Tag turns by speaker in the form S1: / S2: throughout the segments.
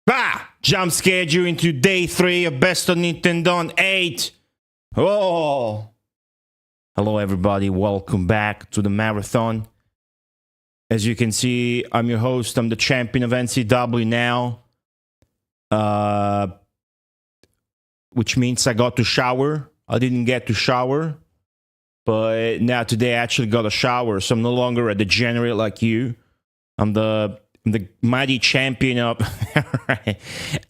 S1: Bah! Jump scared you into day 3 of Best of Nintendon't 8. Oh! Hello everybody, welcome back to the marathon. As you can see, I'm your host, I'm the champion of NCW now. Which means I got to shower. I didn't get to shower. But now today I actually got a shower, so I'm no longer a degenerate like you. I'm the mighty champion of...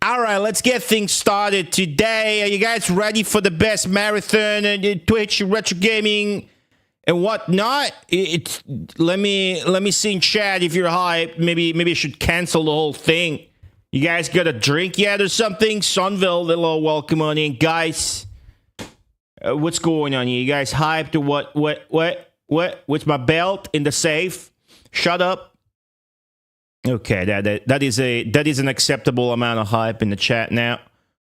S1: Alright, let's get things started today. Are you guys ready for the best marathon and Twitch, Retrogaming, and whatnot? Let me see in chat if you're hyped. Maybe I should cancel the whole thing. You guys got a drink yet or something? Sunville, hello, welcome on in, guys. What's going on here? You guys hyped or what? With my belt in the safe? Shut up. Okay, that is an acceptable amount of hype in the chat now.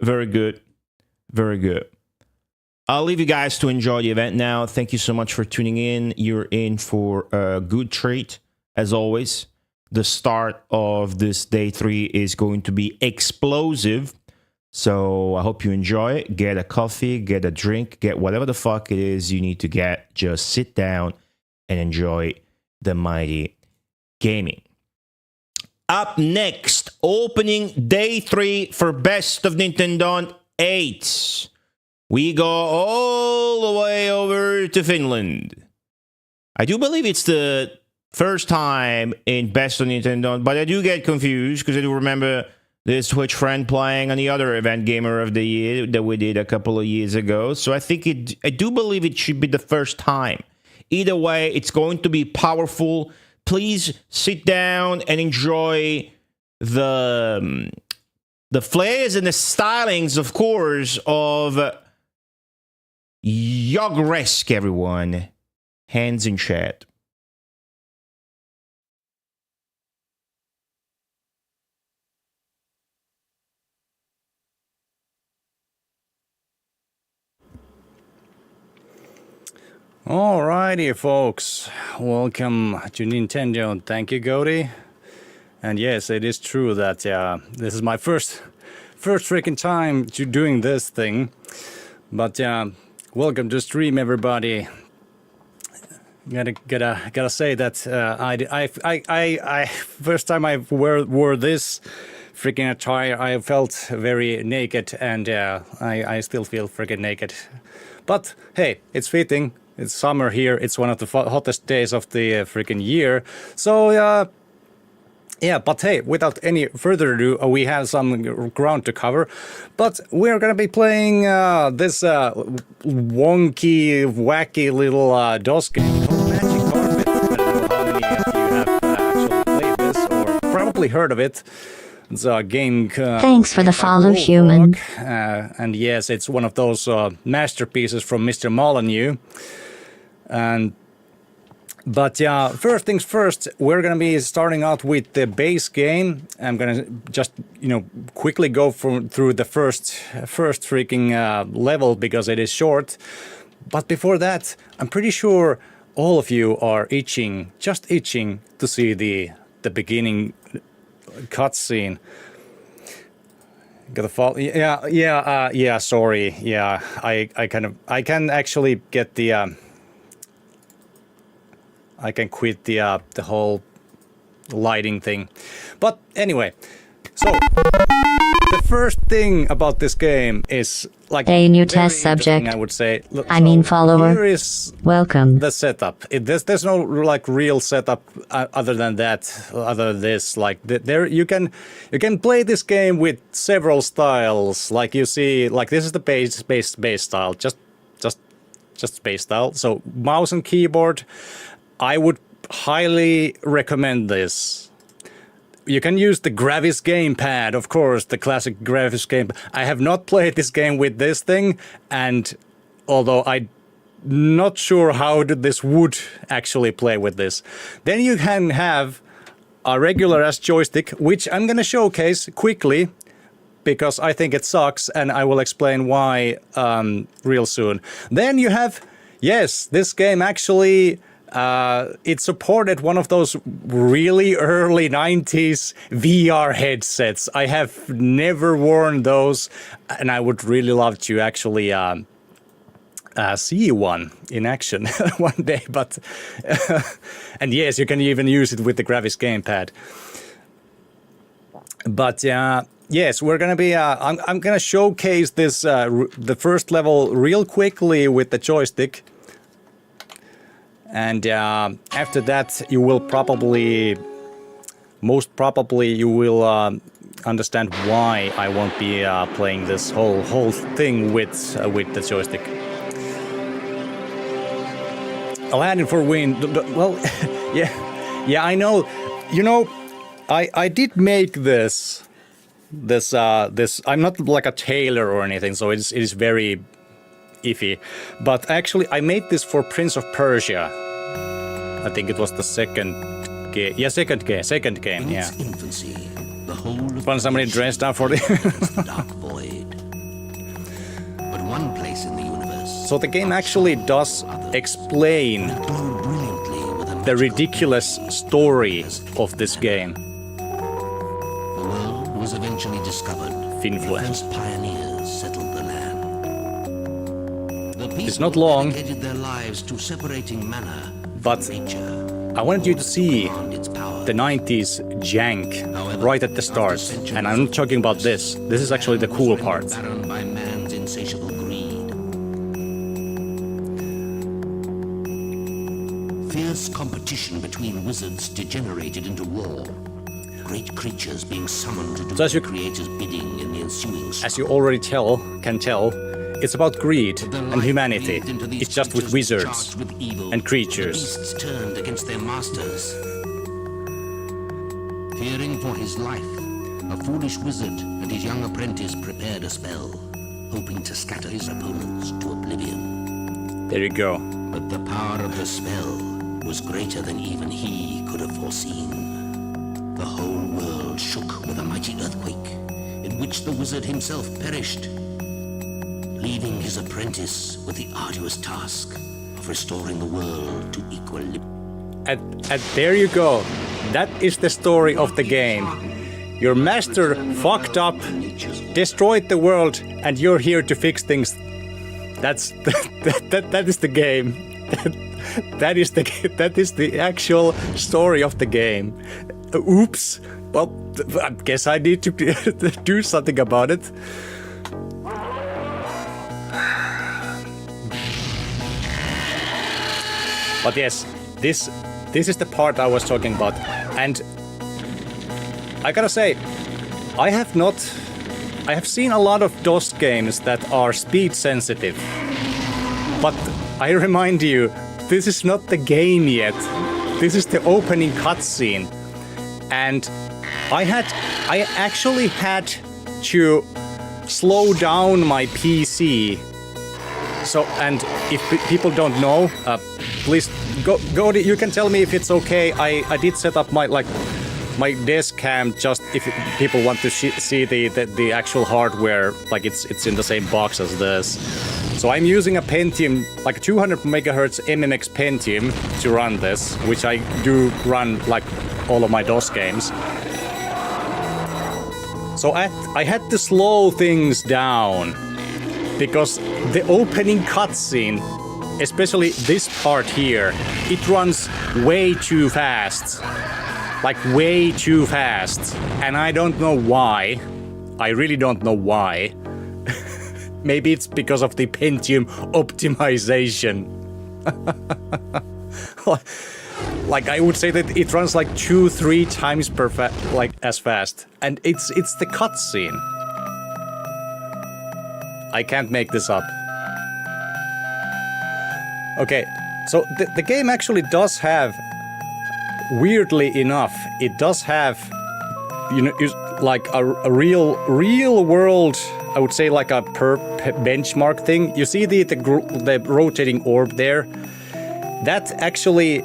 S1: Very good. Very good. I'll leave you guys to enjoy the event now. Thank you so much for tuning in. You're in for a good treat, as always. The start of this day 3 is going to be explosive. So I hope you enjoy it. Get a coffee, get a drink, get whatever the fuck it is you need to get. Just sit down and enjoy the mighty gaming. Up next, opening day 3 for Best of Nintendon't 8. We go all the way over to Finland. I do believe it's the first time in Best of Nintendon't, but I do get confused because I do remember this Twitch friend playing on the other event Gamer of the Year that we did a couple of years ago. So I do believe it should be the first time. Either way, it's going to be powerful. Please sit down and enjoy the flares and the stylings, of course, of Yogresk, everyone. Hands in chat.
S2: Alrighty, folks. Welcome to Nintendo. Thank you, Goaty. And yes, it is true that this is my first freaking time to doing this thing. But welcome to stream, everybody. Gotta say that I first time I wore this freaking attire, I felt very naked, and I still feel freaking naked. But hey, it's fitting. It's summer here. It's one of the hottest days of the freaking year. So yeah, but hey, without any further ado, we have some ground to cover. But we're gonna be playing this wonky, wacky little DOS game called Magic Carpet. I don't know how many of you have actually played this or probably heard of it. It's a game.
S3: Thanks for the follow, human.
S2: And yes, it's one of those masterpieces from Mr. Molyneux. But yeah, first things first, we're gonna be starting out with the base game. I'm gonna just quickly go through the first freaking level because it is short. But before that, I'm pretty sure all of you are just itching to see the beginning cutscene. Gotta follow. Yeah. Sorry. Yeah, I can actually get the. I can quit the whole lighting thing. But anyway, so the first thing about this game is like
S3: a new test subject.
S2: I would say. Look,
S3: follower.
S2: Here is
S3: welcome.
S2: The setup. There's no like real setup other than that. Other than this, like there you can play this game with several styles. Like you see, like this is the base style. Just base style. So mouse and keyboard. I would highly recommend this. You can use the Gravis gamepad, of course, the classic Gravis game. I have not played this game with this thing, and although I'm not sure how this would actually play with this. Then you can have a regular ass joystick, which I'm gonna showcase quickly because I think it sucks, and I will explain why real soon. Then you have, yes, this game actually it supported one of those really early 90s VR headsets. I have never worn those, and I would really love to actually see one in action one day. But and yes, you can even use it with the graphics gamepad. But yes, we're gonna be. I'm gonna showcase this the first level real quickly with the joystick. And after that, you will most probably, you will understand why I won't be playing this whole thing with the joystick. Aladdin for win. Well, yeah, I know. You know, I did make this. I'm not like a tailor or anything, so it is very iffy. But actually, I made this for Prince of Persia. I think it was the second game. Yeah, second game.
S4: In
S2: Yeah.
S4: its infancy, the whole of
S2: Found somebody dressed up for the.
S4: was the dark void. But one place in the universe.
S2: So the game actually does explain
S4: glowed brilliantly with a
S2: the
S4: magical
S2: ridiculous story of this game.
S4: The world was eventually discovered.
S2: Finfluence.
S4: The first pioneers settled the land. The people
S2: It's not long.
S4: dedicated their lives to separating manna
S2: But
S4: from nature.
S2: I wanted you to see
S4: Beyond its power.
S2: the 90s jank right at the start. And I'm not talking about this. This is actually the cool part.
S4: Barren by man's insatiable greed. Fierce competition between wizards degenerated into war. Great creatures being summoned to do
S2: So as you-
S4: the creator's bidding in the ensuing strife.
S2: As you already can tell, it's about greed
S4: The
S2: and
S4: life
S2: humanity.
S4: breathed into these
S2: It's just with
S4: creatures
S2: wizards
S4: charged with evil.
S2: and creatures.
S4: The beasts turned against their masters. Fearing for his life, a foolish wizard and his young apprentice prepared a spell, hoping to scatter his opponents to oblivion.
S2: There you go.
S4: But the power of the spell was greater than even he could have foreseen. The whole world shook with a mighty earthquake, in which the wizard himself perished, leaving his apprentice with the arduous task of restoring the world to equilibrium.
S2: And there you go. That is the story of the game. Your master fucked up, destroyed the world, and you're here to fix things. That is the game. That is the actual story of the game. Oops. Well, I guess I need to do something about it. But yes, this is the part I was talking about. And I gotta say, I have seen a lot of DOS games that are speed sensitive. But I remind you, this is not the game yet. This is the opening cutscene. And I actually had to slow down my PC. So, and if people don't know, please go. You can tell me if it's okay. I did set up my desk cam just if people want to see the actual hardware, like it's in the same box as this. So I'm using a Pentium, like a 200 megahertz MMX Pentium to run this, which I do run like all of my DOS games. So I had to slow things down because the opening cutscene, especially this part here, it runs way too fast. Like way too fast. And I don't know why. I really don't know why. Maybe it's because of the Pentium optimization. Like I would say that it runs like 2-3 times as fast. And it's the cutscene. I can't make this up. Okay, so the game actually does have, weirdly enough, it does have, like a real world, I would say like a benchmark thing. You see the rotating orb there? That actually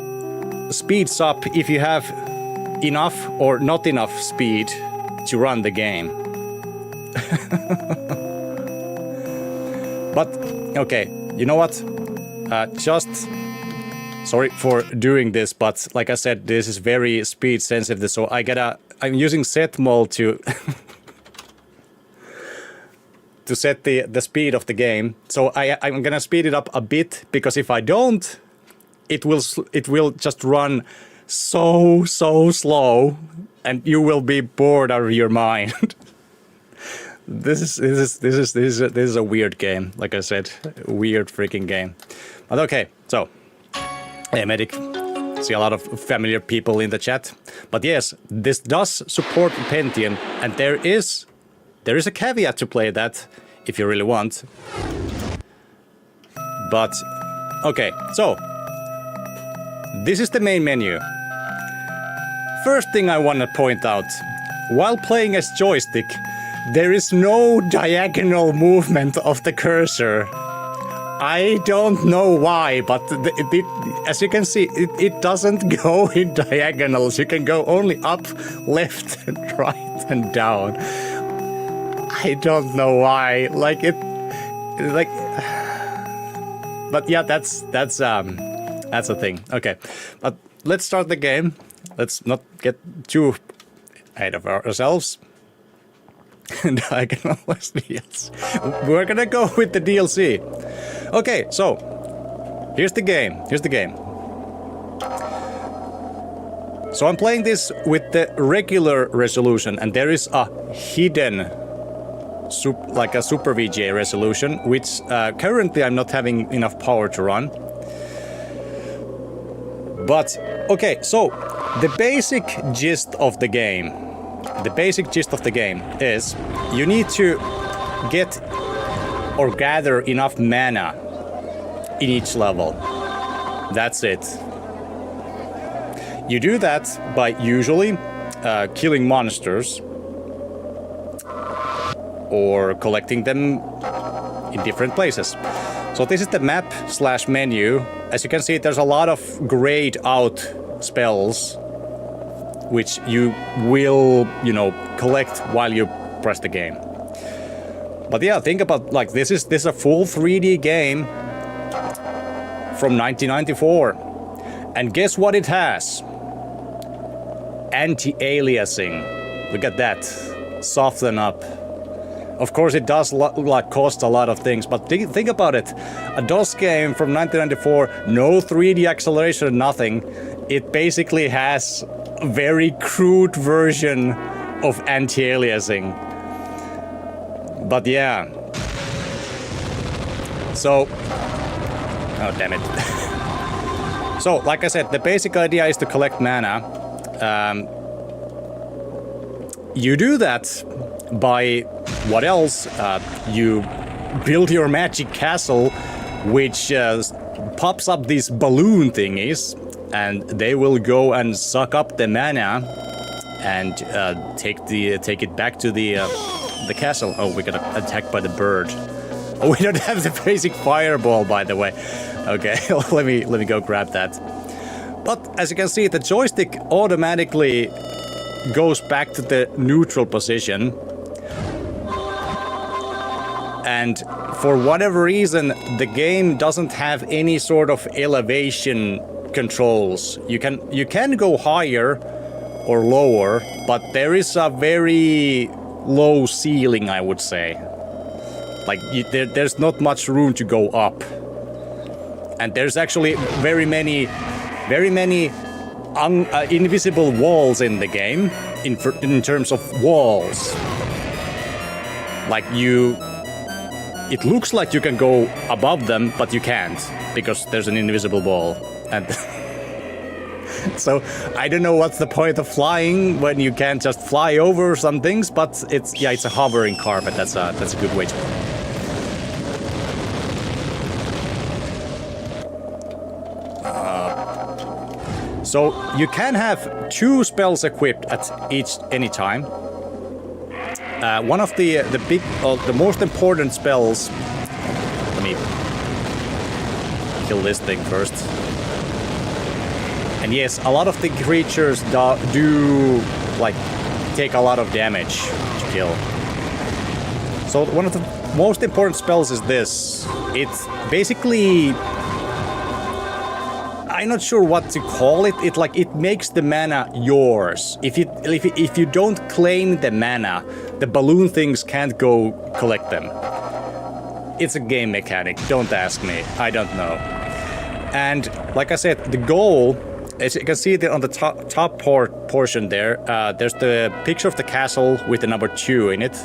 S2: speeds up if you have enough or not enough speed to run the game. But, okay, you know what? Just Sorry for doing this, but like I said, this is very speed sensitive, so I'm using set mode to to set the speed of the game. So I'm gonna speed it up a bit, because if I don't, it will just run so slow, and you will be bored out of your mind. This is a weird game. Like I said, weird freaking game. But okay, so hey, medic. See a lot of familiar people in the chat. But yes, this does support Pentium, and there is a caveat to play that if you really want. But okay, so this is the main menu. First thing I want to point out, while playing as joystick, there is no diagonal movement of the cursor. I don't know why, but as you can see, it doesn't go in diagonals. You can go only up, left, and right, and down. I don't know why. But yeah, that's a thing. Okay, but let's start the game. Let's not get too ahead of ourselves. Diagonal yes. We're gonna go with the DLC. Okay, so here's the game. So I'm playing this with the regular resolution, and there is a hidden like a Super VGA resolution, which currently I'm not having enough power to run. But okay, so the basic gist of the game is you need to get or gather enough mana in each level. That's it. You do that by usually killing monsters or collecting them in different places. So this is the map/menu. As you can see, there's a lot of grayed out spells which you will, collect while you press the game. But yeah, think about like this is a full 3D game from 1994. And guess what it has? Anti-aliasing. Look at that. Soften up. Of course, it does cost a lot of things, but think about it. A DOS game from 1994, no 3D acceleration, nothing. It basically has a very crude version of anti-aliasing. But yeah. So... oh, damn it. So, like I said, the basic idea is to collect mana. You do that by... what else? You build your magic castle, which pops up these balloon thingies, and they will go and suck up the mana and take it back to the castle. Oh, we got attacked by the bird. Oh, we don't have the basic fireball, by the way. Okay, let me go grab that. But as you can see, the joystick automatically goes back to the neutral position. And for whatever reason, the game doesn't have any sort of elevation controls. You can go higher or lower, but there is a very low ceiling, I would say. Like there's not much room to go up. And there's actually very many invisible walls in the game in terms of walls. Like it looks like you can go above them, but you can't, because there's an invisible wall. And so I don't know what's the point of flying when you can't just fly over some things, but it's a hovering carpet. That's a good way to. So you can have 2 spells equipped at any time. One of the most important spells. Let me kill this thing first. And yes, a lot of the creatures do like take a lot of damage to kill. So one of the most important spells is this. It's basically, I'm not sure what to call it. It makes the mana yours. If you don't claim the mana, the balloon things can't go collect them. It's a game mechanic. Don't ask me. I don't know. And like I said, the goal, as you can see there on the top portion there, there's the picture of the castle with the number 2 in it.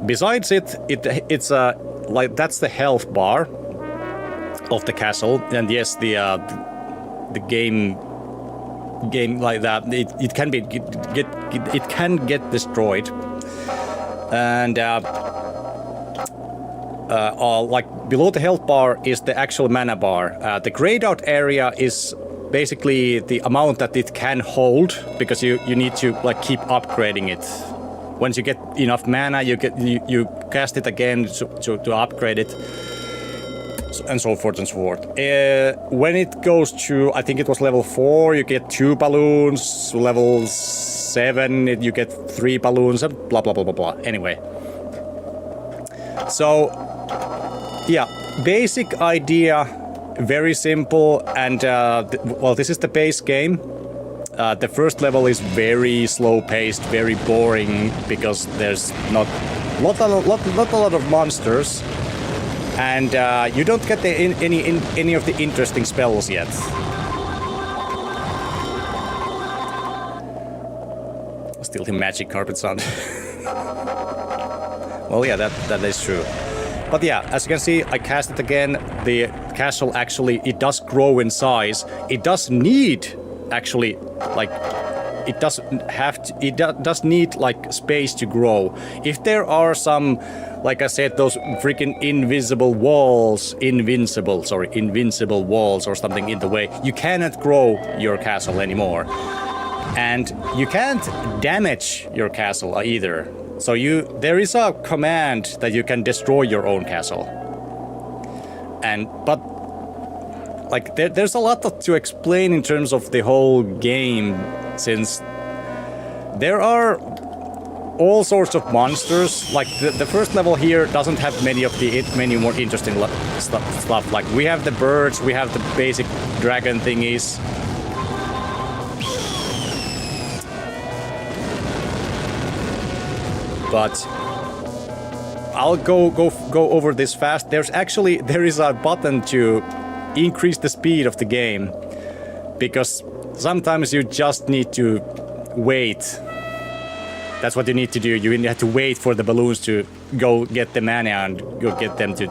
S2: Besides it's like that's the health bar of the castle, and yes, the game like that, it can get destroyed, and like below the health bar is the actual mana bar. The grayed out area is basically the amount that it can hold, because you need to like keep upgrading it. Once you get enough mana, you cast it again to upgrade it, and so forth and so forth. When it goes to, I think it was level 4, you get 2 balloons. Level 7, you get 3 balloons, and blah blah blah blah blah. Anyway, so yeah, basic idea, very simple, and well, this is the base game. The first level is very slow-paced, very boring, because there's not a lot of monsters, and you don't get any of the interesting spells yet. Still the magic carpet sound. Well, yeah, that is true. But yeah, as you can see, I cast it again. The castle actually, it does grow in size. It does need, actually, like, it does need like space to grow. If there are some, like I said, those freaking invincible walls or something in the way, you cannot grow your castle anymore. And you can't damage your castle either. So there is a command that you can destroy your own castle. But like there's a lot to explain in terms of the whole game, since there are all sorts of monsters. Like the first level here doesn't have many more interesting stuff. Like we have the birds, we have the basic dragon thingies. But I'll go over this fast. There is a button to increase the speed of the game, because sometimes you just need to wait. That's what you need to do. You have to wait for the balloons to go get the mana and go get them to.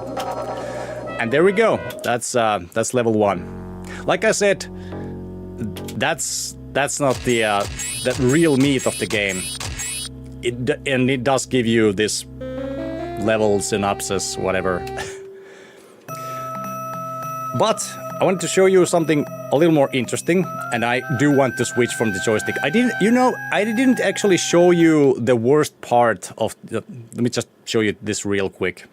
S2: And there we go. That's level 1. Like I said, that's not the real meat of the game. It does give you this level synopsis, whatever. But I wanted to show you something a little more interesting, and I do want to switch from the joystick. I didn't actually show you the worst part of the, let me just show you this real quick.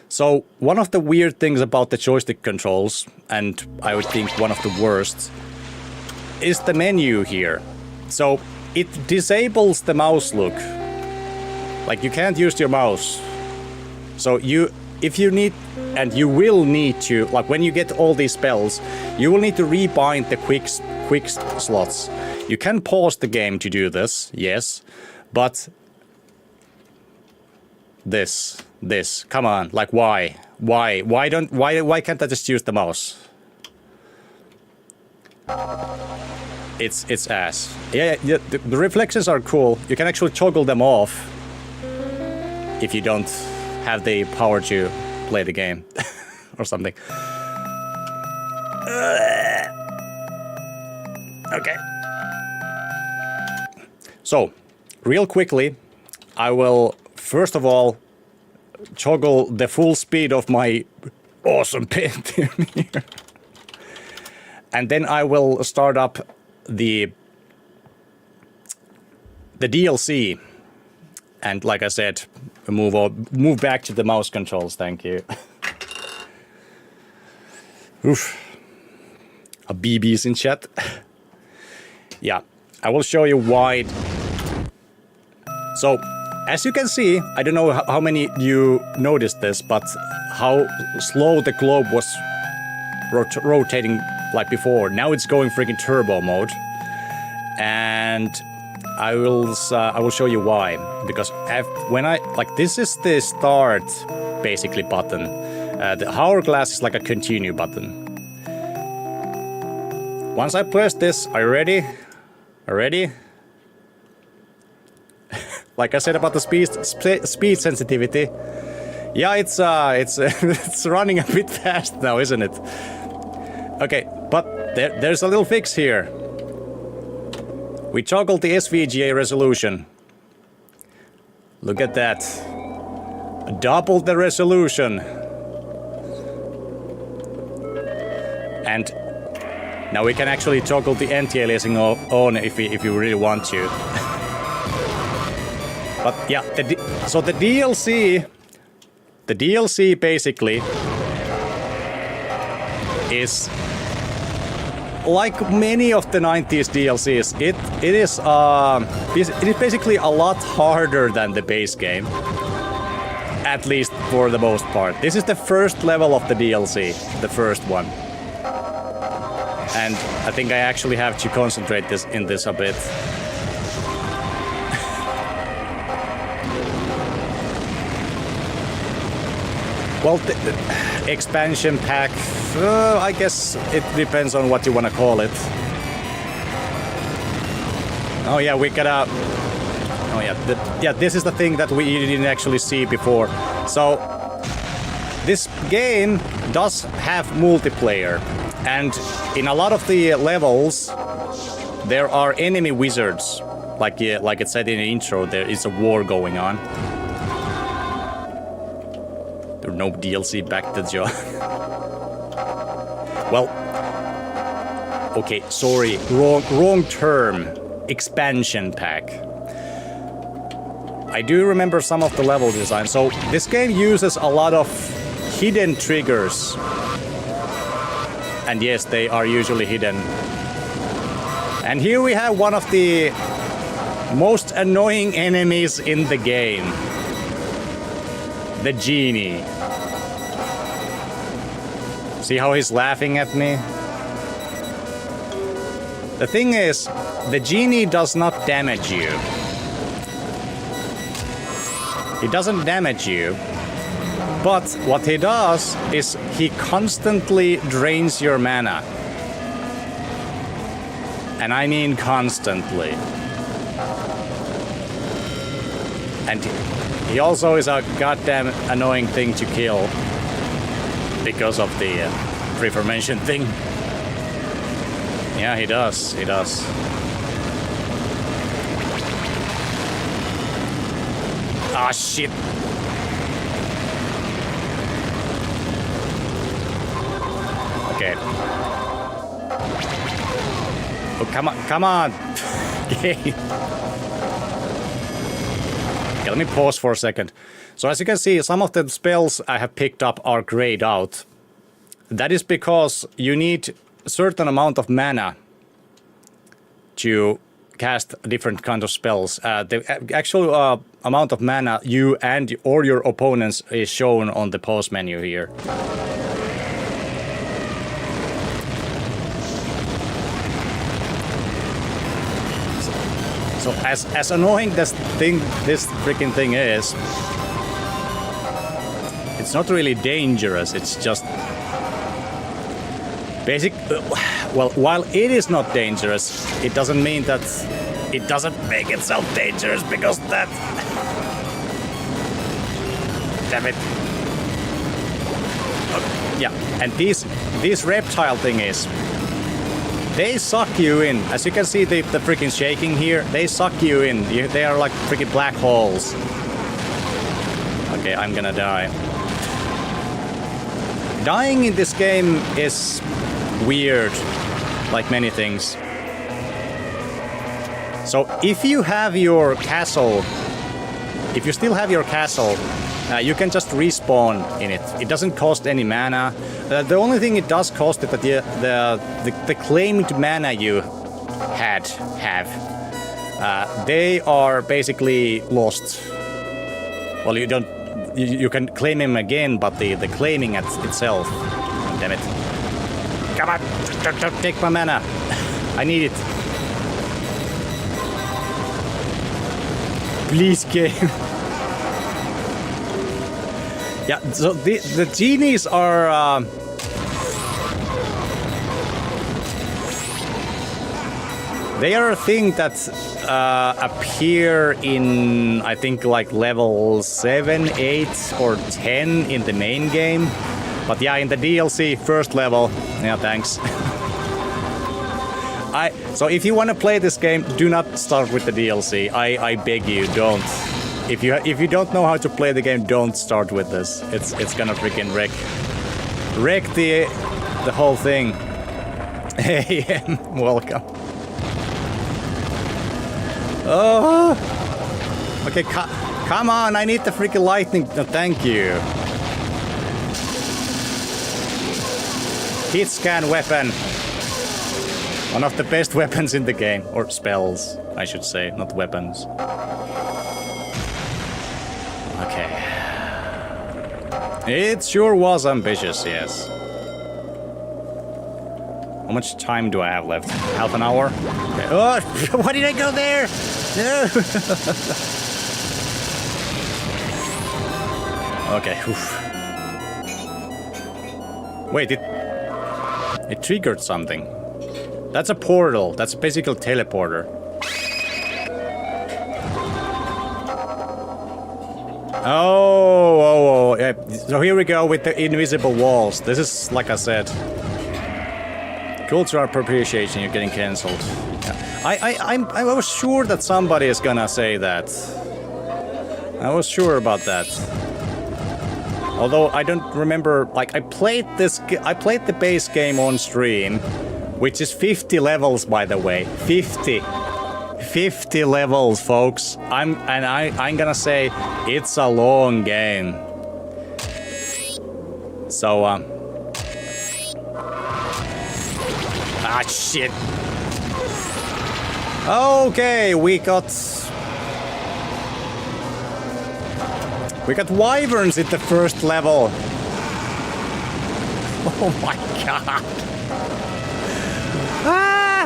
S2: So one of the weird things about the joystick controls, and I would think one of the worst, is the menu here. So it disables the mouse look. Like you can't use your mouse. So if you need, and you will need to, like when you get all these spells, you will need to rebind the quick slots. You can pause the game to do this, yes, but this, come on, like why can't I just use the mouse? It's ass. Yeah, the reflexes are cool. You can actually toggle them off if you don't have the power to play the game or something. Okay. So, real quickly, I will first of all toggle the full speed of my awesome Pentium here. And then I will start up the DLC, and like I said, move back to the mouse controls. Thank you. Oof. A BB's in chat. Yeah, I will show you why. So, as you can see, I don't know how many you noticed this, but how slow the globe was rotating like before. Now it's going freaking turbo mode. And I will show you why. Because when this is the start basically button. The hourglass is like a continue button. Once I press this, are you ready? Are you ready? Like I said about the speed sensitivity. Yeah, it's it's running a bit fast now, isn't it? Okay, but there's a little fix here. We toggled the SVGA resolution. Look at that. Doubled the resolution. And now we can actually toggle the anti-aliasing on if you really want to. But yeah, so the DLC basically is like many of the 90s DLCs. It is basically a lot harder than the base game, at least for the most part. This is the first level of the DLC, the first one, and I think I actually have to concentrate in this a bit. Well, the expansion pack, I guess it depends on what you want to call it. Oh yeah, we gotta... Oh yeah, this is the thing that we didn't actually see before. So, this game does have multiplayer. And in a lot of the levels, there are enemy wizards. Like it said in the intro, there is a war going on. No DLC back to Joe. Well, okay, sorry, wrong term. Expansion pack. I do remember some of the level design. So this game uses a lot of hidden triggers. And yes, they are usually hidden. And here we have one of the most annoying enemies in the game. The genie. See how he's laughing at me? The thing is, the genie does not damage you. He doesn't damage you. But what he does is he constantly drains your mana. And I mean constantly. And he also is a goddamn annoying thing to kill. Because of the pre-aforementioned thing. Yeah, he does. He does. Ah, shit. Okay. Oh, come on. Okay. Okay, let me pause for a second. So as you can see, some of the spells I have picked up are grayed out. That is because you need a certain amount of mana to cast different kinds of spells. The actual amount of mana you and or your opponents is shown on the pause menu here. So as annoying this freaking thing is, it's not really dangerous, it's just basic. Well, while it is not dangerous, it doesn't mean that it doesn't make itself dangerous, because that... Damn it. Yeah, and these reptile thingies, they suck you in. As you can see, the freaking shaking here, they suck you in. They are like freaking black holes. Okay, I'm gonna die. Dying in this game is weird, like many things. So if you have your castle, if you still have your castle, you can just respawn in it. It doesn't cost any mana. The only thing it does cost is that the claimed mana you have, they are basically lost. Well, you don't. You can claim him again, but the claiming itself, damn it. Come on, take my mana. I need it. Please, game. Yeah, so the genies are... they are a thing that appear in, I think, like level 7, 8, or 10 in the main game. But yeah, in the DLC, first level. Yeah, thanks. So if you want to play this game, do not start with the DLC. I beg you, don't. If you don't know how to play the game, don't start with this. It's gonna freaking wreck the whole thing. Hey, welcome. Oh, okay. Come on, I need the freaking lightning. No, thank you. Hit scan weapon. One of the best weapons in the game. Or spells, I should say, not weapons. Okay. It sure was ambitious, yes. How much time do I have left? Half an hour? Okay. Oh, why did I go there? No. Okay. Oof. Wait, it triggered something. That's a portal. That's basically a teleporter. Oh, yeah. So here we go with the invisible walls. This is, like I said, cultural appropriation. You're getting cancelled. Yeah. I was sure that somebody is gonna say that. I was sure about that. Although I don't remember. Like I played the base game on stream. Which is 50 levels, by the way. 50 levels, folks. I'm gonna say it's a long game. So, ah, shit. Okay, we got wyverns at the first level. Oh my god. Ah!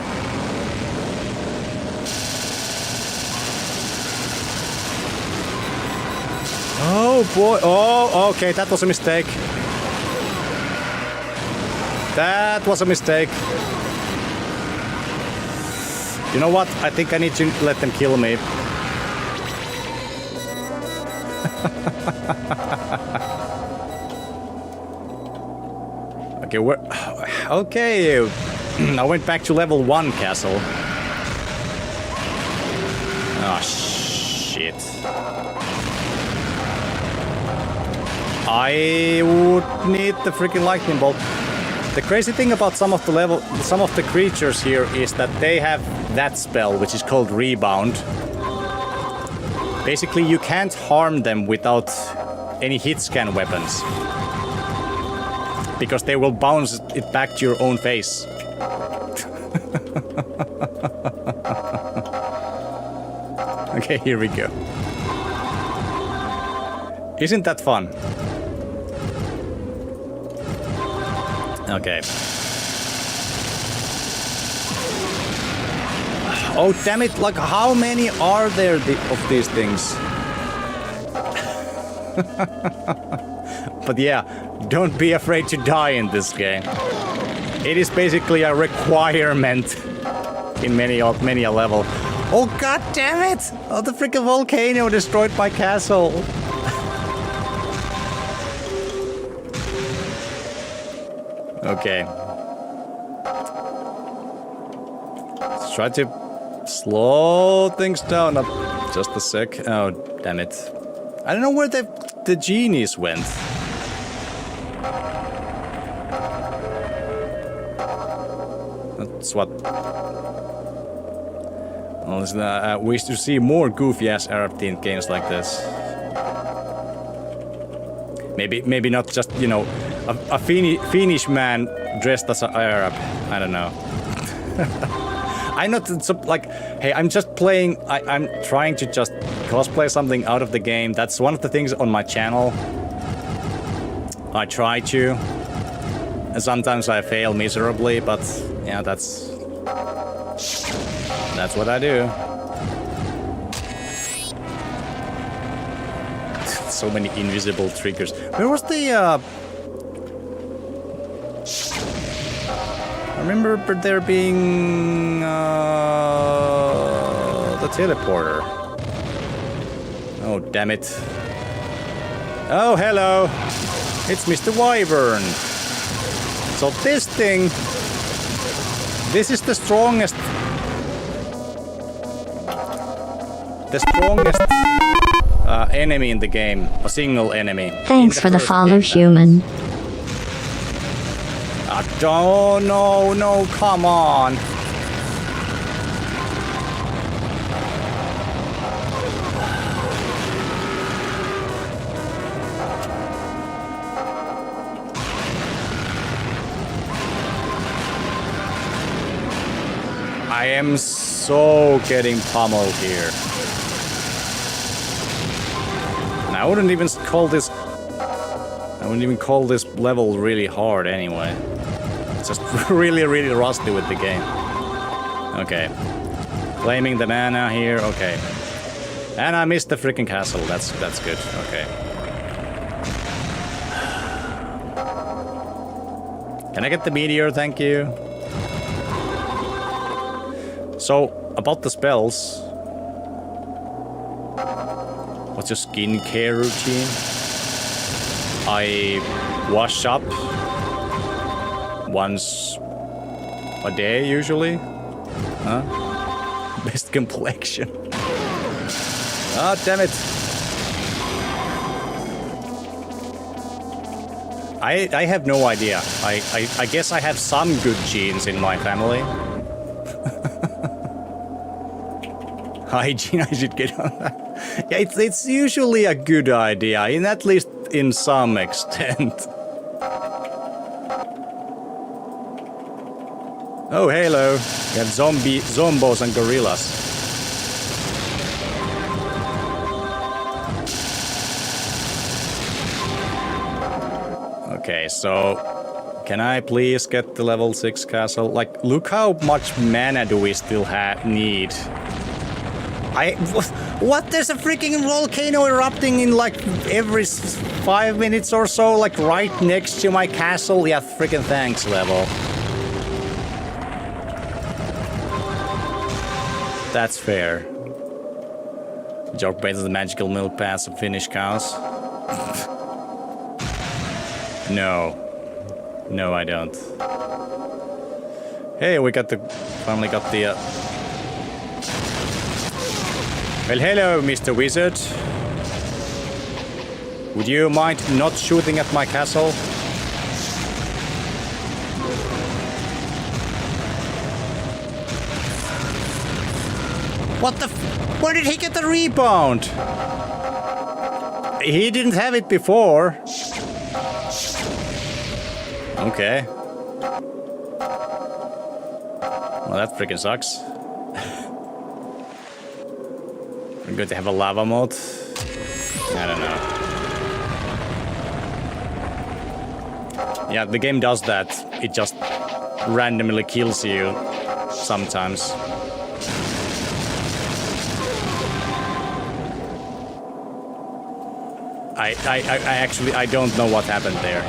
S2: Oh boy. Oh, okay, that was a mistake. That was a mistake. You know what? I think I need to let them kill me. Okay, okay. I went back to level 1 castle. Oh, shit. I would need the freaking lightning bolt. The crazy thing about some of the creatures here is that they have that spell, which is called Rebound. Basically, you can't harm them without any hit scan weapons. Because they will bounce it back to your own face. Okay, here we go. Isn't that fun? Okay. Oh, damn it. Like, how many are there of these things? But yeah, don't be afraid to die in this game. It is basically a requirement in many a level. Oh, god damn it! Oh, the freaking volcano destroyed my castle. Okay. Let's try to slow things down up just a sec. Oh, damn it. I don't know where the genies went. That's what... Well, we used to see more goofy-ass Arab-themed games like this. Maybe not just, you know, a Finnish man dressed as an Arab. I don't know. I'm not like, hey, I'm just playing. I'm trying to just cosplay something out of the game. That's one of the things on my channel. I try to. Sometimes I fail miserably, but yeah, that's what I do. So many invisible triggers. Where was the I remember there being the teleporter. Oh, damn it. Oh, hello. It's Mr. Wyvern. So this thing, this is the strongest enemy in the game, a single enemy.
S3: Thanks for the follow, human.
S2: No, come on. I am so getting pummeled here. And I wouldn't even call this level really hard anyway. It's just really rusty with the game. Okay. Claiming the mana here, okay. And I missed the freaking castle, that's good, okay. Can I get the meteor, thank you? So, about the spells. What's your skincare routine? I wash up once a day, usually. Huh? Best complexion. Ah, damn it. I have no idea. I guess I have some good genes in my family. Hygiene, I should get on that. Yeah, it's usually a good idea, at least in some extent. Oh, hello. We have zombos and gorillas. Okay, so can I please get the level 6 castle? Like, look how much mana do we still need? What? There's a freaking volcano erupting in like every 5 minutes or so, like right next to my castle. Yeah, freaking thanks, level. That's fair. Joke based on the magical milk paths of Finnish cows. No. No, I don't. Hey, finally got the Well, hello, Mr. Wizard. Would you mind not shooting at my castle? What the where did he get the rebound? He didn't have it before. Okay. Well, that freaking sucks. I'm going to have a lava mode. I don't know. Yeah, the game does that. It just randomly kills you sometimes. I don't know what happened there.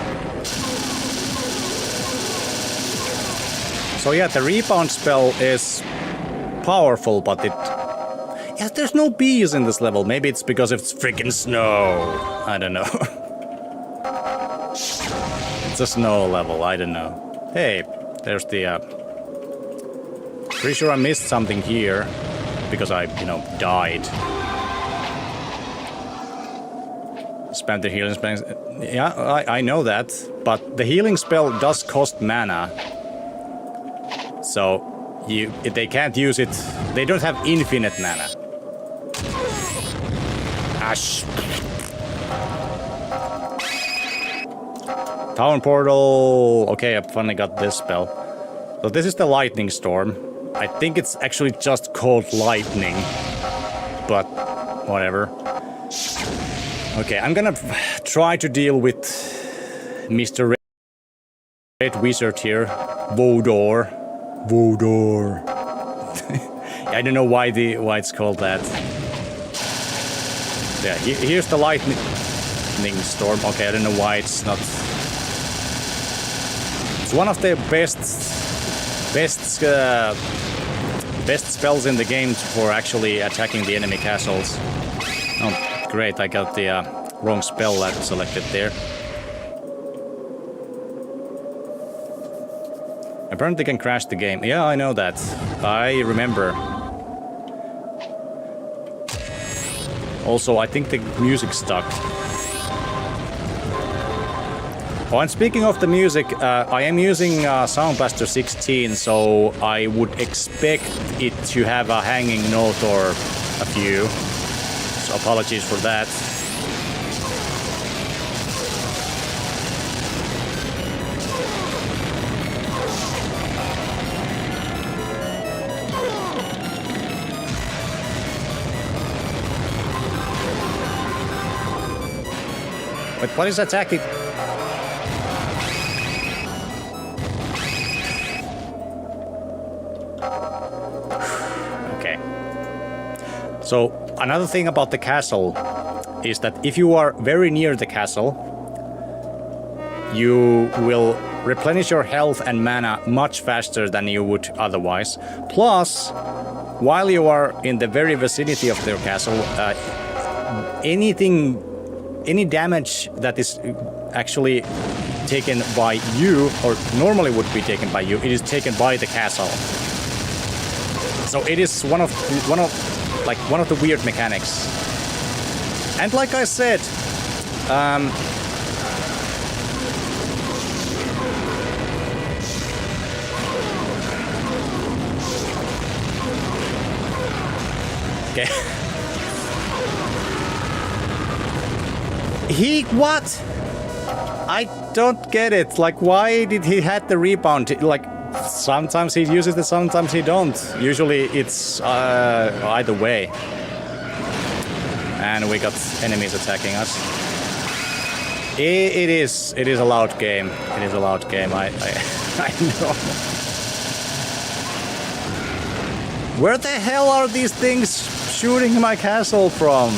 S2: So yeah, the rebound spell is powerful, but yeah, there's no bees in this level. Maybe it's because it's freaking snow. I don't know. It's a snow level, I don't know. Hey, there's the pretty sure I missed something here because I, died. Spent the healing spell. Yeah, I know that, but the healing spell does cost mana. So they can't use it. They don't have infinite mana. Ash. Town portal. Okay, I finally got this spell. So this is the lightning storm. I think it's actually just called lightning, but whatever. Okay, I'm gonna try to deal with Mr. great wizard here, Vodor. I don't know why it's called that. Yeah, here's the lightning storm. Okay, I don't know why it's not. It's one of the best spells in the game for actually attacking the enemy castles. Oh, great! I got the wrong spell selected there. Apparently can crash the game. Yeah, I know that. I remember. Also, I think the music stuck. Oh, and speaking of the music, I am using Sound Blaster 16, so I would expect it to have a hanging note or a few. So apologies for that. But what is attacking? Okay. So another thing about the castle is that if you are very near the castle, you will replenish your health and mana much faster than you would otherwise. Plus, while you are in the very vicinity of their castle, any damage that is actually taken by you, or normally would be taken by you, it is taken by the castle. So it is one of the weird mechanics. And like I said, okay. What? I don't get it. Like, why did he have the rebound? Like, sometimes he uses it, sometimes he don't. Usually it's either way. And we got enemies attacking us. It is a loud game. It is a loud game. I know. Where the hell are these things shooting my castle from?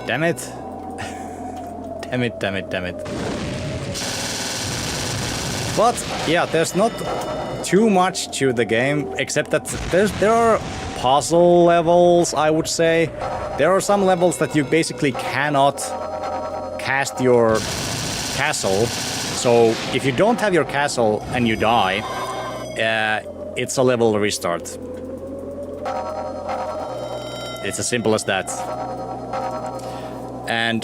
S2: Damn it. Damn it. But yeah, there's not too much to the game, except that there are puzzle levels, I would say. There are some levels that you basically cannot cast your castle. So if you don't have your castle and you die, it's a level restart. It's as simple as that. And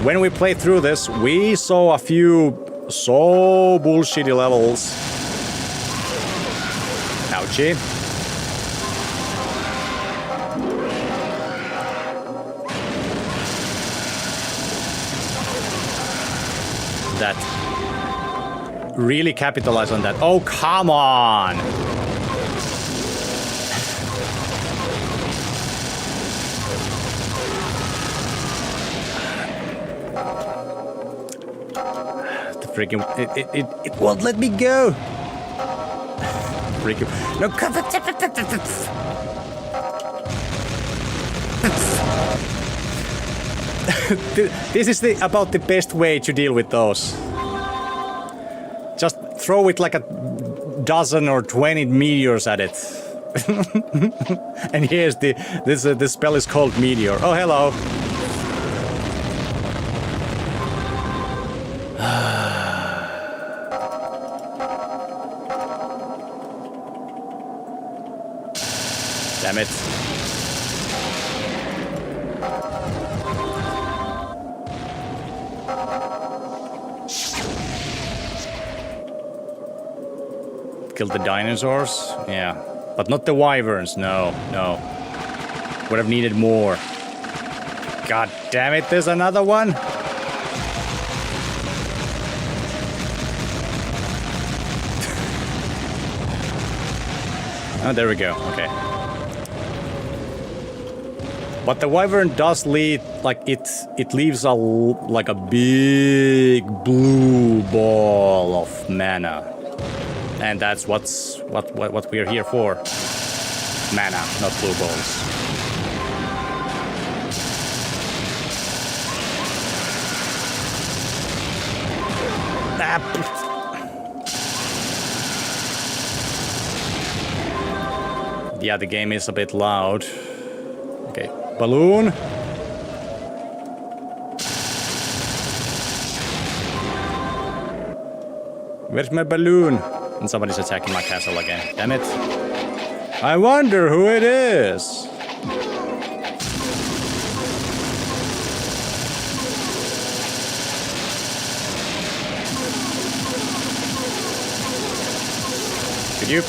S2: when we played through this, we saw a few so bullshitty levels. Ouchie. That really capitalize on that. Oh, come on! Freaking, it won't let me go. Freaking, no. This is about the best way to deal with those. Just throw it like a dozen or 20 meteors at it. And here's this spell is called Meteor. Oh, hello. Damn it. Kill the dinosaurs? Yeah. But not the wyverns, no. Would have needed more. God damn it, there's another one? Oh, there we go. Okay. But the wyvern does lead, like it leaves a like a big blue ball of mana, and that's what we're here for. Mana, not blue balls. Yeah, the game is a bit loud. Okay, balloon. Where's my balloon? And somebody's attacking my castle again. Damn it. I wonder who it is. Could you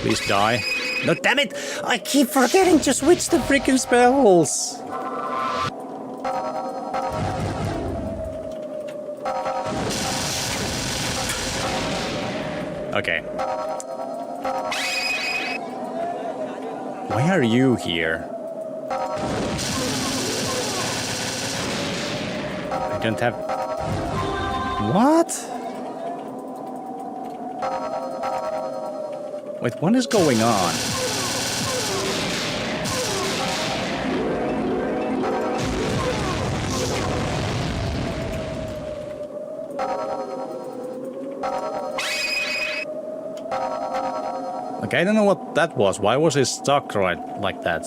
S2: please die? No, damn it! I keep forgetting to switch the freaking spells. Okay. Why are you here? I don't have... What? Wait, what is going on? Like, I don't know what that was. Why was it stuck right like that?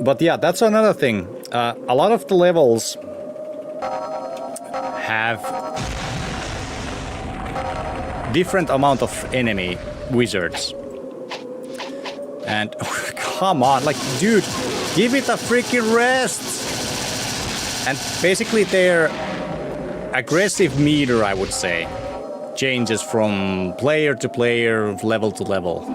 S2: But yeah, that's another thing. A lot of the levels have different amount of enemy wizards. And come on, like, dude, give it a freaking rest. And basically their aggressive meter, I would say, changes from player to player, level to level.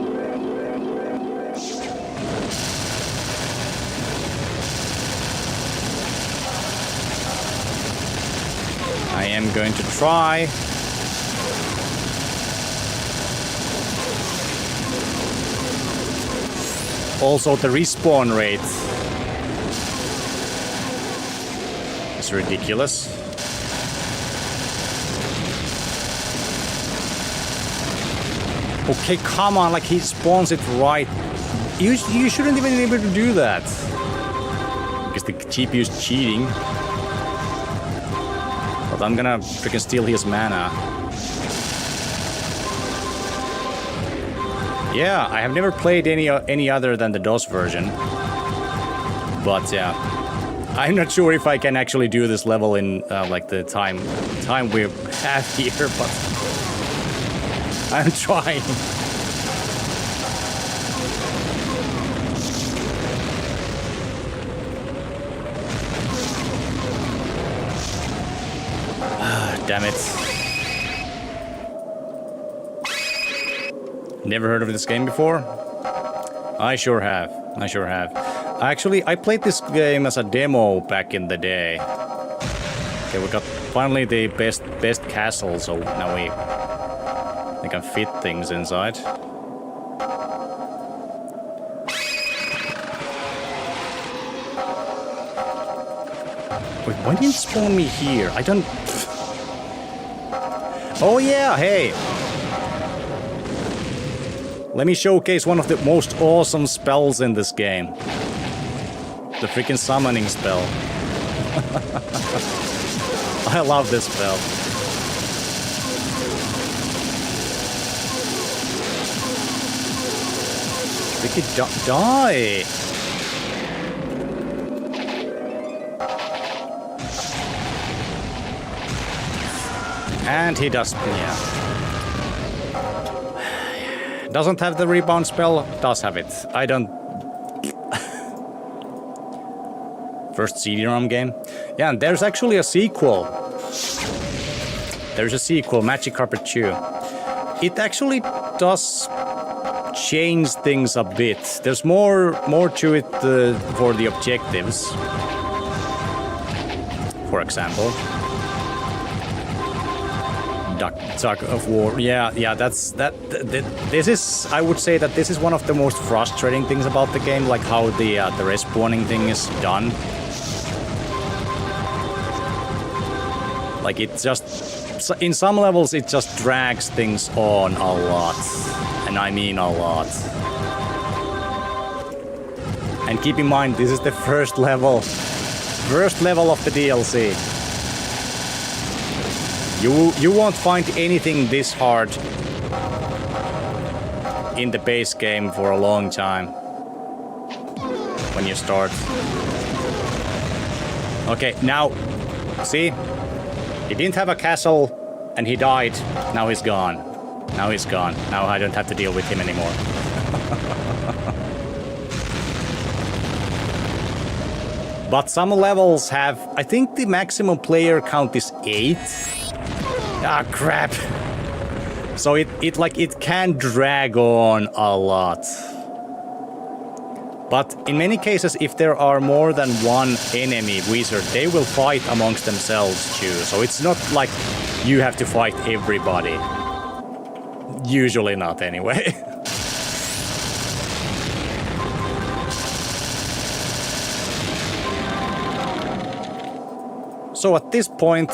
S2: I am going to try. Also, the respawn rate is ridiculous. Okay, come on, like he spawns it right. You shouldn't even be able to do that. Because the GPU is cheating. But I'm gonna freaking steal his mana. Yeah, I have never played any other than the DOS version. But yeah, I'm not sure if I can actually do this level in like the time we have here, but I'm trying. Damn it. Never heard of this game before? I sure have. Actually, I played this game as a demo back in the day. Okay, we got finally the best castle, so now we can fit things inside. Wait, why didn't you spawn me here? I don't... Oh yeah, hey! Let me showcase one of the most awesome spells in this game. The freaking summoning spell. I love this spell. Freaking die! And he does, yeah. Doesn't have the rebound spell, does have it. I don't... First CD-ROM game. Yeah, and there's actually a sequel. There's a sequel, Magic Carpet 2. It actually does change things a bit. There's more to it for the objectives. For example. Tug of War. Yeah, that's that. This is, I would say that this is one of the most frustrating things about the game, like how the respawning thing is done. Like it just, in some levels, it just drags things on a lot, and I mean a lot. And keep in mind, this is the first level of the DLC. You won't find anything this hard in the base game for a long time when you start. Okay, now, see? He didn't have a castle and he died. Now he's gone. Now he's gone. Now I don't have to deal with him anymore. But some levels have, I think the maximum player count is 8. Ah, crap. So it can drag on a lot. But in many cases, if there are more than one enemy wizard, they will fight amongst themselves too. So it's not like you have to fight everybody. Usually not, anyway. So at this point,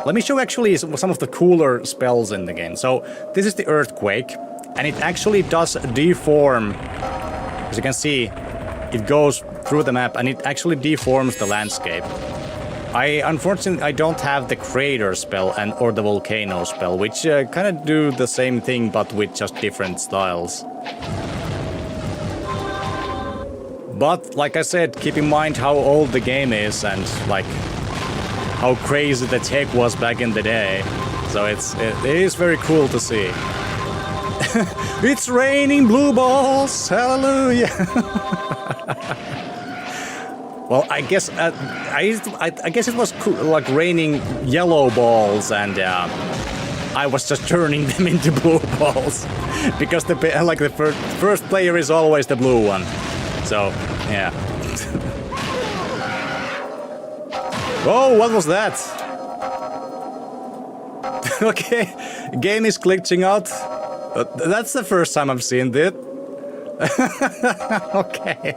S2: let me show actually some of the cooler spells in the game. So this is the Earthquake, and it actually does deform. As you can see, it goes through the map and it actually deforms the landscape. Unfortunately, I don't have the Crater spell or the Volcano spell, which kind of do the same thing but with just different styles. But like I said, keep in mind how old the game is and like how crazy the tech was back in the day. So it is very cool to see. It's raining blue balls, hallelujah! Well, I guess I guess it was cool, like raining yellow balls, and I was just turning them into blue balls because the first player is always the blue one. So, yeah. Oh, what was that? Okay, game is glitching out. That's the first time I've seen it. Okay.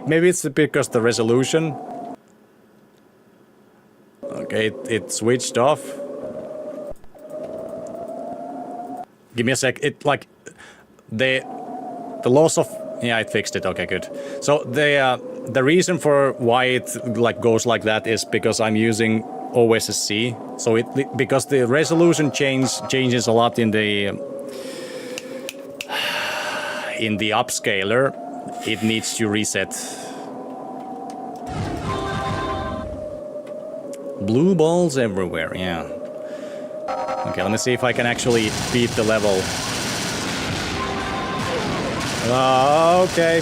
S2: Maybe it's because the resolution. Okay, it switched off. Give me a sec. It like the loss of. Yeah, it fixed it. Okay, good. So the reason for why it like goes like that is because I'm using OSSC. So because the resolution changes a lot in the upscaler, it needs to reset. Blue balls everywhere. Yeah. Okay, let me see if I can actually beat the level. Okay.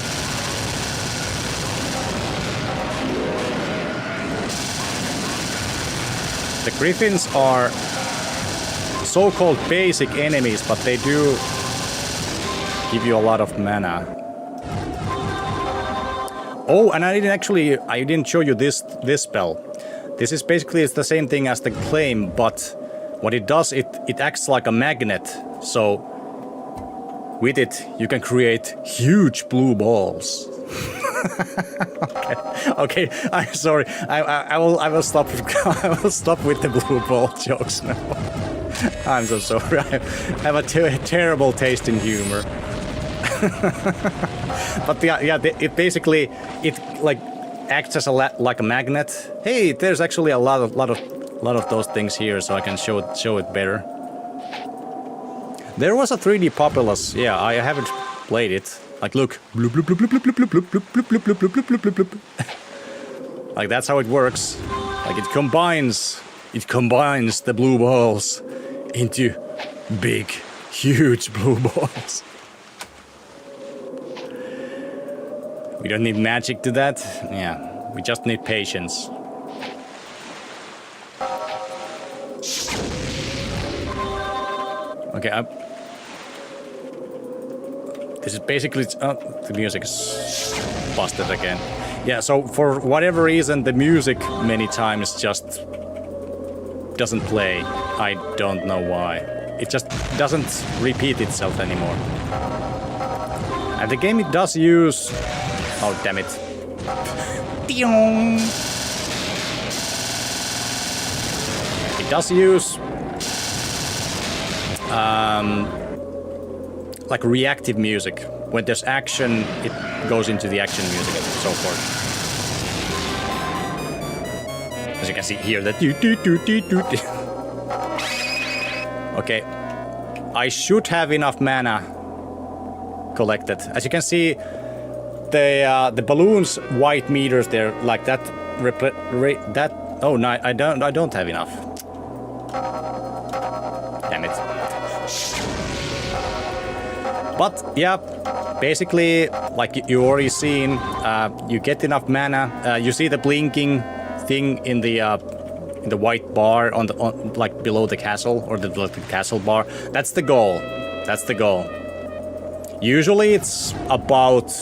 S2: The Griffins are so-called basic enemies, but they do give you a lot of mana. Oh, and I didn't show you this spell. This is basically it's the same thing as the Claim, but what it does, it acts like a magnet. So with it, you can create huge blue balls. Okay. I'm sorry. I will stop. I will stop with the blue ball jokes now. I'm so sorry. I have a terrible taste in humor. But it basically like acts as like a magnet. Hey, there's actually a lot of those things here, so I can show it better. There was a 3D Populous. Yeah, I haven't played it. Like, look. Like, that's how it works. Like, it combines the blue balls into big, huge blue balls. We don't need magic to that. Yeah, we just need patience. Okay, this is basically... the music is busted again. Yeah, so for whatever reason, the music many times just doesn't play. I don't know why. It just doesn't repeat itself anymore. And the game, it does use... Oh, damn it. It does use... like reactive music. When there's action, it goes into the action music and so forth. As you can see here, that okay, I should have enough mana collected. As you can see, the balloons white meters there, like that. Oh no, I don't have enough. Damn it. But yeah, basically, like you already seen, you get enough mana. You see the blinking thing in the white bar on like below the castle, or the castle bar. That's the goal. That's the goal. Usually it's about,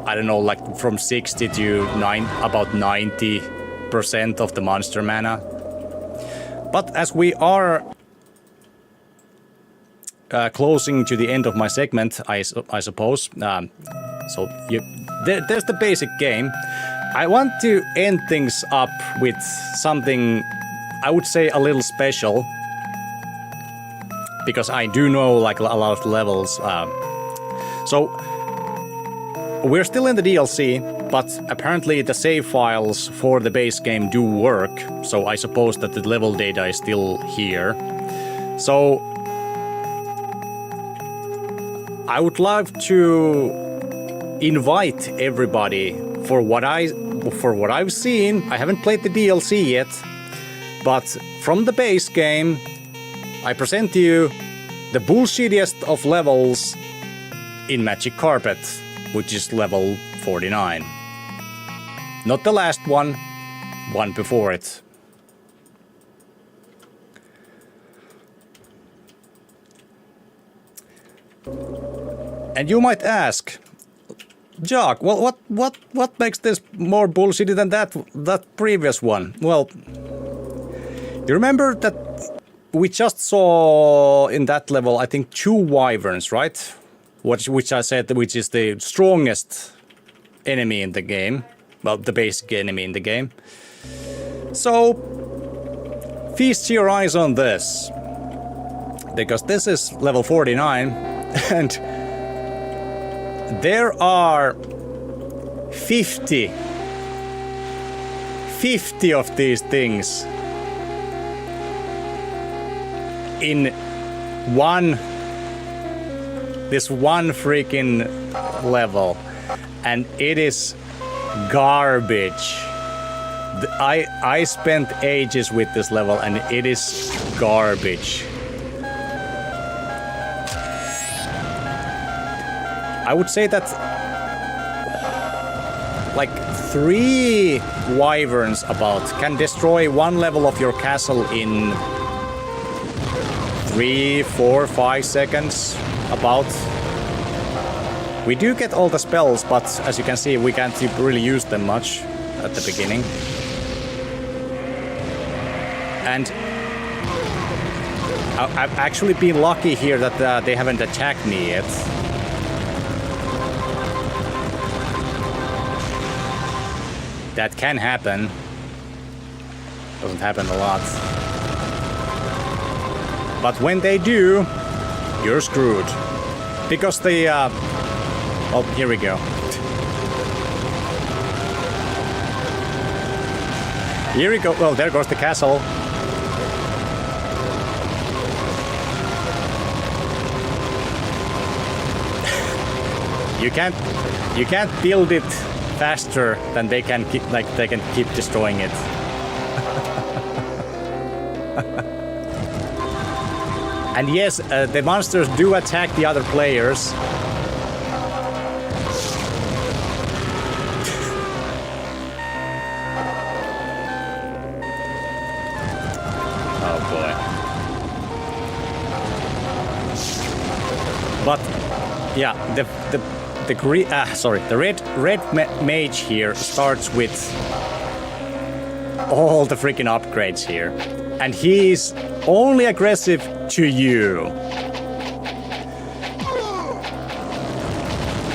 S2: I don't know, like from 60 to about 90% of the monster mana. But as we are closing to the end of my segment, I suppose. So there's the basic game. I want to end things up with something, I would say, a little special, because I do know like a lot of levels. So we're still in the DLC, but apparently the save files for the base game do work. So I suppose that the level data is still here. So I would love to invite everybody for what I've seen. I haven't played the DLC yet, but from the base game, I present to you the bullshittiest of levels in Magic Carpet, which is level 49. Not the last one before it. And you might ask, Jock, well, what makes this more bullshitty than that previous one? Well, you remember that we just saw in that level, I think, 2 wyverns, right? Which I said, which is the strongest enemy in the game. Well, the basic enemy in the game. So, feast your eyes on this, because this is level 49, and there are 50 of these things in this one freaking level, and it is garbage. I spent ages with this level, and it is garbage. I would say that like 3 wyverns about can destroy 1 level of your castle in 3, 4, 5 seconds about. We do get all the spells, but as you can see, we can't really use them much at the beginning. And I've actually been lucky here that they haven't attacked me yet. That can happen. Doesn't happen a lot. But when they do, you're screwed. Because the... oh, here we go. Here we go. Well, there goes the castle. You can't build it faster than they can keep, like they can keep destroying it. And yes, the monsters do attack the other players. Oh boy. But yeah, the red mage here starts with all the freaking upgrades here. and he's only aggressive to you.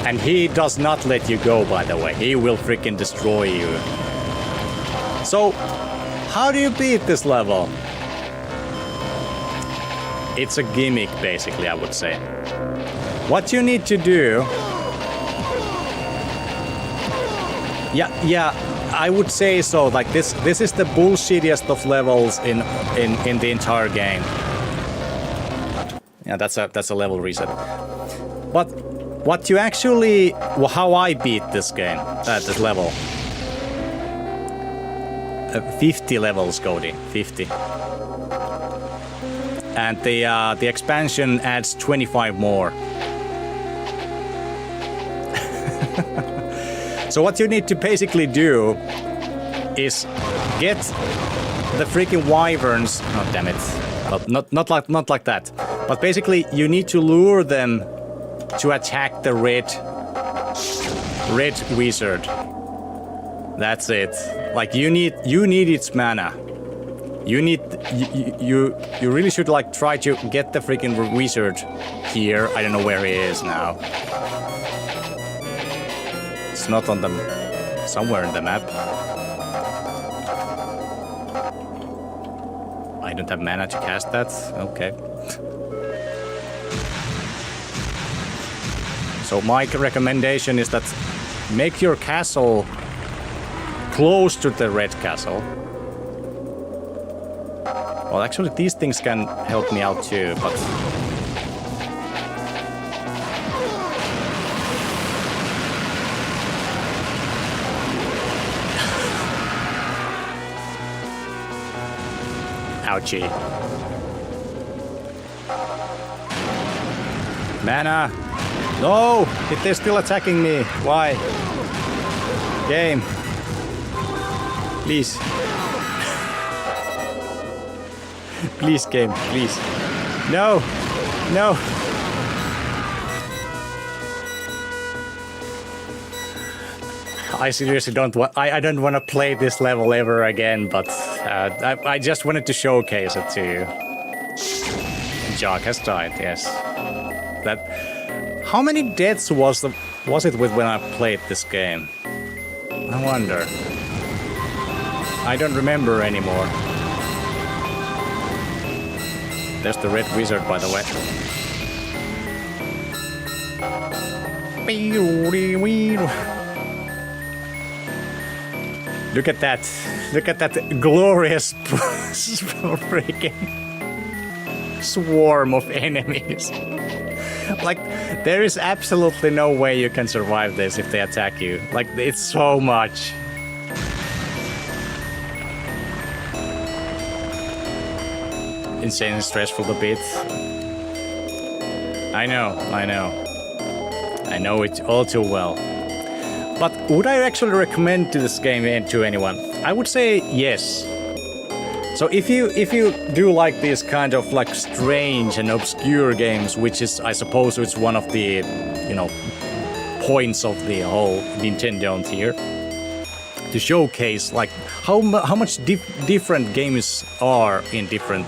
S2: And he does not let you go, by the way. He will freaking destroy you. So, how do you beat this level? It's a gimmick, basically, I would say. What you need to do... Yeah, I would say so. Like this is the bullshittiest of levels in the entire game. Yeah, that's a level reset. But what you actually, how I beat this game, this level. 50 levels, Cody. 50. And the expansion adds 25 more. So what you need to basically do is get the freaking wyverns. Oh damn it! Well, not like that. But basically, you need to lure them to attack the red wizard. That's it. Like you need its mana. You really should like try to get the freaking wizard here. I don't know where he is now. It's not on the somewhere in the map. I don't have mana to cast that. Okay. So my recommendation is that make your castle close to the red castle. Well, actually, these things can help me out too, but. Ouchie. Mana! No! They're still attacking me. Why? Game. Please. Please, game. Please. No! No! I seriously don't want. I don't want to play this level ever again, but I just wanted to showcase it to you. Jock has died. Yes. That. How many deaths was it with when I played this game? I wonder. I don't remember anymore. There's the red wizard, by the way. Look at that. Look at that glorious freaking swarm of enemies. Like, there is absolutely no way you can survive this if they attack you. Like, it's so much. Insanely stressful to beat. I know. I know it all too well. But would I actually recommend this game to anyone? I would say yes. So if you do like these kind of like strange and obscure games, which is I suppose it's one of the points of the whole Nintendon't here, to showcase like how much different games are in different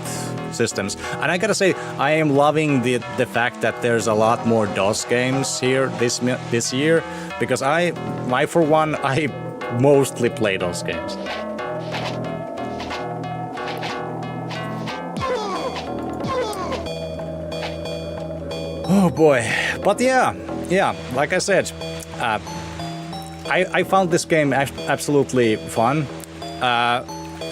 S2: systems. And I gotta say, I am loving the fact that there's a lot more DOS games here this year, because I for one mostly play DOS games. Oh boy, but yeah, like I said, I found this game absolutely fun.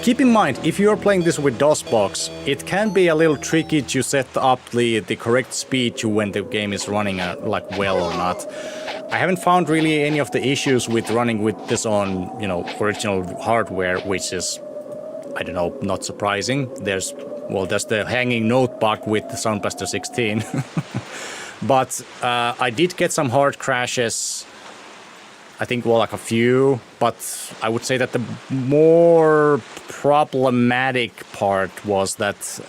S2: Keep in mind, if you're playing this with DOSBox, it can be a little tricky to set up the correct speed to when the game is running like well or not. I haven't found really any of the issues with running with this on, original hardware, which is, I don't know, not surprising. There's the hanging note bug with the Sound Blaster 16. But I did get some hard crashes. I think, like a few, but I would say that the more problematic part was that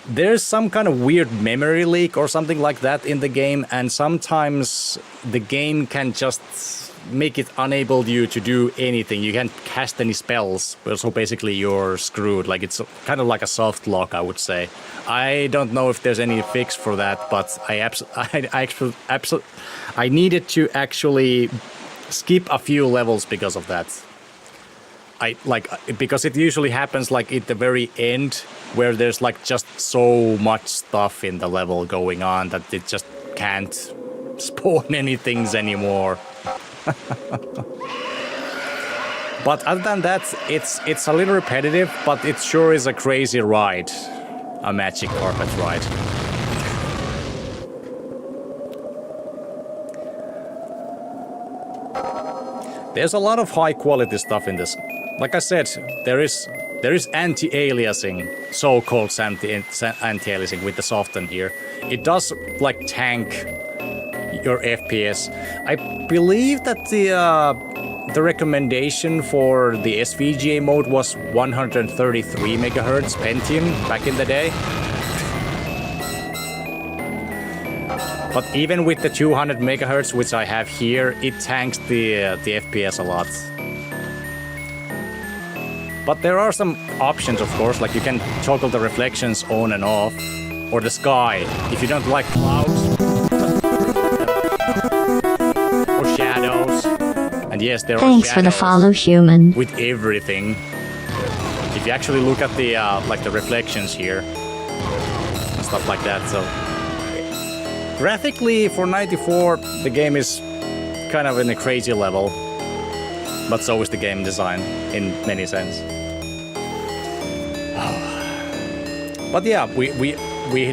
S2: there's some kind of weird memory leak or something like that in the game, and sometimes the game can just make it unable you to do anything. You can't cast any spells. So basically you're screwed. Like it's kind of like a soft lock, I would say. I don't know if there's any fix for that, but I needed to actually skip a few levels because of that. Because it usually happens like at the very end where there's like just so much stuff in the level going on that it just can't spawn any things anymore. But other than that, it's a little repetitive, but it sure is a crazy ride. A magic carpet ride. There's a lot of high quality stuff in this. Like I said, there is anti-aliasing, so-called anti-aliasing with the soften here. It does like tank your FPS. I believe that the recommendation for the SVGA mode was 133 megahertz Pentium back in the day. But even with the 200 megahertz, which I have here, it tanks the FPS a lot. But there are some options, of course, like you can toggle the reflections on and off, or the sky. If you don't like clouds or shadows, and yes, there
S3: Thanks
S2: are
S3: for the
S2: shadows
S3: follow, human.
S2: with everything. If you actually look at the like the reflections here and stuff like that, so graphically for 94, the game is kind of in a crazy level, but so is the game design in many sense. But yeah, we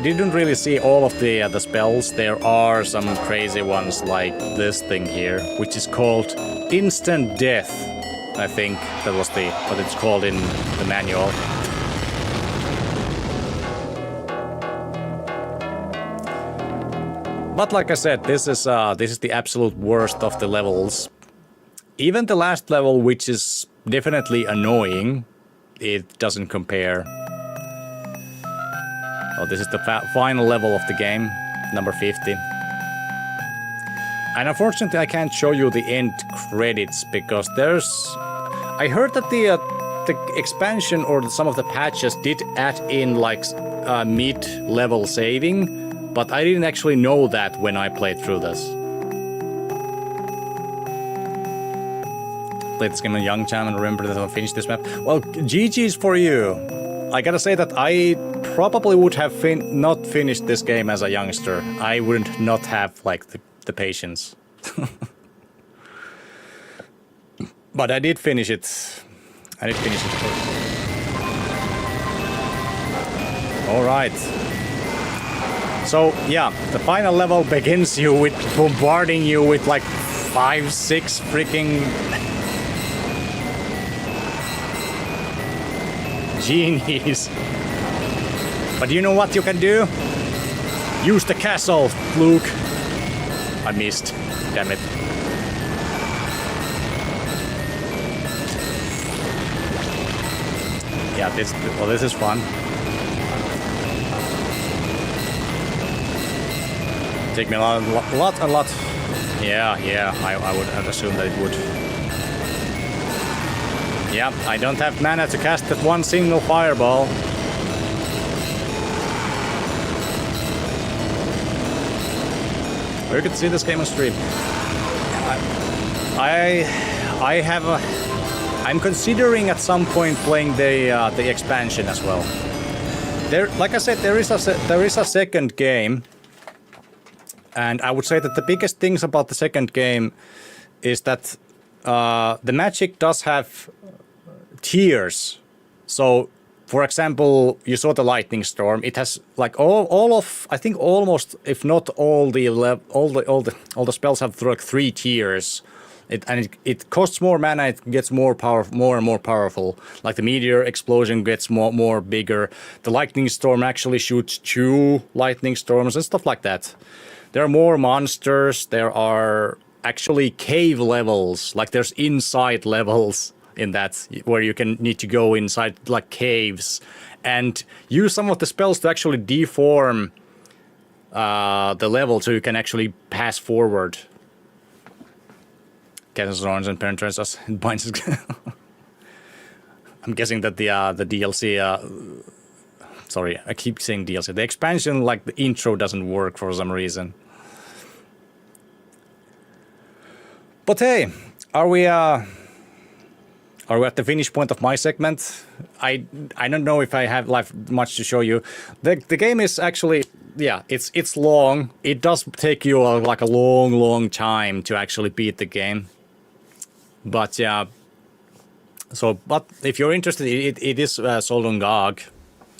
S2: didn't really see all of the spells. There are some crazy ones like this thing here, which is called Instant Death. I think that was what it's called in the manual. But like I said, this is the absolute worst of the levels. Even the last level, which is definitely annoying, it doesn't compare. Oh, this is the final level of the game, number 50. And unfortunately, I can't show you the end credits because I heard that the expansion or some of the patches did add in like mid-level saving, but I didn't actually know that when I played through this. Played this game a young time and remember that I finished this map. Well, GG's for you. I gotta say that I probably would have not finished this game as a youngster. I wouldn't not have like the patience. But I did finish it. All right. So yeah, the final level begins you with bombarding you with like 5-6 freaking genies. But you know what you can do? Use the castle, Luke. I missed. Damn it. Yeah, this is fun. Take me a lot. Yeah, I would assume that it would. Yeah, I don't have mana to cast that one single fireball. You can see this game on stream. I'm considering at some point playing the expansion as well. Like I said, there is a second game, and I would say that the biggest things about the second game is that the magic does have tiers. So, for example, you saw the lightning storm. It has like all of I think almost, if not all the spells have like 3 tiers. It costs more mana. It gets more and more powerful. Like the meteor explosion gets more bigger. The lightning storm actually shoots 2 lightning storms and stuff like that. There are more monsters. There are actually cave levels. Like there's inside levels in that where you need to go inside like caves and use some of the spells to actually deform the level so you can actually pass forward. catches horns and penetrates us and binds us. I'm guessing that the DLC. Sorry, I keep saying DLC. The expansion, like the intro, doesn't work for some reason. But hey, are we at the finish point of my segment? I don't know if I have much to show you. The game is actually, yeah, it's long. It does take you like a long time to actually beat the game. But yeah, but if you're interested, it is sold on GOG.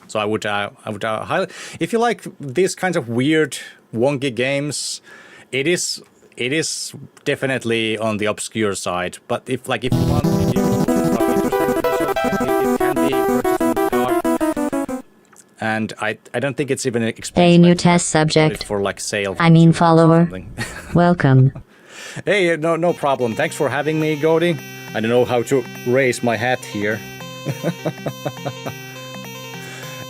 S2: So I would highly, if you like these kinds of weird, wonky games, it is definitely on the obscure side. But if you want, if you're it can be purchased on GOG. And I don't think it's even expensive.
S3: A new test subject.
S2: For like sale.
S3: I mean follower. Welcome.
S2: Hey, no problem. Thanks for having me, Godi. I don't know how to raise my hat here.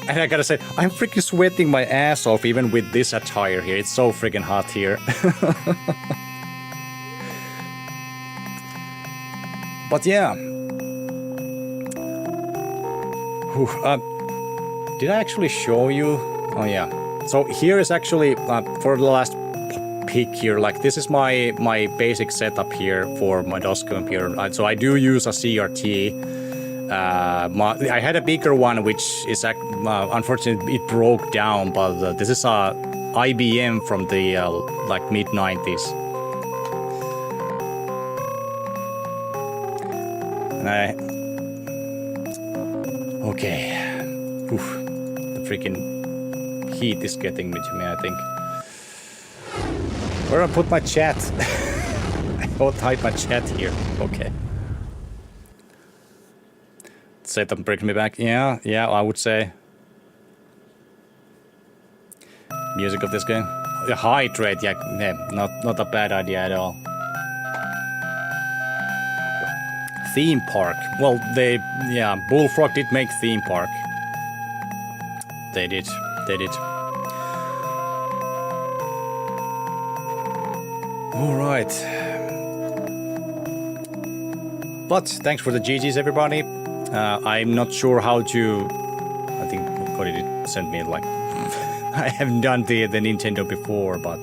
S2: And I gotta say, I'm freaking sweating my ass off even with this attire here. It's so freaking hot here. But yeah. Did I actually show you? Oh yeah. So here is actually, for the last peek here, like this is my basic setup here for my DOS computer. So I do use a CRT. I had a bigger one, which is unfortunately it broke down, but this is a IBM from the like mid-90s. And okay, oof, the freaking heat is getting me to me, I think. Where do I put my chat? I won't hide my chat here. Okay. Setup brings me back. Yeah, I would say. Music of this game. Hydrate, yeah, not a bad idea at all. Theme park. Well, Bullfrog did make theme park. They did. All right. But thanks for the GGs, everybody. I'm not sure how to. I think Cody did send me like. I haven't done the Nintendo before, but.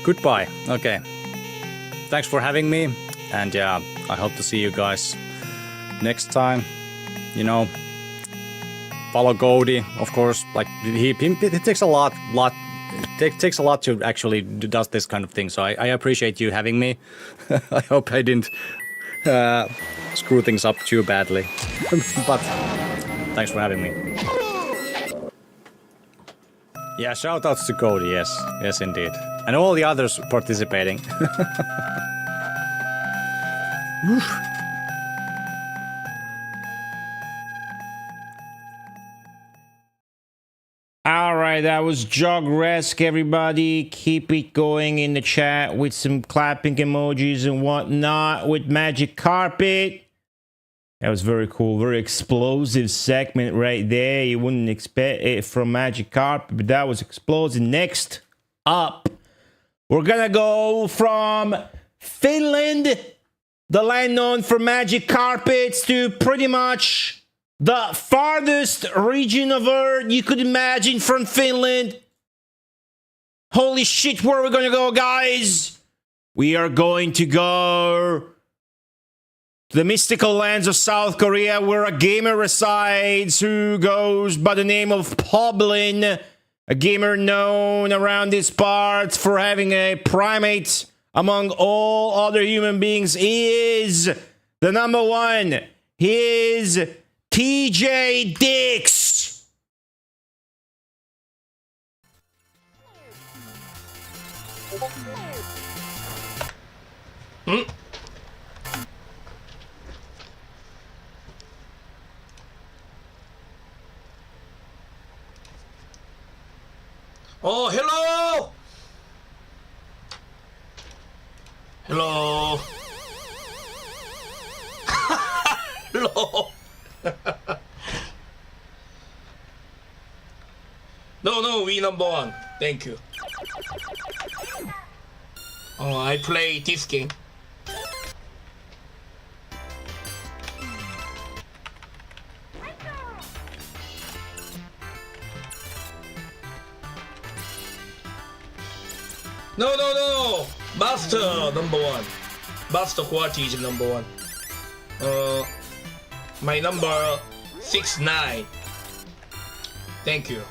S2: Goodbye. Okay. Thanks for having me, and I hope to see you guys next time. You know, follow Cody, of course. Like it takes a lot. It takes a lot to actually does this kind of thing. So I appreciate you having me. I hope I didn't screw things up too badly. But thanks for having me. Yeah, shoutouts to Cody. Yes, indeed, and all the others participating.
S1: All right, that was Jogresk, everybody. Keep it going in the chat with some clapping emojis and whatnot with Magic Carpet. That was very cool, very explosive segment right there. You wouldn't expect it from Magic Carpet, but that was explosive. Next up, we're gonna go from Finland, the land known for Magic Carpets, to pretty much the farthest region of Earth you could imagine from Finland. Holy shit, where are we gonna go, guys? We are going to go to the mystical lands of South Korea, where a gamer resides who goes by the name of Poblin, a gamer known around these parts for having a primate among all other human beings. He is the number one. He is TJ Dix.
S5: Oh, hello! Hello! Hello! we number one. Thank you. I play this game. No. Master number one. Master quality is number one. My number 69. Thank you.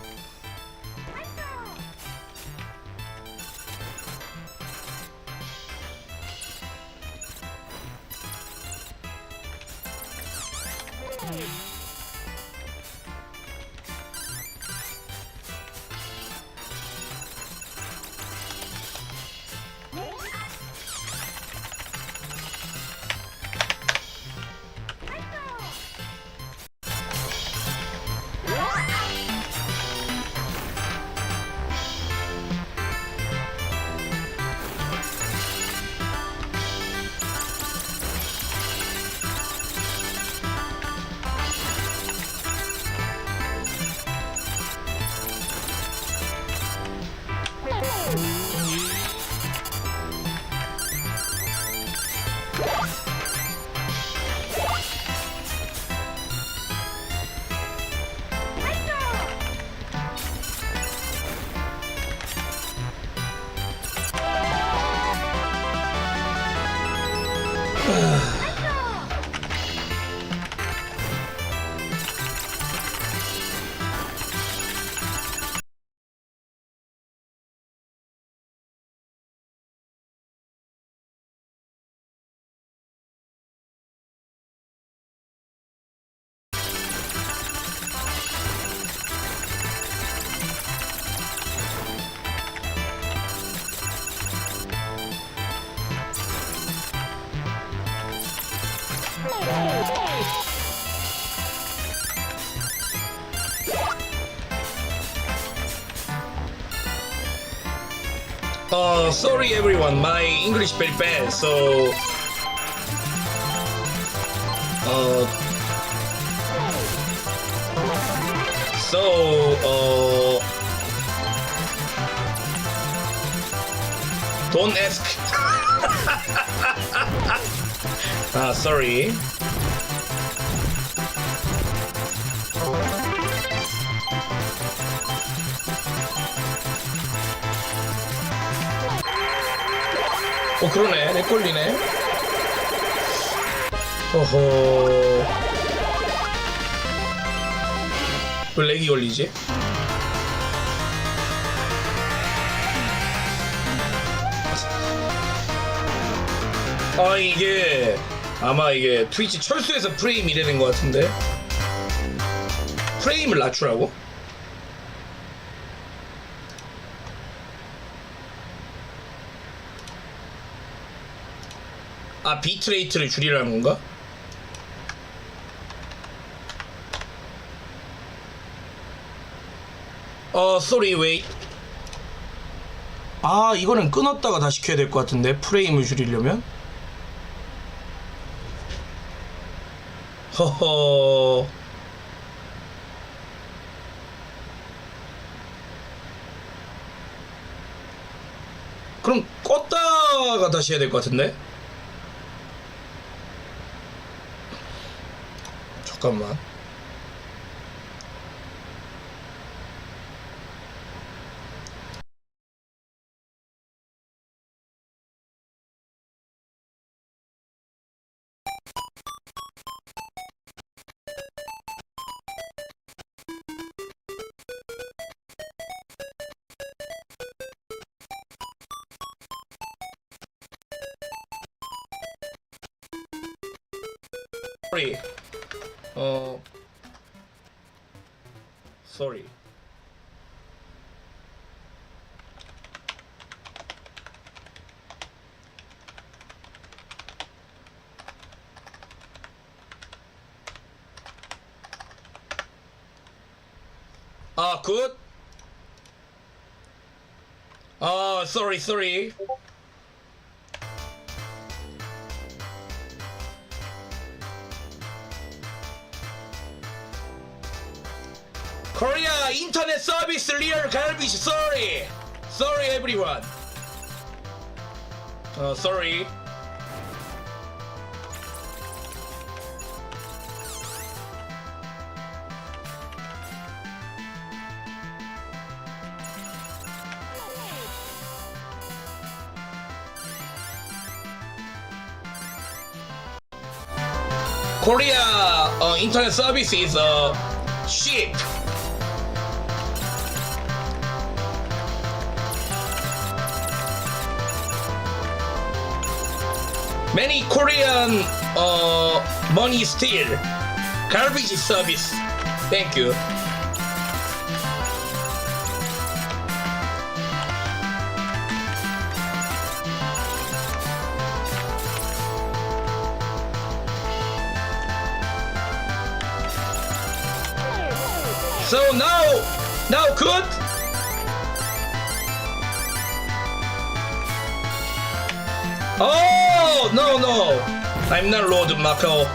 S5: Sorry everyone, my English very bad, so don't ask. Sorry. 그러네. 렉 걸리네. 어허. 왜 렉이 걸리지? 이게 아마 이게 트위치 철수해서 프레임 이래된 것 같은데. 프레임을 낮추라고? 비트레이트를 줄이라는 건가? sorry, wait. 이거는 끊었다가 다시 켜야 될 것 같은데, 프레임을 줄이려면? 허허. 그럼 껐다가 다시 해야 될 것 같은데? 잠깐만. sorry. Sorry. Good. Sorry. Korea internet service real garbage. Sorry everyone. Sorry. Korea internet service is shit. Many Korean money steal. Garbage service. Thank you. So now good? Oh, no. I'm not Lord Macau.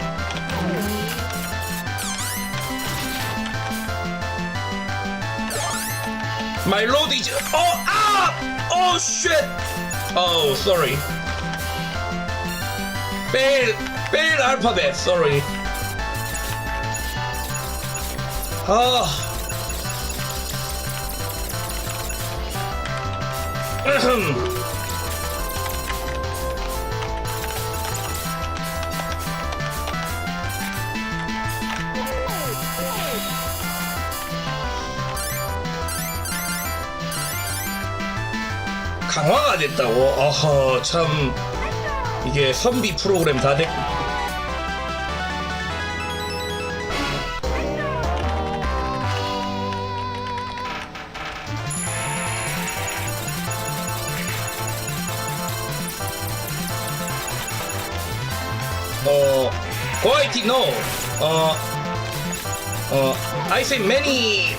S5: My load is... Oh, shit! Oh, sorry. Fail alphabet, sorry. 강화가 됐다고? 어허, 참 이게 선비 프로그램 다 됐... quite no. I say many.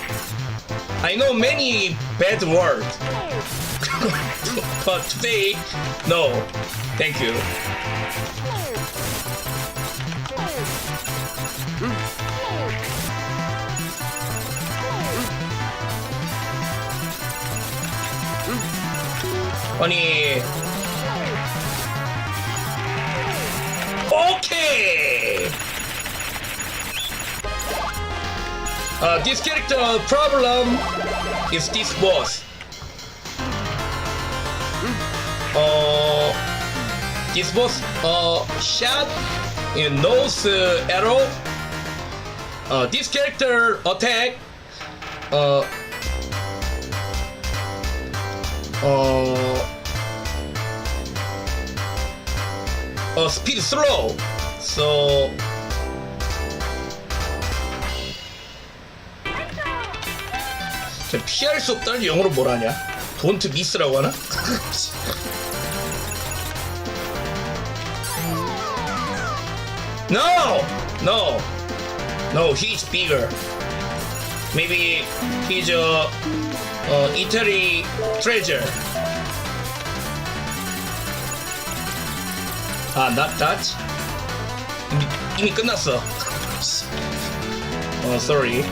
S5: I know many bad words, but today, no. Thank you. 아니. Okay. This character problem is this boss. This boss shot in nose arrow. This character attack. Speed slow. So 피할 수 없다는 영어로 뭐라냐? Don't miss라고 하나? No, he's bigger. Maybe he's a Italy treasure. Not that. 이미 끝났어. Sorry.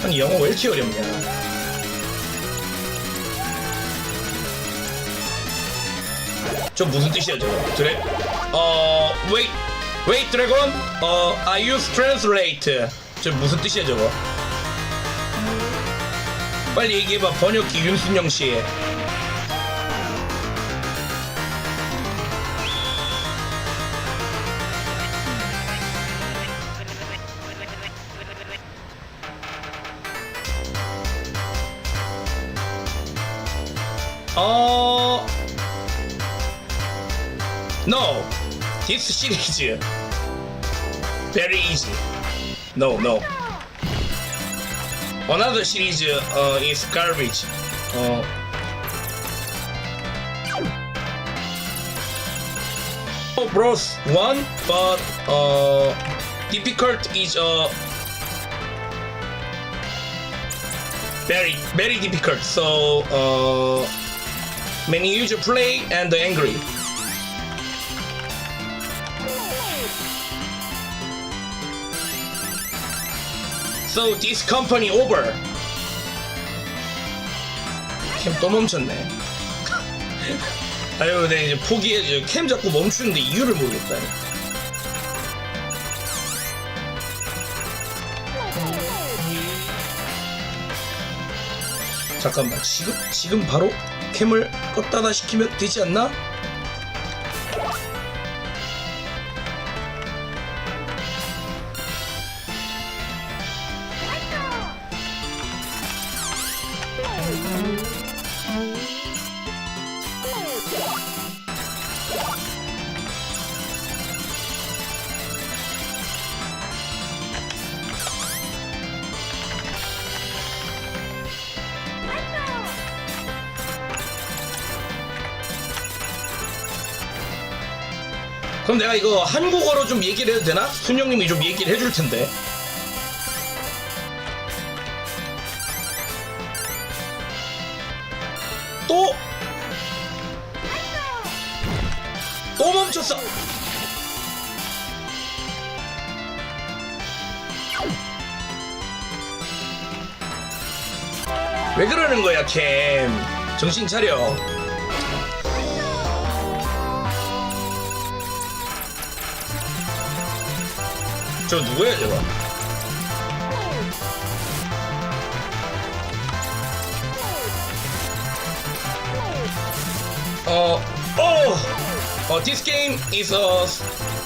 S5: 아니 영어 왜 이렇게 어렵냐? 저 무슨 뜻이야 저거? wait dragon. I use translate. 저 무슨 뜻이야 저거? 빨리 얘기해봐 번역기 윤순영 씨. No, this series very easy. No. Another series is garbage. Bros 1, but difficult is very difficult. So many user play and angry. So this company over. 캠 또 멈췄네. 아유, 네 이제 포기해. 캠 자꾸 멈추는데 이유를 모르겠다. 잠깐만, 지금 바로 캠을 껐다가 시키면 되지 않나? 그럼 내가 이거 한국어로 좀 얘기를 해도 되나? 순영님이 좀 얘기를 해줄 텐데. 또 멈췄어. 왜 그러는 거야, 캠? 정신 차려. 저 누구야, 저거? This game is a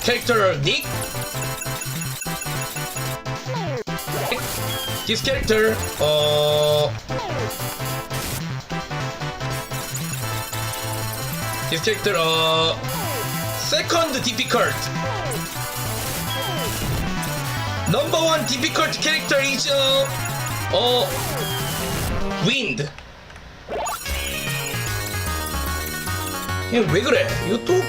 S5: character Nick. This character, second difficult. Number one difficult character is Wind. 이거 왜 그래? 이거 또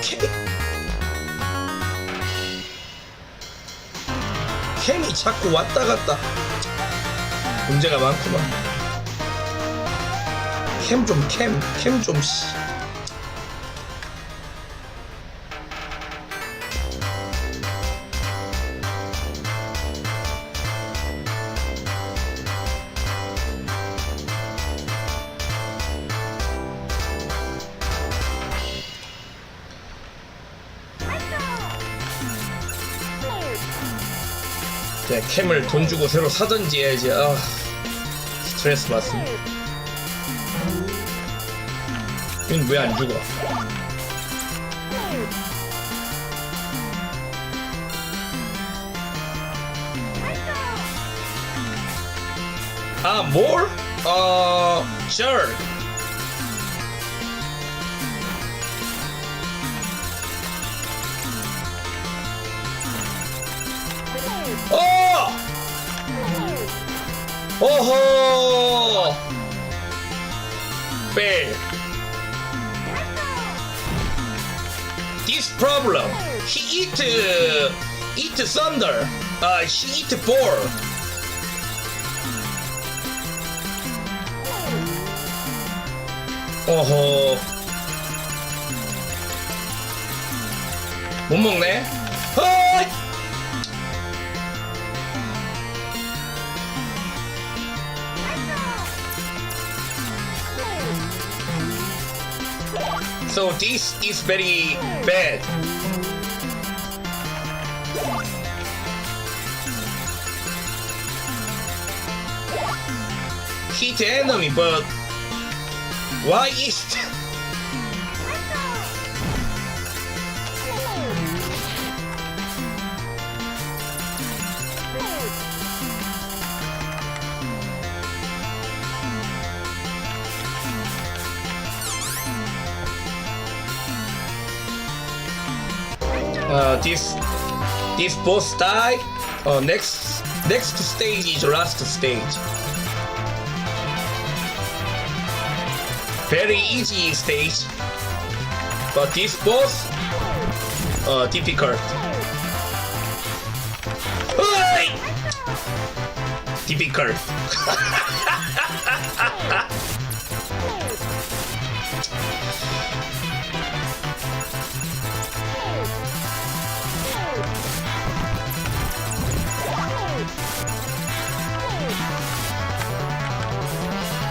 S5: 캠이 자꾸 왔다 갔다 문제가 많구만. 캠 좀 씨. 야, 캠을 돈 주고 새로 사든지 해야지. 아, 스트레스 받습니다. 이건 왜 안 죽어? 아, more? Sure. 오호! Fail. This problem. He eat thunder. She eat ball. 오호. 못 먹네. 헐! So this is very bad. Hit enemy, but why is this boss die? Next stage is last stage. Very easy stage, but this boss difficult. Hey! Difficult.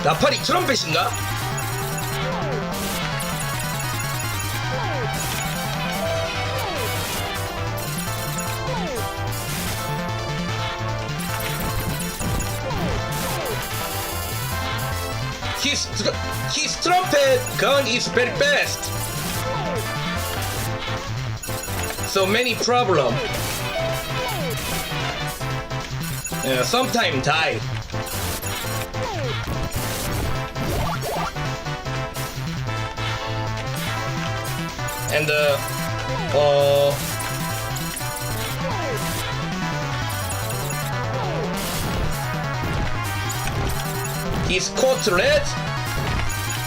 S5: 나팔이 트럼펫인가? His trumpet gun is very fast. So many problem. Sometime die. And his coat red,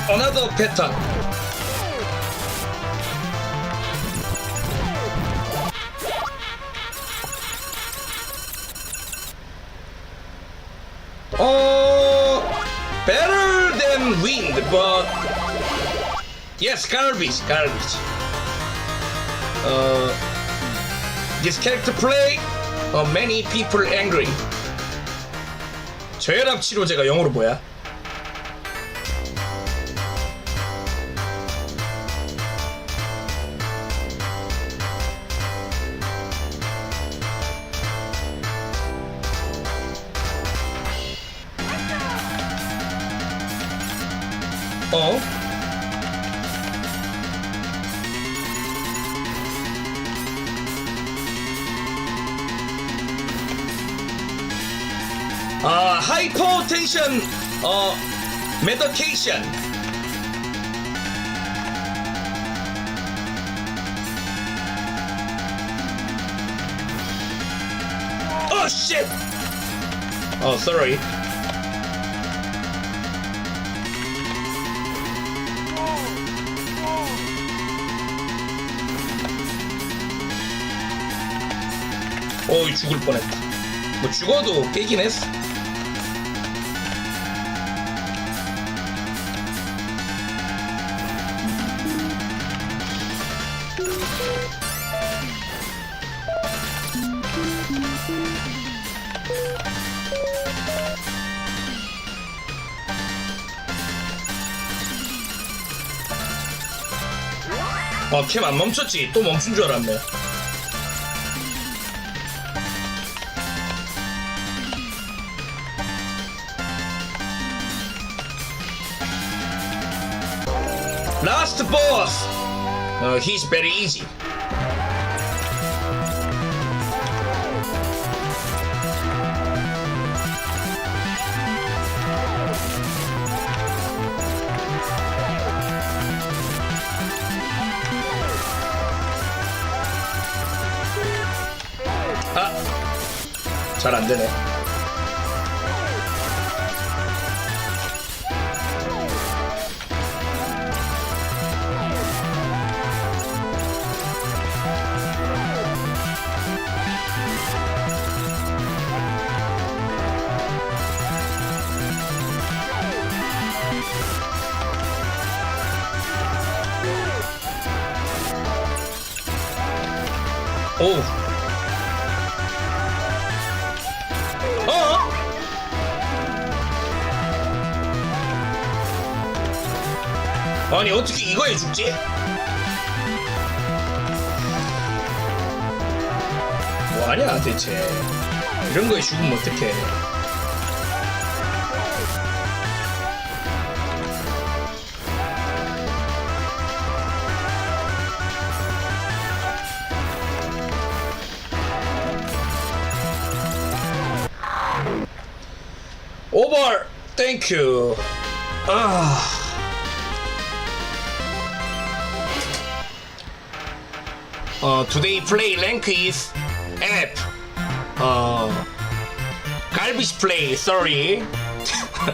S5: another pattern. Better than wind, but yes, garbage. This character play, many people angry. 저혈압 치료제가 영어로 뭐야? Hypotension medication. Oh shit! Oh, sorry. 어이, 죽을 뻔했다. 뭐 죽어도 깨긴 했어. 캠 안 멈췄지? 또 멈춘 줄 알았네. Last boss! He's very easy. 잘 안 되네. 오. 아니 어떻게 이거에 죽지? 뭐하냐 대체. 이런 거에 죽으면 어떡해. 오버! 땡큐. Today play rank is F. Garbage play, sorry.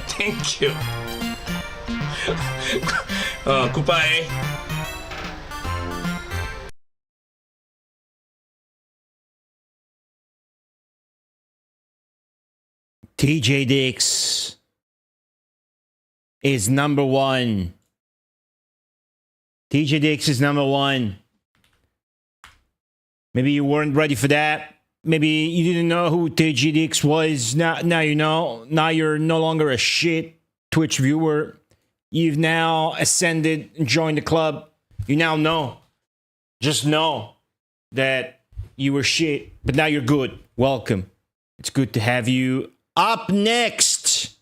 S5: Thank you. Goodbye.
S1: TJ Dix is number one. TJ Dix is number one. Maybe you weren't ready for that. Maybe you didn't know who TJ Dix was. Now you know. Now you're no longer a shit Twitch viewer, you've now ascended and joined the club. You now know. Just know that you were shit, but now you're good. Welcome. It's good to have you. Up next,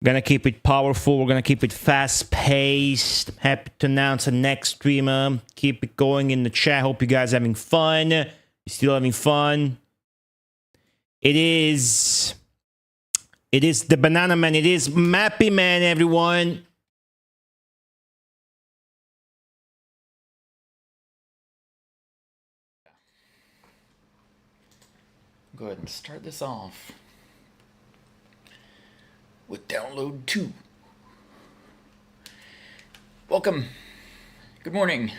S1: gonna keep it powerful. We're gonna keep it fast-paced. Happy to announce the next streamer. Keep it going in the chat. Hope you guys are having fun. You still having fun? It is the Banana Man. It is Mappy Man, everyone.
S6: Go ahead and start this off with download 2. Welcome. Good morning.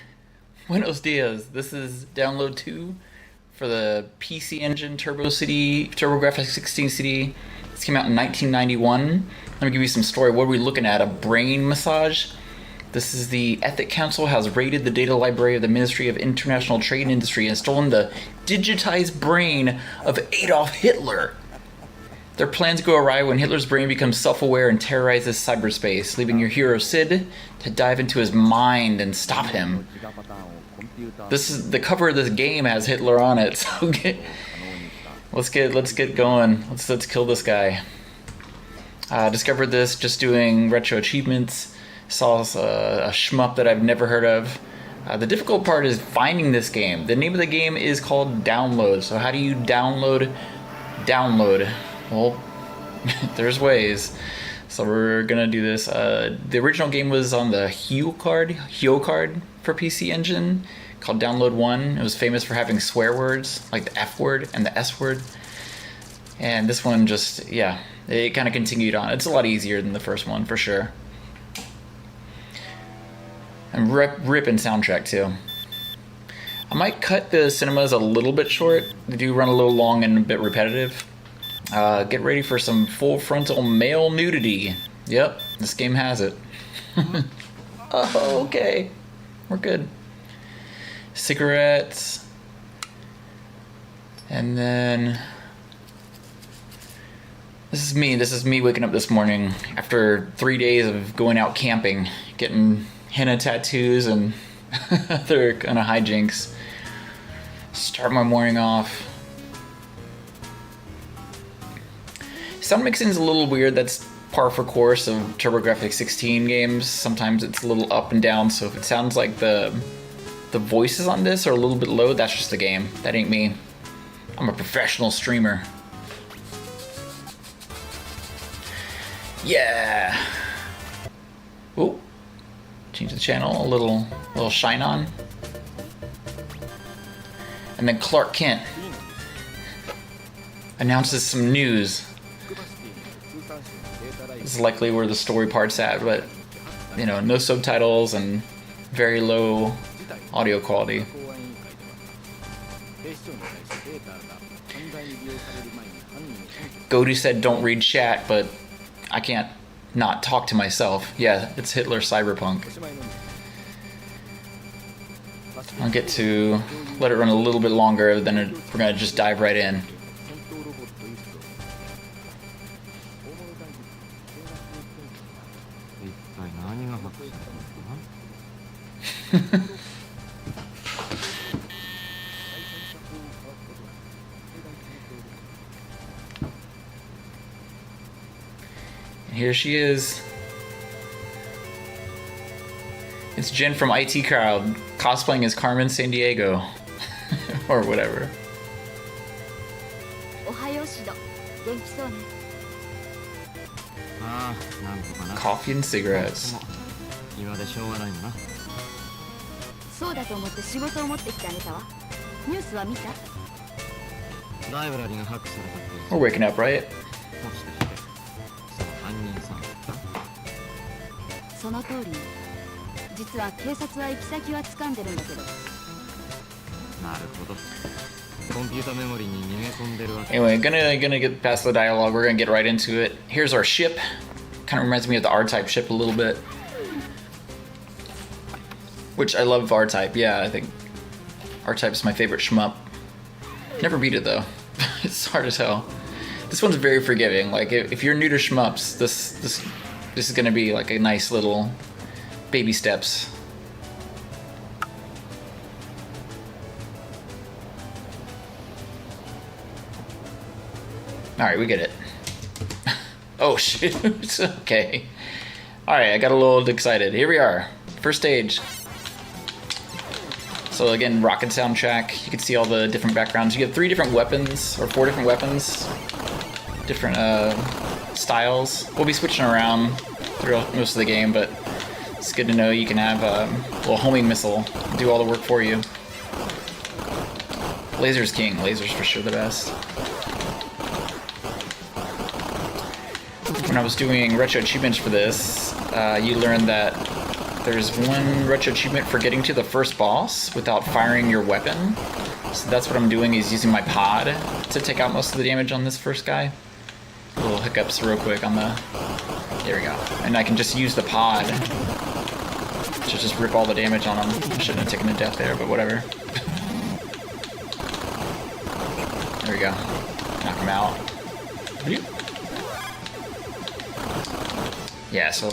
S6: Buenos dias. This is download 2 for the PC Engine Turbo City, TurboGrafx 16 CD. This came out in 1991. Let me give you some story. What are we looking at? A brain massage? This is the Ethic Council has raided the data library of the Ministry of International Trade and Industry and stolen the digitized brain of Adolf Hitler. Their plans go awry when Hitler's brain becomes self-aware and terrorizes cyberspace, leaving your hero Sid to dive into his mind and stop him. This is the cover of this game has Hitler on it, so let's get going. Let's kill this guy. Discovered this just doing retro achievements. Saw a shmup that I've never heard of. The difficult part is finding this game. The name of the game is called Download. So how do you download? Well, there's ways. So we're gonna do this. The original game was on the Hue card for PC Engine, called Download 1. It was famous for having swear words, like the F word and the S word. And this one just, yeah, it kind of continued on. It's a lot easier than the first one, for sure. And ripping soundtrack too. I might cut the cinemas a little bit short. They do run a little long and a bit repetitive. Get ready for some full frontal male nudity. Yep, this game has it. Oh, okay. We're good. Cigarettes. And then this is me waking up this morning after 3 days of going out camping, getting henna tattoos and other kind of hijinks. Start my morning off. Sound mixing is a little weird. That's par for course of TurboGrafx 16 games. Sometimes it's a little up and down, so if it sounds like the voices on this are a little bit low, that's just the game. That ain't me. I'm a professional streamer. Yeah. Ooh. Change the channel, a little shine on. And then Clark Kent announces some news. This is likely where the story part's at, but you know, no subtitles and very low audio quality. Godu said don't read chat, but I can't not talk to myself. Yeah, it's Hitler Cyberpunk. I'll get to let it run a little bit longer, then we're gonna just dive right in. Here she is. It's Jen from IT Crowd cosplaying as Carmen Sandiego or whatever. Coffee and cigarettes. We're waking up, right? その通り。実は警察は行き先は掴んでるんだけど。なるほど。Anyway, gonna get past the dialogue. We're gonna get right into it. Here's our ship. Kind of reminds me of the R-Type ship a little bit. Which I love R-Type. Yeah, I think R-Type's my favorite shmup. Never beat it though. It's hard as hell. This one's very forgiving. Like if you're new to shmups, this is gonna be like a nice little baby steps. All right, we get it. Oh shoot. Okay. All right, I got a little excited. Here we are. First stage. So again, rocket soundtrack. You can see all the different backgrounds. You get 3 different weapons, or 4 different weapons. Different styles. We'll be switching around throughout most of the game, but it's good to know you can have a little homing missile do all the work for you. Laser's king. Laser's for sure the best. When I was doing retro achievements for this, you learned that there's one retro achievement for getting to the first boss without firing your weapon. So that's what I'm doing, is using my pod to take out most of the damage on this first guy. Little hiccups real quick on the... There we go. And I can just use the pod to just rip all the damage on him. I shouldn't have taken a death there, but whatever. There we go. Knock him out. Yeah, so...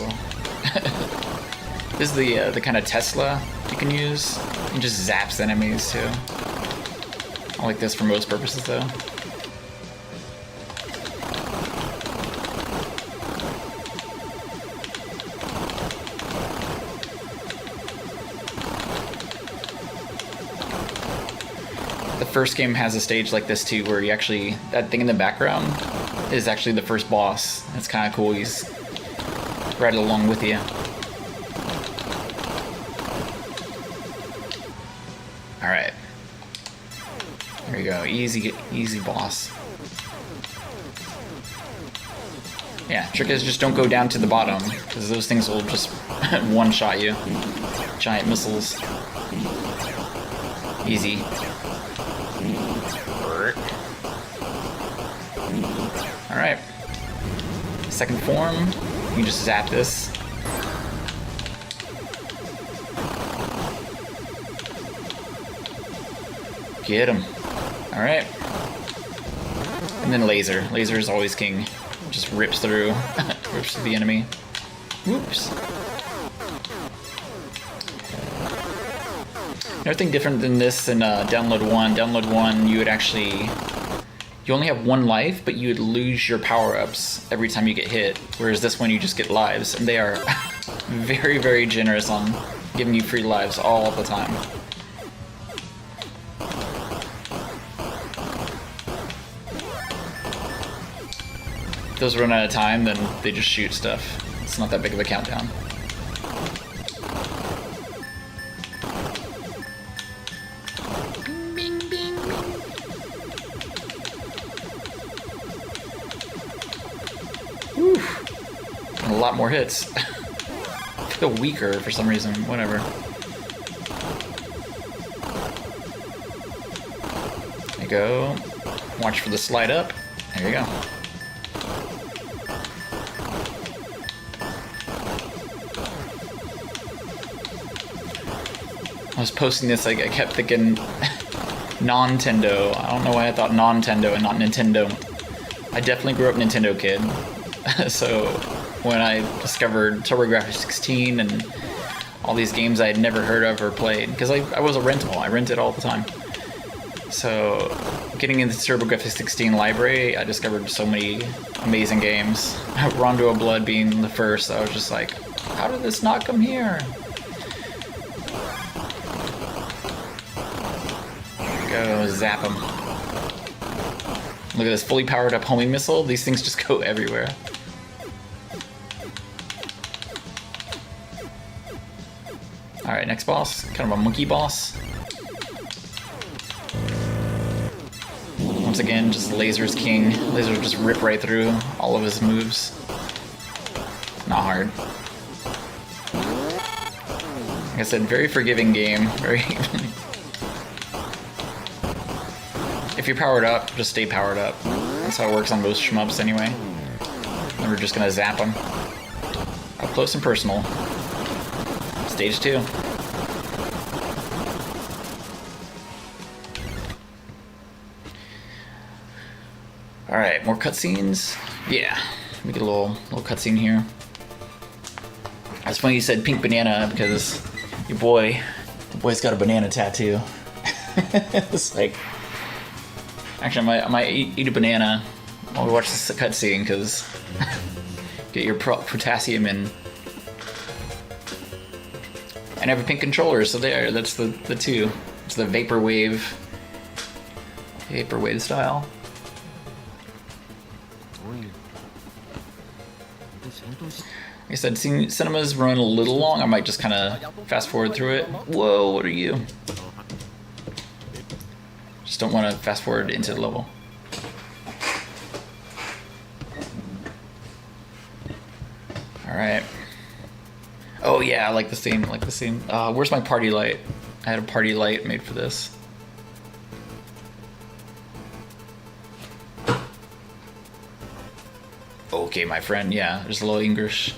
S6: This is the kind of Tesla you can use. It just zaps enemies too. I like this for most purposes though. The first game has a stage like this too, where you actually, that thing in the background is actually the first boss. That's kind of cool. He's right along with you. Alright. There you go. Easy boss. Yeah, trick is just don't go down to the bottom, because those things will just one-shot you. Giant missiles. Easy. Alright. Second form. You can just zap this. Get him. Alright. And then laser. Laser is always king. Just rips through. Rips through the enemy. Whoops. Another thing different than this in Download 1. Download 1, you would actually... You only have 1 life, but you would lose your power-ups every time you get hit. Whereas this one, you just get lives. And they are very, very generous on giving you free lives all the time. If those run out of time, then they just shoot stuff. It's not that big of a countdown. Bing, bing, bing. Whew. And a lot more hits. I feel weaker for some reason. Whatever. There you go. Watch for the slide up. There you go. I was posting this, like, I kept thinking Nintendo. I don't know why I thought Nintendo and not Nintendon't. I definitely grew up Nintendo kid. So when I discovered TurboGrafx-16 and all these games I had never heard of or played, because I was a rental, I rented all the time. So getting into the TurboGrafx-16 library, I discovered so many amazing games. Rondo of Blood being the first, I was just like, how did this not come here? Go zap them. Look at this fully powered up homing missile. These things just go everywhere. Alright, next boss. Kind of a monkey boss. Once again, just Laser's king. Laser just rip right through all of his moves. Not hard. Like I said, very forgiving game. Very... If you're powered up, just stay powered up. That's how it works on most shmups anyway. And we're just gonna zap them. Up close and personal. Stage 2. Alright, more cutscenes. Yeah, let me get a little cutscene here. It's funny you said pink banana because your boy's got a banana tattoo. It's like, actually, I might eat a banana while we watch this cutscene because get your potassium in. And I have a pink controller, so that's the two. It's the vaporwave style. Like I said, cinemas run a little long. I might just kind of fast forward through it. Whoa, what are you? Just don't want to fast forward into the level. All right. Oh yeah, I like the theme. Where's my party light? I had a party light made for this. Okay, my friend. Yeah, there's a little English.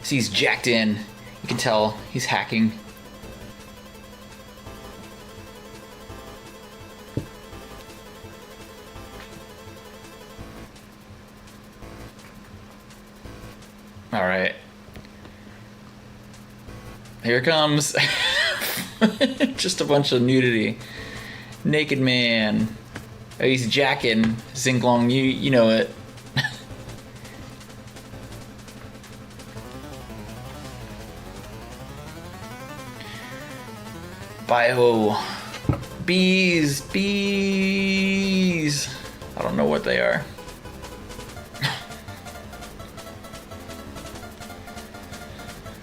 S6: See, he's jacked in. You can tell he's hacking. All right. Here it comes. Just a bunch of nudity. Naked man. Oh, he's jacking. Zinglong, you know it. Bio. Bees. I don't know what they are.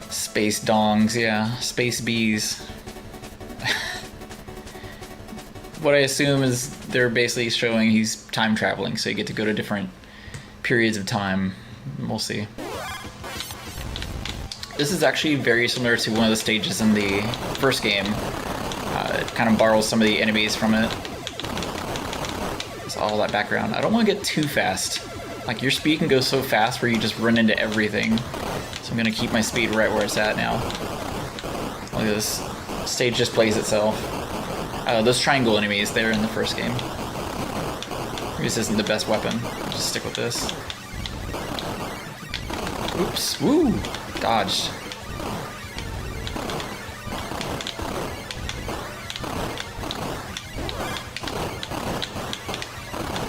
S6: Space dongs, yeah. Space bees. What I assume is they're basically showing he's time traveling, so you get to go to different periods of time. We'll see. This is actually very similar to one of the stages in the first game. It kind of borrows some of the enemies from it. It's all that background. I don't want to get too fast. Like, your speed can go so fast where you just run into everything. So I'm gonna keep my speed right where it's at now. Look at this. Stage just plays itself. Those triangle enemies, they were in the first game. Maybe this isn't the best weapon. I'll just stick with this. Oops. Woo! Dodged.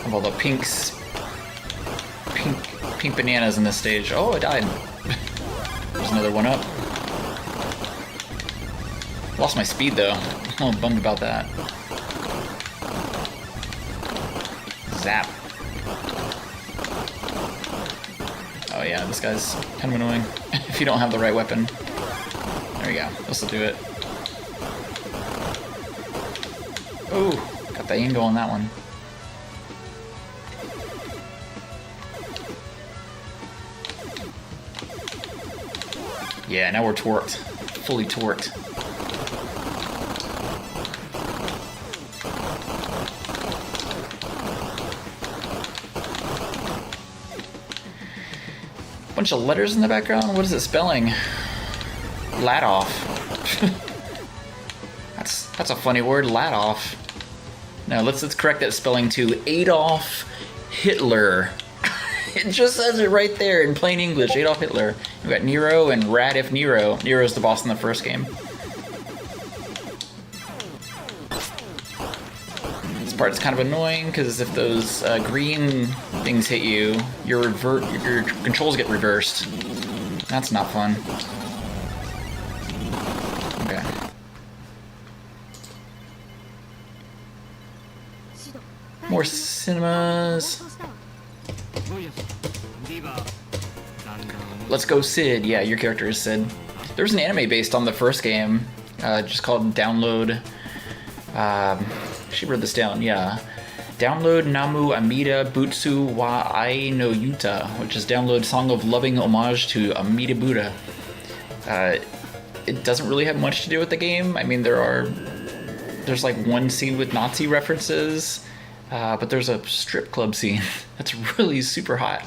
S6: Of all the pinks. Pink bananas in this stage. Oh, I died. There's another one up. Lost my speed though. I'm a little bummed about that. Zap. Oh yeah, this guy's kind of annoying. If you don't have the right weapon. There you go. This'll do it. Oh, got the angle on that one. Yeah, now we're torqued. Fully torqued. Bunch of letters in the background? What is it spelling? Ladoff. That's a funny word, Ladoff. Now let's correct that spelling to Adolf Hitler. It just says it right there in plain English, Adolf Hitler. We've got Nero and Radif Nero. Nero's the boss in the first game. This part's kind of annoying because if those green things hit you, your controls get reversed. That's not fun. Okay. More cinemas. Let's go Sid. Yeah, your character is Sid. There's an anime based on the first game, just called Download. She wrote this down, yeah. Download Namu Amida Butsu wa Ai no Yuta, which is Download Song of Loving Homage to Amida Buddha. It doesn't really have much to do with the game. I mean, there's like one scene with Nazi references, but there's a strip club scene that's really super hot.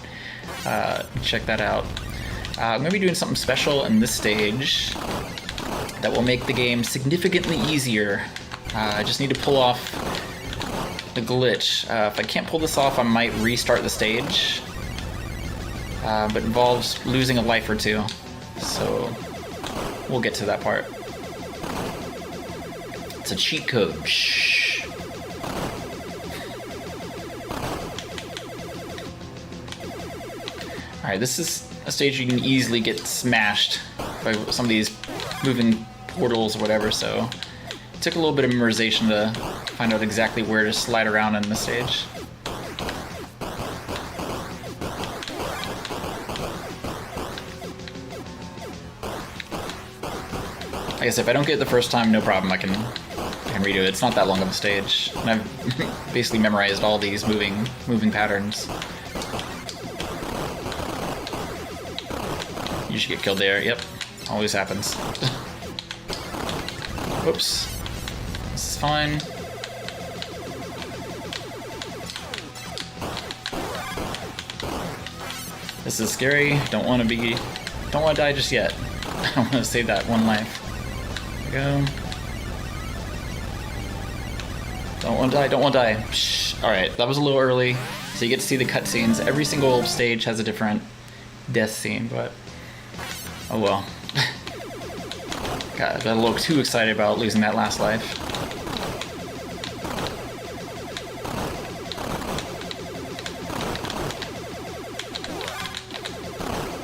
S6: Check that out. I'm going to be doing something special in this stage that will make the game significantly easier. I just need to pull off the glitch. If I can't pull this off, I might restart the stage. But it involves losing a life or two. So we'll get to that part. It's a cheat code. Shh. Alright, this is a stage you can easily get smashed by some of these moving portals or whatever, so it took a little bit of memorization to find out exactly where to slide around in the stage. I guess if I don't get it the first time, no problem, I can redo it. It's not that long of a stage, and I've basically memorized all these moving patterns. You should get killed there. Yep, always happens. Whoops. This is fine. This is scary. Don't want to die just yet. I want to save that one life. There we go. Don't want to die. Don't want to die. Shh. All right, that was a little early. So you get to see the cutscenes. Every single stage has a different death scene, but oh well. Got a little too excited about losing that last life.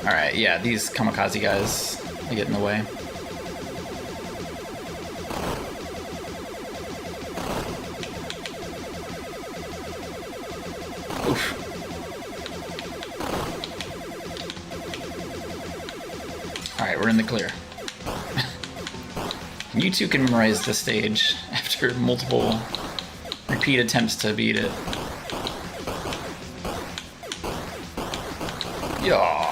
S6: Alright, yeah, these kamikaze guys, they get in the way. Oof. Alright, we're in the clear. You too can memorize the stage after multiple repeat attempts to beat it. Yeah.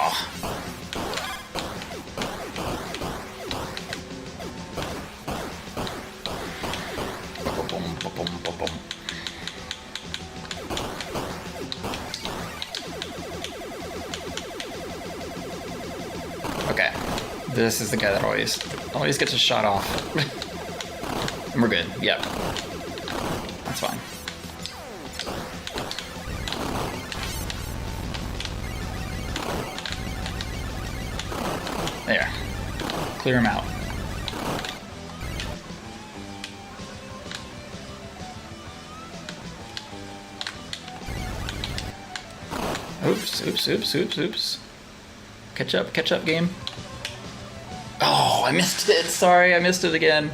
S6: Okay, this is the guy that always gets a shot off. And we're good. Yep. That's fine. There. Clear him out. Oops. Catch up, game. Oh, I missed it. Sorry, I missed it again.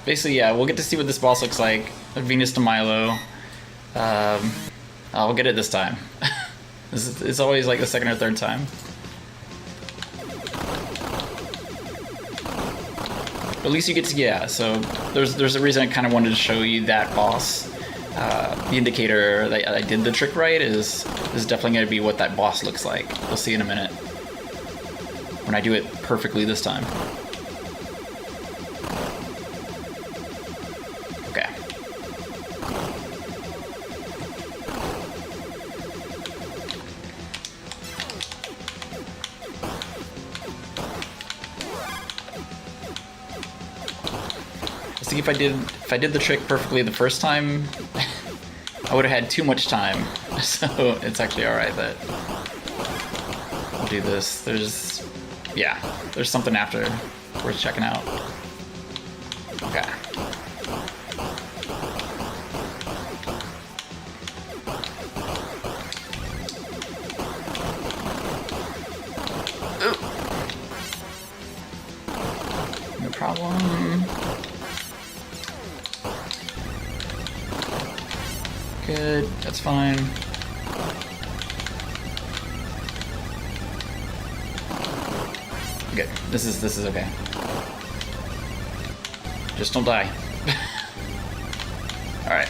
S6: Basically, yeah, we'll get to see what this boss looks like. Venus de Milo. I'll get it this time. It's always like the second or third time. But at least you get to, yeah, so there's a reason I kind of wanted to show you that boss. The indicator that I did the trick right is definitely going to be what that boss looks like. We'll see in a minute when I do it perfectly this time. Okay. I think if I did the trick perfectly the first time, I would have had too much time. So it's actually all right that I'll do this. There's something after worth checking out. Okay. Ooh. No problem. Good, that's fine. Good. This is okay. Just don't die. Alright.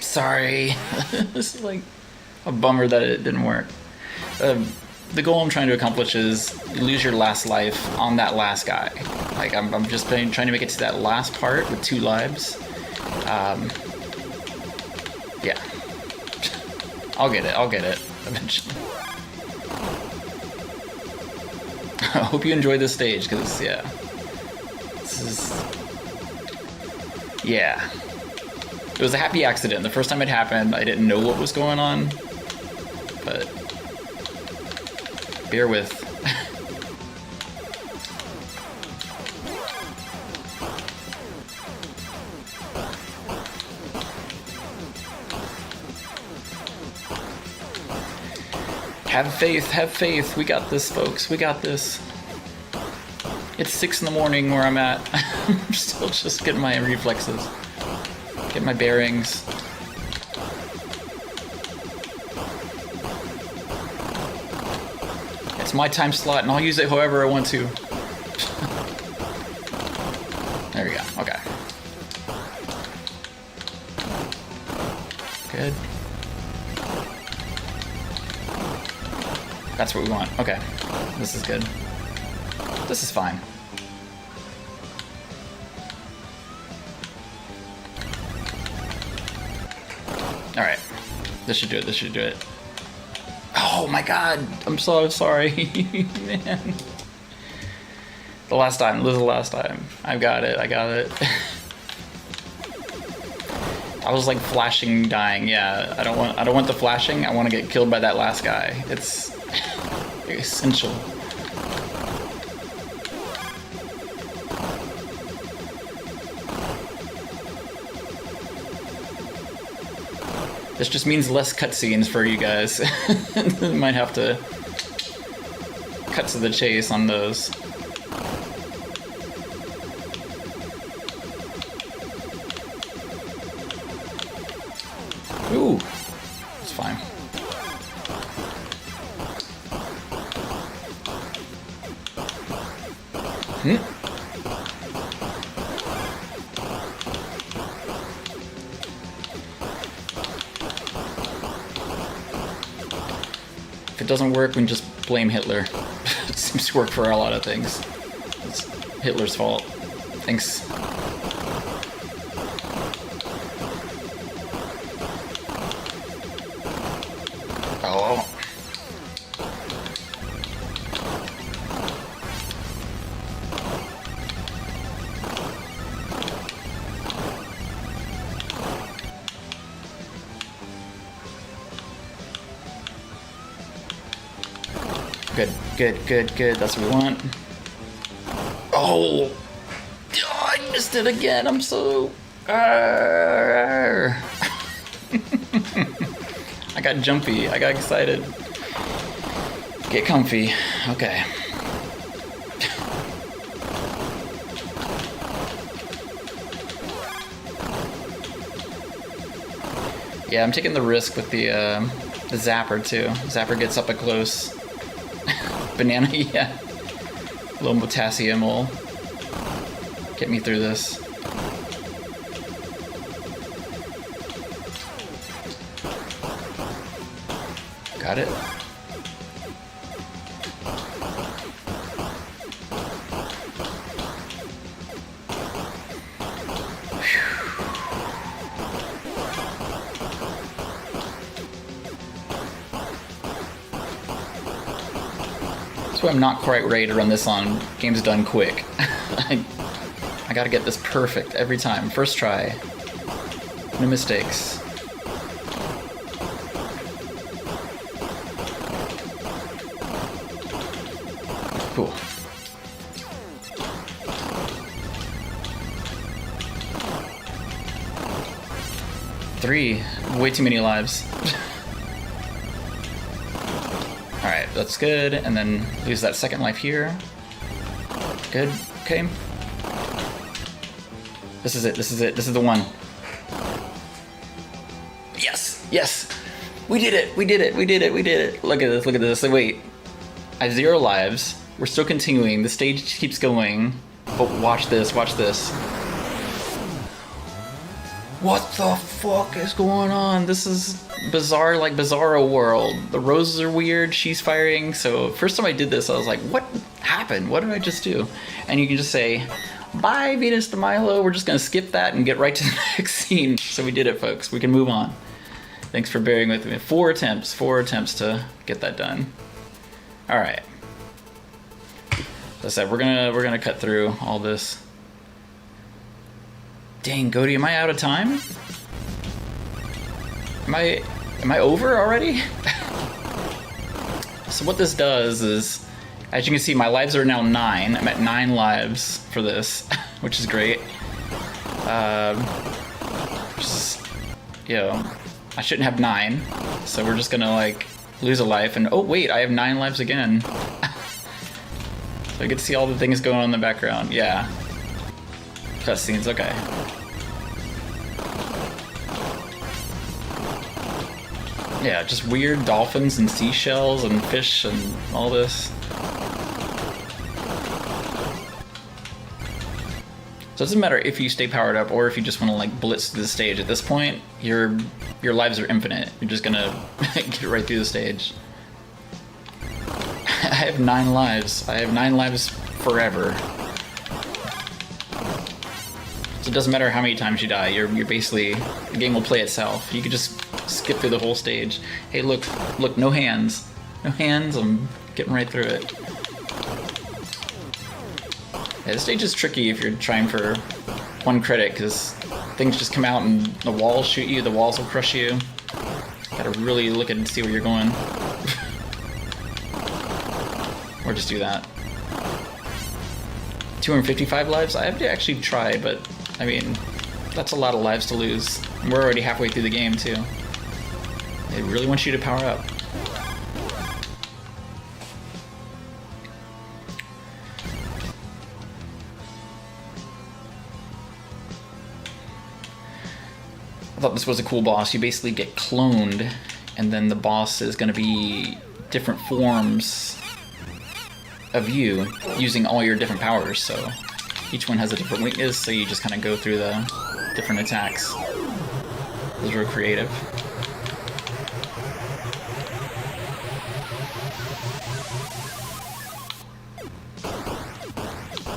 S6: Sorry. This is like a bummer that it didn't work. The goal I'm trying to accomplish is you lose your last life on that last guy. Like I'm just trying to make it to that last part with 2 lives. Yeah. I'll get it eventually. I hope you enjoy this stage, because, yeah. This is... Yeah. It was a happy accident. The first time it happened, I didn't know what was going on, but bear with. Have faith. We got this, folks. We got this. It's 6 in the morning where I'm at. I'm still just getting my reflexes, getting my bearings. It's my time slot, and I'll use it however I want to. There we go. Okay. Good. That's what we want. Okay. This is good. This is fine. Alright. This should do it. This should do it. Oh my god! I'm so sorry. Man. The last time. This is the last time. I got it. I got it. I was like flashing, dying. Yeah, I don't want the flashing. I want to get killed by that last guy. It's essential. This just means less cutscenes for you guys. Might have to cut to the chase on those. Ooh, it's fine. If it doesn't work, we can just blame Hitler. It seems to work for a lot of things. It's Hitler's fault. Thanks. Oh. Good. That's what we want. Oh! I missed it again. I'm so... I got jumpy. I got excited. Get comfy. Okay. Yeah, I'm taking the risk with the zapper too. Zapper gets up close. Banana, yeah. A little potassium will get me through this. Got it. That's why I'm not quite ready to run this on Game's Done quick. I gotta get this perfect every time. First try. No mistakes. Cool. Three. Way too many lives. Alright, that's good. And then lose that second life here. Good. Okay. This is it. This is it. This is the one. Yes! Yes! We did it! We did it! We did it! We did it! Look at this. Look at this. Wait. I have 0 lives. We're still continuing. The stage keeps going. But watch this. Watch this. What the fuck is going on? This is bizarre, like Bizarro World. The roses are weird, she's firing. So first time I did this, I was like, what happened? What did I just do? And you can just say, bye Venus de Milo. We're just gonna skip that and get right to the next scene. So we did it, folks. We can move on. Thanks for bearing with me. 4 attempts to get that done. All right. As I said, we're gonna cut through all this. Dang, Goaty, am I out of time? Am I over already? So what this does is, as you can see, my lives are now 9. I'm at 9 lives for this, which is great. I shouldn't have 9, so we're just gonna like lose a life, and oh wait, I have 9 lives again. So I get to see all the things going on in the background. Yeah. Cutscenes, okay. Yeah, just weird dolphins and seashells and fish and all this. So it doesn't matter if you stay powered up or if you just want to like blitz through the stage. At this point, your lives are infinite. You're just gonna get right through the stage. I have 9 lives. I have 9 lives forever. So it doesn't matter how many times you die. You're basically, the game will play itself. You could just skip through the whole stage. Hey, look, no hands. No hands, I'm getting right through it. Yeah, this stage is tricky if you're trying for 1 credit, because things just come out and the walls shoot you, the walls will crush you. Gotta really look and see where you're going. Or just do that. 255 lives? I have to actually try, but I mean, that's a lot of lives to lose. And we're already halfway through the game, too. They really want you to power up. I thought this was a cool boss. You basically get cloned, and then the boss is going to be different forms of you using all your different powers. So each one has a different weakness, so you just kind of go through the different attacks. Those are creative.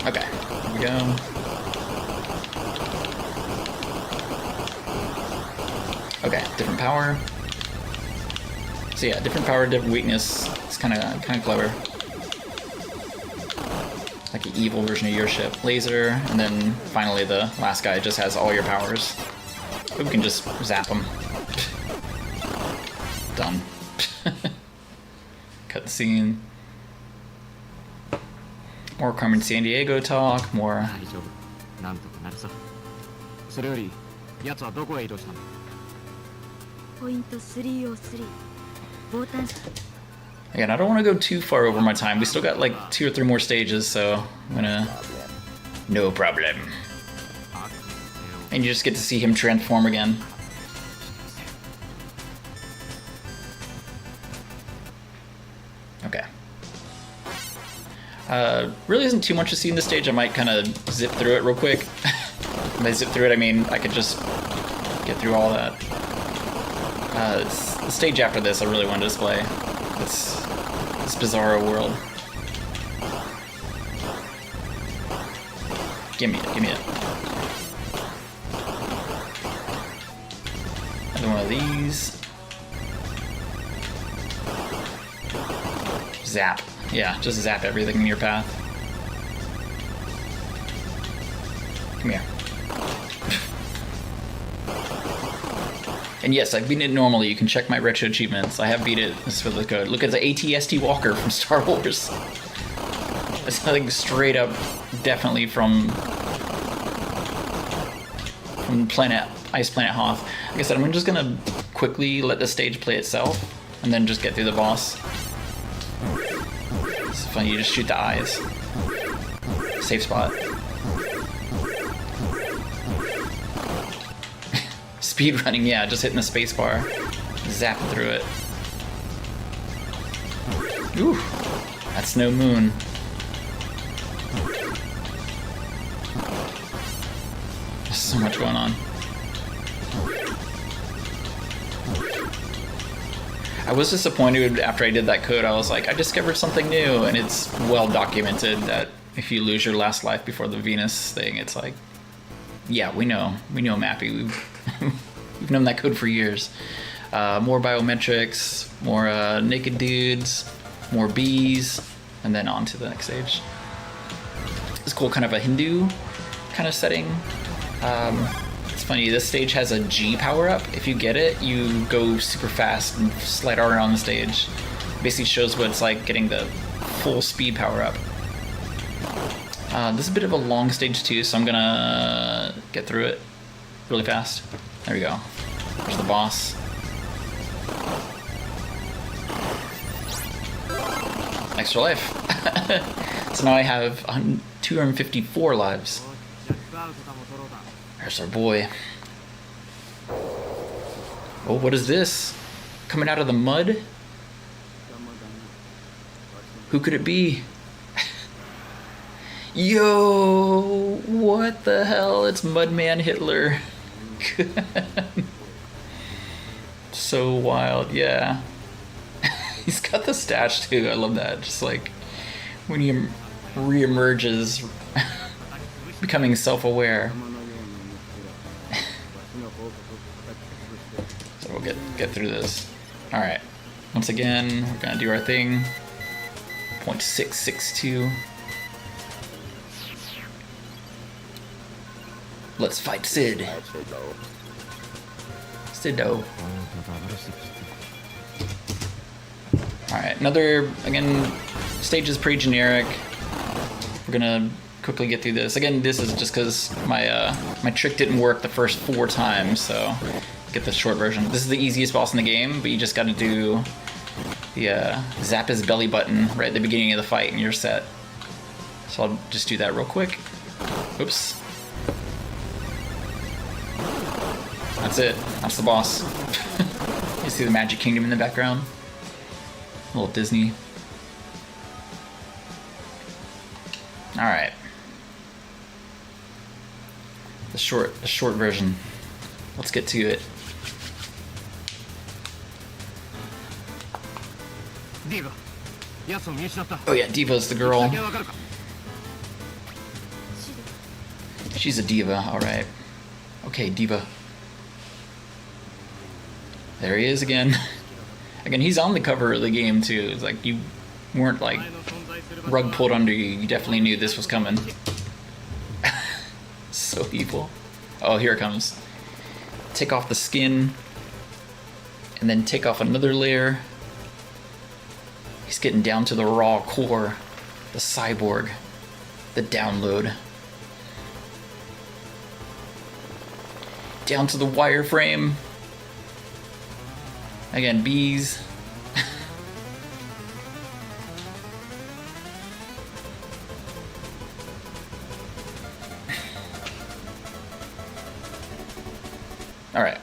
S6: Okay, here we go. Okay, different power. So yeah, different power, different weakness. It's kind of clever. Like an evil version of your ship. Laser, and then finally the last guy just has all your powers. But we can just zap him. Done. Cut the scene. More Carmen Sandiego talk, more...
S7: なんとかなるさ。それより、奴はどこへ移動したの？
S8: ポイント303。ボタン。
S6: Again, I don't want to go too far over my time. We still got like 2 or 3 more stages, so I'm gonna... No problem. And you just get to see him transform again. Okay. Really isn't too much to see in this stage. I might kind of zip through it real quick. By zip through it, I mean I could just get through all that. The stage after this I really want to display. This bizarro world. Give me it. Another one of these. Zap. Yeah, just zap everything in your path. Come here. And yes, I've beaten it normally. You can check my retro achievements. I have beat it. This is for the code. Look at the AT-ST Walker from Star Wars. It's like straight up, definitely from Ice Planet Hoth. Like I said, I'm just gonna quickly let the stage play itself, and then just get through the boss. It's funny, you just shoot the eyes. Safe spot. Speed running, yeah, just hitting the spacebar, zapping through it. Ooh, that's no moon. There's so much going on. I was disappointed after I did that code. I was like, I discovered something new, and it's well documented that if you lose your last life before the Venus thing, it's like, yeah, we know, Mappy. We've known that code for years. More biometrics, more naked dudes, more bees, and then on to the next stage. It's cool, kind of a Hindu kind of setting. It's It's funny, this stage has a G power-up. If you get it, you go super fast and slide around the stage. Basically shows what it's like getting the full speed power-up. This is a bit of a long stage too, so I'm gonna get through it really fast. There we go. There's the boss. Extra life. So now I have 254 lives. There's our boy. Oh, what is this? Coming out of the mud? Who could it be? Yo, what the hell? It's Mudman Hitler. So wild, yeah. He's got the stash too, I love that. Just like when he re-emerges, becoming self-aware. So we'll get through this. Alright, once again, we're gonna do our thing. 0.662. Let's fight Sid. Sido. Alright, another, again, stage is pretty generic. We're gonna quickly get through this. Again, this is just because my trick didn't work the first 4 times, so get the short version. This is the easiest boss in the game, but you just gotta do the zap his belly button right at the beginning of the fight and you're set. So I'll just do that real quick. Oops. That's it. That's the boss. You see the Magic Kingdom in the background? A little Disney. Alright. The short version. Let's get to it. Oh yeah, Diva's the girl. She's a diva, alright. Okay, Diva. There he is again. Again, he's on the cover of the game too. It's like you weren't like rug pulled under you. You definitely knew this was coming. So evil. Oh, here it comes. Take off the skin. And then take off another layer. He's getting down to the raw core. The cyborg. The download. Down to the wireframe. Again, bees. Alright.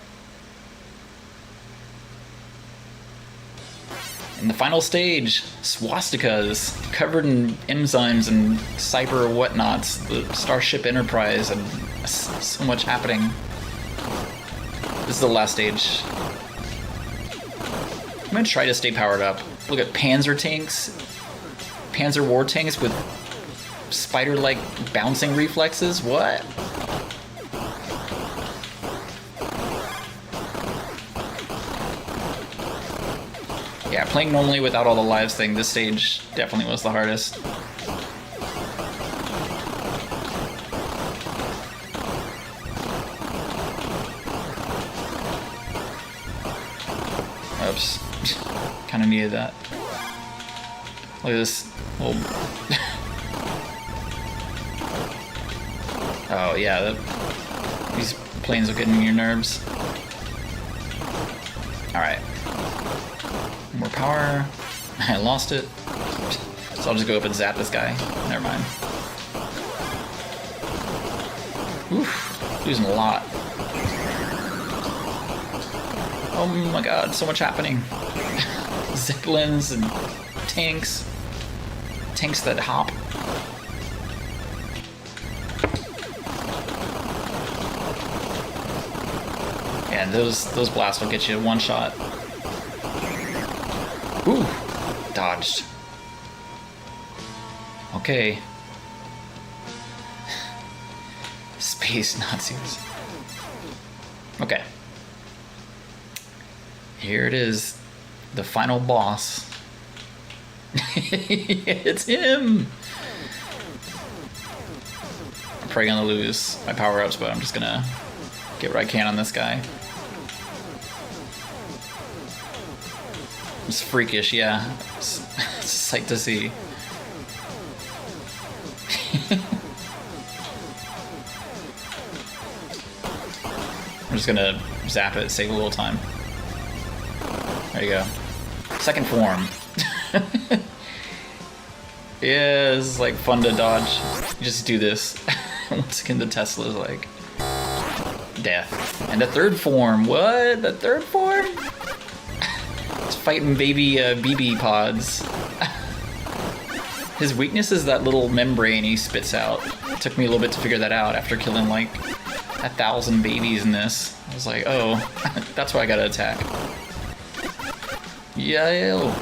S6: In the final stage, swastikas covered in enzymes and cyber whatnots, the Starship Enterprise, and so much happening. This is the last stage. I'm gonna try to stay powered up. Look at Panzer tanks, Panzer war tanks with spider-like bouncing reflexes. What? Yeah, playing normally without all the lives thing, this stage definitely was the hardest. Oops. Kind of needed that. Look at this little... Oh yeah, these planes are getting on your nerves. Alright. More power. I lost it. So I'll just go up and zap this guy. Never mind. Oof. Losing a lot. Oh my god, so much happening. Zeppelins and tanks. Tanks that hop. And those blasts will get you one shot. Ooh, dodged. Okay. Space Nazis. Okay. Here it is. The final boss. It's him! I'm probably gonna lose my power-ups, but I'm just gonna Get what I can on this guy. It's freakish, yeah. It's a sight to see. I'm just gonna zap it, save a little time. There you go. Second form. Yeah, this is like fun to dodge. You just do this. Once again, the Tesla's like death. And the third form, what? The third form? It's fighting baby BB pods. His weakness is that little membrane he spits out. It took me a little bit to figure that out after killing like 1,000 babies in this. I was like, oh, that's why I gotta attack. Yeah.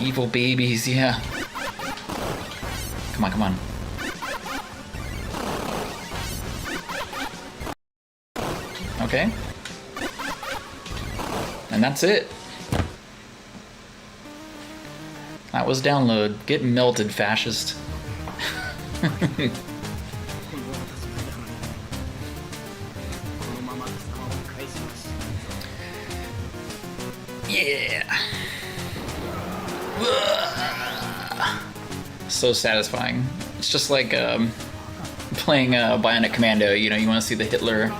S6: Evil babies, yeah. Come on, come on. Okay. And that's it. That was download. Get melted, fascist. Yeah. So satisfying. It's just like playing Bionic Commando. You know, you want to see the Hitler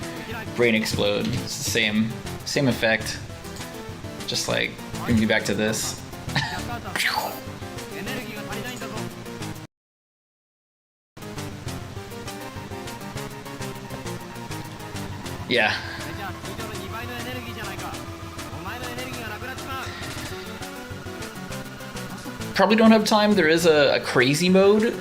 S6: brain explode. It's the same effect. Just like bring me back to this. Yeah. Probably don't have time. There is a crazy mode.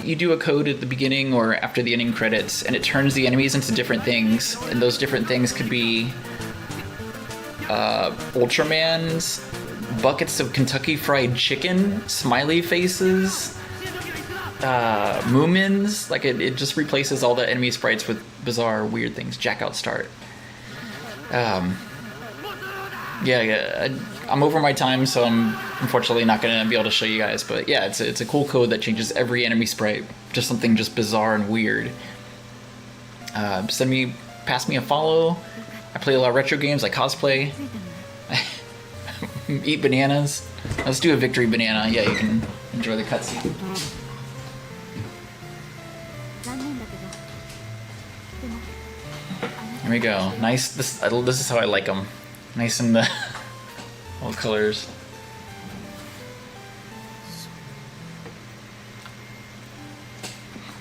S6: You do a code at the beginning or after the ending credits, and it turns the enemies into different things. And those different things could be Ultramans, buckets of Kentucky Fried Chicken, smiley faces, Moomins. Like it just replaces all the enemy sprites with bizarre, weird things. Jack out start. Yeah, I'm over my time, so I'm unfortunately not gonna be able to show you guys. But yeah, it's a cool code that changes every enemy sprite, just something just bizarre and weird. Pass me a follow. I play a lot of retro games. I cosplay. Eat bananas. Let's do a victory banana. Yeah, you can enjoy the cutscene. Here we go. Nice. This is how I like them. Nice in the all colors.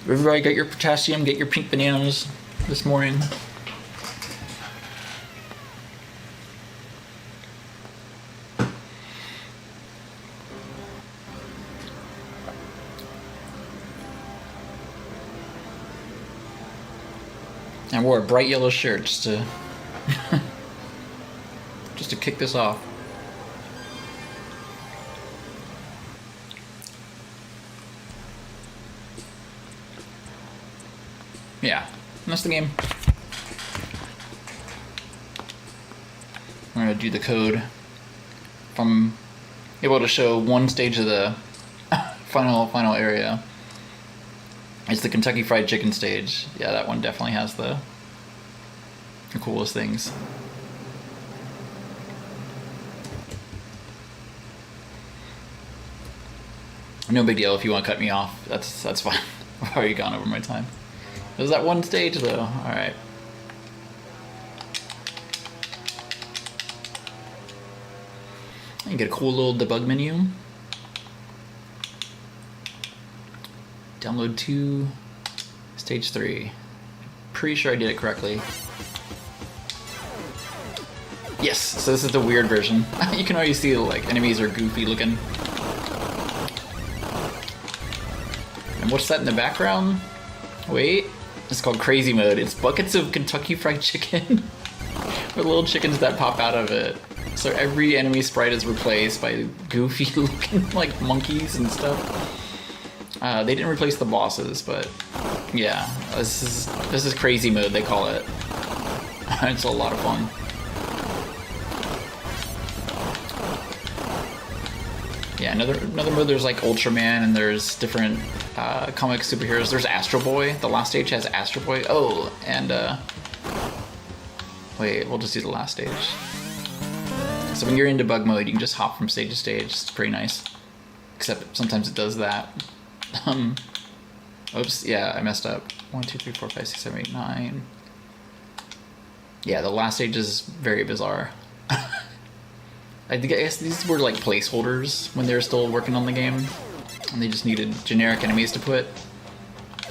S6: Everybody got your potassium, get your pink bananas this morning. I wore a bright yellow shirt just to just to kick this off. Yeah, that's the game. I'm gonna do the code. If I'm able to show one stage of the final area, it's the Kentucky Fried Chicken stage. Yeah, that one definitely has the coolest things. No big deal if you want to cut me off. That's fine. I've already gone over my time. There's that one stage though. All right. You get a cool little debug menu. Download 2, stage 3. Pretty sure I did it correctly. Yes, so this is the weird version. You can already see like enemies are goofy looking. And what's that in the background? Wait, it's called crazy mode. It's buckets of Kentucky Fried Chicken with little chickens that pop out of it. So every enemy sprite is replaced by goofy looking like monkeys and stuff. They didn't replace the bosses, but yeah, this is crazy mode, they call it. It's a lot of fun. Yeah, another mode. There's like Ultraman, and there's different comic superheroes. There's Astro Boy. The last stage has Astro Boy. Oh, and wait, we'll just do the last stage. So when you're in debug mode, you can just hop from stage to stage. It's pretty nice. Except sometimes it does that. Oops, yeah, I messed up. 1, 2, 3, 4, 5, 6, 7, 8, 9. Yeah, the last stage is very bizarre. I guess these were like placeholders when they were still working on the game, and they just needed generic enemies to put.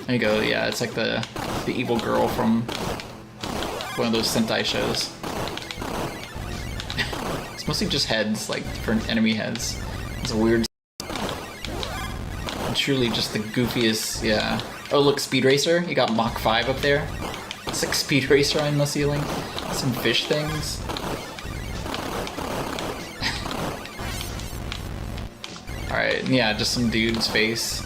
S6: There you go. Yeah, it's like the evil girl from one of those Sentai shows. It's mostly just heads, like different enemy heads. It's a weird. And truly just the goofiest. Yeah. Oh look, Speed Racer. You got Mach 5 up there. It's like Speed Racer on the ceiling. Some fish things. Alright, yeah, just some dude's face.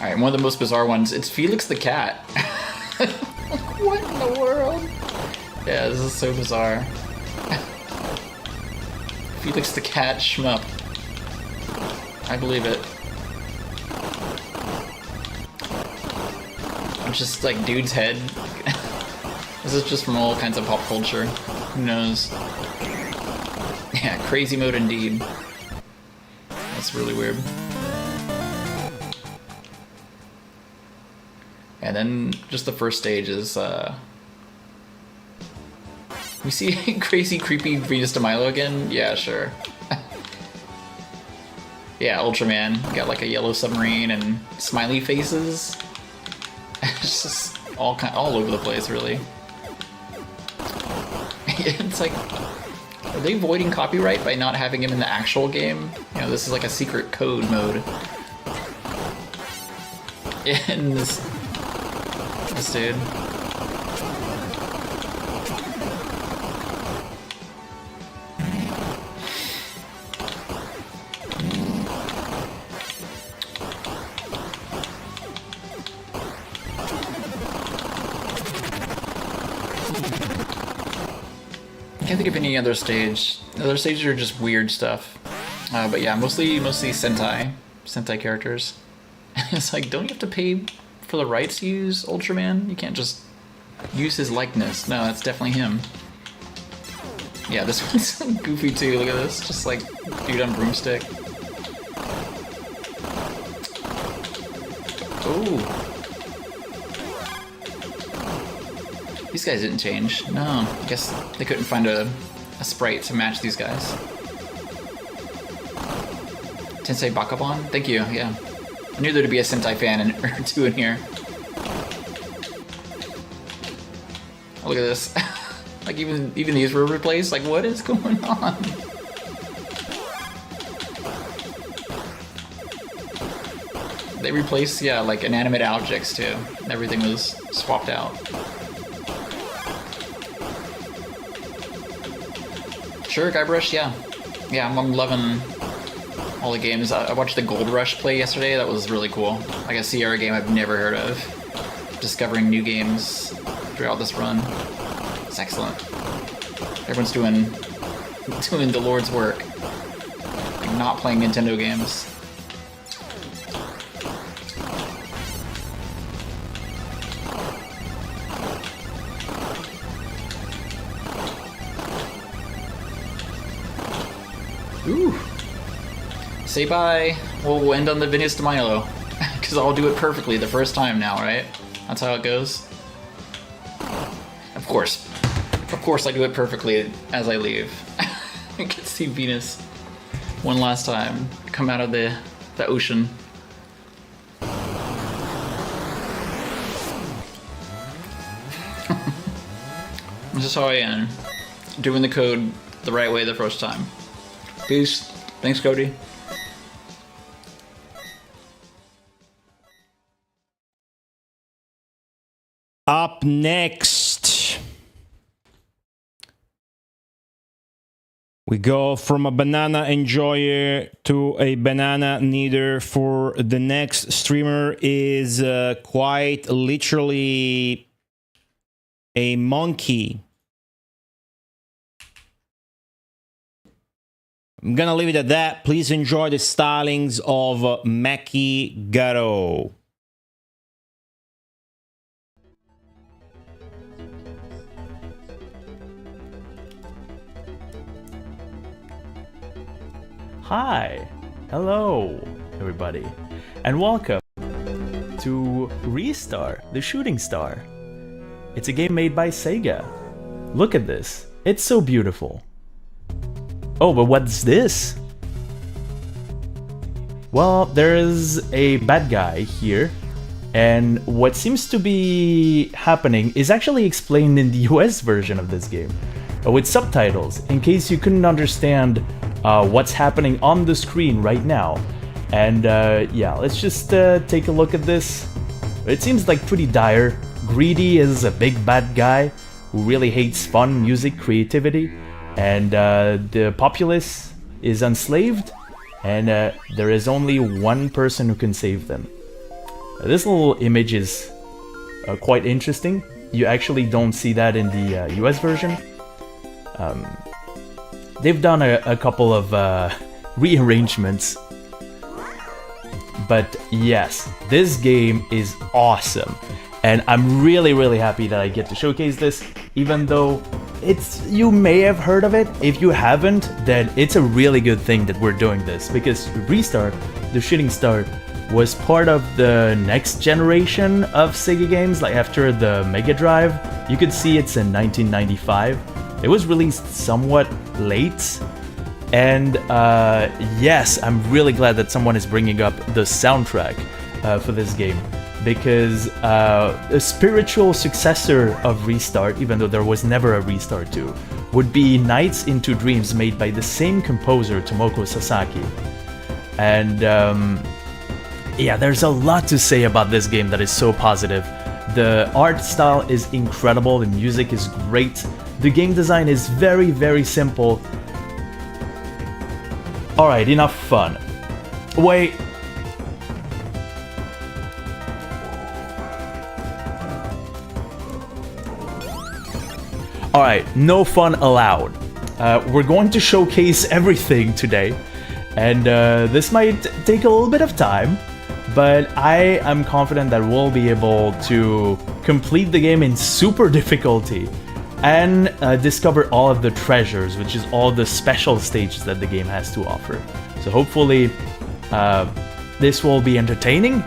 S6: Alright, one of the most bizarre ones, it's Felix the cat. What in the world? Yeah, this is so bizarre. Felix the cat shmup. I believe it. It's just like dude's head. This is just from all kinds of pop culture. Who knows? Yeah, crazy mode indeed. That's really weird. And then just the first stage is we see crazy creepy Venus de Milo again? Yeah, sure. Yeah, Ultraman. Got like a yellow submarine and smiley faces. It's just all over the place, really. It's like, are they voiding copyright by not having him in the actual game? You know, this is like a secret code mode. And this dude. I can't think of any other stage. Other stages are just weird stuff. But yeah, mostly Sentai characters. It's like, don't you have to pay for the rights to use Ultraman? You can't just use his likeness. No, that's definitely him. Yeah, this one's goofy too. Look at this, just like dude on broomstick. Ooh. These guys didn't change. No, I guess they couldn't find a sprite to match these guys. Tensei Bakabon? Thank you, yeah. I knew there'd be a Sentai fan or two in here. Oh, look at this. Like even these were replaced? Like what is going on? They replaced, yeah, like inanimate objects too. Everything was swapped out. Sure, Guybrush, yeah. Yeah, I'm loving all the games. I watched the Gold Rush play yesterday. That was really cool. Like a Sierra game I've never heard of. Discovering new games throughout this run. It's excellent. Everyone's doing the Lord's work. Like not playing Nintendo games. Ooh. Say bye. We'll end on the Venus de Milo. Because I'll do it perfectly the first time now, right? That's how it goes. Of course I do it perfectly as I leave. I get to see Venus one last time come out of the ocean. This is how I am. Doing the code the right way the first time. Peace. Thanks, Cody.
S1: Up next. We go from a banana enjoyer to a banana kneader for the next streamer is quite literally a monkey. I'm gonna leave it at that. Please enjoy the stylings of Maki Garo.
S9: Hi, hello everybody, and welcome to Restar, the Shooting Star. It's a game made by Sega. Look at this, it's so beautiful. Oh, but what's this? Well, there's a bad guy here, and what seems to be happening is actually explained in the US version of this game, with subtitles, in case you couldn't understand what's happening on the screen right now. And yeah, let's just take a look at this. It seems like pretty dire. Greedy is a big bad guy who really hates fun, music, creativity, and the populace is enslaved, and there is only one person who can save them. This little image is quite interesting. You actually don't see that in the US version. They've done a couple of rearrangements, but yes, this game is awesome, and I'm really happy that I get to showcase this, even though you may have heard of it. If you haven't, then it's a really good thing that we're doing this, because Restart, the Shooting Star, was part of the next generation of Sega games, like after the Mega Drive. You could see it's in 1995. It was released somewhat late, and yes, I'm really glad that someone is bringing up the soundtrack for this game, because a spiritual successor of Restart, even though there was never a Restart 2, would be Nights into Dreams, made by the same composer, Tomoko Sasaki. And yeah, there's a lot to say about this game that is so positive. The art style is incredible, the music is great, the game design is very simple. Alright, enough fun. Wait. Alright, no fun allowed. We're going to showcase everything today, and this might take a little bit of time, but I am confident that we'll be able to complete the game in super difficulty and discover all of the treasures, which is all the special stages that the game has to offer. So hopefully this will be entertaining.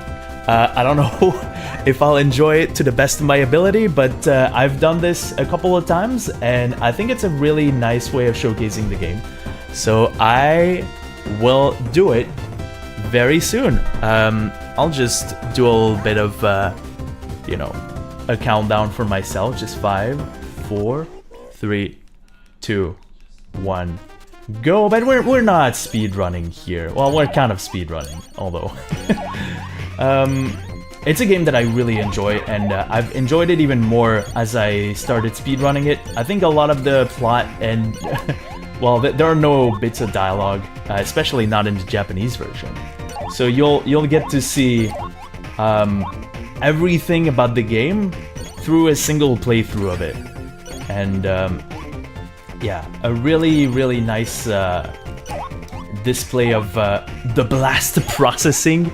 S9: I don't know if I'll enjoy it to the best of my ability, but I've done this a couple of times, and I think it's a really nice way of showcasing the game. So I will do it very soon. I'll just do a little bit of, you know, a countdown for myself. Just 5, 4, 3, 2, 1, go. But we're not speedrunning here. Well, we're kind of speedrunning, although. It's a game that I really enjoy, and I've enjoyed it even more as I started speedrunning it. I think a lot of the plot and, well, there are no bits of dialogue, especially not in the Japanese version. So you'll get to see everything about the game through a single playthrough of it. And yeah, a really nice display of the blast processing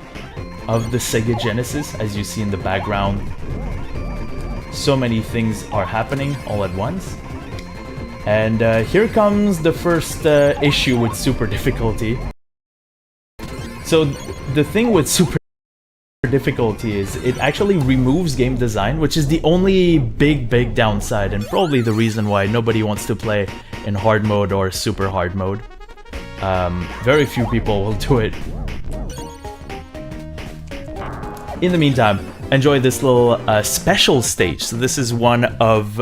S9: of the Sega Genesis, as you see in the background. So many things are happening all at once. And here comes the first issue with super difficulty. So the thing with super difficulty is it actually removes game design, which is the only big downside, and probably the reason why nobody wants to play in hard mode or super hard mode. Very few people will do it. In the meantime, enjoy this little special stage. So this is one of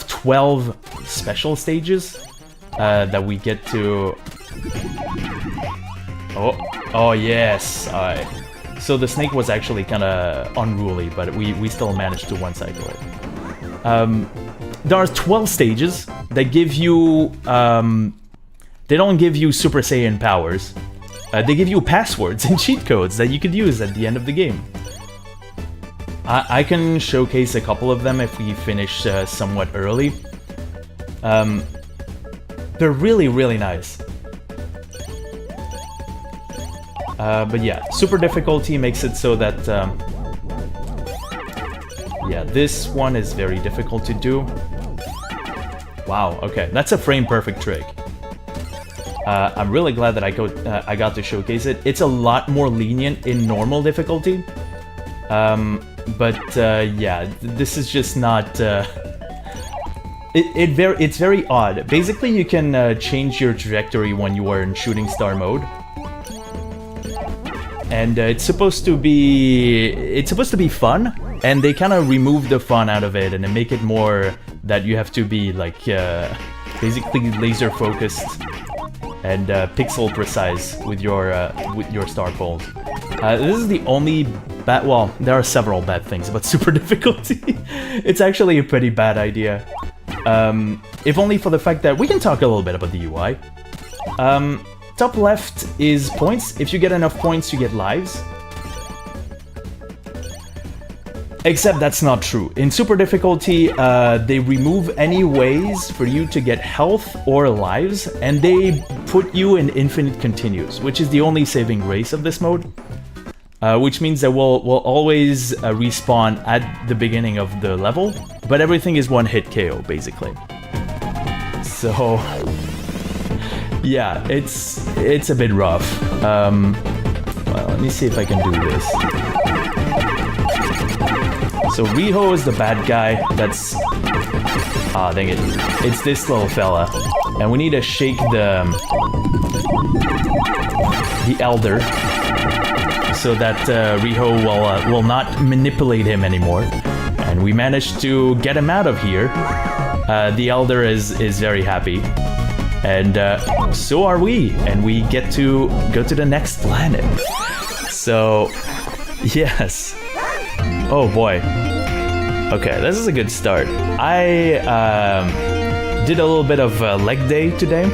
S9: 12 special stages that we get to. Oh yes. Alright. So the snake was actually kind of unruly, but we still managed to one-cycle it. There are 12 stages. that give you they don't give you Super Saiyan powers. They give you passwords and cheat codes that you could use at the end of the game. I can showcase a couple of them if we finish somewhat early. They're really, really nice. But yeah, super difficulty makes it so that... yeah, this one is very difficult to do. Wow, okay, that's a frame-perfect trick. I'm really glad that I got to showcase it. It's a lot more lenient in normal difficulty. But yeah, this is just not... It's very odd. Basically, you can change your trajectory when you are in shooting star mode. And it's supposed to be fun, and they kind of remove the fun out of it and make it more that you have to be like basically laser focused and pixel precise with your star poles. This is the only bad. Well, there are several bad things about super difficulty. It's actually a pretty bad idea. If only for the fact that we can talk a little bit about the UI. Top left is points. If you get enough points, you get lives. Except that's not true. In super difficulty, they remove any ways for you to get health or lives, and they put you in infinite continues, which is the only saving grace of this mode. Which means that we'll always respawn at the beginning of the level, but everything is one hit KO, basically. So... yeah, it's a bit rough. Well, let me see if I can do this. So Riho is the bad guy. That's... ah, dang it. It's this little fella. And we need to shake the Elder so that Riho will not manipulate him anymore. And we managed to get him out of here. The Elder is very happy. And so are we. And we get to go to the next planet. So, yes. Oh boy. Okay, this is a good start. I did a little bit of leg day today.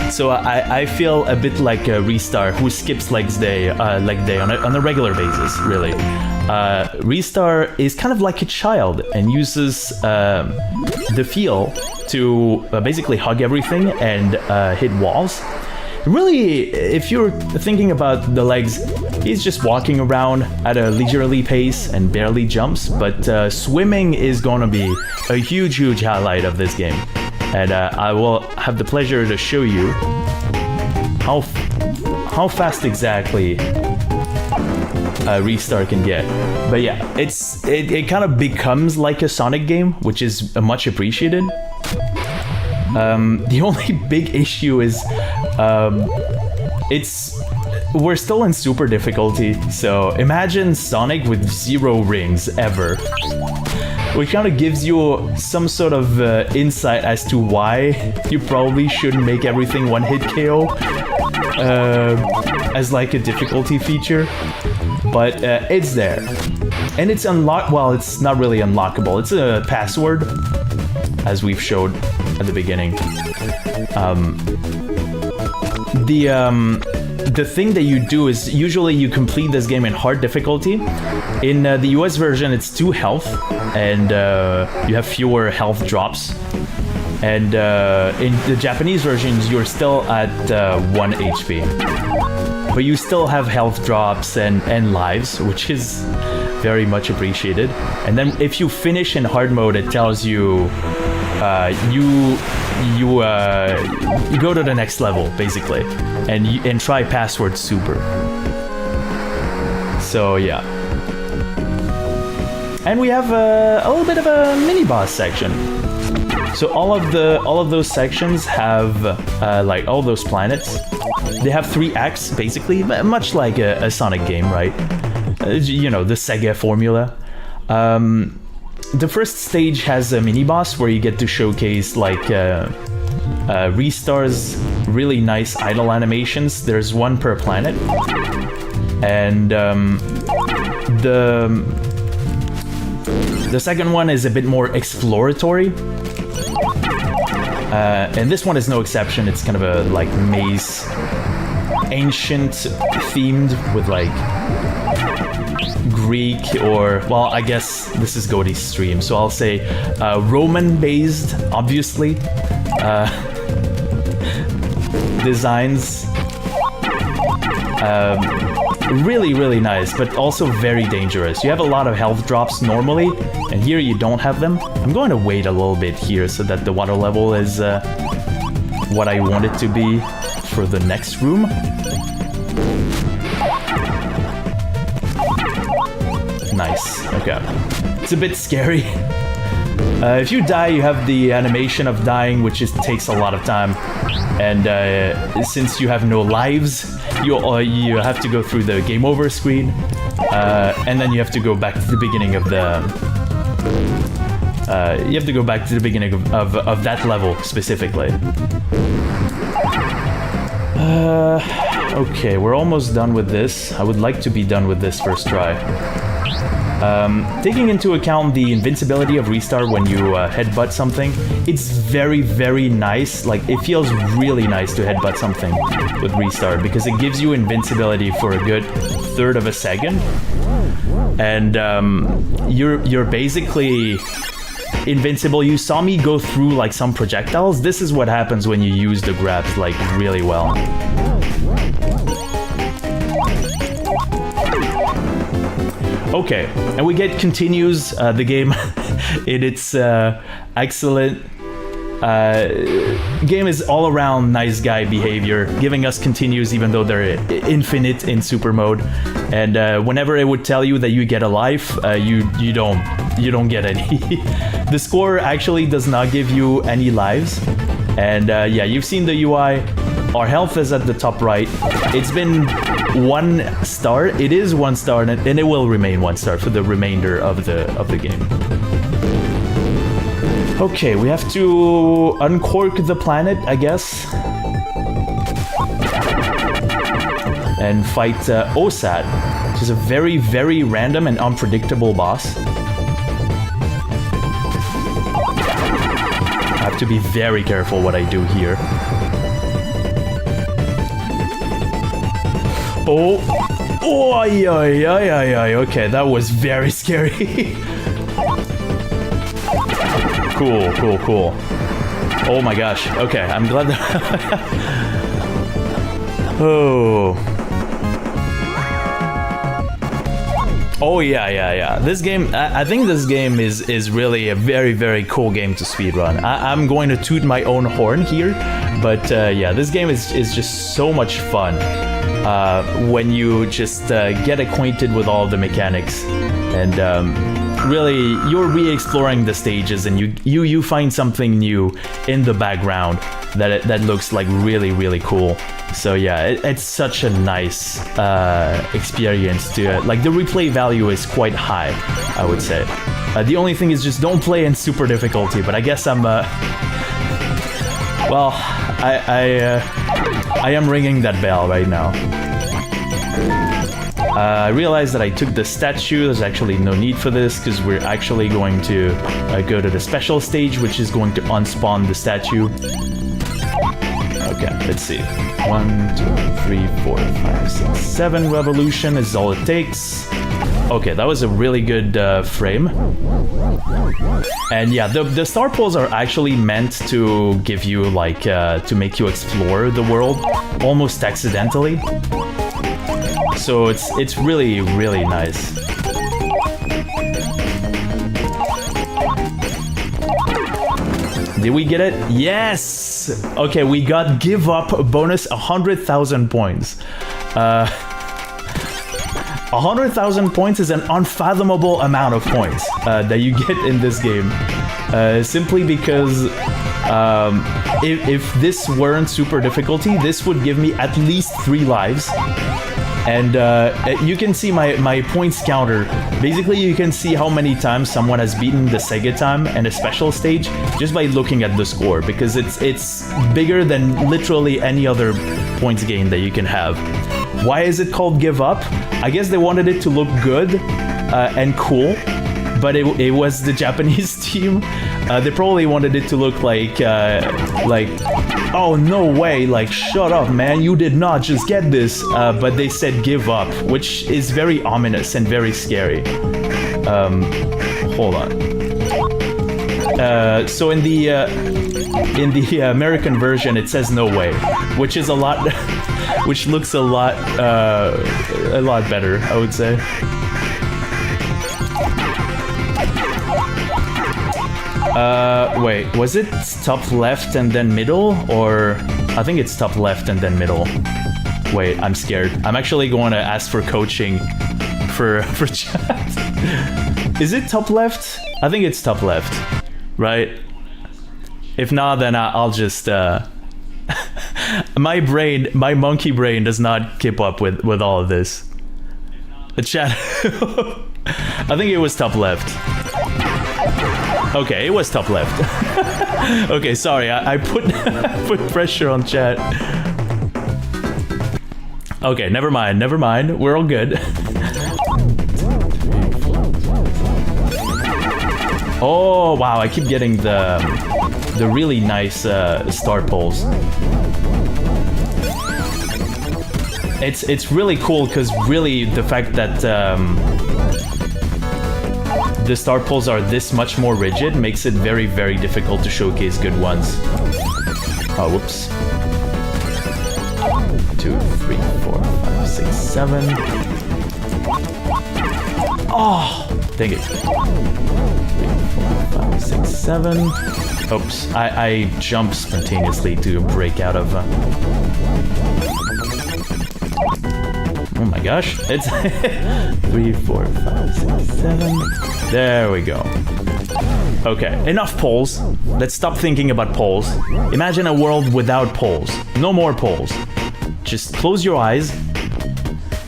S9: So I feel a bit like a Restar who skips leg day on a regular basis, really. Restar is kind of like a child and uses the feel to basically hug everything and hit walls. Really, if you're thinking about the legs, he's just walking around at a leisurely pace and barely jumps, but swimming is going to be a huge highlight of this game. And I will have the pleasure to show you how fast exactly Restart can get. But yeah, it kind of becomes like a Sonic game, which is much appreciated. The only big issue is we're still in super difficulty, so imagine Sonic with 0 rings ever. Which kind of gives you some sort of insight as to why you probably shouldn't make everything one-hit KO as like a difficulty feature. But it's there. And it's well, it's not really unlockable. It's a password, as we've showed at the beginning. The thing that you do is usually you complete this game in hard difficulty. In the US version, it's 2 health, and you have fewer health drops. And in the Japanese versions, you're still at 1 HP. But you still have health drops and lives, which is very much appreciated. And then if you finish in hard mode, it tells you you go to the next level, basically, and try password super. So yeah. And we have a little bit of a mini boss section. So all of those sections have like all those planets. They have 3 acts, basically, much like a Sonic game, right? You know, the Sega formula. The first stage has a mini-boss where you get to showcase, like, Restar's really nice idle animations. There's 1 per planet. And the second one is a bit more exploratory. And this one is no exception. It's kind of a like maze, ancient themed with like Greek or, well, I guess this is Goaty's stream, so I'll say Roman based, obviously. Designs. Really, really nice, but also very dangerous. You have a lot of health drops normally, and here you don't have them. I'm going to wait a little bit here so that the water level is what I want it to be for the next room. Nice, okay. It's a bit scary. If you die, you have the animation of dying, which takes a lot of time. And since you have no lives, you have to go through the game over screen, and then you have to go back to the beginning of the. You have to go back to the beginning of that level specifically. Okay, we're almost done with this. I would like to be done with this first try. Taking into account the invincibility of restart when you headbutt something, it's very, very nice. Like, it feels really nice to headbutt something with restart because it gives you invincibility for a good third of a second. And you're basically invincible. You saw me go through like some projectiles. This is what happens when you use the grabs like really well. Okay, and we get continues the game in its excellent game is all around nice guy behavior, giving us continues even though they're infinite in super mode. And whenever it would tell you that you get a life, you don't get any. The score actually does not give you any lives. And yeah, you've seen the UI. Our health is at the top right. It's been 1 star. It is 1 star, and it will remain 1 star for the remainder of the game. Okay, we have to uncork the planet, I guess, and fight Osat, which is a very, very random and unpredictable boss. I have to be very careful what I do here. Oh, okay, that was very scary. Cool. Oh my gosh, okay, I'm glad that... Oh yeah. This game, I think this game is really a very, very cool game to speedrun. I'm going to toot my own horn here, but yeah, this game is just so much fun. When you just get acquainted with all the mechanics, and really you're re-exploring the stages, and you find something new in the background that looks like really, really cool. So yeah, it's such a nice experience to like. The replay value is quite high, I would say. The only thing is just don't play in super difficulty, but I guess I'm well, I am ringing that bell right now. I realized that I took the statue. There's actually no need for this because we're actually going to go to the special stage, which is going to unspawn the statue. Okay, let's see. 1, 2, 3, 4, 5, 6, 7 revolution is all it takes. Okay, that was a really good frame. And yeah, the star poles are actually meant to give you like to make you explore the world almost accidentally. So it's really, really nice. Did we get it? Yes! Okay, we got give up bonus 100,000 points. 100,000 points is an unfathomable amount of points that you get in this game. Simply because if this weren't super difficulty, this would give me at least 3 lives. And you can see my points counter. Basically, you can see how many times someone has beaten the Sega time and a special stage just by looking at the score, because it's bigger than literally any other points gain that you can have. Why is it called Give Up? I guess they wanted it to look good and cool, but it was the Japanese team. They probably wanted it to look like, oh no way, like shut up man, you did not just get this, but they said give up, which is very ominous and very scary. Hold on. So in the American version, it says no way, which is a lot, which looks a lot better, I would say. Wait, was it top left and then middle, or I think it's top left and then middle. Wait, I'm scared. I'm actually going to ask for coaching for chat. Is it top left? I think it's top left, right? If not, then I'll just my monkey brain does not keep up with all of this. The chat. I think it was top left. Okay, it was top left. Okay, sorry, I put put pressure on chat. Okay, never mind. We're all good. Oh wow, I keep getting the really nice star poles. It's really cool because really the fact that the star poles are this much more rigid makes it very, very difficult to showcase good ones. Oh, whoops. 2, 3, 4, 5, 6, 7. Oh, dang it. 3, 4, 5, 6, 7. Oops, I jumped spontaneously to break out of... Oh my gosh, it's 3, 4, 5, 6, 7. There we go. Okay, enough poles. Let's stop thinking about poles. Imagine a world without poles. No more poles. Just close your eyes.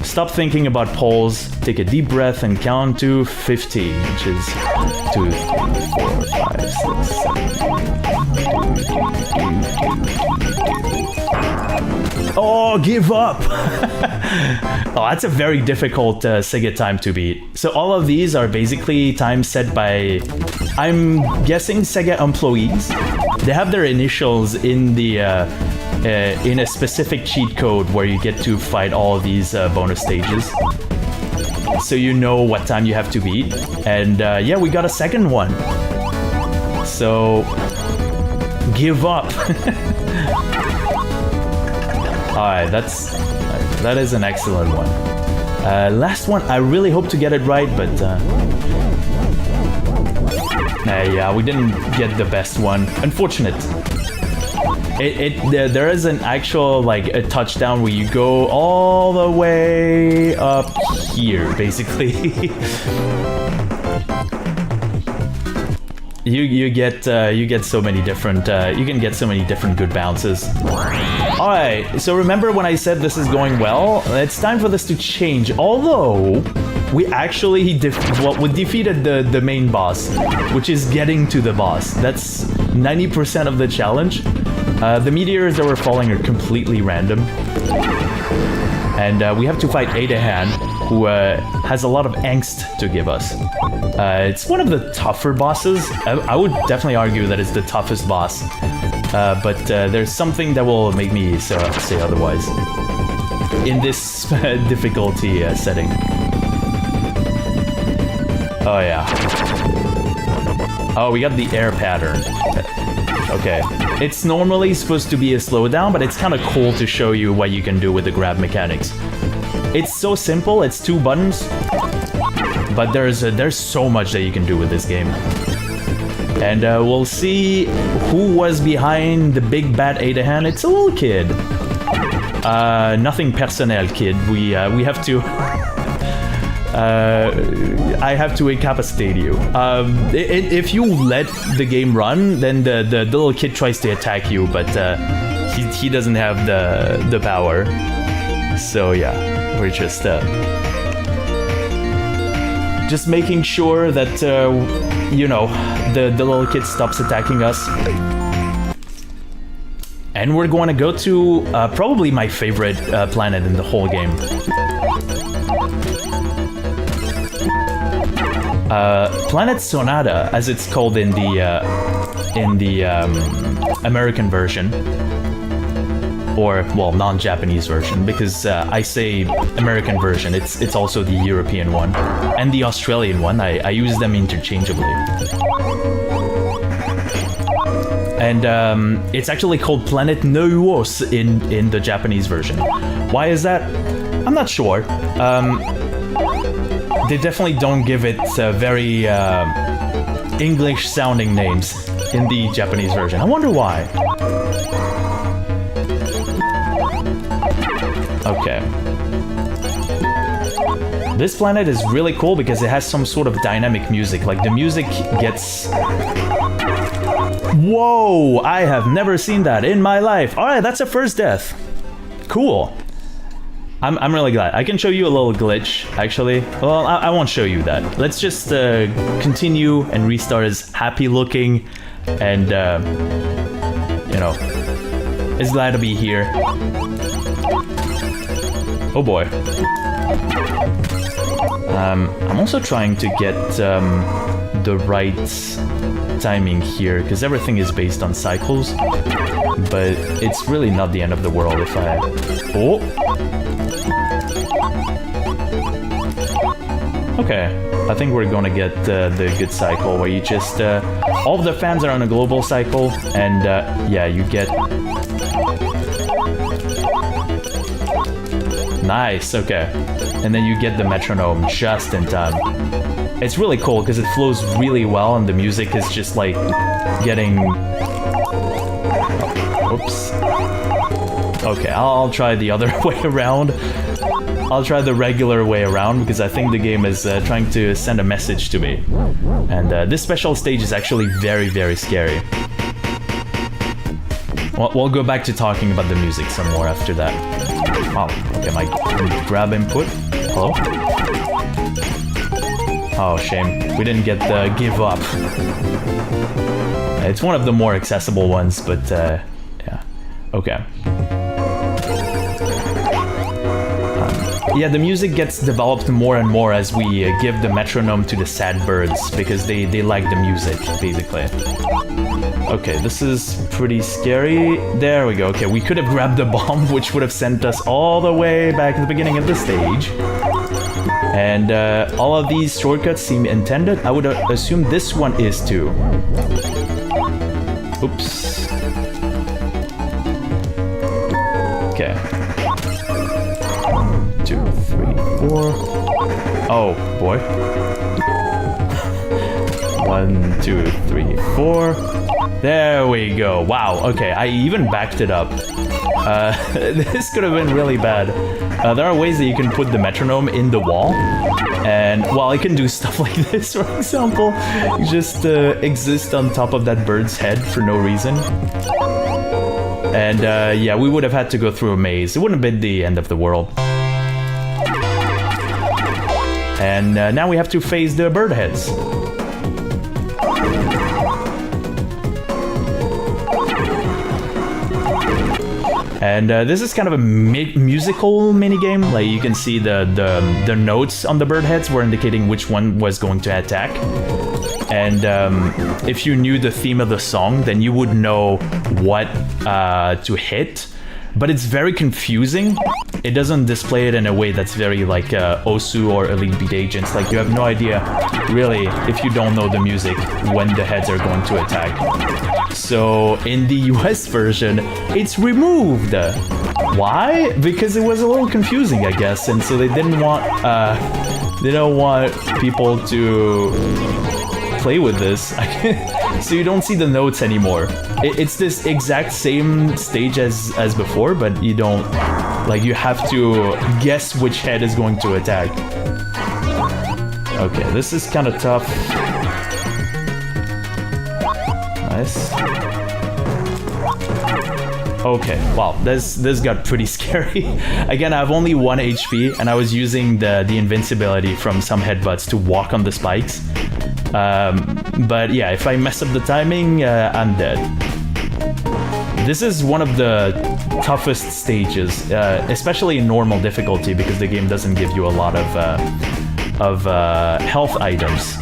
S9: Stop thinking about poles. Take a deep breath and count to 50, which is 2, 3, 4, 5, 6, 7. Oh, give up! Oh, that's a very difficult Sega time to beat. So all of these are basically times set by, I'm guessing, Sega employees. They have their initials in the in a specific cheat code where you get to fight all of these bonus stages. So you know what time you have to beat. And yeah, we got a second one. So give up. Alright, that is an excellent one. Last one, I really hope to get it right, but yeah, we didn't get the best one. Unfortunate. There is an actual, like, a touchdown where you go all the way up here, basically. You get so many different you can get so many different good bounces. All right, so remember when I said this is going well? It's time for this to change. Although we actually we defeated the main boss, which is getting to the boss. That's 90% of the challenge. The meteors that were falling are completely random. And we have to fight Adahan, who has a lot of angst to give us. It's one of the tougher bosses. I would definitely argue that it's the toughest boss. But there's something that will make me say otherwise. In this difficulty setting. Oh yeah. Oh, we got the air pattern. Okay. It's normally supposed to be a slowdown, but it's kind of cool to show you what you can do with the grab mechanics. It's so simple, it's 2 buttons, but there's so much that you can do with this game. And we'll see who was behind the big bad Adahan. It's a little kid. Nothing personnel, kid. We have to... I have to incapacitate you. If you let the game run, then the little kid tries to attack you, but he doesn't have the power. So yeah, we're just making sure that you know, the little kid stops attacking us. And we're going to go to probably my favorite planet in the whole game. Planet Sonata, as it's called in the American version, or well, non-Japanese version, because I say American version. It's also the European one and the Australian one. I use them interchangeably. And it's actually called Planet Neuos in the Japanese version. Why is that? I'm not sure. They definitely don't give it very English-sounding names in the Japanese version. I wonder why. Okay. This planet is really cool because it has some sort of dynamic music. Like, the music gets... Whoa! I have never seen that in my life. Alright, that's a first death. Cool. I'm really glad. I can show you a little glitch, actually. Well, I won't show you that. Let's just continue and restart as happy looking and, you know, is glad to be here. Oh boy. I'm also trying to get the right timing here, because everything is based on cycles, but it's really not the end of the world if I... Oh! Okay, I think we're gonna get the good cycle where you just... all of the fans are on a global cycle, and yeah, you get... Nice, okay. And then you get the metronome just in time. It's really cool because it flows really well and the music is just like getting... Oops. Okay, I'll try the other way around. I'll try the regular way around because I think the game is trying to send a message to me. And this special stage is actually very, very scary. We'll go back to talking about the music some more after that. Oh, okay, my grab input. Hello? Oh, shame. We didn't get the give up. It's one of the more accessible ones, but yeah. Okay. Yeah, the music gets developed more and more as we give the metronome to the sad birds, because they like the music, basically. Okay, this is pretty scary. There we go. Okay, we could have grabbed the bomb, which would have sent us all the way back at the beginning of the stage. And all of these shortcuts seem intended. I would assume this one is too. Oops. Okay. 1, 2, 3, 4. Oh, boy. 1, 2, 3, 4. There we go. Wow, okay, I even backed it up. This could have been really bad. There are ways that you can put the metronome in the wall. And, well, I can do stuff like this, for example. You just exist on top of that bird's head for no reason. And, yeah, we would have had to go through a maze. It wouldn't have been the end of the world. And now we have to face the bird heads. And this is kind of a musical minigame. Like, you can see the notes on the bird heads were indicating which one was going to attack. And if you knew the theme of the song, then you would know what to hit. But it's very confusing. It doesn't display it in a way that's very like Osu or Elite Beat Agents. Like, you have no idea, really, if you don't know the music, when the heads are going to attack. So in the US version, it's removed. Why? Because it was a little confusing, I guess, and so they didn't want people to play with this. So you don't see the notes anymore. It's this exact same stage as before, but you don't, like, you have to guess which head is going to attack. Okay, this is kind of tough. Nice. Okay, wow, this got pretty scary. Again, I have only 1 HP, and I was using the invincibility from some headbutts to walk on the spikes. But yeah, if I mess up the timing, I'm dead. This is one of the toughest stages, especially in normal difficulty, because the game doesn't give you a lot of of health items.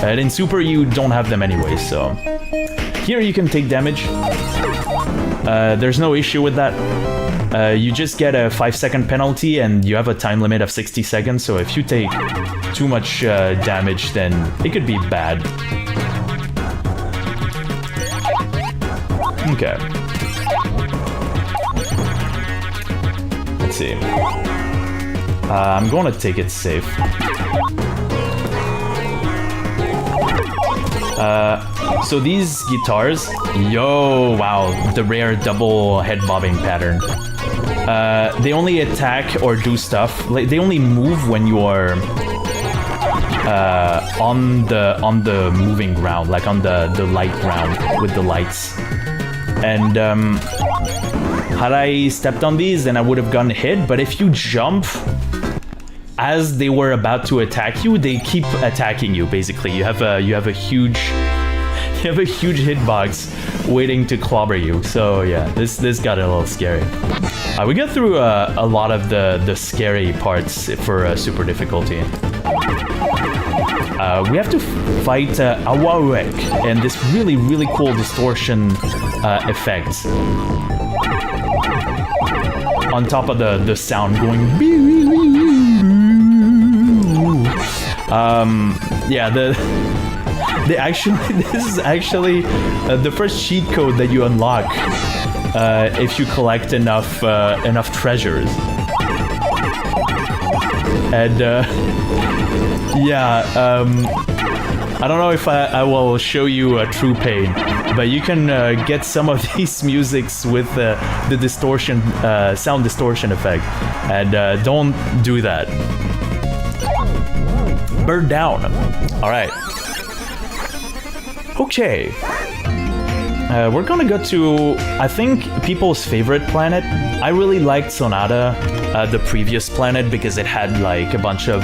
S9: And in Super, you don't have them anyway, so... Here you can take damage. There's no issue with that. You just get a 5-second penalty, and you have a time limit of 60 seconds, so if you take too much damage, then it could be bad. Okay. Let's see. I'm gonna take it safe. So these guitars, yo, wow, the rare double head bobbing pattern. They only attack or do stuff. Like, they only move when you are on the moving ground, like on the light ground with the lights. And had I stepped on these, then I would have gotten hit. But if you jump as they were about to attack you, they keep attacking you. Basically, you have a huge hitbox waiting to clobber you. So yeah, this got a little scary. We got through a lot of the scary parts for super difficulty. We have to fight Awarek and this really cool distortion effect on top of the sound going. Yeah, this is actually the first cheat code that you unlock if you collect enough treasures. And I don't know if I will show you a true pain, but you can get some of these musics with the distortion, sound distortion effect, and don't do that. Bird down. All right. Okay. We're gonna go to, I think, people's favorite planet. I really liked Sonata, the previous planet, because it had like a bunch of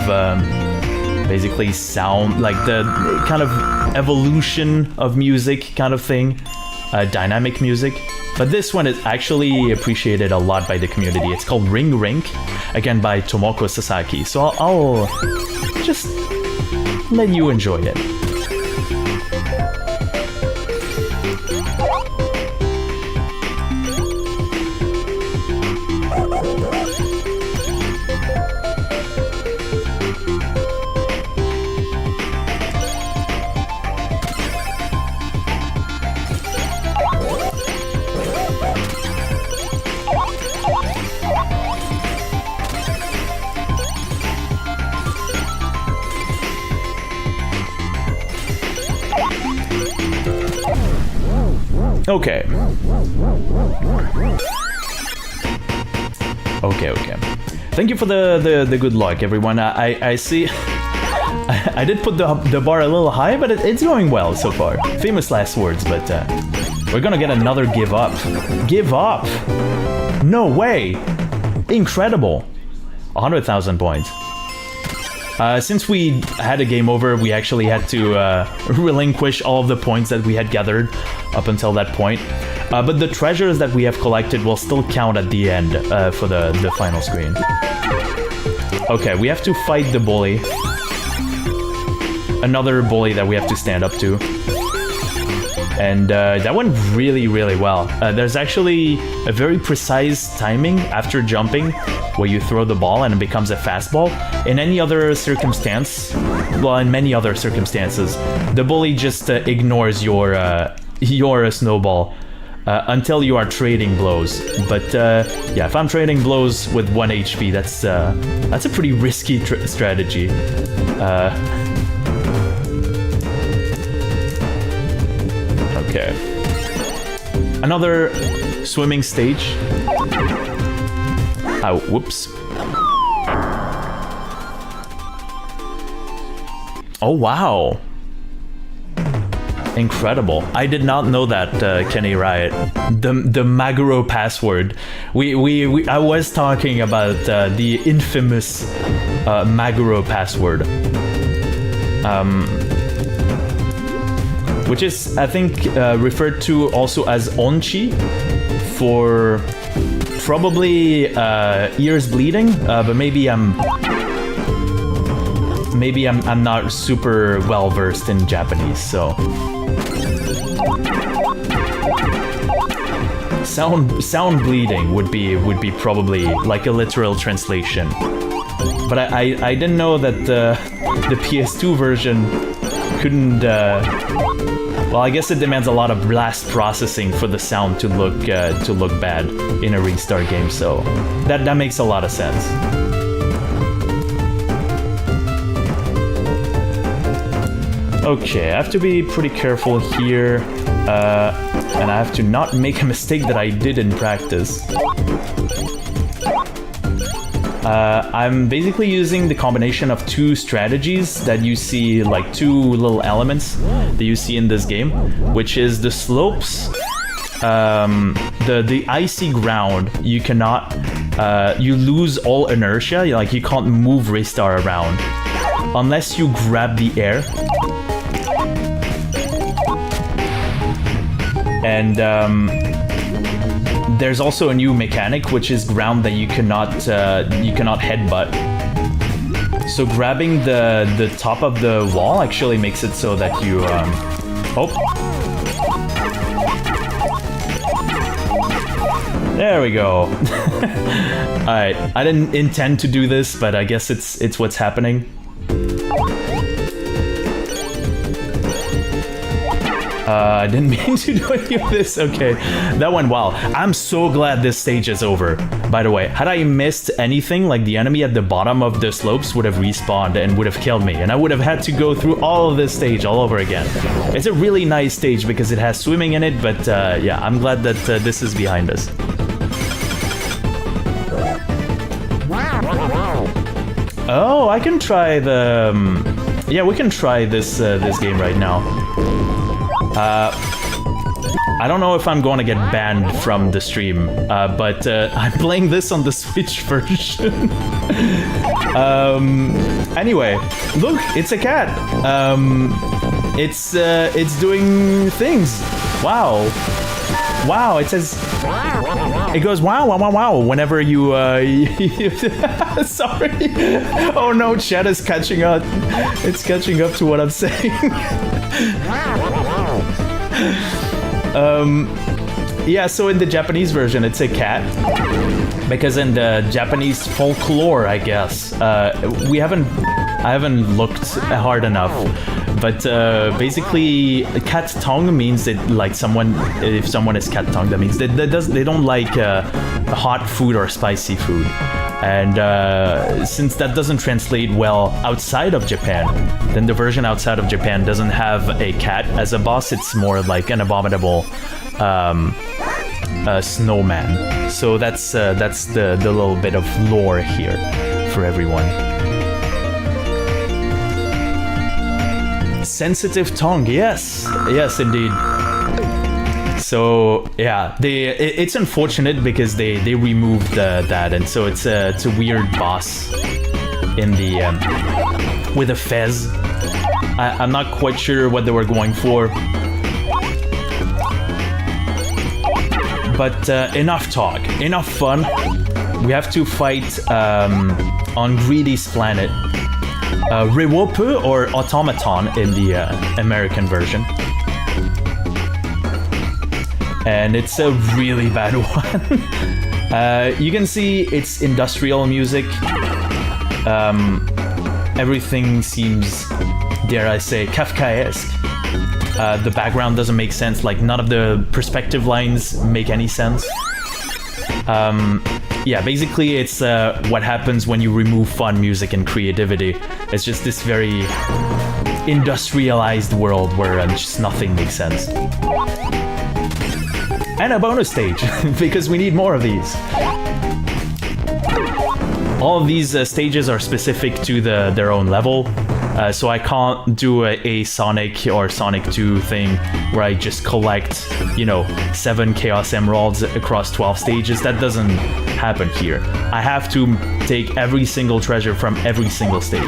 S9: basically sound, like the kind of evolution of music kind of thing, dynamic music. But this one is actually appreciated a lot by the community. It's called Ring Rink, again by Tomoko Sasaki. So I'll just let you enjoy it. Okay. Okay. Thank you for the good luck, everyone. I see. I did put the bar a little high, but it's going well so far. Famous last words, but we're gonna get another give up. Give up? No way! Incredible. 100,000 points. Since we had a game over, we actually had to relinquish all of the points that we had gathered up until that point. But the treasures that we have collected will still count at the end for the final screen. Okay, we have to fight the bully. Another bully that we have to stand up to. And that went really well. There's actually a very precise timing after jumping where you throw the ball and it becomes a fastball. In any other circumstance, well, in many other circumstances, the bully just ignores your snowball until you are trading blows. But yeah, if I'm trading blows with 1 HP, that's a pretty risky strategy. Okay. Another swimming stage. Oh, whoops. Oh, wow. Incredible. I did not know that, Kenny Riot. The Maguro password. I was talking about the infamous Maguro password. Which is, I think, referred to also as Onchi for probably ears bleeding, but maybe I'm maybe I'm not super well versed in Japanese, so sound bleeding would be probably like a literal translation. But I didn't know that the PS2 version couldn't. Well, I guess it demands a lot of blast processing for the sound to look bad in a restart game. So that makes a lot of sense. Okay, I have to be pretty careful here, and I have to not make a mistake that I did in practice. I'm basically using the combination of two strategies that you see, like two little elements that you see in this game, which is the slopes, the icy ground. You cannot, you lose all inertia, like you can't move Raystar around unless you grab the air. And there's also a new mechanic, which is ground that you cannot headbutt. So grabbing the top of the wall actually makes it so that you oh, there we go. All right, I didn't intend to do this, but I guess it's what's happening. I didn't mean to do any of this. Okay, that went well. I'm so glad this stage is over, by the way. Had I missed anything, like the enemy at the bottom of the slopes would have respawned and would have killed me, and I would have had to go through all of this stage all over again. It's a really nice stage because it has swimming in it, but yeah, I'm glad that this is behind us. Oh, I can try the... yeah, we can try this game right now. I don't know if I'm going to get banned from the stream, but I'm playing this on the Switch version. Anyway, look, it's a cat. It's doing things. Wow. Wow, it says... It goes wow, wow, wow, wow whenever you... Sorry. Oh no, chat is catching up. It's catching up to what I'm saying. Yeah, so in the Japanese version, it's a cat. Because in the Japanese folklore, I guess, I haven't looked hard enough. But basically, cat tongue means that, like, if someone is cat tongue, that means they don't like hot food or spicy food. And since that doesn't translate well outside of Japan, then the version outside of Japan doesn't have a cat as a boss. It's more like an abominable snowman. So that's the little bit of lore here for everyone. Sensitive tongue, yes, yes, indeed. So yeah, it's unfortunate because they removed that, and so it's a weird boss in the with a fez. I'm not quite sure what they were going for, but enough talk, enough fun. We have to fight on Greedy's planet. Rewopu, or Automaton in the American version. And it's a really bad one. You can see it's industrial music. Everything seems, dare I say, Kafkaesque. The background doesn't make sense, like none of the perspective lines make any sense. Yeah, basically it's what happens when you remove fun, music, and creativity. It's just this very industrialized world where just nothing makes sense. And a bonus stage, because we need more of these. All of these stages are specific to their own level, so I can't do a Sonic or Sonic 2 thing where I just collect, 7 Chaos Emeralds across 12 stages. That doesn't happen here. I have to take every single treasure from every single stage.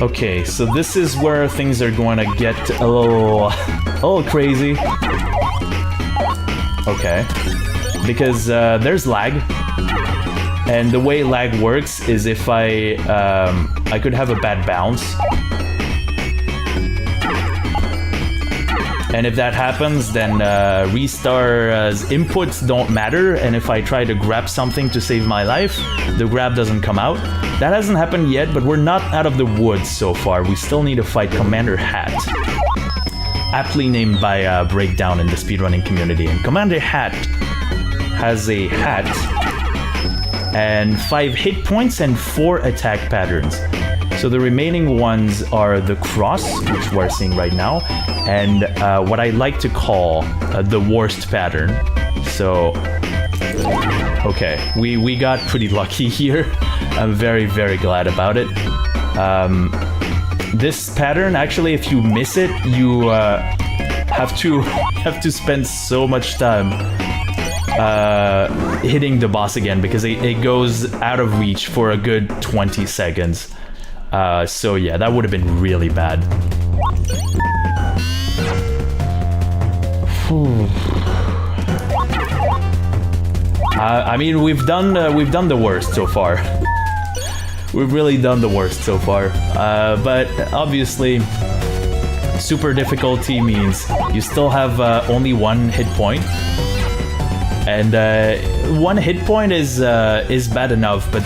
S9: Okay, so this is where things are going to get a little crazy. Okay, because there's lag. And the way lag works is if I could have a bad bounce. And if that happens, then Restar's inputs don't matter, and if I try to grab something to save my life, the grab doesn't come out. That hasn't happened yet, but we're not out of the woods so far. We still need to fight Commander Hat. Aptly named by Breakdown in the speedrunning community. And Commander Hat has a hat and 5 hit points and 4 attack patterns. So the remaining ones are the cross, which we're seeing right now, and what I like to call the worst pattern. So, okay, we got pretty lucky here. I'm very, very glad about it. This pattern, actually, if you miss it, you have to spend so much time hitting the boss again, because it goes out of reach for a good 20 seconds. So yeah, that would have been really bad. I mean, we've done the worst so far. We've really done the worst so far. But obviously, super difficulty means you still have only 1 hit point. And 1 hit point is bad enough, but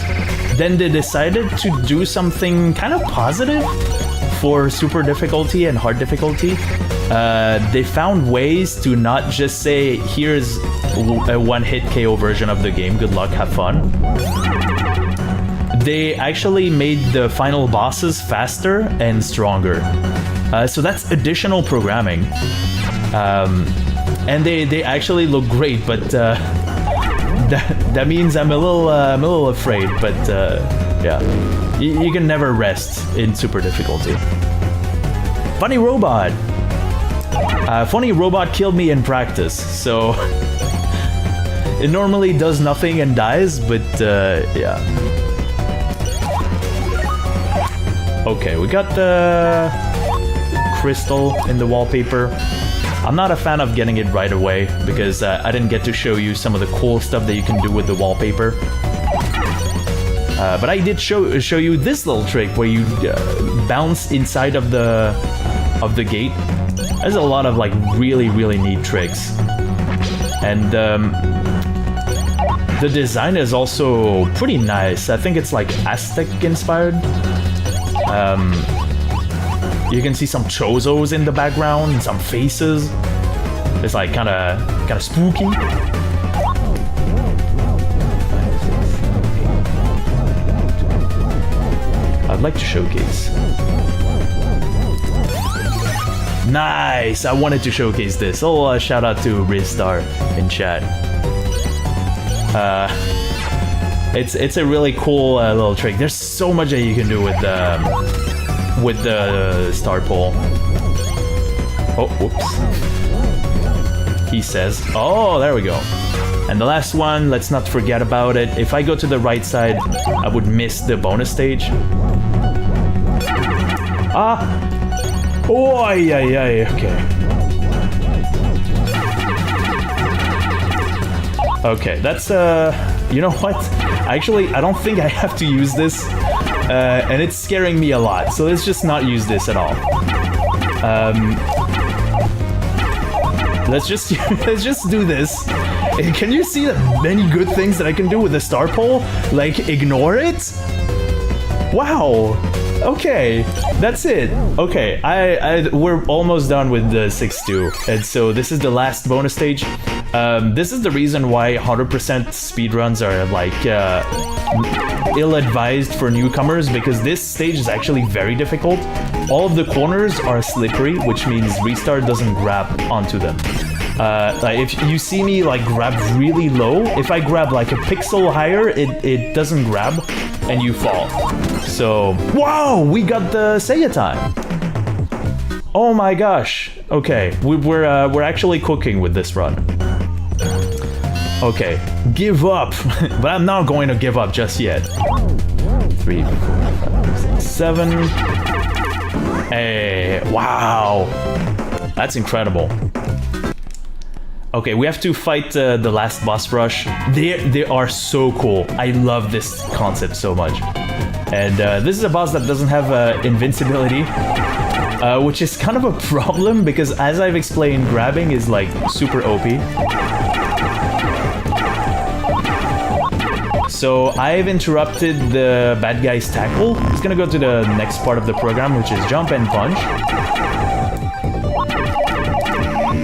S9: then they decided to do something kind of positive for super difficulty and hard difficulty. They found ways to not just say, here's a 1-hit KO version of the game, good luck, have fun. They actually made the final bosses faster and stronger. So that's additional programming. And they actually look great, but that means I'm a little afraid. But yeah, you can never rest in super difficulty. Funny robot. Funny robot killed me in practice, so it normally does nothing and dies, but yeah. Okay, we got the crystal in the wallpaper. I'm not a fan of getting it right away, because I didn't get to show you some of the cool stuff that you can do with the wallpaper. But I did show you this little trick where you bounce inside of the gate. There's a lot of like really, really neat tricks. And the design is also pretty nice. I think it's like Aztec inspired. You can see some chozos in the background and some faces. It's like kind of spooky. I'd like to showcase. Nice! I wanted to showcase this. Oh, shout out to Rizstar in chat. It's a really cool little trick. There's so much that you can do with the star pole. Oh, whoops. He says, oh, there we go. And the last one, let's not forget about it. If I go to the right side, I would miss the bonus stage. Ah! Oh, yeah, okay. Okay, that's, you know what? Actually, I don't think I have to use this. And it's scaring me a lot, so let's just not use this at all. Let's just do this. And can you see the many good things that I can do with the star pole? Like, ignore it? Wow. Okay, that's it. Okay, we're almost done with the 6-2, and so this is the last bonus stage. This is the reason why 100% speedruns are like ill-advised for newcomers, because this stage is actually very difficult. All of the corners are slippery, which means Restart doesn't grab onto them. Like if you see me like grab really low, if I grab like a pixel higher, it doesn't grab and you fall. So, wow, we got the Sega time. Oh my gosh. Okay, we're actually cooking with this run. Okay, give up. But I'm not going to give up just yet. 3, 4, 5, 6, 7. Hey, wow. That's incredible. Okay, we have to fight the last boss rush. They are so cool. I love this concept so much. And this is a boss that doesn't have invincibility, which is kind of a problem because, as I've explained, grabbing is like super OP. So I've interrupted the bad guy's tackle. He's gonna go to the next part of the program, which is jump and punch.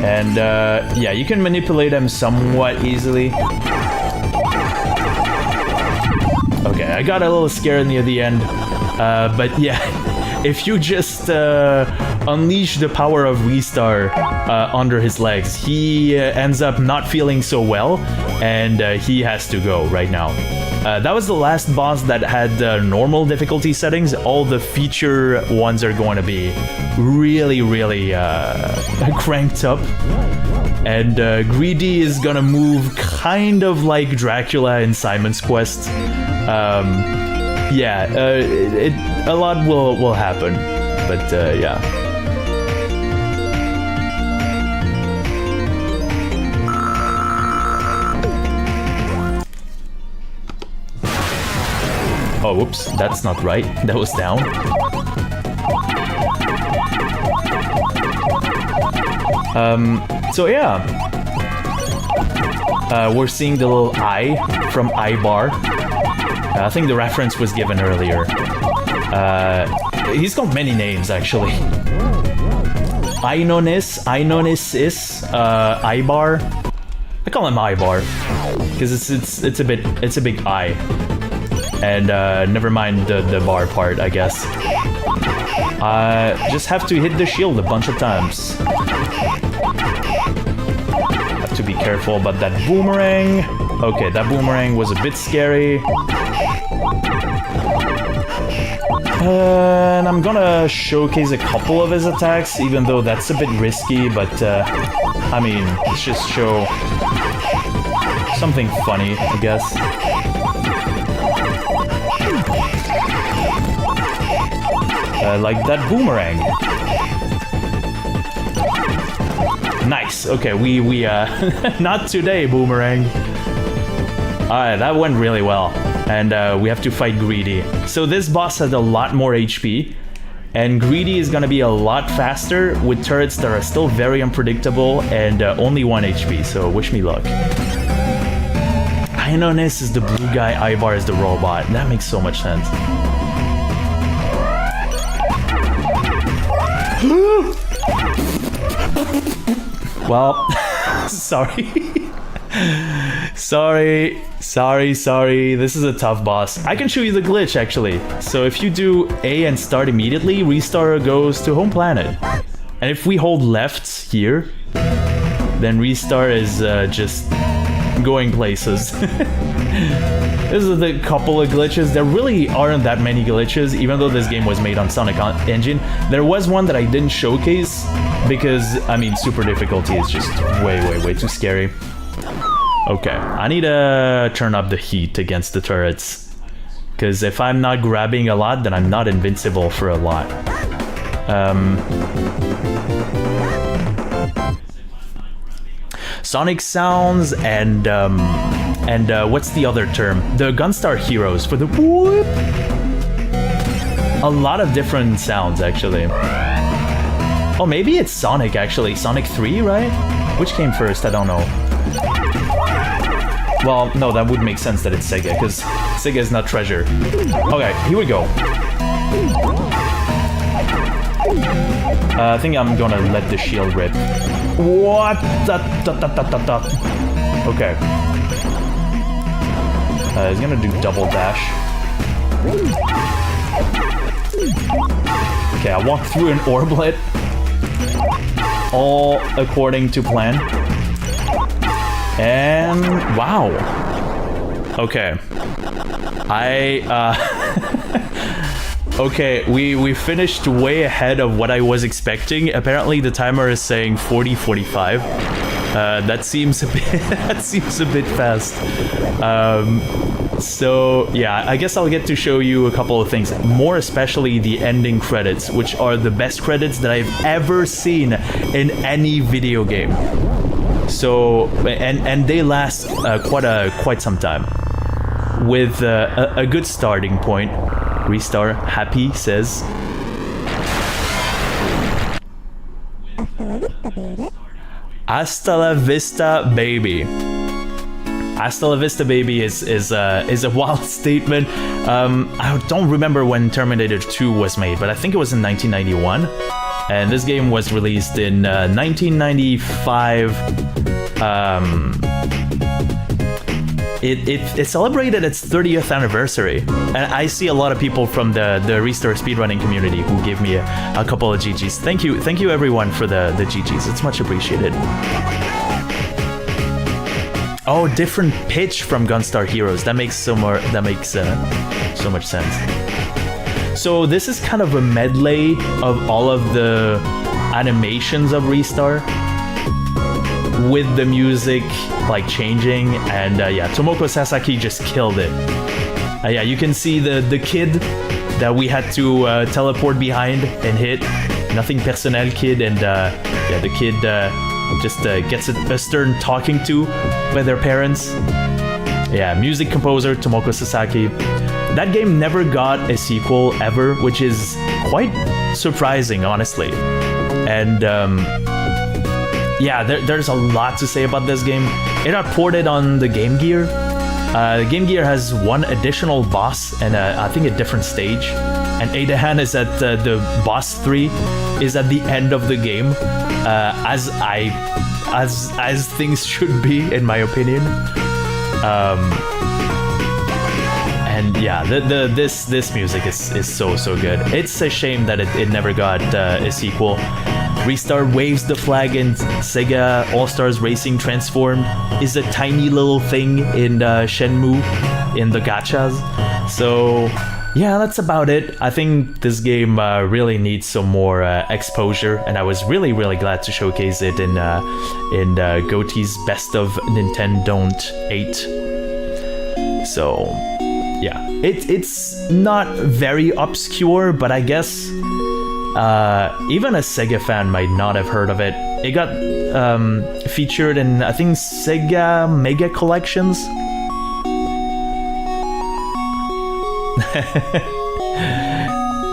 S9: And yeah, you can manipulate them somewhat easily. Okay, I got a little scared near the end. But yeah, if you just unleash the power of Restar under his legs, he ends up not feeling so well, and he has to go right now. That was the last boss that had normal difficulty settings. All the feature ones are going to be really, really cranked up. And Greedy is gonna move kind of like Dracula in Simon's Quest. Yeah, a lot will happen, but yeah. Oh, whoops, that's not right. That was down. So yeah. We're seeing the little eye from Ibar. I think the reference was given earlier. He's got many names, actually. Inonis, Ibar. I call him Ibar because it's a big eye. And never mind the bar part, I guess. Just have to hit the shield a bunch of times. Have to be careful about that boomerang. Okay, that boomerang was a bit scary. And I'm gonna showcase a couple of his attacks, even though that's a bit risky, but I mean, let's just show something funny, I guess. Like that boomerang. Nice. Okay, we not today, boomerang. Alright, that went really well. And we have to fight Greedy. So this boss has a lot more HP. And Greedy is gonna be a lot faster with turrets that are still very unpredictable and only 1 HP, so wish me luck. Inonis is the blue guy, Ivar is the robot. That makes so much sense. Well, sorry. Sorry. This is a tough boss. I can show you the glitch, actually. So if you do A and start immediately, Restar goes to home planet. And if we hold left here, then Restar is just going places. This is a couple of glitches. There really aren't that many glitches, even though this game was made on Sonic Engine. There was one that I didn't showcase because, I mean, super difficulty is just way too scary. Okay, I need to turn up the heat against the turrets. Because if I'm not grabbing a lot, then I'm not invincible for a lot. Sonic sounds and what's the other term? The Gunstar Heroes for the whoop. A lot of different sounds, actually. Oh, maybe it's Sonic, actually. Sonic 3, right? Which came first? I don't know. Well, no, that would make sense that it's Sega, because Sega is not Treasure. Okay, here we go. I think I'm gonna let the shield rip. What? Okay. He's gonna do double dash. Okay, I walked through an orblet. All according to plan. And wow. Okay. Okay, we finished way ahead of what I was expecting. Apparently the timer is saying 40-45. That seems a bit fast. So yeah, I guess I'll get to show you a couple of things, more especially the ending credits, which are the best credits that I've ever seen in any video game. So and they last quite some time with a good starting point. Restar Happy says. Hasta la vista, baby. Hasta la vista, baby is a wild statement. I don't remember when Terminator 2 was made, but I think it was in 1991. And this game was released in 1995. It celebrated its 30th anniversary, and I see a lot of people from the Restore speedrunning community who gave me a couple of GGs. Thank you everyone for the GGs. It's much appreciated. Oh, different pitch from Gunstar Heroes. That makes so much sense. So this is kind of a medley of all of the animations of Restar, with the music like changing, and yeah, Tomoko Sasaki just killed it. Yeah, you can see the kid that we had to teleport behind and hit. Nothing personnel kid, and yeah, the kid just gets a stern talking to by their parents. Yeah, music composer Tomoko Sasaki. That game never got a sequel ever, which is quite surprising, honestly. And yeah, there's a lot to say about this game. It got ported on the Game Gear. The Game Gear has one additional boss and I think a different stage. And Adahan is at the boss 3 is at the end of the game, as things should be, in my opinion. And yeah, this music is so good. It's a shame that it never got a sequel. Restar waves the flag in Sega All-Stars Racing Transformed is a tiny little thing in Shenmue in the gachas. So yeah, that's about it. I think this game really needs some more exposure, and I was really glad to showcase it in Goatee's Best of Nintendon't 8. So yeah, it's not very obscure, but I guess even a Sega fan might not have heard of it. It got featured in, I think, Sega Mega Collections.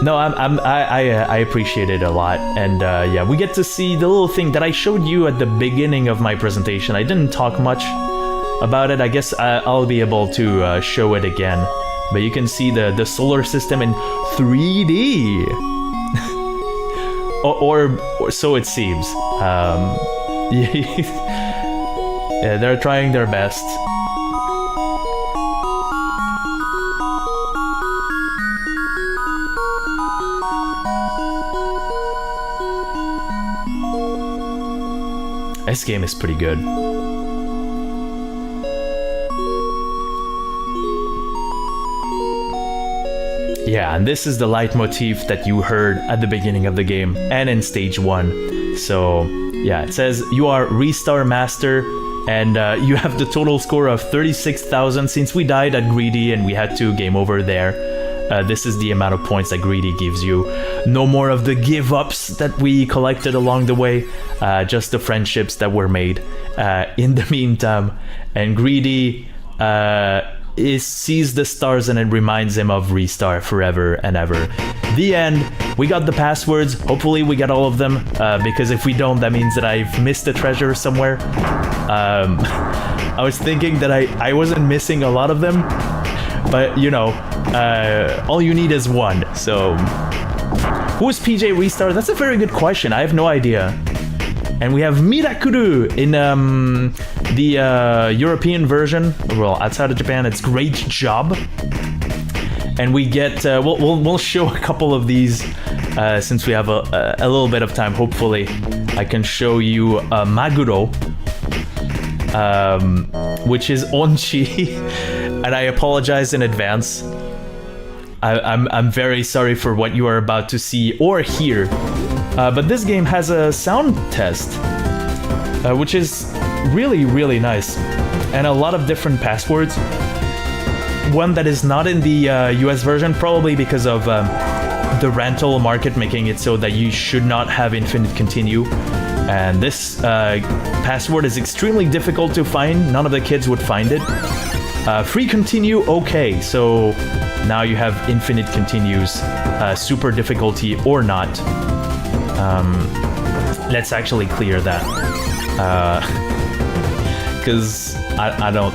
S9: No, I appreciate it a lot, and yeah, we get to see the little thing that I showed you at the beginning of my presentation. I didn't talk much about it. I guess I'll be able to show it again, but you can see the solar system in 3D. or so it seems. Yeah, they're trying their best. This game is pretty good. Yeah, and this is the leitmotif that you heard at the beginning of the game and in stage 1. So yeah, it says you are Restar Master, and you have the total score of 36,000 since we died at Greedy and we had to game over there. This is the amount of points that Greedy gives you. No more of the give-ups that we collected along the way, just the friendships that were made in the meantime. And Greedy sees the stars and it reminds him of Restar forever and ever. The end. We got the passwords. Hopefully we got all of them, because if we don't, that means that I've missed a treasure somewhere. I was thinking that I wasn't missing a lot of them, but you know, all you need is one. So who is PJ Restar? That's a very good question. I have no idea. And we have Mirakuru in the European version. Well, outside of Japan, it's Great Job. And we get we'll show a couple of these since we have a little bit of time. Hopefully, I can show you Maguro, which is Onchi, and I apologize in advance. I'm very sorry for what you are about to see or hear. But this game has a sound test, which is really nice, and a lot of different passwords. One that is not in the US version, probably because of the rental market making it so that you should not have infinite continue. And this password is extremely difficult to find. None of the kids would find it. Free continue, okay. So now you have infinite continues, super difficulty or not. Let's actually clear that. Because I don't.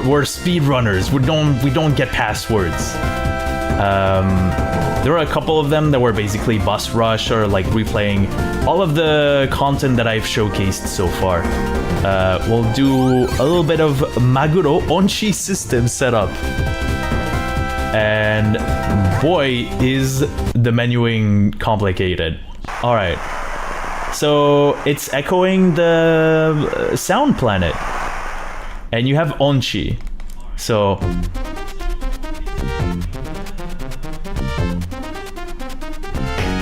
S9: We're speedrunners. We don't get passwords. There are a couple of them that were basically Bus Rush or like replaying all of the content that I've showcased so far. We'll do a little bit of Maguro Onshi system setup. And boy, is the menuing complicated. Alright. So it's echoing the sound planet. And you have Onshi. So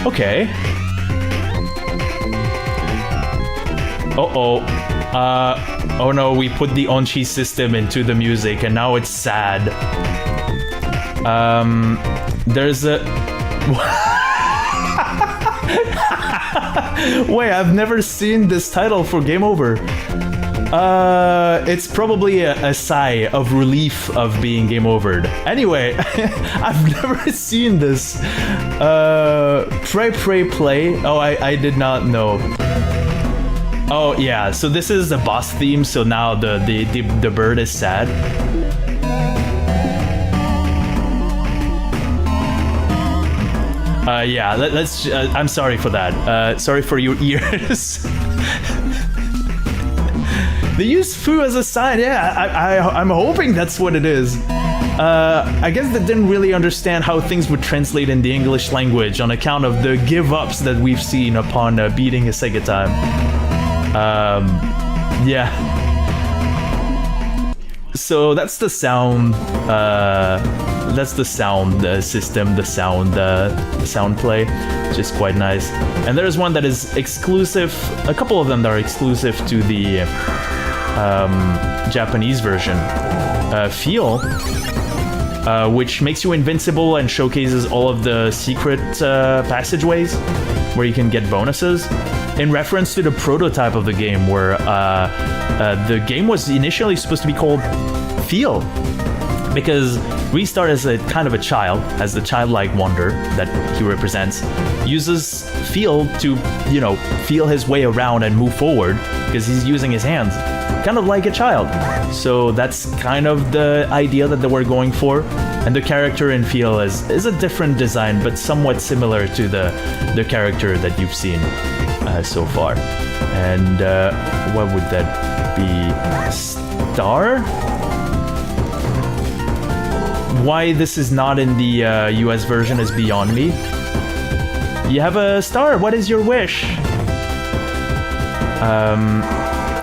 S9: okay. Oh no, we put the Onshi system into the music and now it's sad. There's a... Wait, I've never seen this title for Game Over. It's probably a sigh of relief of being game overed. Anyway, I've never seen this. Pray Play. Oh, I did not know. Oh yeah, so this is the boss theme. So now the bird is sad. Yeah. Let's. I'm sorry for that. Sorry for your ears. They use foo as a sign. Yeah, I'm hoping that's what it is. I guess they didn't really understand how things would translate in the English language on account of the give-ups that we've seen upon beating a Sega time. Yeah. So that's the sound. That's the sound system, the sound play, which is quite nice. And there's one that is exclusive. A couple of them that are exclusive to the Japanese version. Feel, which makes you invincible and showcases all of the secret passageways where you can get bonuses. In reference to the prototype of the game, where the game was initially supposed to be called Feel, because Restart as a kind of a child, as the childlike wonder that he represents, uses Feel to, you know, feel his way around and move forward because he's using his hands, kind of like a child. So that's kind of the idea that they were going for. And the character in Feel is a different design, but somewhat similar to the character that you've seen so far. And what would that be? Star? Why this is not in the US version is beyond me. You have a star. What is your wish?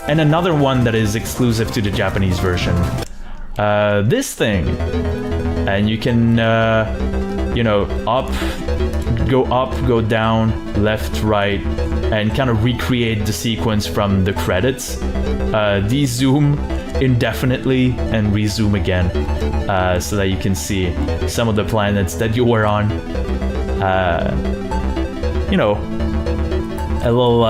S9: And another one that is exclusive to the Japanese version. This thing. And you can, you know, up, go down, left, right, and kind of recreate the sequence from the credits. De-zoom indefinitely and resume again, so that you can see some of the planets that you were on. You know, a little,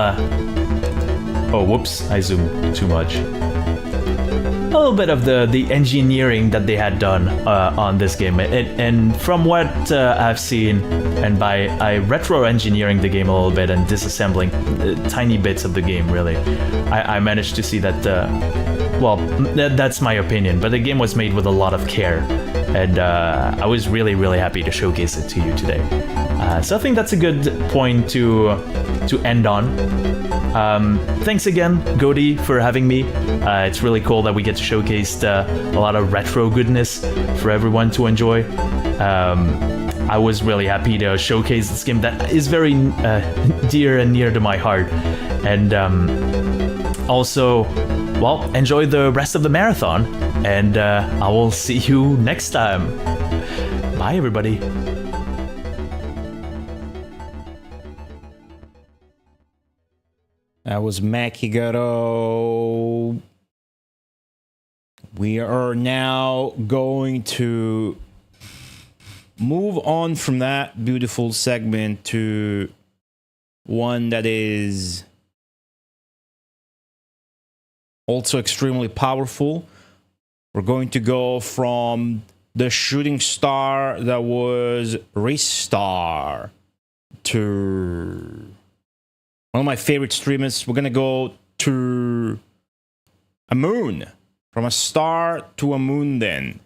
S9: oh, whoops, I zoomed too much. A little bit of the engineering that they had done on this game, and from what I've seen, and by retro engineering the game a little bit and disassembling tiny bits of the game, really, I managed to see that. Well, that's my opinion, but the game was made with a lot of care, and I was really, really happy to showcase it to you today. So I think that's a good point to end on. Thanks again, Godi, for having me. It's really cool that we get to showcase a lot of retro goodness for everyone to enjoy. I was really happy to showcase this game that is very dear and near to my heart. And also, well, enjoy the rest of the marathon, and I will see you next time. Bye, everybody.
S1: That was Makigaro. We are now going to move on from that beautiful segment to one that is also extremely powerful. We're going to go from the shooting star that was Ristar to one of my favorite streamers. We're going to go to a moon. From a star to a moon then.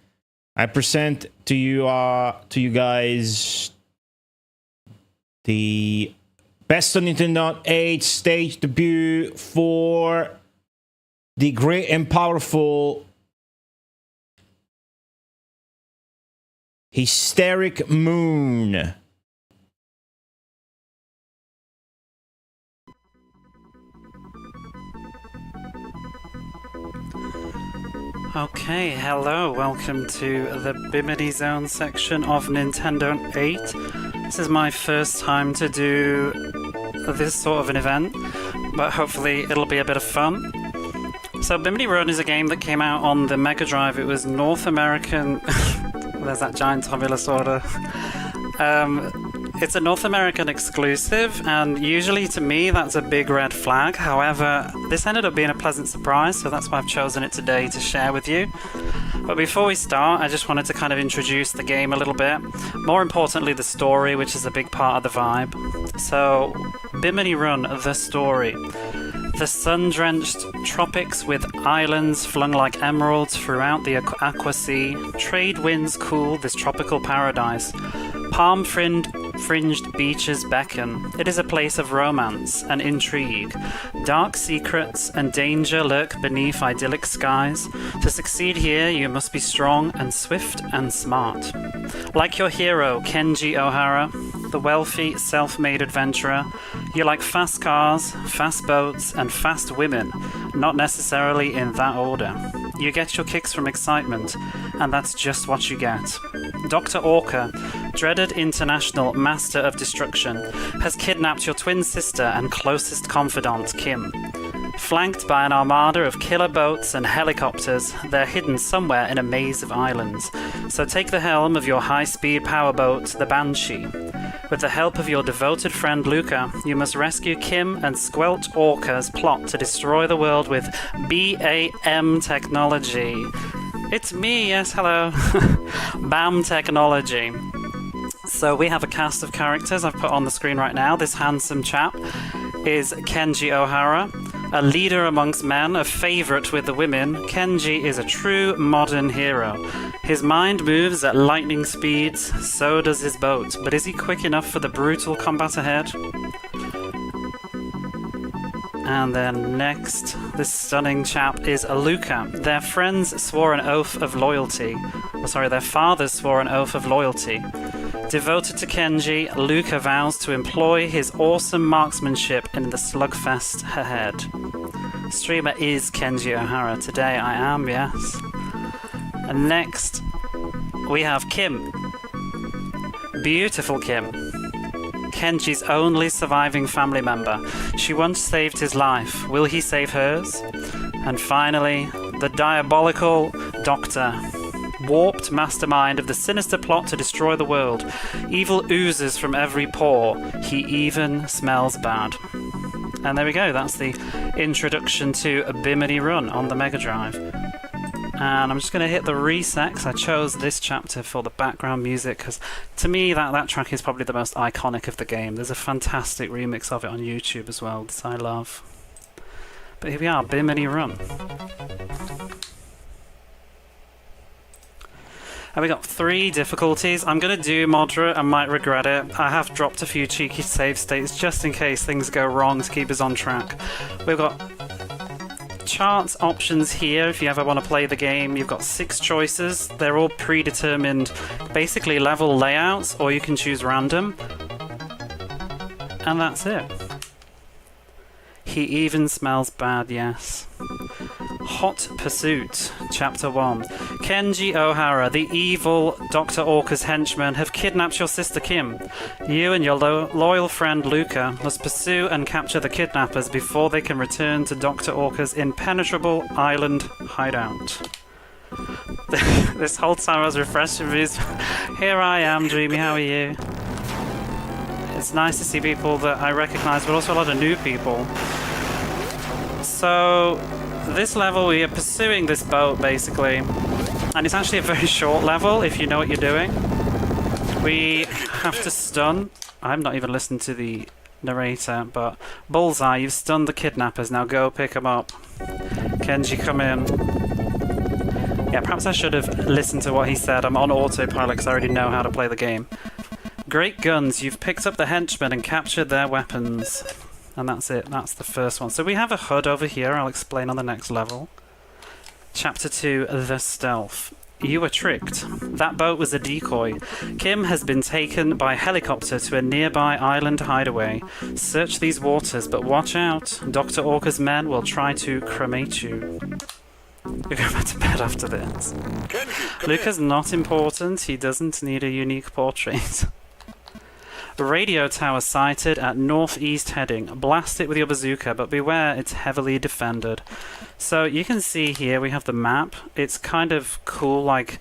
S1: I present to you guys the Best of Nintendon't 8 stage debut for the great and powerful Hysteric Moon.
S10: Okay, hello, welcome to the Bimini Zone section of Nintendon't 8. This is my first time to do this sort of an event, but hopefully it'll be a bit of fun. So Bimini Run is a game that came out on the Mega Drive. It was North American... There's that giant Tomulus order. It's a North American exclusive, and usually to me that's a big red flag. However, this ended up being a pleasant surprise, so that's why I've chosen it today to share with you. But before we start, I just wanted to kind of introduce the game a little bit. More importantly, the story, which is a big part of the vibe. So, Bimini Run, the story. The sun-drenched tropics with islands flung like emeralds throughout the aqua sea. Trade winds cool this tropical paradise. Palm-fringed beaches beckon. It is a place of romance and intrigue. Dark secrets and danger lurk beneath idyllic skies. To succeed here, you must be strong and swift and smart. Like your hero, Kenji Ohara, the wealthy, self-made adventurer, you like fast cars, fast boats, and fast women, not necessarily in that order. You get your kicks from excitement, and that's just what you get. Dr. Orca, dreaded international master of destruction, has kidnapped your twin sister and closest confidant, Kim. Flanked by an armada of killer boats and helicopters, they're hidden somewhere in a maze of islands. So take the helm of your high-speed powerboat, the Banshee. With the help of your devoted friend Luca, you must rescue Kim and squelch Orca's plot to destroy the world with BAM technology. It's me, yes, hello. BAM technology. So we have a cast of characters I've put on the screen right now. This handsome chap is Kenji Ohara, a leader amongst men, a favourite with the women. Kenji is a true modern hero. His mind moves at lightning speeds, so does his boat. But is he quick enough for the brutal combat ahead? And then next, this stunning chap is Luca. Their friends swore an oath of loyalty. Their fathers swore an oath of loyalty. Devoted to Kenji, Luca vows to employ his awesome marksmanship in the slugfest ahead. Streamer is Kenji Ohara. Today I am, yes. And next, we have Kim. Beautiful Kim. Kenji's only surviving family member. She once saved his life. Will he save hers? And finally, the diabolical Doctor. Warped mastermind of the sinister plot to destroy the world. Evil oozes from every pore. He even smells bad. And there we go. That's the introduction to Bimini Run on the Mega Drive. And I'm just going to hit the reset because I chose this chapter for the background music because to me that track is probably the most iconic of the game. There's a fantastic remix of it on YouTube as well that I love. But here we are, Bimini Run. And we got 3 difficulties. I'm going to do moderate, I might regret it. I have dropped a few cheeky save states just in case things go wrong to keep us on track. We've got charts options here if you ever want to play the game. You've got 6 choices. They're all predetermined, basically level layouts, or you can choose random. And that's it. He even smells bad, yes. Hot Pursuit, Chapter 1. Kenji Ohara, the evil Dr. Orca's henchmen, have kidnapped your sister Kim. You and your loyal friend Luca must pursue and capture the kidnappers before they can return to Dr. Orca's impenetrable island hideout. This whole time I was refreshing these. Here I am, Dreamy, how are you? It's nice to see people that I recognize, but also a lot of new people. So, this level we are pursuing this boat, basically. And it's actually a very short level, if you know what you're doing. We have to stun. I'm not even listening to the narrator, but Bullseye, you've stunned the kidnappers, now go pick them up. Kenji, come in. Yeah, perhaps I should have listened to what he said. I'm on autopilot because I already know how to play the game. Great guns, you've picked up the henchmen and captured their weapons. And that's it, that's the first one. So we have a HUD over here, I'll explain on the next level. Chapter 2, The Stealth. You were tricked. That boat was a decoy. Kim has been taken by helicopter to a nearby island hideaway. Search these waters, but watch out. Dr. Orca's men will try to cremate you. You're going back to bed after this. Luca's not important. He doesn't need a unique portrait. Radio tower sighted at northeast heading. Blast it with your bazooka, but beware, it's heavily defended. So you can see here we have the map. It's kind of cool, like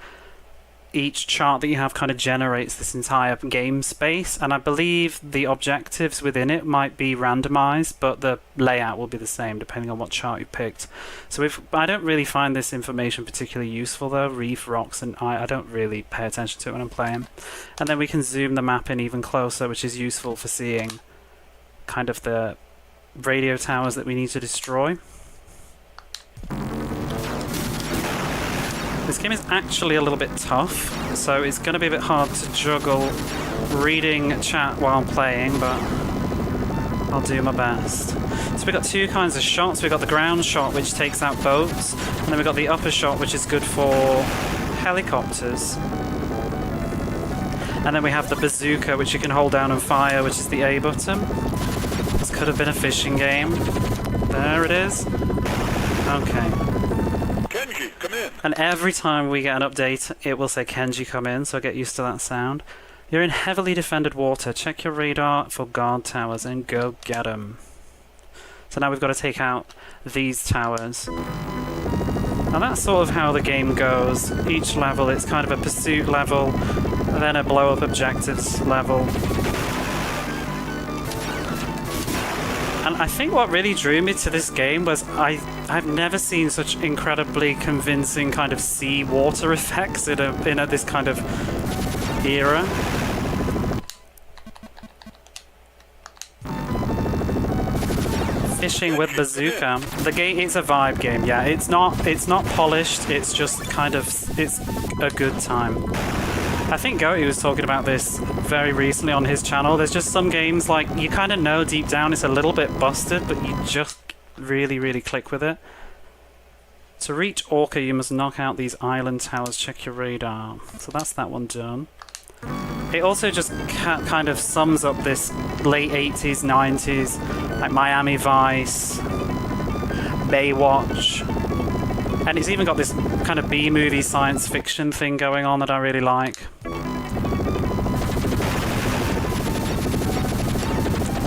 S10: each chart that you have kind of generates this entire game space, and I believe the objectives within it might be randomized, but the layout will be the same depending on what chart you picked. So I don't really find this information particularly useful though. Reef, rocks, and I don't really pay attention to it when I'm playing. And then we can zoom the map in even closer, which is useful for seeing kind of the radio towers that we need to destroy. This game is actually a little bit tough, so it's going to be a bit hard to juggle reading chat while playing, but I'll do my best. So we've got two kinds of shots. We've got the ground shot, which takes out boats, and then we've got the upper shot, which is good for helicopters. And then we have the bazooka, which you can hold down and fire, which is the A button. This could have been a fishing game. There it is. Okay.
S11: Kenji, come in.
S10: And every time we get an update, it will say Kenji, come in, so get used to that sound. You're in heavily defended water. Check your radar for guard towers and go get them. So now we've got to take out these towers. Now that's sort of how the game goes. Each level, it's kind of a pursuit level, and then a blow-up objectives level. And I think what really drew me to this game was I've never seen such incredibly convincing kind of sea water effects in this kind of era. Fishing with bazooka. The game, it's a vibe game. Yeah, it's not polished. It's just kind of, it's a good time. I think Goaty was talking about this very recently on his channel. There's just some games like you kind of know deep down it's a little bit busted, but you just really, really click with it. To reach Orca, you must knock out these island towers. Check your radar. So that's that one done. It also just kind of sums up this late 80s, 90s, like Miami Vice, Baywatch. And it's even got this kind of B-movie science fiction thing going on that I really like. I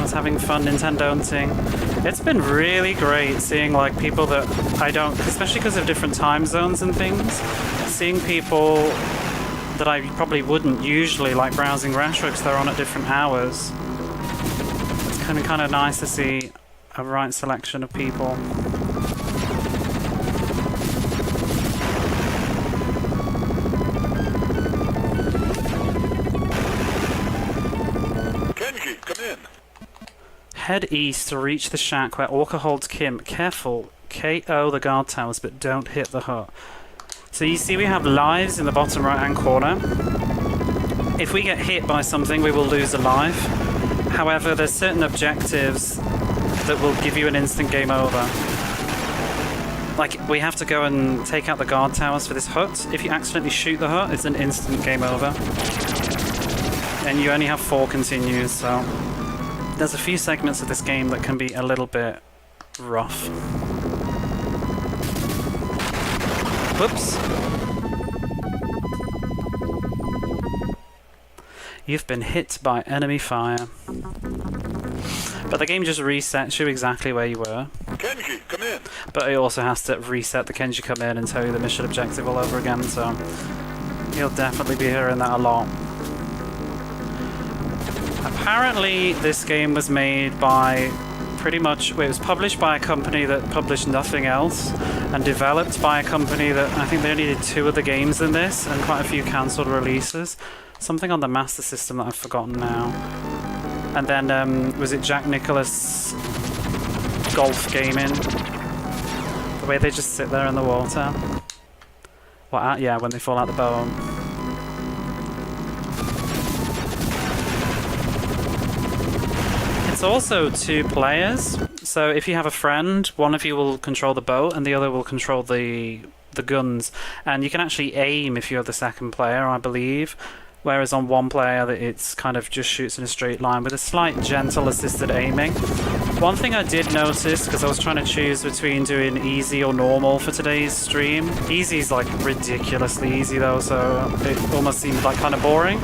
S10: was having fun Nintendon'ting. It's been really great seeing like people that I don't, especially because of different time zones and things, seeing people that I probably wouldn't usually, like browsing retro because they're on at different hours. It's kind of nice to see a right selection of people.
S11: Kenji, come in.
S10: Head east to reach the shack where Orca holds Kim. Careful, KO the guard towers, but don't hit the hut. So you see we have lives in the bottom right hand corner. If we get hit by something, we will lose a life. However, there's certain objectives that will give you an instant game over. Like, we have to go and take out the guard towers for this hut. If you accidentally shoot the hut, it's an instant game over. And you only have 4 continues, so there's a few segments of this game that can be a little bit rough. Whoops. You've been hit by enemy fire. But the game just resets you exactly where you were.
S11: Kenji, come in.
S10: But it also has to reset the Kenji come in and tell you the mission objective all over again, so you'll definitely be hearing that a lot. Apparently this game was made by it was published by a company that published nothing else, and developed by a company that I think they only did 2 other games in this, and quite a few cancelled releases. Something on the Master System that I've forgotten now. And then, was it Jack Nicklaus Golf Gaming? The way they just sit there in the water. Yeah, when they fall out the boat. It's also 2 players, so if you have a friend, one of you will control the boat and the other will control the guns. And you can actually aim if you're the second player, I believe. Whereas on one player, it's kind of just shoots in a straight line with a slight gentle assisted aiming. One thing I did notice, because I was trying to choose between doing easy or normal for today's stream. Easy's like ridiculously easy though, so it almost seemed like kind of boring.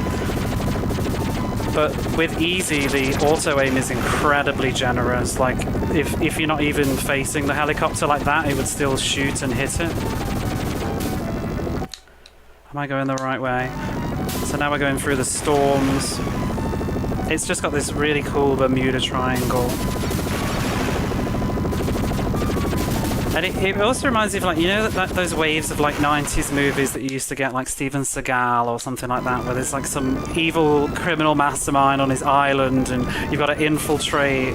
S10: But with easy, the auto aim is incredibly generous. Like, if you're not even facing the helicopter like that, it would still shoot and hit it. Am I going the right way? So now we're going through the storms. It's just got this really cool Bermuda Triangle. And it also reminds me of, like, you know, those waves of, like, 90s movies that you used to get, like Steven Seagal or something like that, where there's, like, some evil criminal mastermind on his island and you've got to infiltrate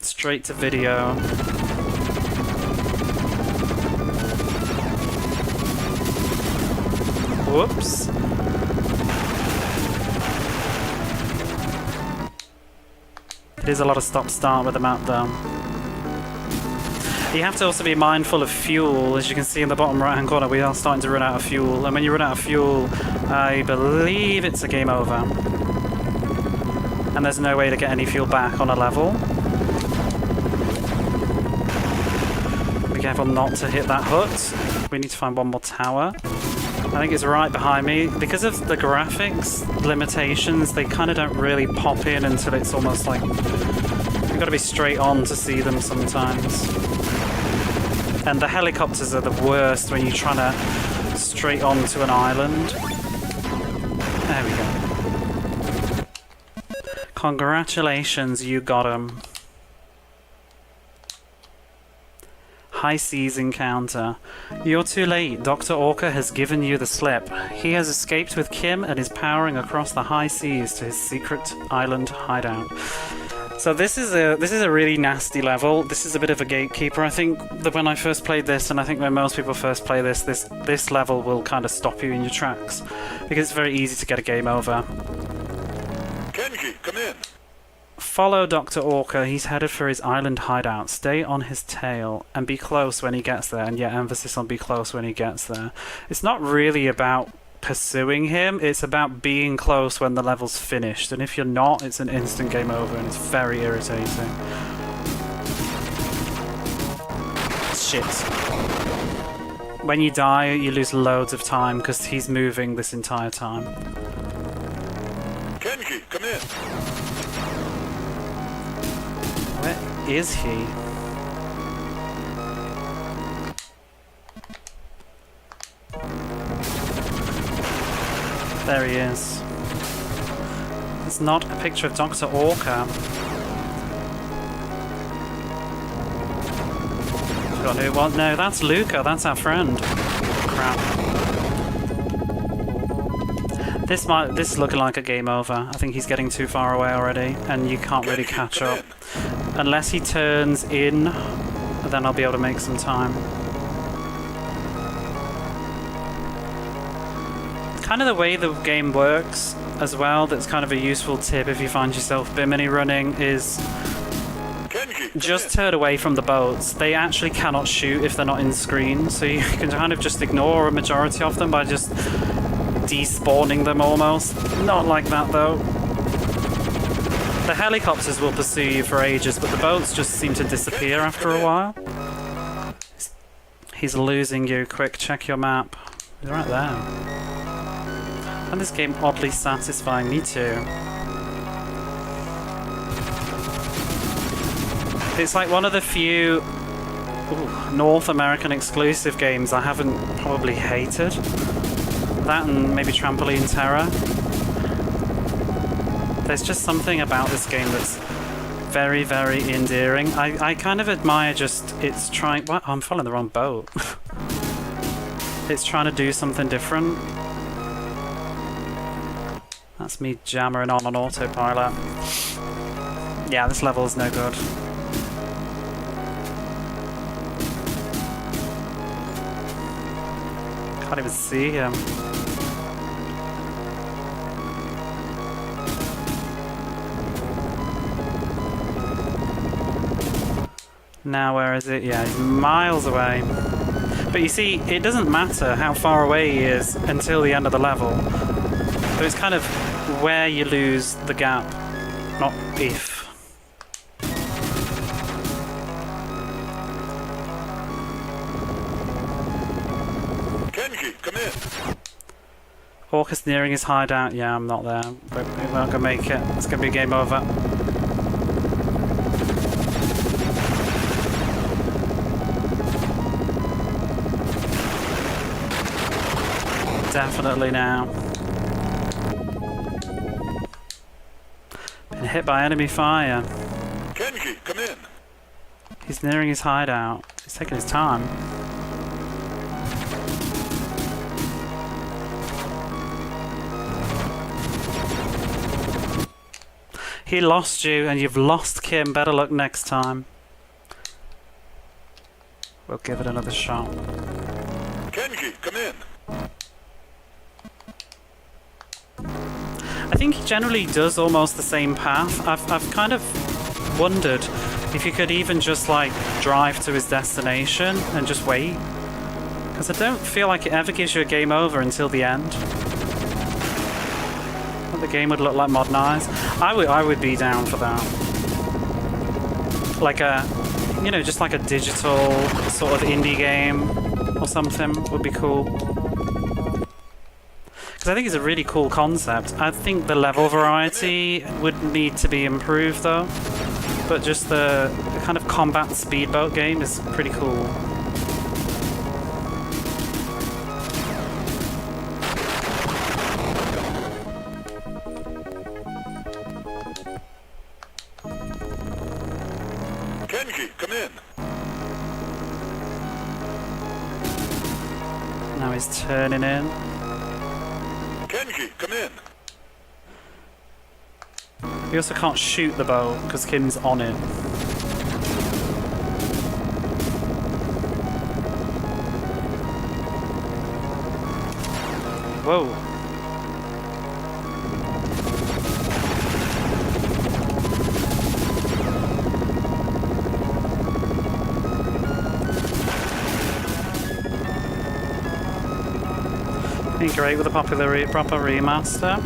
S10: straight to video. Whoops. It is a lot of stop-start with the map, though. You have to also be mindful of fuel. As you can see in the bottom right-hand corner, we are starting to run out of fuel. And when you run out of fuel, I believe it's a game over. And there's no way to get any fuel back on a level. Be careful not to hit that hut. We need to find one more tower. I think it's right behind me. Because of the graphics limitations, they kind of don't really pop in until it's almost like... You've got to be straight on to see them sometimes. And the helicopters are the worst when you're trying to straight onto an island. There we go. Congratulations, you got him. High seas encounter. You're too late. Dr. Orca has given you the slip. He has escaped with Kim and is powering across the high seas to his secret island hideout. So this is a really nasty level. This is a bit of a gatekeeper. I think that when I first played this, and I think when most people first play this level will kind of stop you in your tracks because it's very easy to get a game over.
S11: Kenji, come in.
S10: Follow Dr. Orca. He's headed for his island hideout. Stay on his tail and be close when he gets there. And yeah, emphasis on be close when he gets there. It's not really about pursuing him, it's about being close when the level's finished, and if you're not, it's an instant game over and it's very irritating. Shit. When you die, you lose loads of time because he's moving this entire time.
S11: Kenji, come in.
S10: Where is he? There he is. It's not a picture of Dr. Orca. Forgot who it was. No, that's Luca. That's our friend. Crap. This is looking like a game over. I think he's getting too far away already, and you can't really catch up. Unless he turns in, then I'll be able to make some time. Kind of the way the game works as well, that's kind of a useful tip if you find yourself Bimini running, is just turn away from the boats. They actually cannot shoot if they're not in screen, so you can kind of just ignore a majority of them by just despawning them almost. Not like that though. The helicopters will pursue you for ages, but the boats just seem to disappear after a while. He's losing you. Quick, check your map. He's right there. And this game oddly satisfying me too. It's like one of the few North American exclusive games I haven't probably hated. That and maybe Trampoline Terror. There's just something about this game that's very, very endearing. I kind of admire just it's trying... What? Oh, I'm following the wrong boat. It's trying to do something different. That's me jammering on autopilot. Yeah, this level is no good. Can't even see him. Now where is it? Yeah, he's miles away. But you see, it doesn't matter how far away he is until the end of the level. So it's kind of where you lose the gap, not if.
S11: Kenji, come in.
S10: Orcus nearing his hideout. Yeah, I'm not there. We're not gonna make it. It's gonna be game over. Definitely now. Been hit by enemy fire.
S11: Kenji, come in.
S10: He's nearing his hideout. He's taking his time. He lost you, and you've lost Kim. Better luck next time. We'll give it another shot.
S11: Kenji, come in.
S10: I think he generally does almost the same path. I've kind of wondered if you could even just like drive to his destination and just wait. Because I don't feel like it ever gives you a game over until the end. What the game would look like modernized. I would be down for that. Like a, you know, just like a digital sort of indie game or something would be cool. I think it's a really cool concept. I think the level variety would need to be improved though, but just the kind of combat speedboat game is pretty cool.
S11: Kenji, come in.
S10: Now he's turning in.
S11: Kenji, come in.
S10: We also can't shoot the boat because Kim's on it. Whoa. Great with a proper remaster.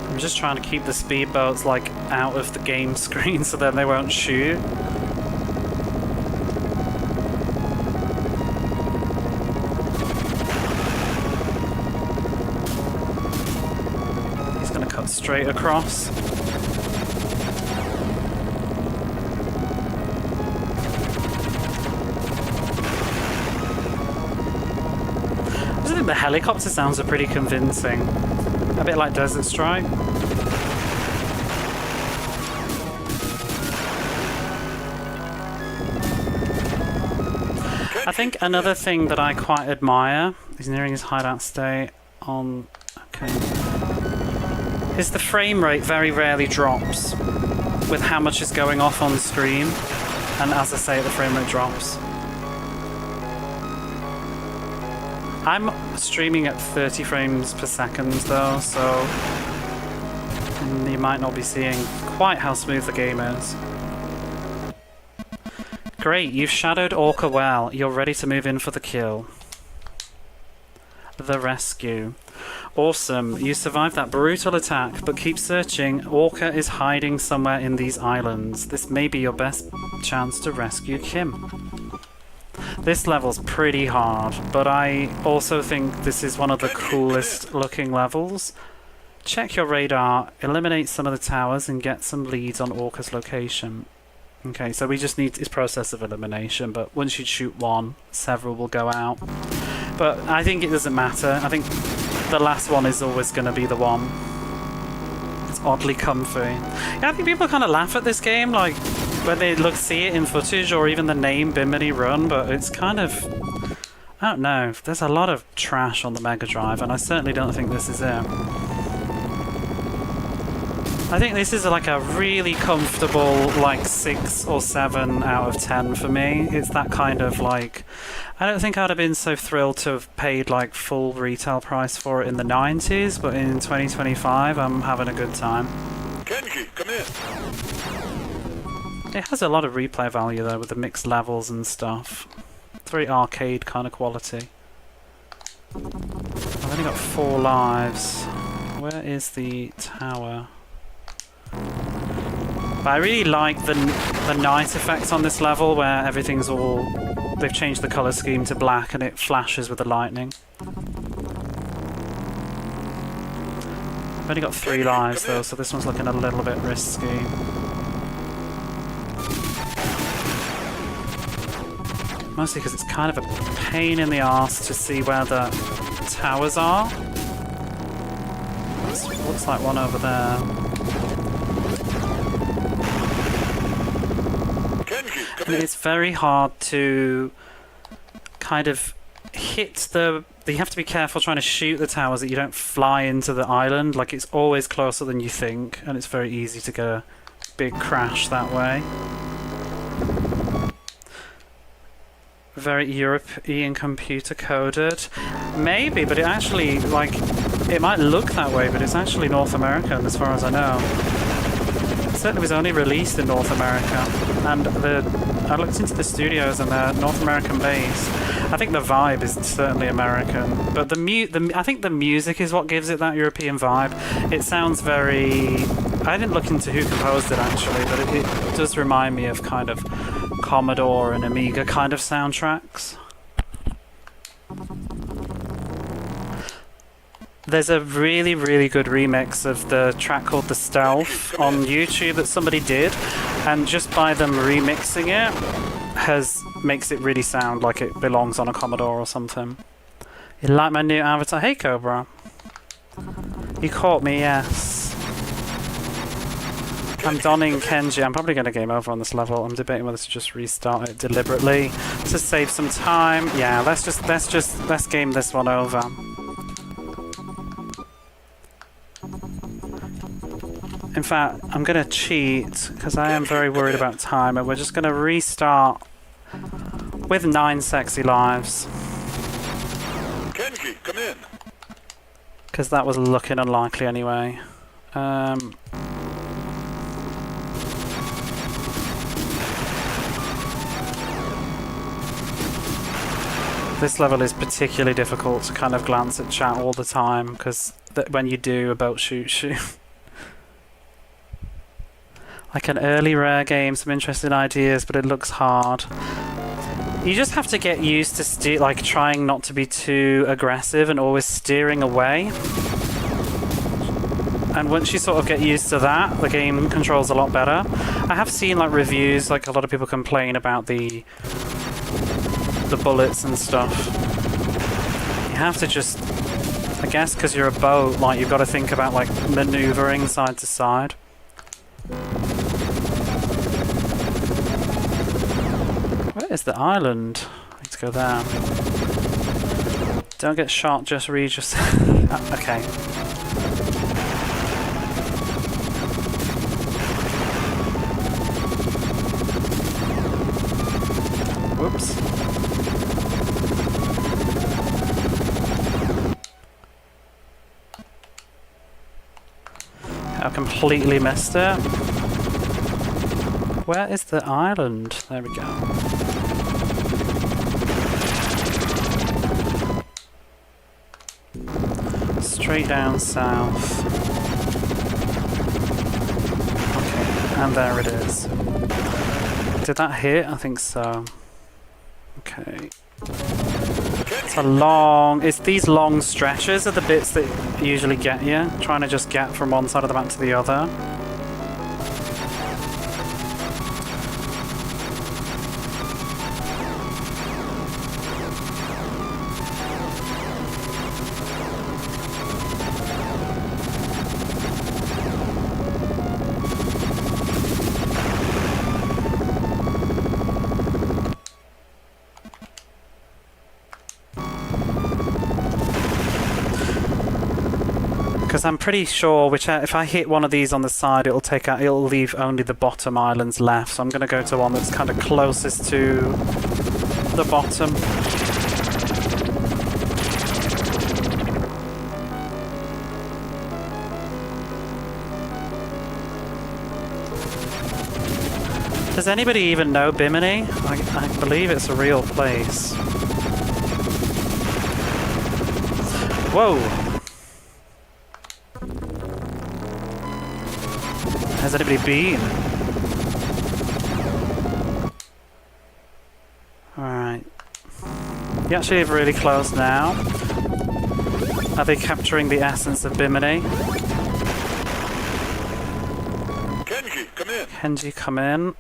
S10: I'm just trying to keep the speedboats like out of the game screen so then they won't shoot. Straight across. I think the helicopter sounds are pretty convincing. A bit like Desert Strike. I think another thing that I quite admire is nearing his hideout state on... Okay. Is the frame rate very rarely drops with how much is going off on screen, and as I say, the frame rate drops. I'm streaming at 30 frames per second though, so you might not be seeing quite how smooth the game is. Great, you've shadowed Orca well. You're ready to move in for the kill. The rescue. Awesome. You survived that brutal attack, but keep searching. Orca is hiding somewhere in these islands. This may be your best chance to rescue Kim. This level's pretty hard, but I also think this is one of the coolest looking levels. Check your radar, eliminate some of the towers, and get some leads on Orca's location. Okay, so we just need his process of elimination, but once you shoot one, several will go out. But I think it doesn't matter. I think the last one is always going to be the one. It's oddly comfy. Yeah, I think people kind of laugh at this game, like when they see it in footage or even the name Bimini Run, but it's kind of, I don't know. There's a lot of trash on the Mega Drive, and I certainly don't think this is it. I think this is like a really comfortable, like 6 or 7 out of 10 for me. It's that kind of like, I don't think I'd have been so thrilled to have paid like full retail price for it in the 90s, but in 2025 I'm having a good time.
S11: Kenji, come in.
S10: It has a lot of replay value though, with the mixed levels and stuff. It's very arcade kind of quality. I've only got 4 lives. Where is the tower? But I really like the night effects on this level, where everything's all, they've changed the colour scheme to black and it flashes with the lightning. I've only got 3 lives though, so this one's looking a little bit risky. Mostly because it's kind of a pain in the arse to see where the towers are. Looks like one over there. And it's very hard to kind of hit the... You have to be careful trying to shoot the towers that you don't fly into the island. Like, it's always closer than you think, and it's very easy to get a big crash that way. Very European computer coded. Maybe, but it actually, like, it might look that way, but it's actually North American as far as I know. It certainly was only released in North America, and I looked into the studios and they're North American based. I think the vibe is certainly American, but I think the music is what gives it that European vibe. It sounds very... I didn't look into who composed it actually, but it does remind me of kind of Commodore and Amiga kind of soundtracks. There's a really, really good remix of the track called The Stealth on YouTube that somebody did, and just by them remixing it makes it really sound like it belongs on a Commodore or something. You like my new avatar? Hey Cobra. You caught me, yes. I'm donning Kenji. I'm probably going to game over on this level. I'm debating whether to just restart it deliberately to save some time. Yeah, let's game this one over. In fact, I'm going to cheat because I am very worried about time, and we're just going to restart with 9 sexy lives.
S11: Kenji, come in.
S10: Because that was looking unlikely anyway. This level is particularly difficult to kind of glance at chat all the time, because when you do a boat shoot. Like an early rare game, some interesting ideas, but it looks hard. You just have to get used to trying not to be too aggressive and always steering away. And once you sort of get used to that, the game controls a lot better. I have seen like reviews, like a lot of people complain about the bullets and stuff. You have to just, I guess, because you're a boat, like you've got to think about like maneuvering side to side. Where is the island? I need to go there. Don't get shot, just read just... Okay. Whoops. I completely missed it. Where is the island? There we go. straight down south. Okay, and there it is. Did that hit? I think so. Okay. It's these long stretches are the bits that usually get you, trying to just get from one side of the map to the other. Because I'm pretty sure if I hit one of these on the side, it'll leave only the bottom islands left. So I'm going to go to one that's kind of closest to the bottom. Does anybody even know Bimini? I believe it's a real place. Whoa! Has anybody been? Alright. You actually live really close now. Are they capturing the essence of Bimini?
S11: Kenji, come in.
S10: Kenji, come in.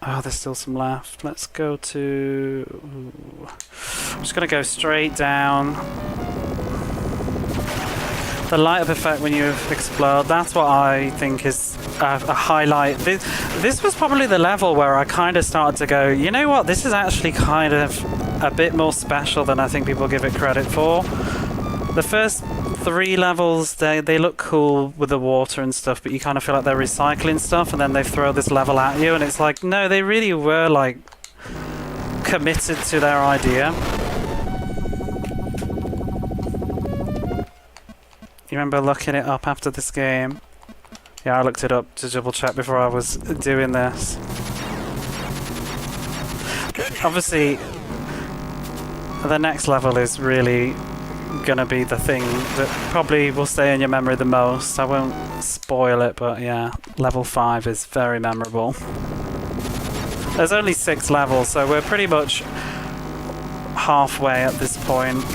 S10: Oh, there's still some left. Let's go to... Ooh. I'm just going to go straight down. The light up effect when you explode, that's what I think is a highlight. This was probably the level where I kind of started to go, you know what, this is actually kind of a bit more special than I think people give it credit for. The first 3 levels, they look cool with the water and stuff, but you kind of feel like they're recycling stuff, and then they throw this level at you, and it's like, no, they really were like committed to their idea. You remember looking it up after this game? Yeah, I looked it up to double check before I was doing this. Obviously, the next level is really gonna be the thing that probably will stay in your memory the most. I won't spoil it, but yeah, level 5 is very memorable. There's only 6 levels, so we're pretty much halfway at this point.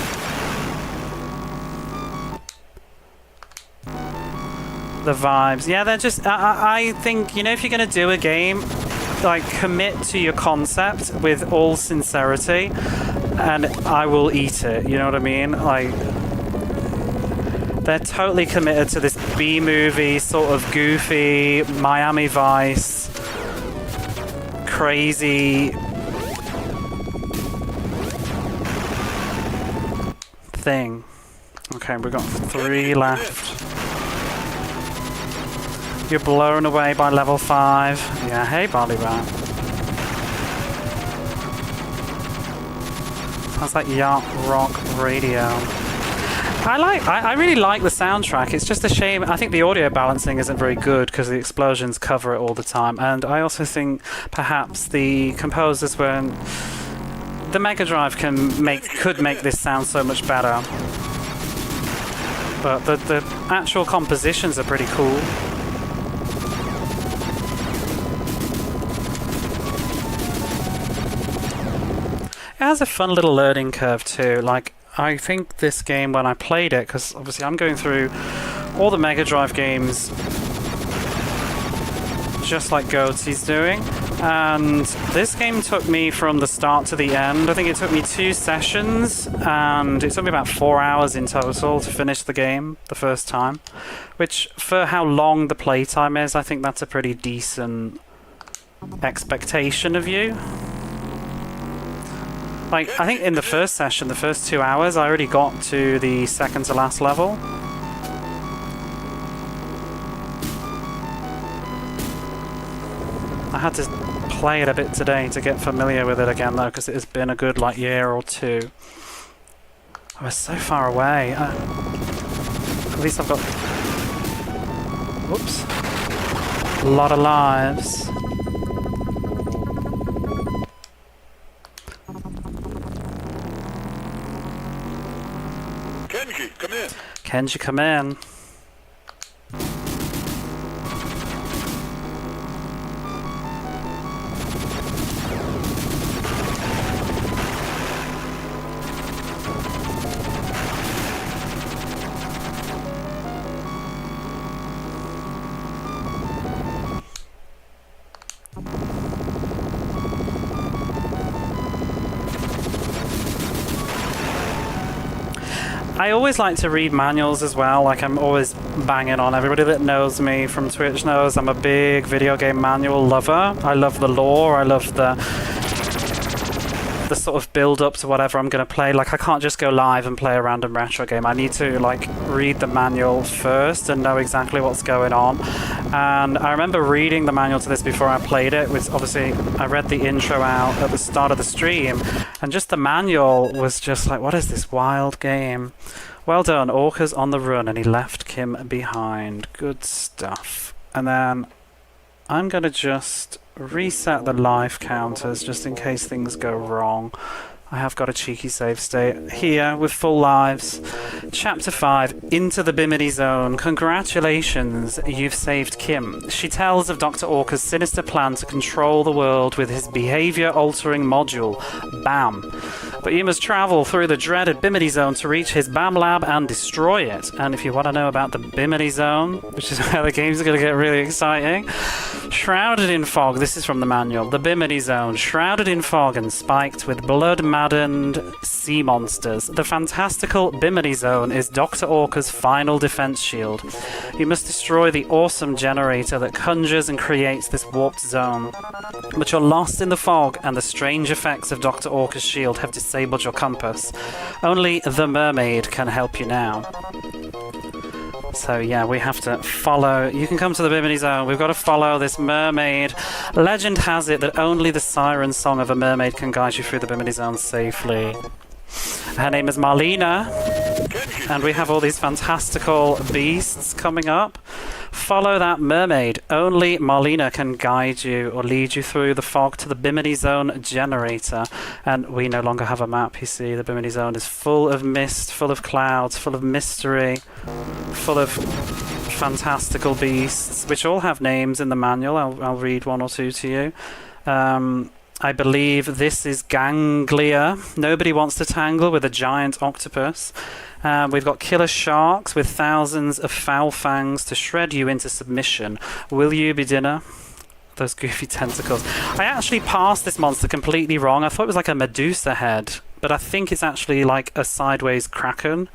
S10: The vibes, yeah, they're just, I think, you know, if you're gonna do a game, like, commit to your concept with all sincerity, and I will eat it, you know what I mean? Like, they're totally committed to this B-movie, sort of goofy, Miami Vice, crazy thing. Okay, we've got 3 left. You're blown away by level 5. Yeah, hey, Barley Rat. Sounds like yacht rock radio. I really like the soundtrack. It's just a shame. I think the audio balancing isn't very good because the explosions cover it all the time. And I also think perhaps the composers weren't. The Mega Drive could make this sound so much better. But the actual compositions are pretty cool. It has a fun little learning curve too. Like, I think this game, when I played it, because obviously I'm going through all the Mega Drive games just like Goatie's doing, and this game took me from the start to the end. I think it took me 2 sessions, and it took me about 4 hours in total to finish the game the first time, which, for how long the playtime is, I think that's a pretty decent expectation of you. Like, I think in the first session, the first 2 hours, I already got to the second to last level. I had to play it a bit today to get familiar with it again, though, because it has been a good, like, year or 2. I was so far away. At least I've got... Whoops. A lot of lives.
S11: Kenji,
S10: Kenji, come in. I always like to read manuals as well. Like, I'm always banging on. Everybody that knows me from Twitch knows I'm a big video game manual lover. I love the lore. I love the sort of build up to whatever I'm going to play. Like, I can't just go live and play a random retro game. I need to like read the manual first and know exactly what's going on. And I remember reading the manual to this before I played it, which obviously I read the intro out at the start of the stream, and just the manual was just like, what is this wild game? Well done, Orca's on the run and he left Kim behind. Good stuff. And then I'm going to just reset the life counters just in case things go wrong. I have got a cheeky save state here with full lives. Chapter 5, Into the Bimini Zone. Congratulations, you've saved Kim. She tells of Dr. Orca's sinister plan to control the world with his behavior-altering module, BAM. But you must travel through the dreaded Bimini Zone to reach his BAM lab and destroy it. And if you want to know about the Bimini Zone, which is where the game's going to get really exciting, shrouded in fog, this is from the manual, the Bimini Zone, shrouded in fog and spiked with blood-maddened sea monsters. The fantastical Bimini Zone is Dr. Orca's final defense shield. You must destroy the awesome generator that conjures and creates this warped zone. But you're lost in the fog, and the strange effects of Dr. Orca's shield have disabled your compass. Only the mermaid can help you now. So yeah, we have to follow. You can come to the Bimini Zone. We've got to follow this mermaid. Legend has it that only the siren song of a mermaid can guide you through the Bimini Zone safely. Her name is Marlena, and we have all these fantastical beasts coming up. Follow that mermaid. Only Marlena can guide you or lead you through the fog to the Bimini Zone generator. And we no longer have a map, you see. The Bimini Zone is full of mist, full of clouds, full of mystery, full of fantastical beasts, which all have names in the manual. I'll read one or two to you. I believe this is Ganglia. Nobody wants to tangle with a giant octopus. We've got killer sharks with thousands of foul fangs to shred you into submission. Will you be dinner? Those goofy tentacles. I actually passed this monster completely wrong. I thought it was like a Medusa head, but I think it's actually like a sideways kraken.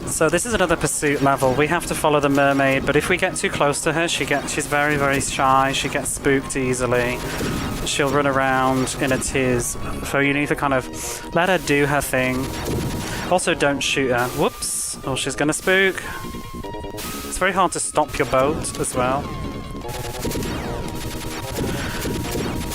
S10: So this is another pursuit level. We have to follow the mermaid, but if we get too close to her, she's very, very shy. She gets spooked easily. She'll run around in a tiz. So you need to kind of let her do her thing. Also, don't shoot her. Whoops. Oh, she's gonna spook. It's very hard to stop your boat as well.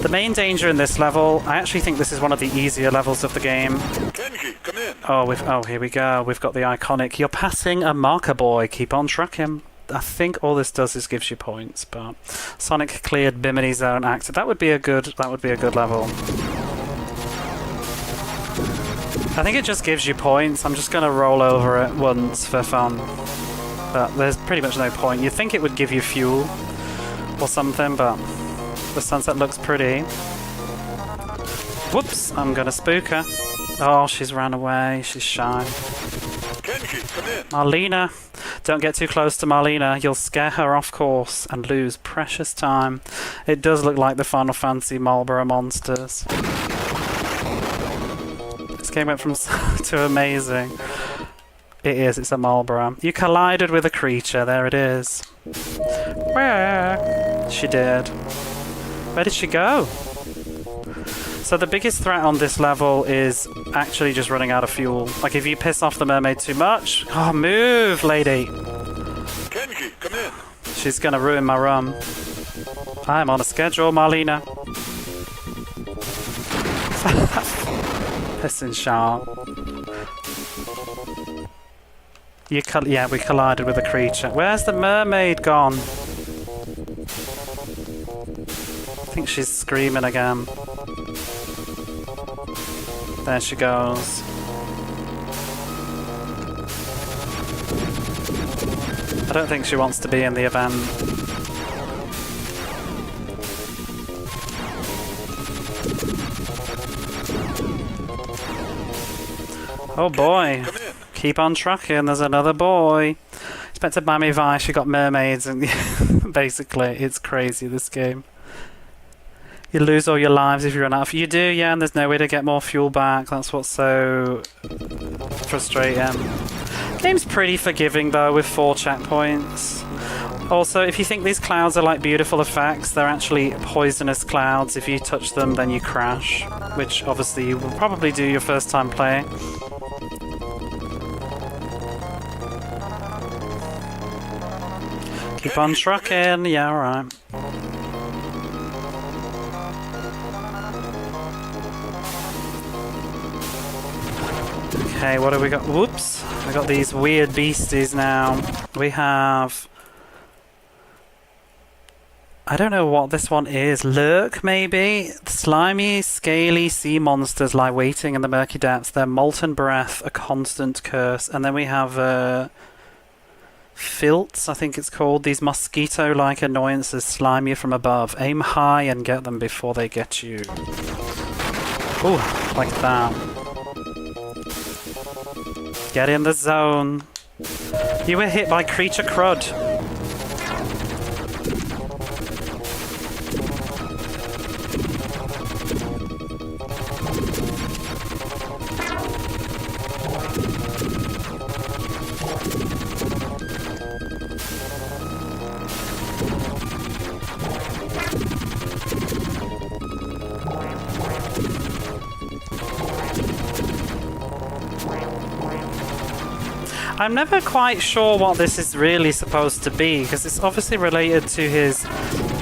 S10: The main danger in this level, I actually think this is one of the easier levels of the game.
S11: Kenji, come in.
S10: Oh, here we go. We've got the iconic, you're passing a marker boy, keep on tracking. I think all this does is gives you points, but Sonic cleared Bimini Zone active. That would be a good level. I think it just gives you points. I'm just gonna roll over it once for fun. But there's pretty much no point. You'd think it would give you fuel or something, but the sunset looks pretty. Whoops, I'm gonna spook her. Oh, she's ran away. She's shy.
S11: Kenji, come in.
S10: Marlena. Don't get too close to Marlena. You'll scare her off course and lose precious time. It does look like the Final Fantasy Marlboro monsters. This game went from to amazing. It is, it's a Marlboro. You collided with a creature. There it is. Where? She did. Where did she go? So the biggest threat on this level is actually just running out of fuel. Like if you piss off the mermaid too much... Oh, move, lady!
S11: Kenji, come in.
S10: She's gonna ruin my rum. I'm on a schedule, Marlena. Pissing sharp. Yeah, we collided with a creature. Where's the mermaid gone? I think she's screaming again. There she goes. I don't think she wants to be in the event. Oh boy. Keep on trucking, there's another boy. Expected by me Vice, you got mermaids and basically it's crazy this game. You lose all your lives if you run out of... You do, yeah, and there's no way to get more fuel back. That's what's so frustrating. Game's pretty forgiving though, with 4 checkpoints. Also, if you think these clouds are like beautiful effects, they're actually poisonous clouds. If you touch them, then you crash, which obviously you will probably do your first time playing. Keep on trucking, yeah, alright. Okay, what have we got? Whoops. We got these weird beasties now. We have... I don't know what this one is. Lurk, maybe? Slimy, scaly sea monsters lie waiting in the murky depths. Their molten breath, a constant curse. And then we have... Filts, I think it's called. These mosquito-like annoyances slime you from above. Aim high and get them before they get you. Ooh, like that. Get in the zone. You were hit by creature crud. I'm never quite sure what this is really supposed to be, because it's obviously related to his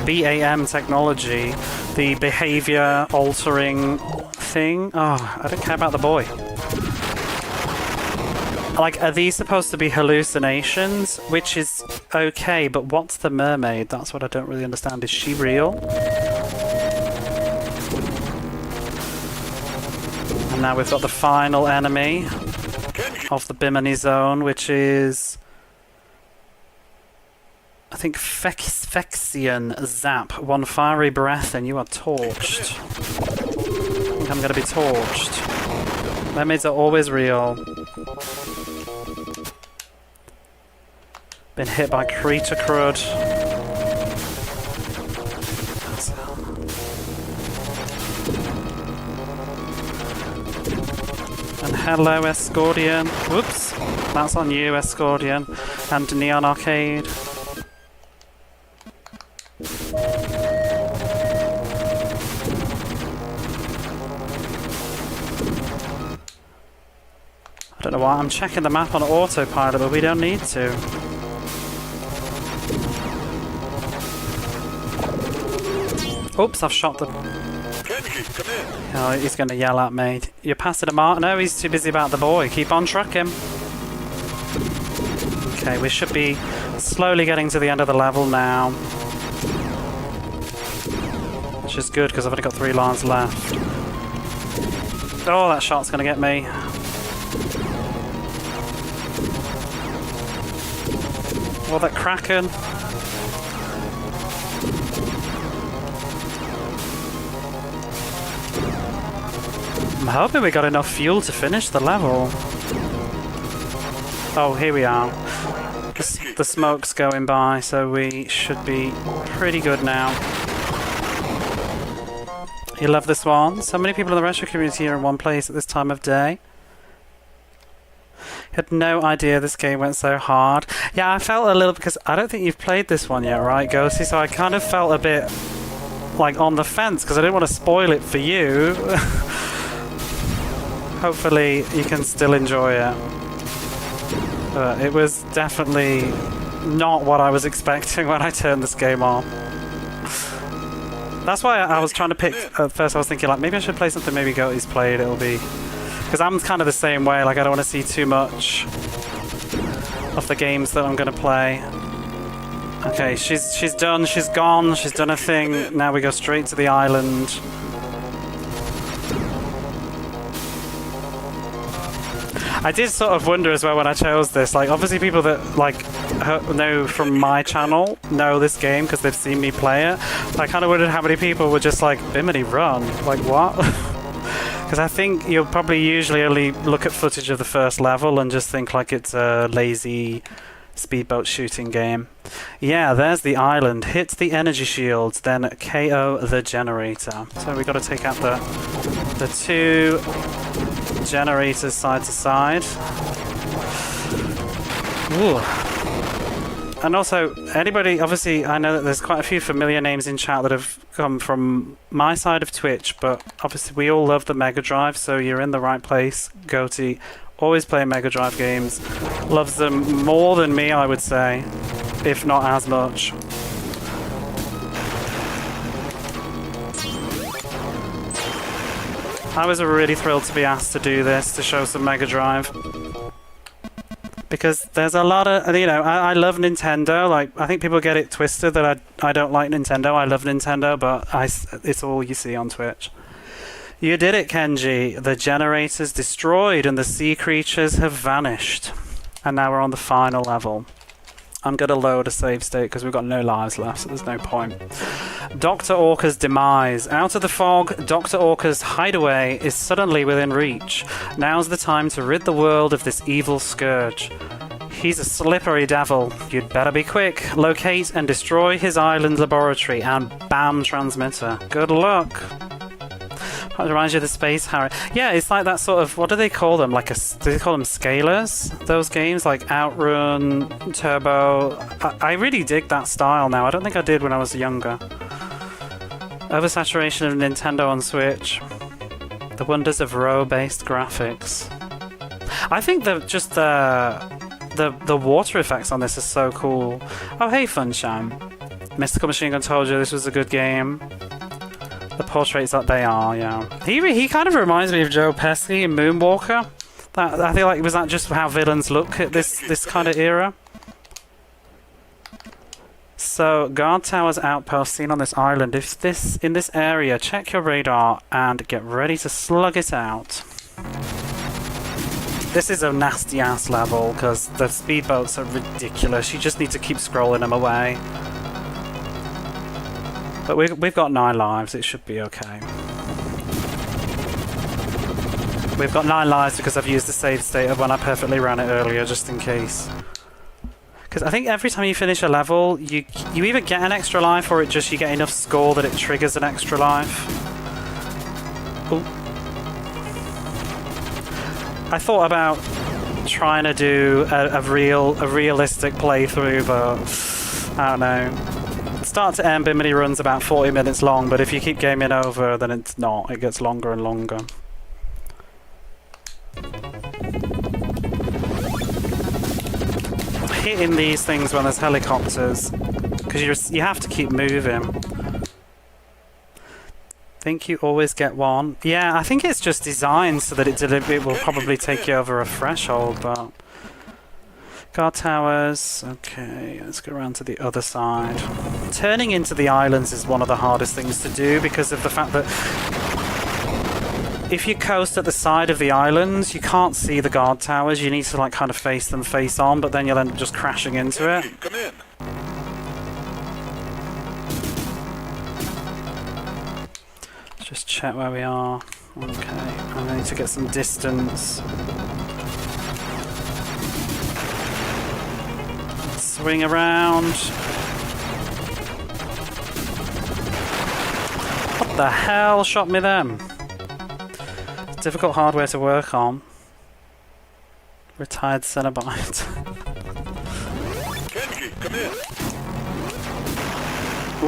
S10: BAM technology, the behavior altering thing. Oh, I don't care about the boy. Like, are these supposed to be hallucinations? Which is okay, but what's the mermaid? That's what I don't really understand. Is she real? And now we've got the final enemy of the Bimini zone, which is... I think Fexian Zap. One fiery breath and you are torched. I think I'm gonna be torched. Mermaids are always real. Been hit by creature crud. And hello, Escordian. Whoops. That's on you, Escordian. And Neon Arcade. I don't know why. I'm checking the map on autopilot, but we don't need to. Oops, I've shot the... Oh, he's going to yell at me. You're passing a mark? No, he's too busy about the boy. Keep on trucking. Okay, we should be slowly getting to the end of the level now. Which is good, because I've only got 3 lives left. Oh, that shot's going to get me. Oh, that Kraken. I'm hoping we got enough fuel to finish the level. Oh, here we are. The smoke's going by, so we should be pretty good now. You love this one? So many people in the retro community are in one place at this time of day. Had no idea this game went so hard. Yeah, I felt a little, because I don't think you've played this one yet, right, Ghosty? So I kind of felt a bit like on the fence, because I didn't want to spoil it for you. Hopefully you can still enjoy it. It was definitely not what I was expecting when I turned this game on. That's why I was trying to pick... At first I was thinking, like, maybe I should play something maybe Goaty's played. It'll be... Because I'm kind of the same way. Like, I don't want to see too much of the games that I'm going to play. Okay, she's done. She's gone. She's done her thing. Now we go straight to the island. I did sort of wonder as well when I chose this. Like, obviously, people that like know from my channel know this game because they've seen me play it. I kind of wondered how many people were just like, Bimini Run? Like, what? Because I think you'll probably usually only look at footage of the first level and just think like it's a lazy speedboat shooting game. Yeah, there's the island. Hit the energy shields, then KO the generator. So we got to take out the two generators side to side. Ooh. And also, anybody, obviously, I know that there's quite a few familiar names in chat that have come from my side of Twitch, but obviously we all love the Mega Drive, so you're in the right place. Goatee, always playing Mega Drive games. Loves them more than me, I would say, if not as much. I was really thrilled to be asked to do this, to show some Mega Drive. Because there's a lot of, you know, I love Nintendo. Like, I think people get it twisted that I don't like Nintendo. I love Nintendo, but it's all you see on Twitch. You did it, Kenji. The generator's destroyed and the sea creatures have vanished. And now we're on the final level. I'm going to load a save state because we've got no lives left, so there's no point. Dr. Orca's demise. Out of the fog, Dr. Orca's hideaway is suddenly within reach. Now's the time to rid the world of this evil scourge. He's a slippery devil. You'd better be quick. Locate and destroy his island laboratory and BAM transmitter. Good luck. That reminds you of the Space Harrier. Yeah, it's like that sort of, what do they call them? Like do they call them scalers? Those games like Outrun, Turbo. I really dig that style now. I don't think I did when I was younger. Oversaturation of Nintendo on Switch. The wonders of row-based graphics. I think the water effects on this are so cool. Oh, hey, Funshine. Mystical Machine Gun told you this was a good game. The portraits that they are, yeah. He kind of reminds me of Joe Pesci in Moonwalker. I feel like, was that just how villains look at this kind of era? So, guard towers outpost seen on this island. In this area, check your radar and get ready to slug it out. This is a nasty ass level because the speedboats are ridiculous. You just need to keep scrolling them away. But we've got 9 lives, it should be okay. We've got 9 lives because I've used the save state of when I perfectly ran it earlier, just in case. Because I think every time you finish a level, you either get an extra life or you get enough score that it triggers an extra life. Ooh. I thought about trying to do a realistic playthrough, but I don't know. Start to end, Bimini Run's about 40 minutes long, but if you keep gaming over, then it's not. It gets longer and longer. Hitting these things when there's helicopters, because you have to keep moving. Think you always get one? Yeah, I think it's just designed so that it will probably take you over a threshold, but... Guard towers. Okay, let's go around to the other side. Turning into the islands is one of the hardest things to do because of the fact that if you coast at the side of the islands, you can't see the guard towers. You need to like kind of face them face on, but then you'll end up just crashing into it.
S11: Come in.
S10: Let's just check where we are. Okay, I need to get some distance. Swing around. What the hell shot me then? Difficult hardware to work on. Retired Cenobite.
S11: Kenji, come in.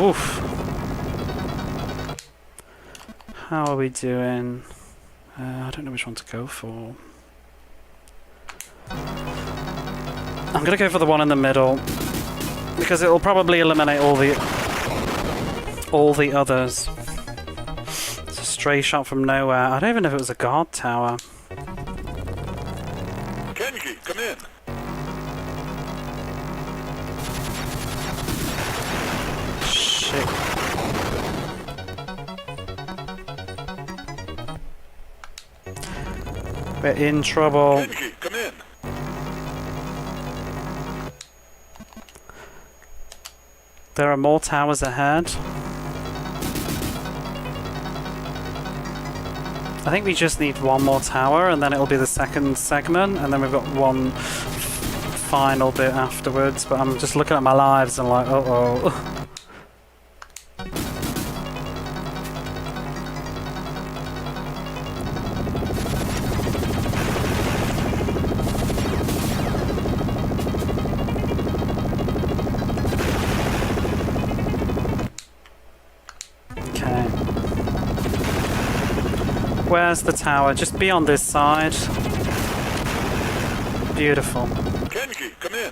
S10: Oof. How are we doing? I don't know which one to go for. I'm gonna go for the one in the middle because it'll probably eliminate all the others. It's a stray shot from nowhere. I don't even know if it was a guard tower.
S11: Kenji, come in.
S10: Shit. We're in trouble.
S11: Kenji, come
S10: There are more towers ahead. I think we just need one more tower and then it'll be the second segment, and then we've got one final bit afterwards, but I'm just looking at my lives and like, uh-oh. Okay. Where's the tower? Just be on this side. Beautiful.
S11: Kenji, come in.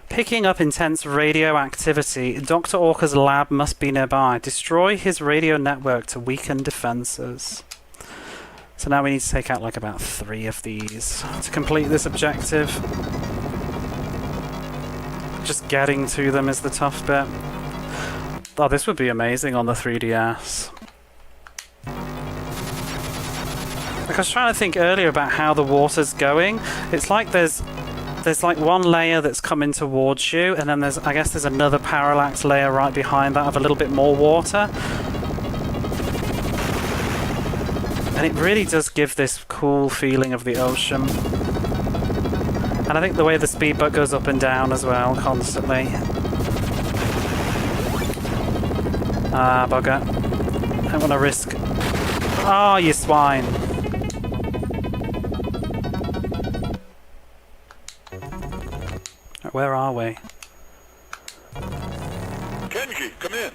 S10: Picking up intense radioactivity, Dr. Orca's lab must be nearby. Destroy his radio network to weaken defenses. So now we need to take out like about 3 of these to complete this objective. Just getting to them is the tough bit. Oh, this would be amazing on the 3DS. Like I was trying to think earlier about how the water's going. It's like there's like one layer that's coming towards you, and then I guess there's another parallax layer right behind that of a little bit more water. And it really does give this cool feeling of the ocean. And I think the way the speed button goes up and down as well, constantly. Ah, bugger. I don't want to risk... Oh, you swine. Where are we?
S11: Kenji, come in.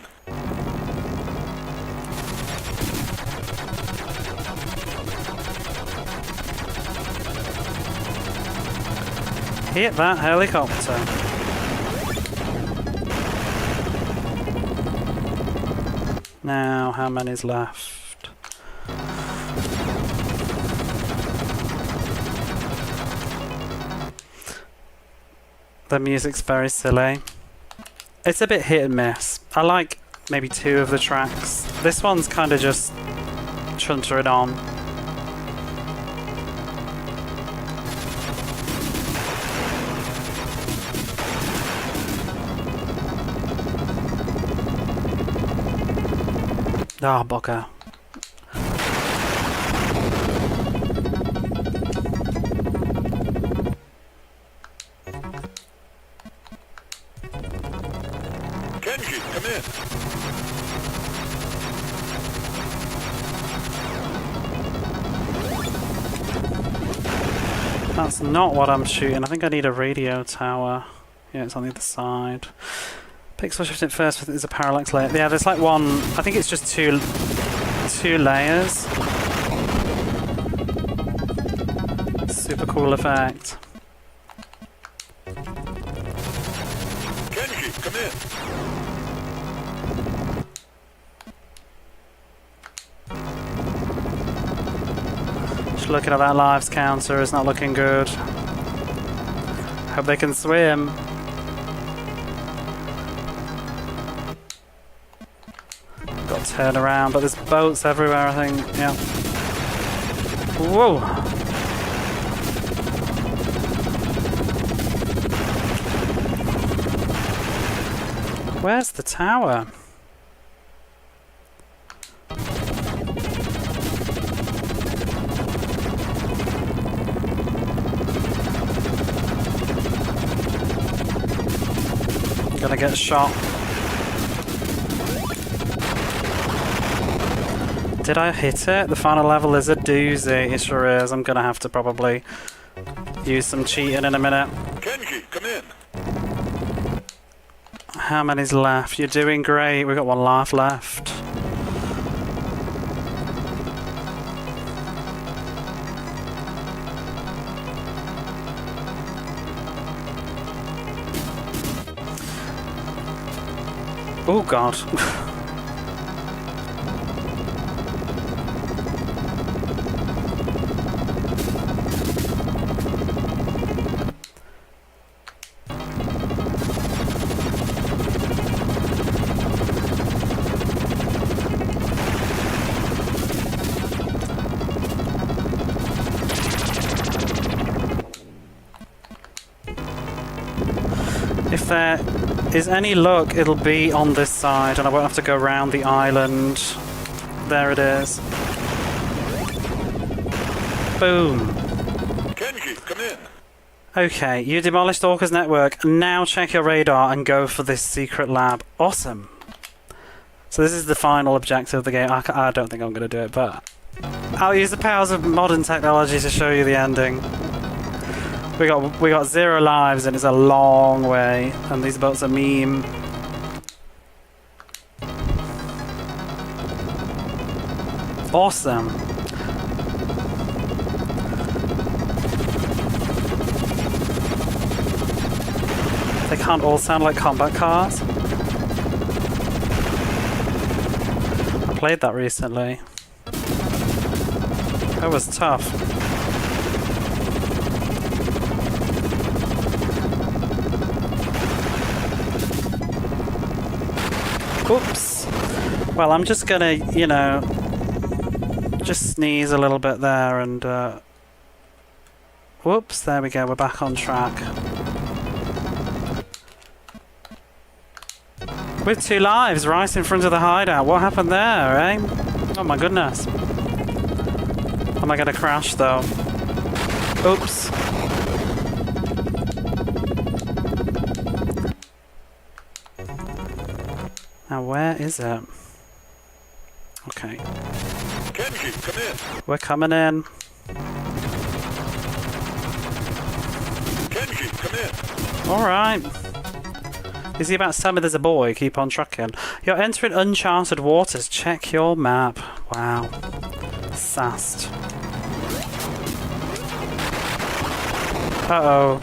S10: Hit that helicopter. Now, how many's left? The music's very silly. It's a bit hit and miss. I like maybe 2 of the tracks. This one's kind of just chuntering on. Ah, bugger.
S11: Kenji, come in.
S10: That's not what I'm shooting. I think I need a radio tower. Yeah, it's on the other side. Pixel shift it first. There's a parallax layer. Yeah, there's like one. I think it's just two layers. Super cool effect.
S11: Kenji, come in.
S10: Just looking at that lives counter. It's not looking good. Hope they can swim. Got to turn around, but there's boats everywhere, I think. Yeah. Whoa! Where's the tower? I'm gonna get shot. Did I hit it? The final level is a doozy. It sure is. I'm gonna have to probably use some cheating in a minute.
S11: Kenji, come in.
S10: How many's left? You're doing great. We've got 1 life left. Oh god. is any luck, it'll be on this side and I won't have to go around the island. There it is. Boom.
S11: Kenji, come in.
S10: Okay, you demolished Orca's network. Now check your radar and go for this secret lab. Awesome. So this is the final objective of the game. I don't think I'm going to do it, but I'll use the powers of modern technology to show you the ending. We got 0 lives and it's a long way, and these boats are meme. Awesome. They can't all sound like combat cars. I played that recently. That was tough. Oops. Well, I'm just gonna, you know, just sneeze a little bit there and, whoops, there we go, we're back on track. With 2 lives right in front of the hideout. What happened there, eh? Oh my goodness. Am I gonna crash though? Oops. Now where is it? Okay.
S11: Kenji, come in.
S10: We're coming in.
S11: Kenji, come in.
S10: Alright. Is he about to tell me there's a boy? Keep on trucking. You're entering uncharted waters. Check your map. Wow. Sassed. Uh-oh.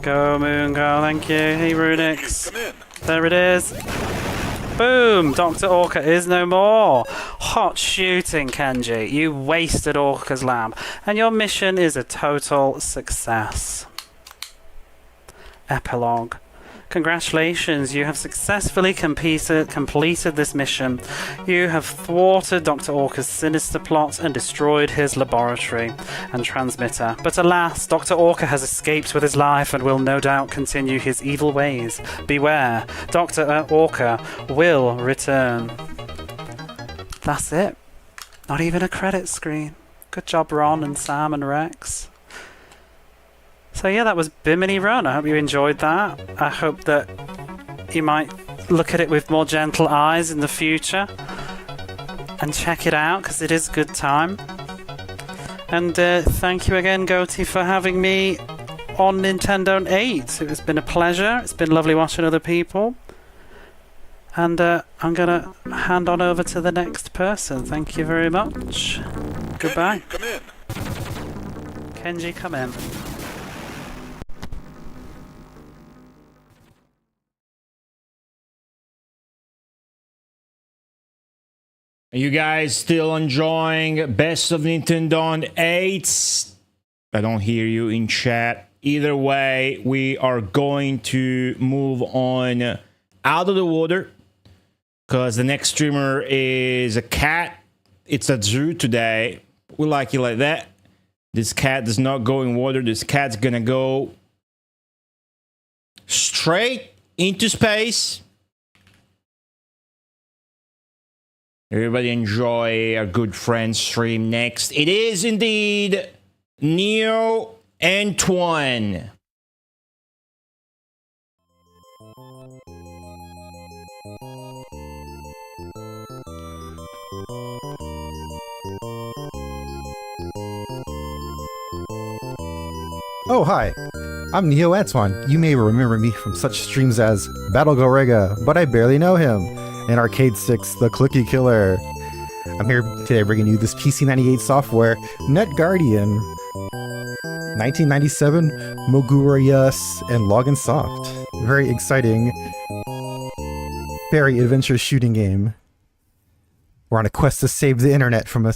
S10: Go, Moon Girl, thank you. Hey, Runix. There it is. Boom! Dr. Orca is no more. Hot shooting, Kenji. You wasted Orca's lab, and your mission is a total success. Epilogue. Congratulations, you have successfully completed this mission. You have thwarted Dr. Orca's sinister plot and destroyed his laboratory and transmitter. But alas, Dr. Orca has escaped with his life and will no doubt continue his evil ways. Beware, Dr. Orca will return. That's it. Not even a credit screen. Good job, Ron and Sam and Rex. So yeah, that was Bimini Run. I hope you enjoyed that. I hope that you might look at it with more gentle eyes in the future and check it out, because it is a good time. And thank you again, Goatee, for having me on Nintendon't 8. It's been a pleasure. It's been lovely watching other people. And I'm going to hand on over to the next person. Thank you very much. Goodbye.
S11: Come in.
S10: Kenji, come in.
S1: Are you guys still enjoying Best of Nintendon't 8? I don't hear you in chat. Either way, we are going to move on out of the water, because the next streamer is a cat. It's a zoo today. We like it like that. This cat does not go in water. This cat's gonna go straight into space. Everybody enjoy our good friend stream next. It is indeed Neo Antoine.
S12: Oh, hi. I'm Neo Antoine. You may remember me from such streams as Battle Gorega, but I barely know him, and Arcade 6, The Clicky Killer. I'm here today bringing you this PC98 software, Net Guardian, 1997, Mogurius, and Login Soft. Very exciting, very adventurous shooting game. We're on a quest to save the internet from a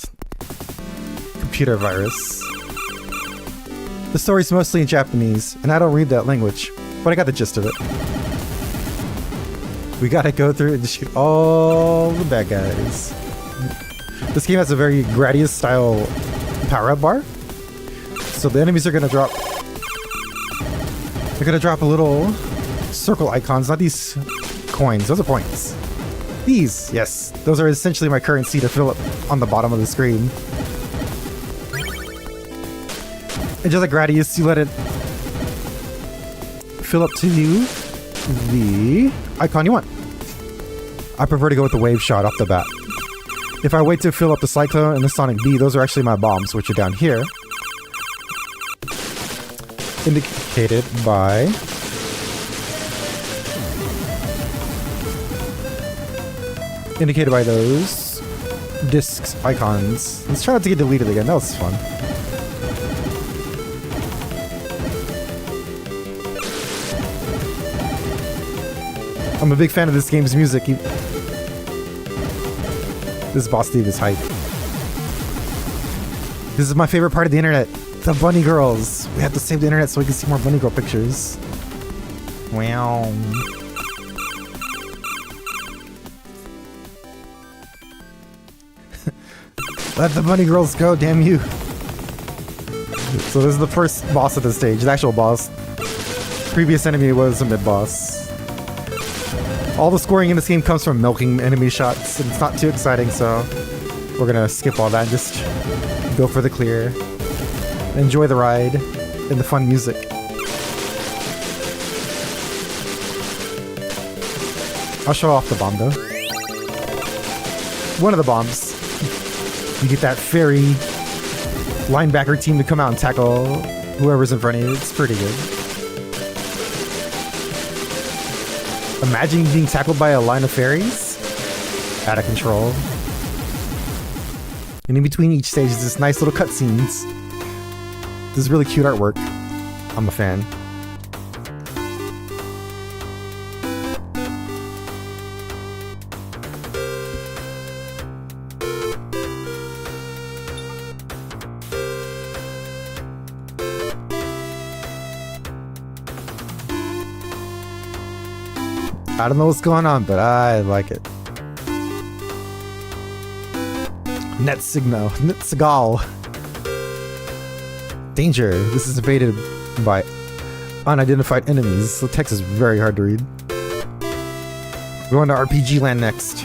S12: computer virus. The story's mostly in Japanese, and I don't read that language, but I got the gist of it. We gotta go through and shoot all the bad guys. This game has a very Gradius style power-up bar, so the enemies are gonna drop They're gonna drop a little circle icons, not these coins. Those are points. These, yes, those are essentially my currency to fill up on the bottom of the screen. And just like Gradius, you let it fill up to the icon you want. I prefer to go with the wave shot off the bat. If I wait to fill up the Cyclone and the Sonic B, those are actually my bombs, which are down here. Indicated by those discs icons. Let's try not to get deleted again. That was fun. I'm a big fan of this game's music. This boss theme is hype. This is my favorite part of the internet. The bunny girls. We have to save the internet so we can see more bunny girl pictures. Wow. Let the bunny girls go, damn you. So this is the first boss of the stage, the actual boss. Previous enemy was a mid-boss. All the scoring in this game comes from milking enemy shots, and it's not too exciting, so we're gonna skip all that and just go for the clear. Enjoy the ride and the fun music. I'll show off the bomb though. One of the bombs. You get that fairy linebacker team to come out and tackle whoever's in front of you. It's pretty good. Imagine being tackled by a line of fairies. Out of control. And in between each stage is this nice little cutscenes. This is really cute artwork. I'm a fan. I don't know what's going on, but I like it. Netsegal. Danger. This is invaded by unidentified enemies. The text is very hard to read. We're going to RPG land next.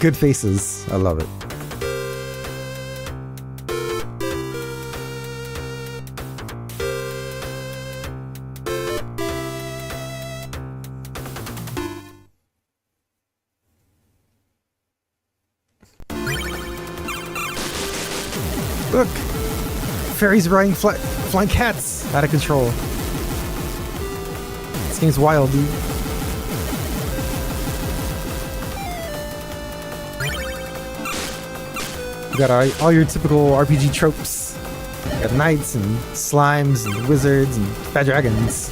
S12: Good faces. I love it. Look! Fairies riding flying cats! Out of control. This game's wild, dude. You got all your typical RPG tropes. You got knights and slimes and wizards and fat dragons.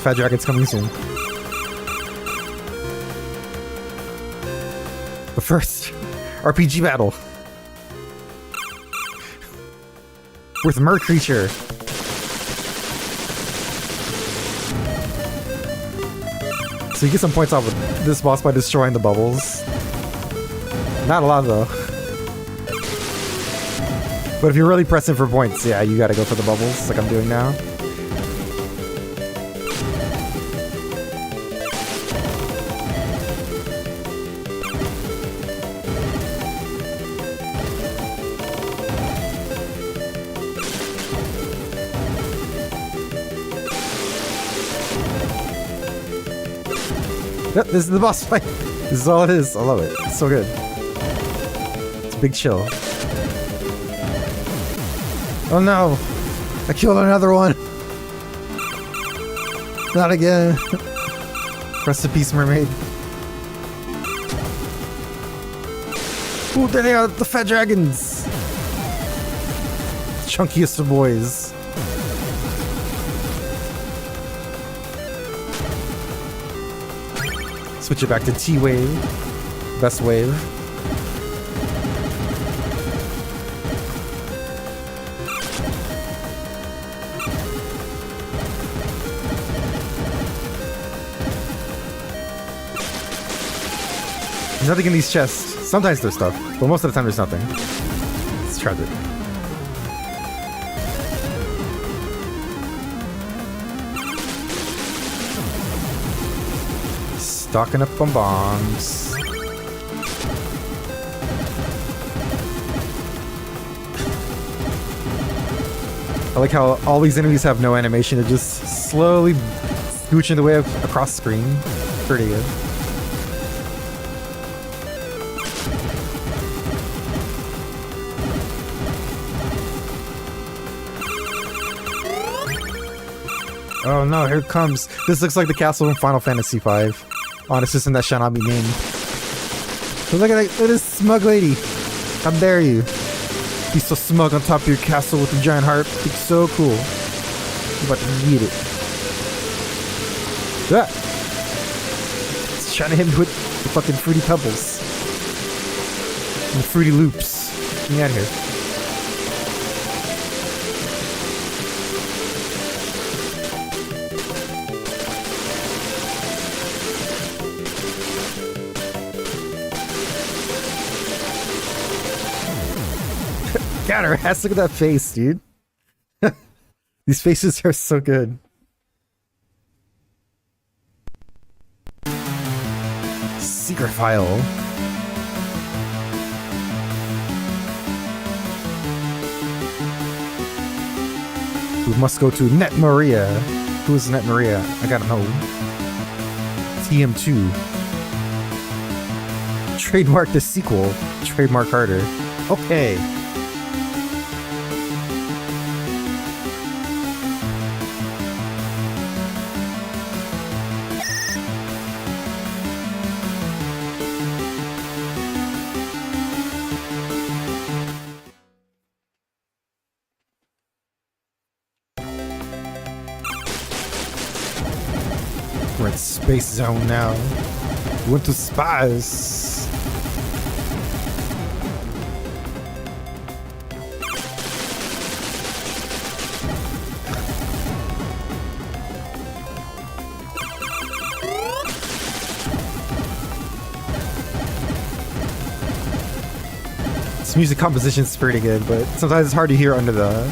S12: Fat dragons coming soon. But first, RPG battle. With Mer Creature. So you get some points off of this boss by destroying the bubbles. Not a lot though. But if you're really pressing for points, yeah, you gotta go for the bubbles like I'm doing now. Yep, this is the boss fight. This is all it is. I love it. It's so good. It's a big chill. Oh no! I killed another one! Not again! Rest in peace, mermaid. Ooh, there they are, the fat dragons! Chunkiest of boys. Switch it back to T-Wave. Best wave. There's nothing in these chests. Sometimes there's stuff, but most of the time there's nothing. Let's try it. Stocking up on bombs. I like how all these enemies have no animation. They're just slowly scooching the way across the screen. Pretty good. Oh no, here it comes. This looks like the castle in Final Fantasy V. On a system that shall not be named. But look at this smug lady. How dare you? Be so smug on top of your castle with a giant harp. It's so cool. I'm about to eat it. Ah! It's trying to hit me with the fucking fruity pebbles. And the fruity loops. Get me out of here. Got her ass. Look at that face, dude. These faces are so good. Secret file. We must go to Net Maria. Who is Net Maria? I gotta know. TM2. Trademark the sequel. Trademark harder. Okay. We're in Space Zone now. We went to space. This music composition is pretty good, but sometimes it's hard to hear under the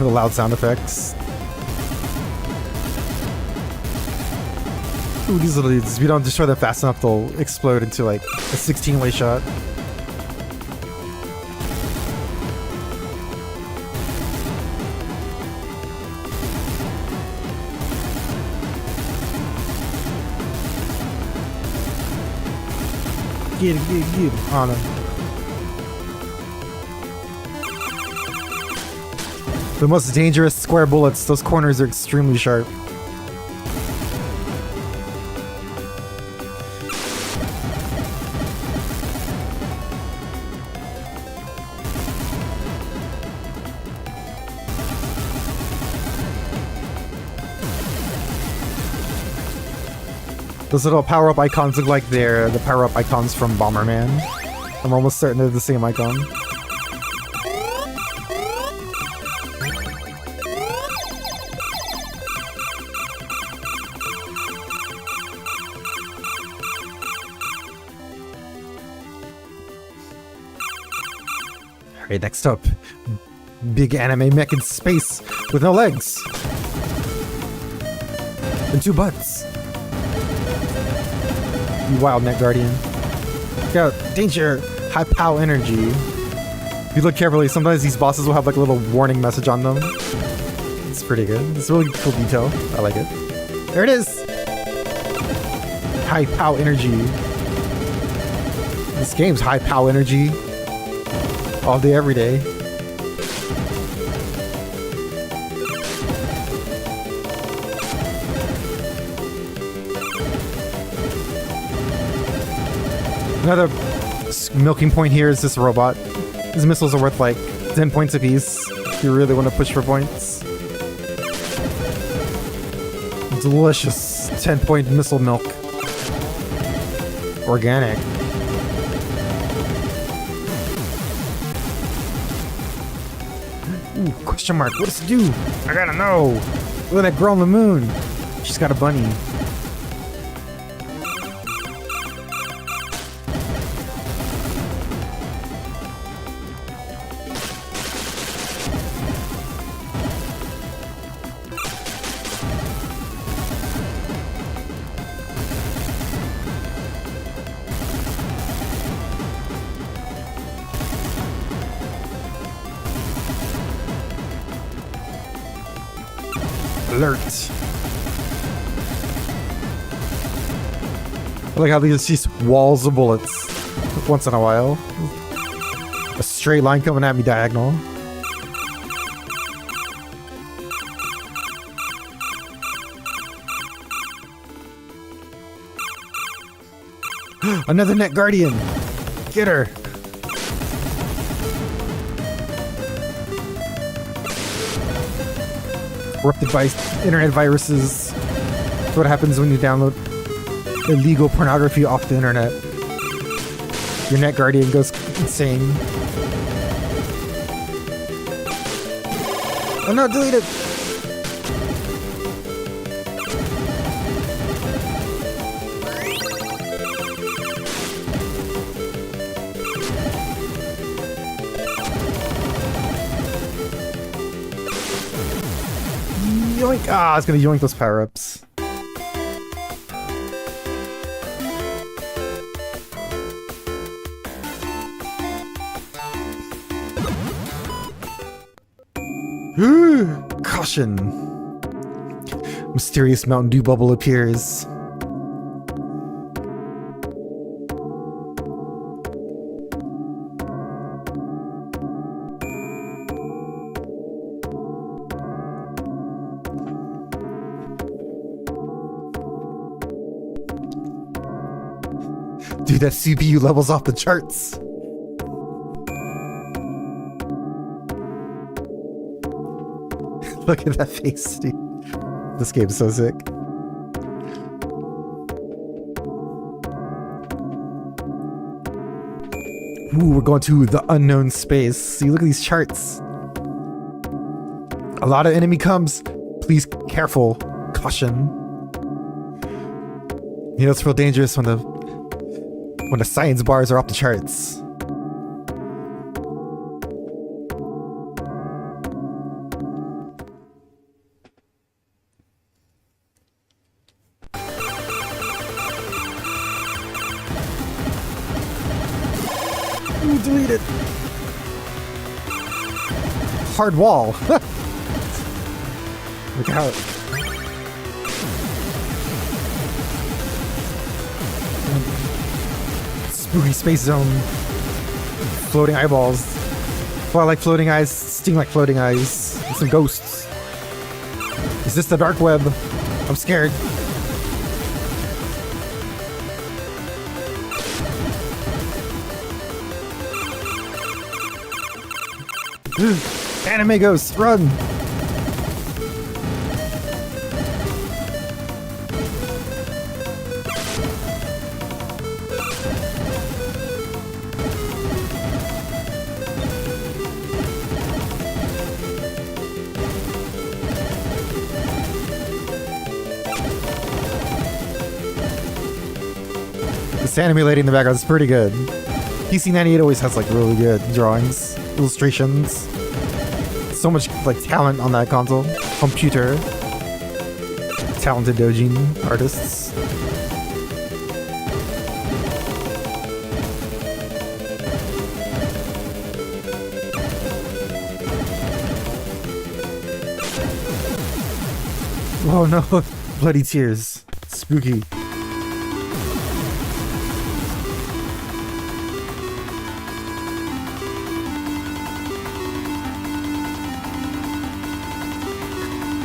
S12: loud sound effects. Ooh, these little dudes, if you don't destroy them fast enough, they'll explode into like a 16-way shot. Get him on him. The most dangerous square bullets, those corners are extremely sharp. Those little power-up icons look like they're the power-up icons from Bomberman. I'm almost certain they're the same icon. Alright, next up. Big anime mech in space with no legs. And 2 butts. You wild net guardian. Look out, danger, high pow energy. If you look carefully, sometimes these bosses will have like a little warning message on them. It's pretty good. It's really cool detail. I like it. There it is. High pow energy. This game's high pow energy. All day, every day. Another milking point here is this robot. These missiles are worth like 10 points apiece if you really want to push for points. Delicious 10-point missile milk. Organic. Ooh, question mark. What does it do? I gotta know. Look at that girl on the moon. She's got a bunny. Alert. I like how there's just walls of bullets once in a while. A straight line coming at me diagonal. Another net guardian. Get her. Corrupted by internet viruses. That's what happens when you download illegal pornography off the internet. Your net guardian goes insane. Oh no, delete it! Yoink! Ah, I was gonna yoink those power-ups. Caution! Mysterious Mountain Dew bubble appears. Dude, that CPU levels off the charts. Look at that face, dude. This game's so sick. Ooh, we're going to the unknown space. See, look at these charts. A lot of enemy comes. Please, careful. Caution. You know, it's real dangerous when the science bars are off the charts. Ooh, delete it. Hard wall. Look out. Spooky space zone. Floating eyeballs. Oh, I like floating eyes. Sting like floating eyes. And some ghosts. Is this the dark web? I'm scared. Anime ghosts, run! This anime lady in the background is pretty good. PC98 always has like really good drawings, illustrations. So much like talent on that console. Computer. Talented doujin artists. Oh no, bloody tears. Spooky.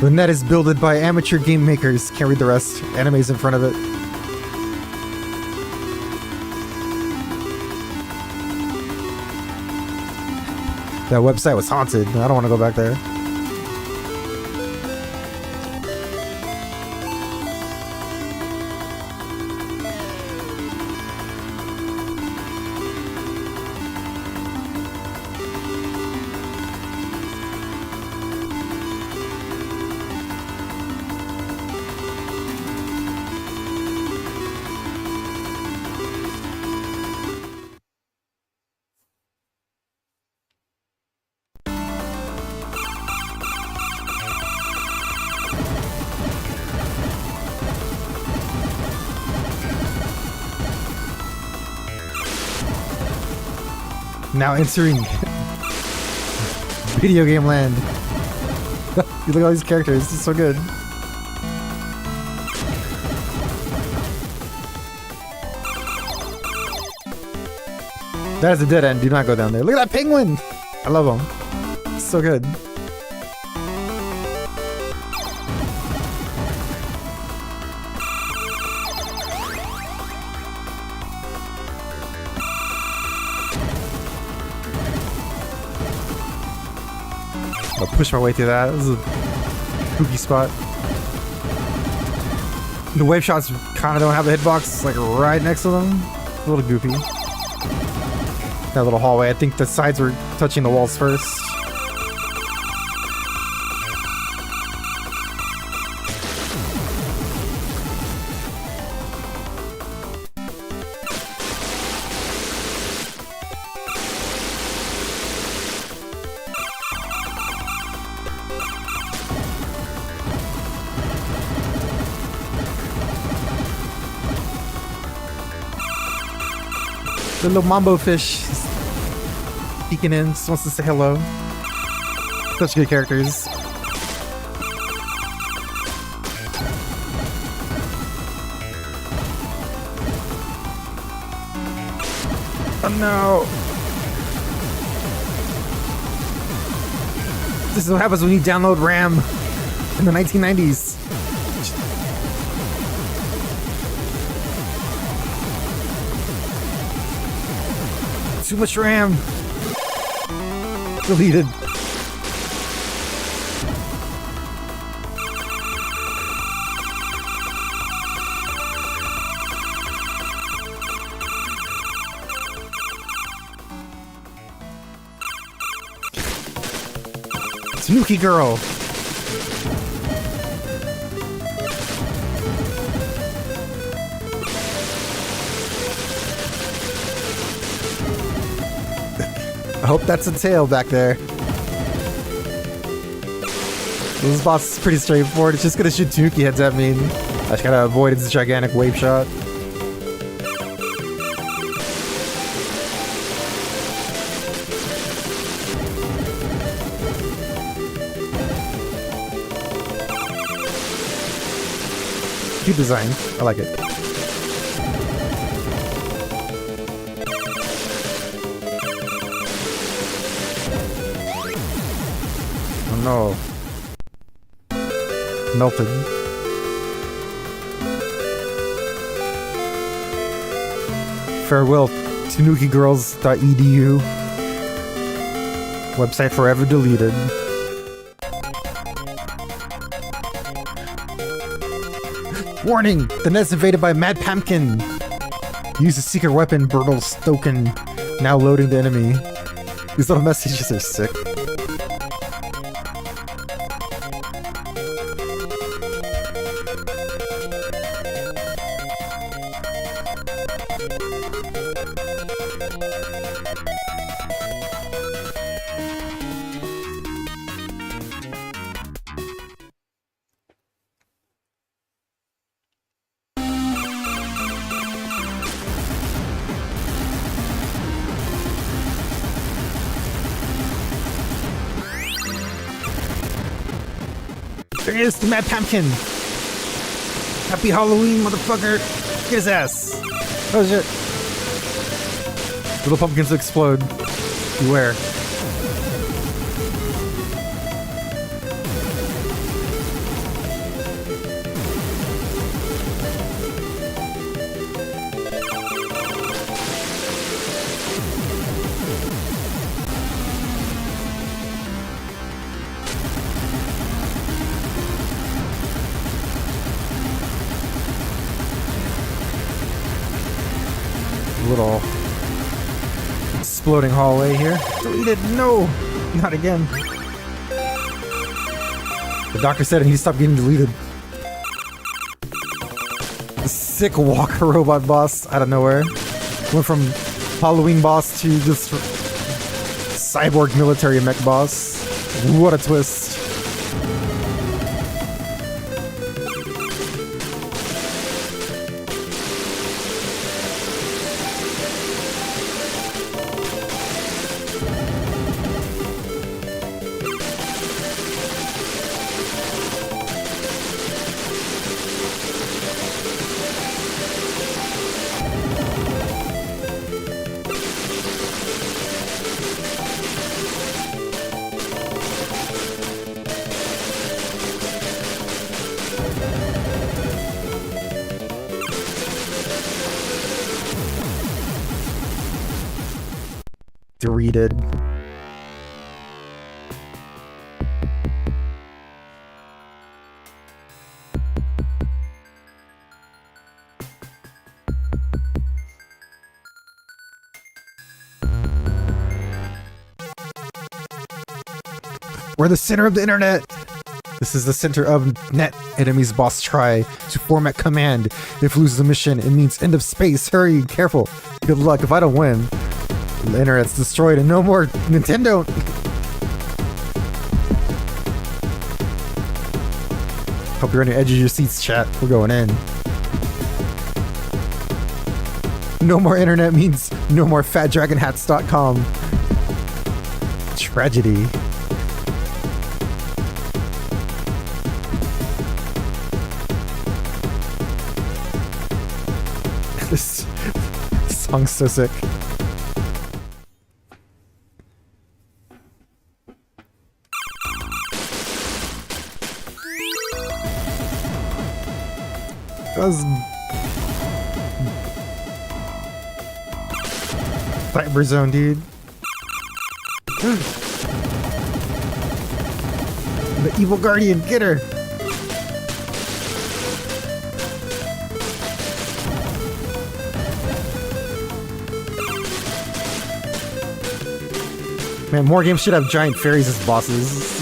S12: The net is builded by amateur game makers. Can't read the rest. Anime's in front of it. That website was haunted. I don't want to go back there. Now entering video game land. You look at all these characters, it's so good. That is a dead end. Do not go down there. Look at that penguin! I love him. So good. I'll push my way through that. This is a spooky spot. The wave shots kind of don't have the hitbox like right next to them. A little goofy. That little hallway. I think the sides were touching the walls first. The little mambo fish is peeking in, just wants to say hello. Such good characters. Oh no! This is what happens when you download RAM in the 1990s. Too much RAM. Deleted. Tanuki girl. I hope that's a tail back there. This boss is pretty straightforward. It's just gonna shoot Tanuki heads at me. I just gotta avoid its gigantic wave shot. Cute design. I like it. No. Melted. Farewell, tanukigirls.edu. Website forever deleted. Warning! The net's invaded by Mad Pumpkin! Use a secret weapon, Bertle Stoken. Now loading the enemy. These little messages are sick. There he is, the Mad Pumpkin! Happy Halloween, motherfucker! Get his ass! Oh shit! Little pumpkins explode. Beware. Little exploding hallway here. Deleted! No! Not again. The doctor said I need to stop getting deleted. The sick walker robot boss out of nowhere. Went from Halloween boss to just cyborg military mech boss. What a twist. Deleted. We're the center of the internet! This is the center of net. Enemy's boss try to format command. If loses the mission, it means end of space. Hurry, careful. Good luck. If I don't win, the internet's destroyed and no more Nintendon't. Hope you're on the edge of your seats, chat. We're going in. No more internet means no more fatdragonhats.com. Tragedy. This song's so sick. That was Cyber Zone, dude. The evil guardian, get her! Man, more games should have giant fairies as bosses.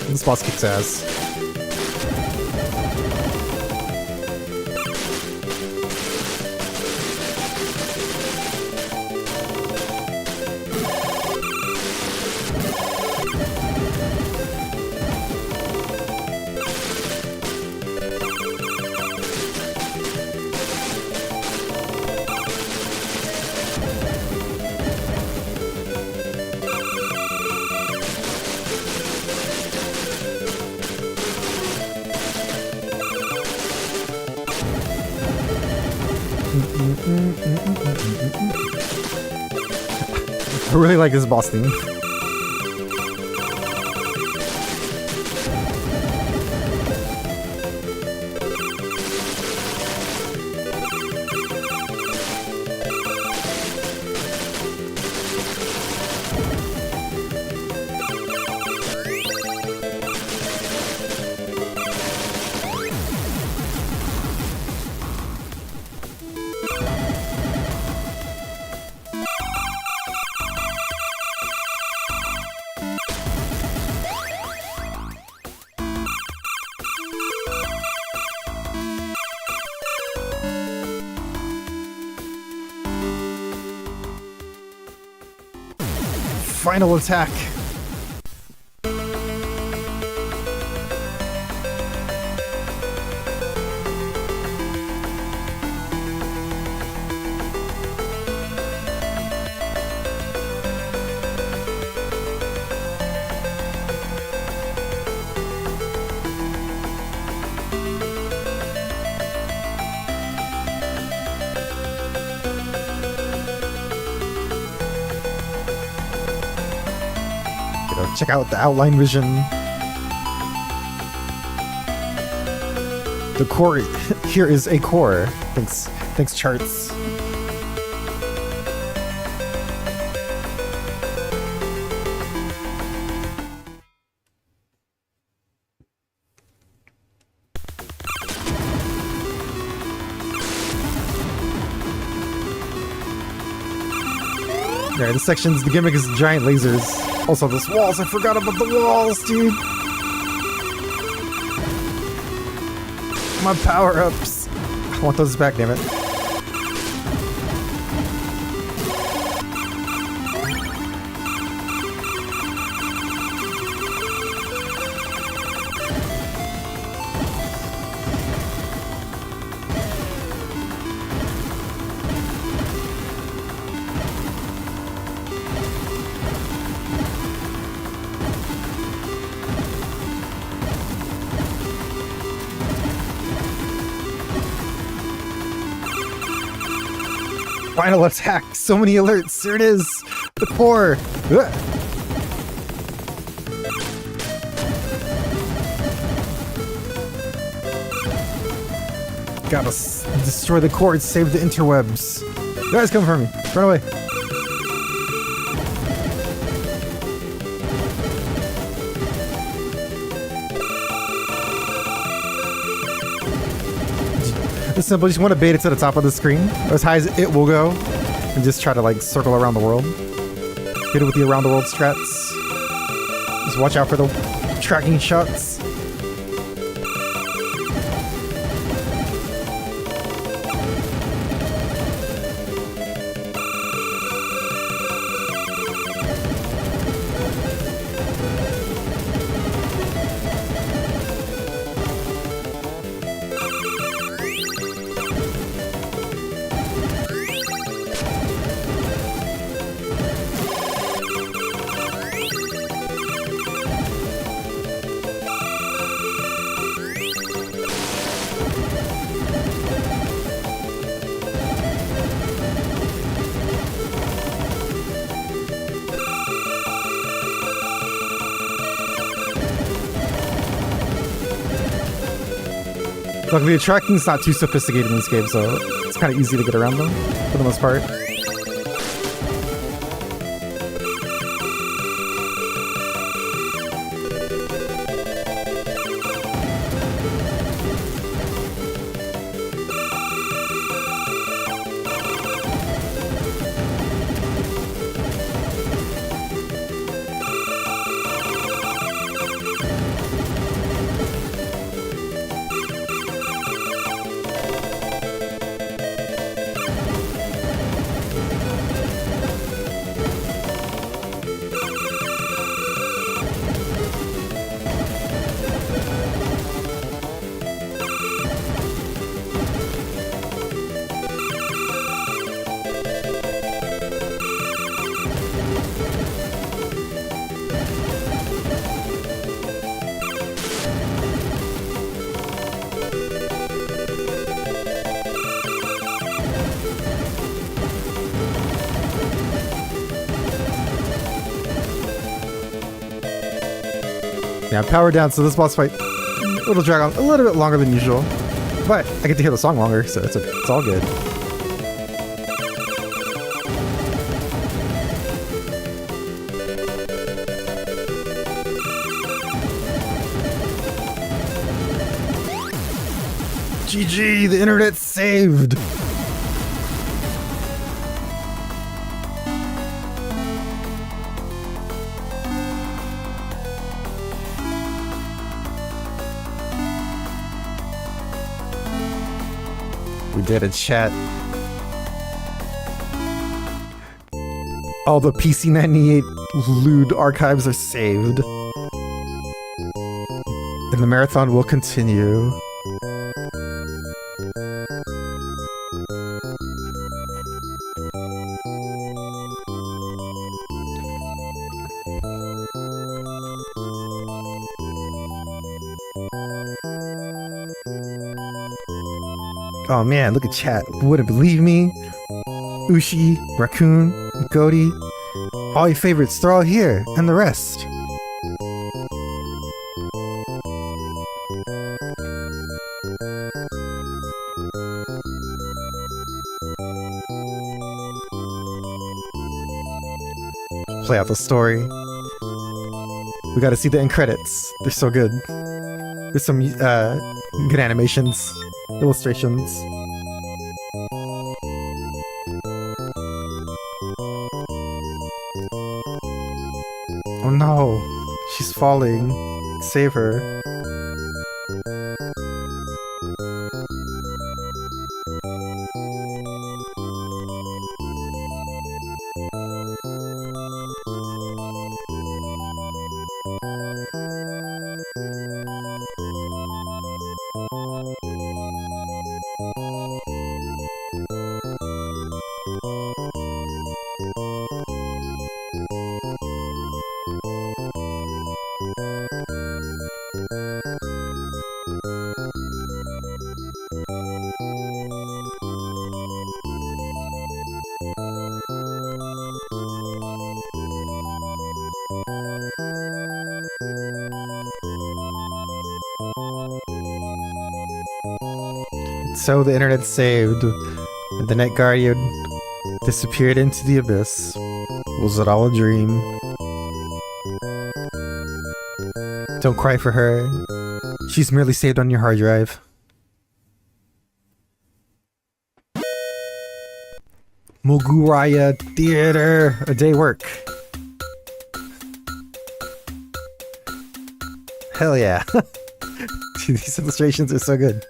S12: This boss kicks ass. I really like this boss theme. Final attack. Check out the outline vision. The core here is a core. Thanks charts. Alright, this section's the gimmick is giant lasers. Also, those walls, I forgot about the walls, dude! My power-ups! I want those back, damn it. Final attack! So many alerts! There it is! The core! Ugh. Gotta destroy the core, save the interwebs. You guys come for me. Run away. It's simple. You just want to bait it to the top of the screen, or as high as it will go, and just try to like circle around the world. Hit it with the around the world strats. Just watch out for the tracking shots. Luckily, the tracking's not too sophisticated in this game, so it's kind of easy to get around them, for the most part. Yeah, power down, so this boss fight it'll drag on a little bit longer than usual. But I get to hear the song longer, so it's all good. GG, the internet's saved! We did a chat. All the PC98 lewd archives are saved. And the marathon will continue. Oh man, look at chat. Wouldn't believe me. Ushi, Raccoon, Goaty. All your favorites, they're all here. And the rest. Play out the story. We gotta see the end credits. They're so good. There's some good animations. Illustrations. Oh no, she's falling. Save her. So the internet saved, and the Net Guardian disappeared into the abyss. Was it all a dream? Don't cry for her. She's merely saved on your hard drive. Moguraya Theater, a day work. Hell yeah. Dude, these illustrations are so good.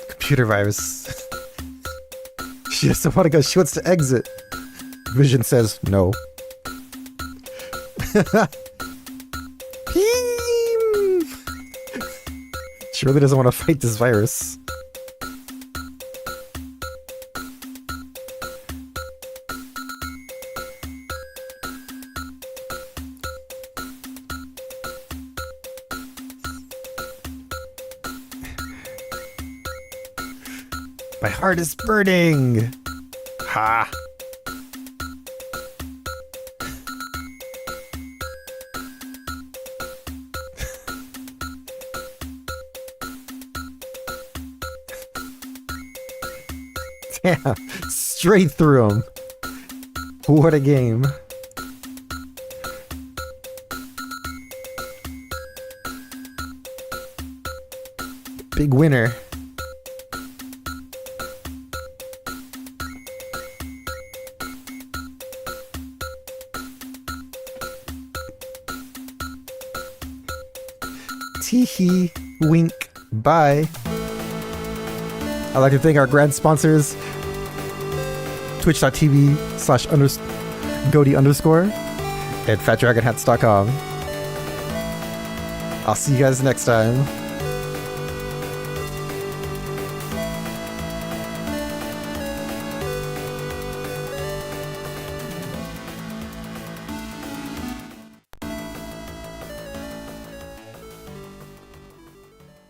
S12: Computer virus. She doesn't want to go, she wants to exit. Vision says no. She really doesn't want to fight this virus. My heart is burning! Ha! Damn, straight through him. What a game. Big winner. Teehee, wink, bye. I'd like to thank our grad sponsors, twitch.tv/Goaty_ and fatdragonhats.com. I'll see you guys next time.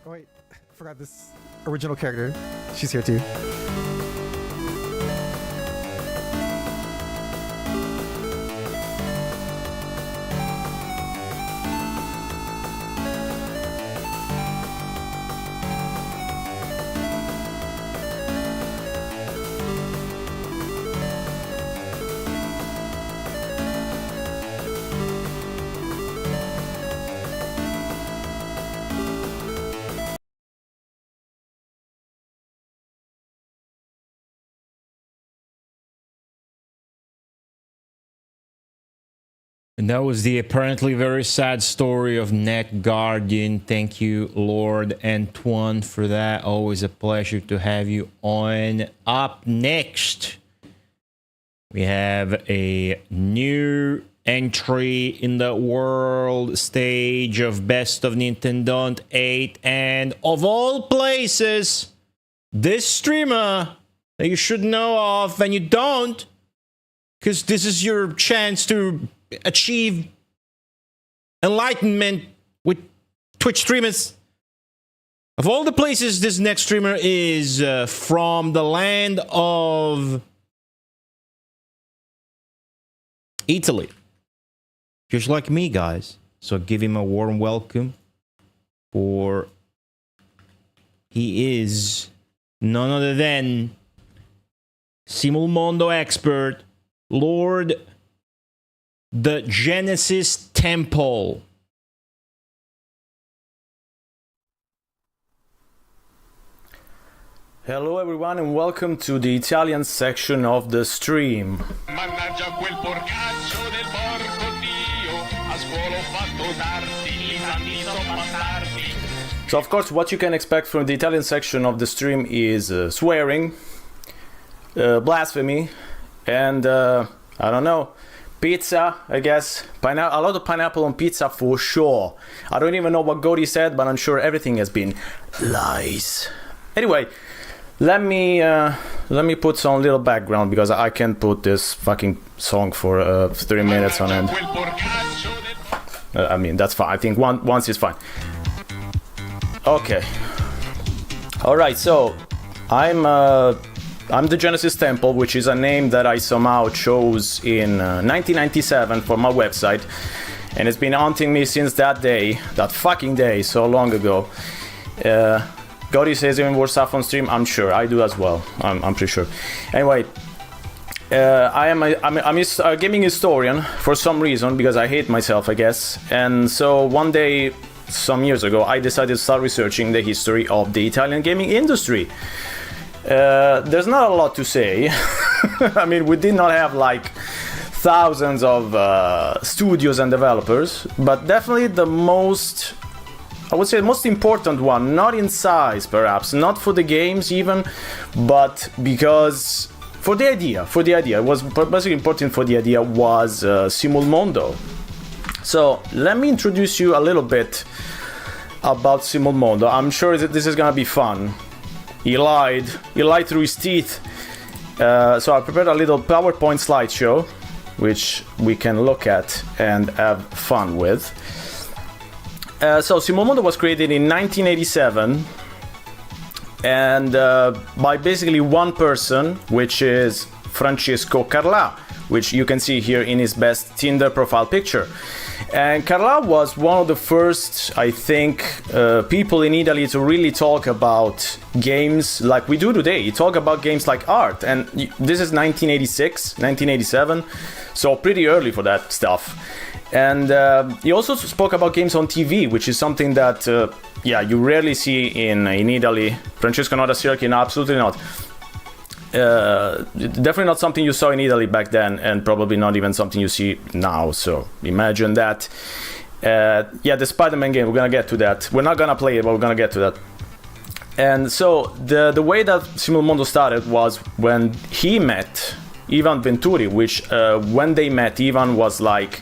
S12: Oh wait, I forgot this original character. She's here too.
S1: And that was the apparently very sad story of Net Guardian. Thank you, Lord Antoine, for that. Always a pleasure to have you on. Up next, we have a new entry in the world stage of Best of Nintendon't 8. And of all places, this streamer that you should know of and you don't, because this is your chance to achieve enlightenment with Twitch streamers. Of all the places, this next streamer is from the land of Italy. Just like me, guys. So give him a warm welcome, for he is none other than Simulmondo expert, Lord the Genesis Temple.
S9: Hello everyone and welcome to the Italian section of the stream. So of course what you can expect from the Italian section of the stream is swearing, blasphemy, and I don't know, pizza, I guess. A lot of pineapple on pizza for sure. I don't even know what Goaty said, but I'm sure everything has been lies. Anyway, let me put some little background because I can't put this fucking song for 30 minutes on end. I mean, that's fine. I think once is fine. Okay. All right. So I'm the Genesis Temple, which is a name that I somehow chose in 1997 for my website, and it's been haunting me since that day, that fucking day, so long ago. Goaty says even worse stuff on stream. I'm sure I do as well. I'm pretty sure. Anyway, I'm a gaming historian for some reason, because I hate myself, I guess. And so one day, some years ago, I decided to start researching the history of the Italian gaming industry. There's not a lot to say. I mean, we did not have like thousands of studios and developers, but definitely the most, I would say the most important one, not in size perhaps, not for the games even, but because for the idea, it was basically important for the idea, was Simulmondo. So let me introduce you a little bit about Simulmondo. I'm sure that this is gonna be fun. He lied through his teeth. So I prepared a little PowerPoint slideshow, which we can look at and have fun with. So Simulmondo was created in 1987, and by basically one person, which is Francesco Carlà, which you can see here in his best Tinder profile picture. And Carlà was one of the first, I think, people in Italy to really talk about games like we do today. He talked about games like art, and this is 1986, 1987, so pretty early for that stuff. And he also spoke about games on TV, which is something that, you rarely see in Italy. Francesco Nodasirchi, no, absolutely not. Definitely not something you saw in Italy back then, and probably not even something you see now, so imagine that. The Spider-Man game, we're gonna get to that. We're not gonna play it, but we're gonna get to that. And so the way that Simulmondo started was when he met Ivan Venturi, which when they met, Ivan was like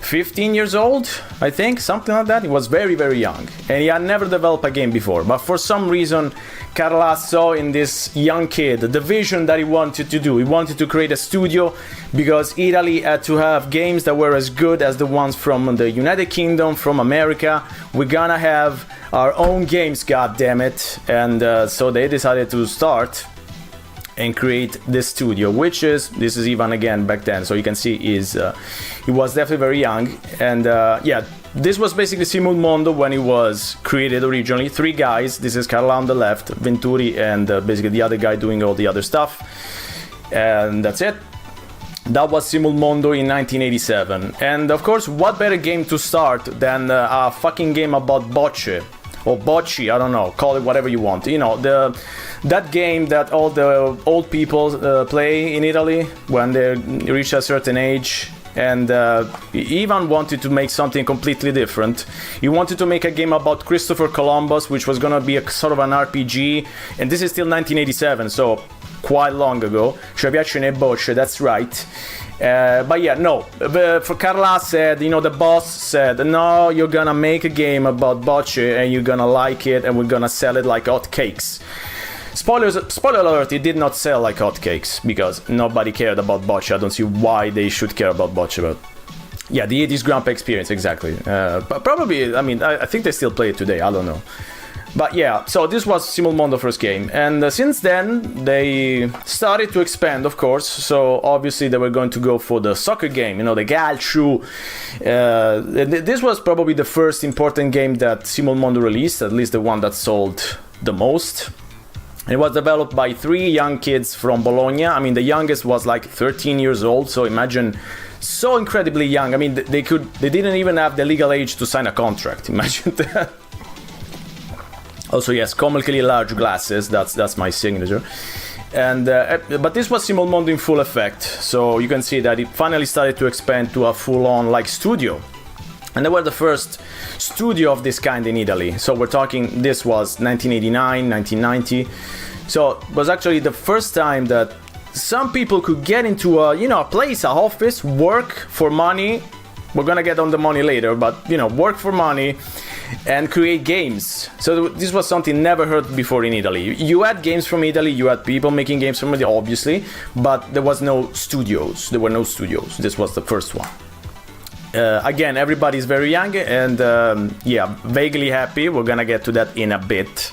S9: 15 years old, I think, something like that. He was very, very young, and he had never developed a game before. But for some reason, Carlà saw in this young kid the vision that he wanted to do. He wanted to create a studio because Italy had to have games that were as good as the ones from the United Kingdom, from America. We're gonna have our own games, goddammit. And so they decided to start and create this studio, which is, this is Ivan again back then, so you can see he was definitely very young. And this was basically Simulmondo when it was created originally. 3 guys, this is Carlà on the left, Venturi, and basically the other guy doing all the other stuff, and that's it. That was Simulmondo in 1987. And of course, what better game to start than a fucking game about bocce or bocce, I don't know, call it whatever you want. You know, that game that all the old people play in Italy when they reach a certain age. And Ivan wanted to make something completely different. He wanted to make a game about Christopher Columbus, which was gonna be a sort of an RPG. And this is still 1987, so quite long ago. Ci piacciono le bocce, that's right. But yeah, no. For Carlà said, the boss said, no, you're gonna make a game about bocce and you're gonna like it and we're gonna sell it like hotcakes. Spoiler alert, it did not sell like hotcakes because nobody cared about bocce. I don't see why they should care about bocce, but yeah, the 80s grandpa experience, exactly. But probably, I think they still play it today, I don't know. But yeah, so this was Simulmondo first game, and since then they started to expand, of course. So obviously they were going to go for the soccer game, the calcio. This was probably the first important game that Simulmondo released, at least the one that sold the most. It was developed by 3 young kids from Bologna. The youngest was like 13 years old, so imagine, so incredibly young. They didn't even have the legal age to sign a contract. Imagine that. Also, yes, comically large glasses. That's my signature. And but this was Simulmondo in full effect. So you can see that it finally started to expand to a full-on like studio. And they were the first studio of this kind in Italy. So we're talking, this was 1989, 1990. So it was actually the first time that some people could get into a place, a office, work for money. We're gonna get on the money later, but work for money and create games. So this was something never heard before in Italy. You had games from Italy, you had people making games from Italy, obviously, but there was no studios. There were no studios. This was the first one. Again, everybody's very young and vaguely happy. We're gonna get to that in a bit.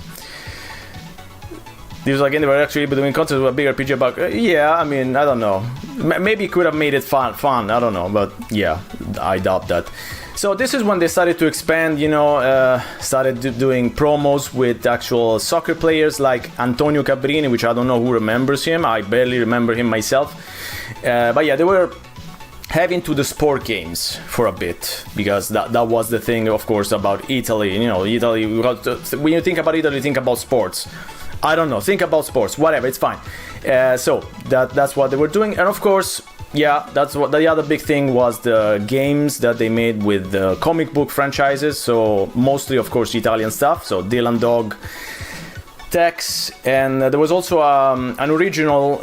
S9: These again, they were actually doing content with a bigger RPG about. I don't know. Maybe it could have made it fun. I don't know, but yeah, I doubt that. So this is when they started to expand, started doing promos with actual soccer players like Antonio Cabrini, which I don't know who remembers him. I barely remember him myself. But yeah, they were having to the sport games for a bit, because that was the thing, of course, about Italy. Italy, when you think about Italy, you think about sports. I don't know, think about sports, whatever, it's fine. So that's what they were doing. And of course, yeah, that's what the other big thing was, the games that they made with the comic book franchises. So mostly, of course, Italian stuff. So Dylan Dog, Tex, and there was also an original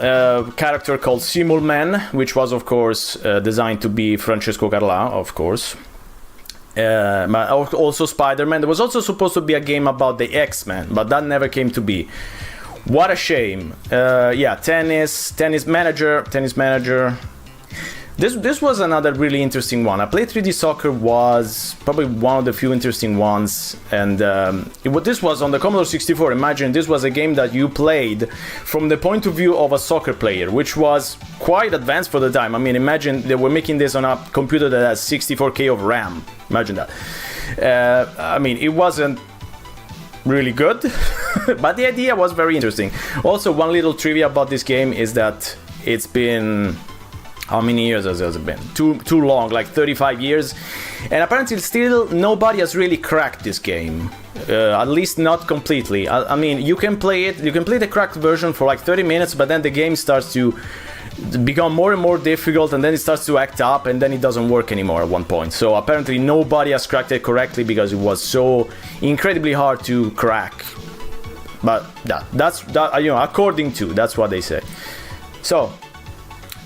S9: character called Simul Man, which was, of course, designed to be Francesco Carlà, of course. Also Spider-Man. There was also supposed to be a game about the X-Men, but that never came to be. What a shame. Tennis Manager. This was another really interesting one. I played 3D Soccer, was probably one of the few interesting ones, and this was on the Commodore 64. Imagine this was a game that you played from the point of view of a soccer player, which was quite advanced for the time. I mean, imagine they were making this on a computer that has 64K of RAM. Imagine that. I mean, it wasn't really good, but the idea was very interesting. Also, one little trivia about this game is that it's been... How many years has it been? Too long, like 35 years. And apparently still nobody has really cracked this game. At least not completely. I mean, you can play it, you can play the cracked version for like 30 minutes, but then the game starts to become more and more difficult, and then it starts to act up, and then it doesn't work anymore at one point. So apparently nobody has cracked it correctly because it was so incredibly hard to crack. But that's according to, that's what they say. So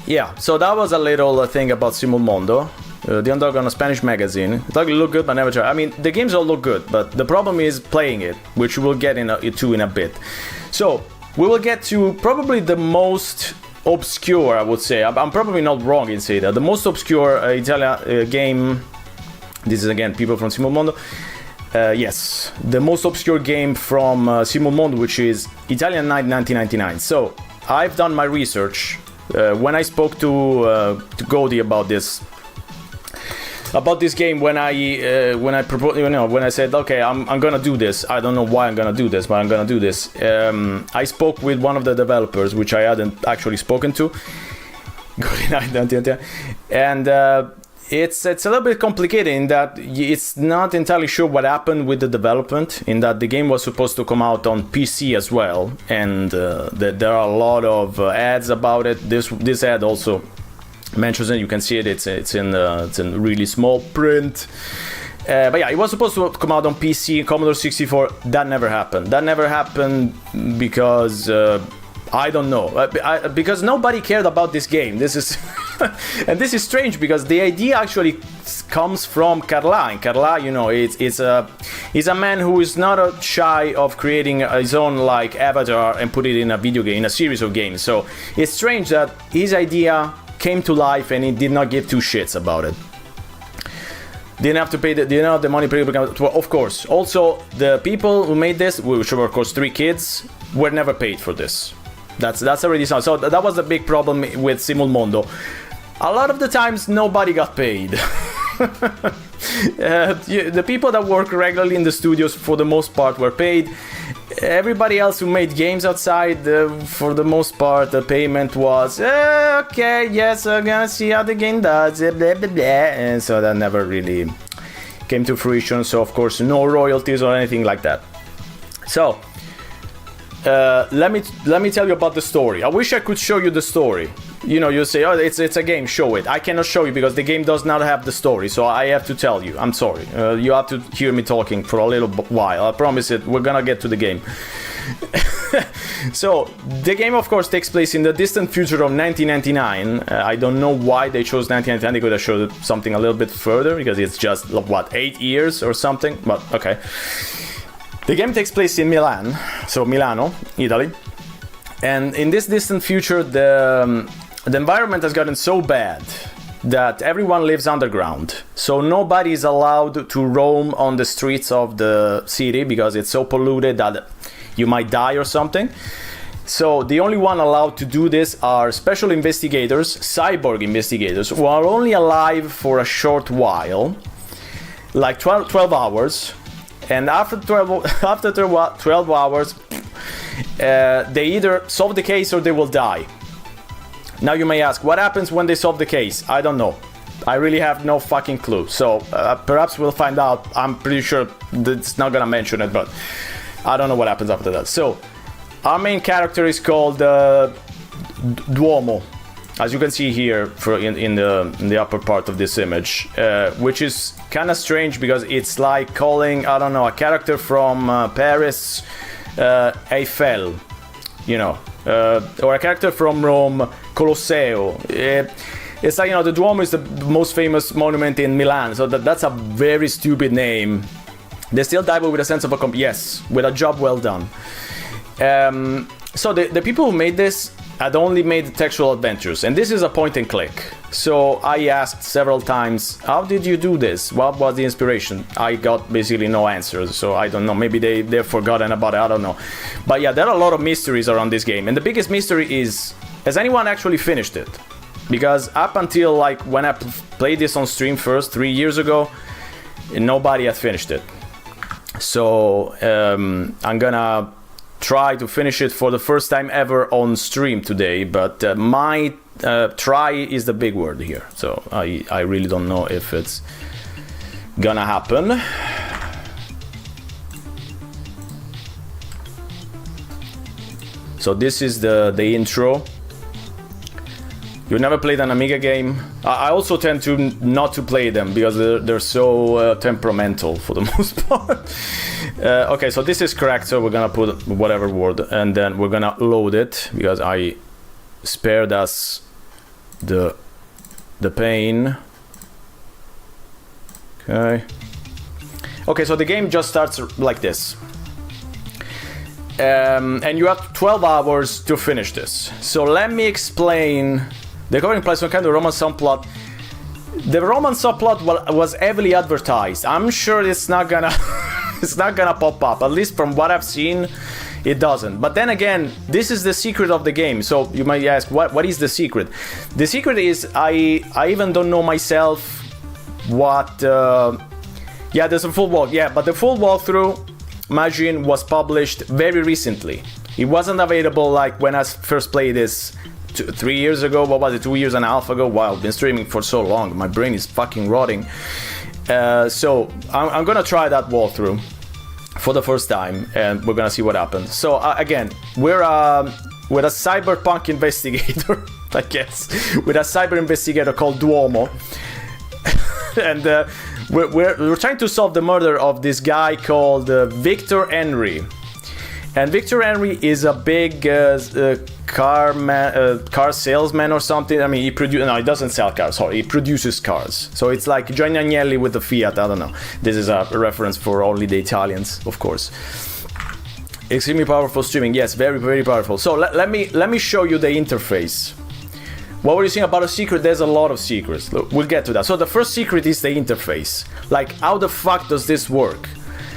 S9: yeah, so that was a little thing about Simul Mondo. The underdog on a Spanish magazine. It looked good, but never tried. I mean, the games all look good, but the problem is playing it, which we'll get into in a bit. So we will get to probably the most obscure, I would say. I'm probably not wrong in saying that. The most obscure Italian game. This is again people from Simul Mondo. Yes, the most obscure game from Simul Mondo, which is Italian Night 1999. So I've done my research. When I spoke to Godi about this game, when I proposed, when I said, okay, I'm gonna do this. I don't know why I'm gonna do this, but I'm gonna do this. I spoke with one of the developers, which I hadn't actually spoken to. And it's a little bit complicated in that it's not entirely sure what happened with the development, in that the game was supposed to come out on PC as well, and there are a lot of ads about it. This ad also mentions it. You can see it. It's in really small print. But yeah, it was supposed to come out on PC, Commodore 64. That never happened. That never happened because I don't know. Because nobody cared about this game. This is and this is strange because the idea actually comes from Carlà. And Carlà, he's a man who is not shy of creating his own like avatar and put it in a video game, in a series of games. So it's strange that his idea came to life and he did not give two shits about it. Didn't have to pay the money. Of course. Also, the people who made this, which were of course 3 kids, were never paid for this. That's already sound. So that was the big problem with Simul Mondo. A lot of the times nobody got paid. The people that work regularly in the studios for the most part were paid. Everybody else who made games outside, for the most part, the payment was okay, yes, I'm gonna see how the game does, blah, blah, blah. And so that never really came to fruition. So of course no royalties or anything like that. So let me tell you about the story. I wish I could show you the story. You say, oh, it's a game, show it. I cannot show you because the game does not have the story, so I have to tell you. I'm sorry. You have to hear me talking for a little while. I promise it. We're gonna get to the game. So the game, of course, takes place in the distant future of 1999. I don't know why they chose 1999. They could have showed something a little bit further because it's just 8 years or something. But okay. The game takes place in Milan, so Milano, Italy. And in this distant future, the environment has gotten so bad that everyone lives underground. So nobody is allowed to roam on the streets of the city because it's so polluted that you might die or something. So the only one allowed to do this are special investigators, cyborg investigators, who are only alive for a short while. like 12 hours, and after 12 hours, they either solve the case or they will die. Now you may ask, what happens when they solve the case? I don't know. I really have no fucking clue. So perhaps we'll find out. I'm pretty sure it's not gonna mention it, but I don't know what happens after that. So our main character is called Duomo, as you can see here in the upper part of this image, which is kind of strange because it's like calling, I don't know, a character from Paris Eiffel, you know, or a character from Rome Colosseo. It's like, you know, the Duomo is the most famous monument in Milan, so that's a very stupid name. They still die, but with a sense of yes, with a job well done. So the people who made this had only made textual adventures, and this is a point and click. So I asked several times, how did you do this? What was the inspiration? I got basically no answers, so I don't know. Maybe they've forgotten about it, I don't know. But yeah, there are a lot of mysteries around this game, and the biggest mystery is, has anyone actually finished it? Because up until like when I played this on stream first 3 years ago, nobody had finished it. So I'm gonna try to finish it for the first time ever on stream today, but my try is the big word here. So I really don't know if it's gonna happen. So this is the intro. You never played an Amiga game? I also tend to not to play them because they're so temperamental for the most part. Okay, so this is correct, so we're gonna put whatever word and then we're gonna load it because I spared us the pain. Okay, so the game just starts like this. And you have 12 hours to finish this. So let me explain. The covering implies some kind of Roman subplot. The Roman subplot was heavily advertised. I'm sure it's not gonna it's not gonna pop up. At least from what I've seen, it doesn't. But then again, this is the secret of the game. So you might ask, what is the secret? The secret is I even don't know myself what. Yeah, there's a full walk. Yeah, but the full walkthrough, imagine, was published very recently. It wasn't available like when I first played this 3 years ago. What was it, 2 years and a half ago? Wow, I've been streaming for so long, my brain is fucking rotting. So I'm gonna try that walkthrough for the first time and we're gonna see what happens. So again, we're a cyberpunk investigator, I guess, with a cyber investigator called Duomo. And we're trying to solve the murder of this guy called Victor Henry. And Victor Henry is a big car salesman or something. I mean, he doesn't sell cars. Sorry, he produces cars. So it's like Gianni Agnelli with the Fiat. I don't know. This is a reference for only the Italians, of course. Extremely powerful streaming. Yes, very, very powerful. So let me show you the interface. What were you saying about a secret? There's a lot of secrets. Look, we'll get to that. So the first secret is the interface. Like, how the fuck does this work?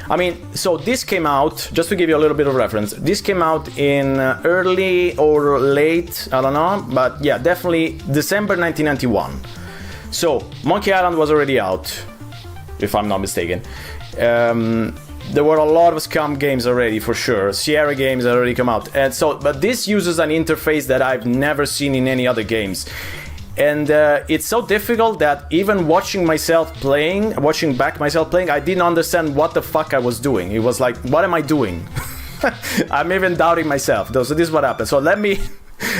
S9: I mean, so this came out, just to give you a little bit of reference, this came out in early or late, I don't know, but yeah, definitely December 1991. So, Monkey Island was already out, if I'm not mistaken. There were a lot of Scum games already, for sure. Sierra games had already come out. And so, but this uses an interface that I've never seen in any other games. And it's so difficult that even watching myself playing, I didn't understand what the fuck I was doing. It was like, what am I doing? I'm even doubting myself. So this is what happened. So let me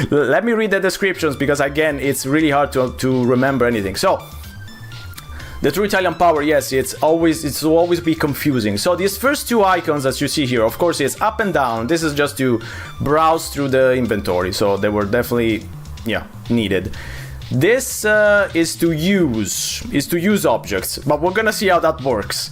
S9: read the descriptions because again, it's really hard to remember anything. So the true Italian power, yes, it's always be confusing. So these first two icons that you see here, of course, it's up and down. This is just to browse through the inventory. So they were definitely, needed. This is to use objects, but we're gonna see how that works.